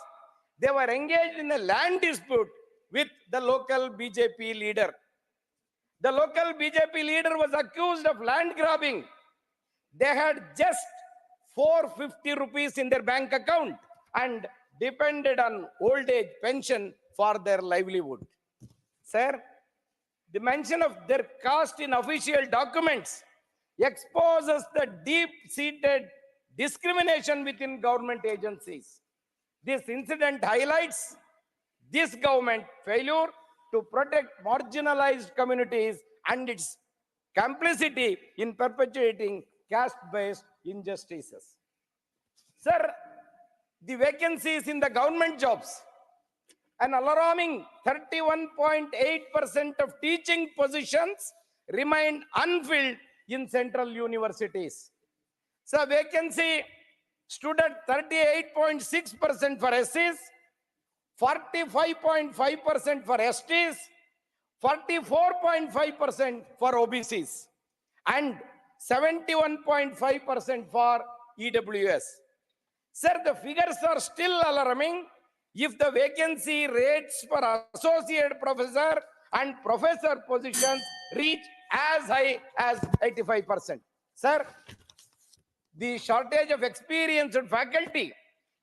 they were engaged in a land dispute with the local BJP leader. The local BJP leader was accused of land grabbing. They had just 450 rupees in their bank account and depended on old age pension for their livelihood. Sir, the mention of their caste in official documents exposes the deep-seated discrimination within government agencies. This incident highlights this government failure to protect marginalized communities and its complicity in perpetuating caste-based injustices. Sir, the vacancies in the government jobs, an alarming 31.8% of teaching positions remain unfilled in central universities. So vacancy stood at 38.6% for SCs, 45.5% for STs, 44.5% for OBCs, and 71.5% for EWS. Sir, the figures are still alarming if the vacancy rates for associate professor and professor positions reach as high as 85%. Sir, the shortage of experienced faculty,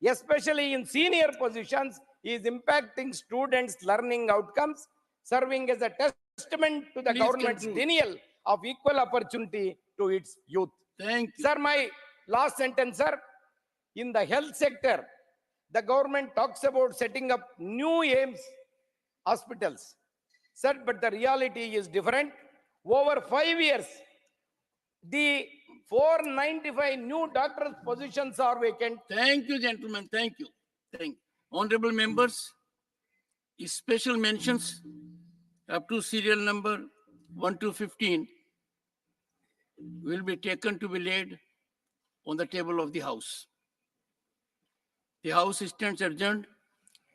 especially in senior positions, is impacting students' learning outcomes, serving as a testament to the
Please
government's
conclude.
denial of equal opportunity to its youth.
Thank you.
Sir, my last sentence, sir. In the health sector, the government talks about setting up new AIMS hospitals. Sir, but the reality is different. Over 5 years, the 495 new doctors' positions are vacant.
Thank you, gentlemen. Thank you. Thank you. Honorable members, special mentions up to serial number 1 to 15 will be taken to be laid on the table of the House. The House stands adjourned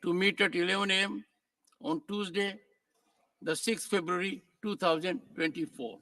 to meet at 11 a.m. on Tuesday, the 6th February 2024.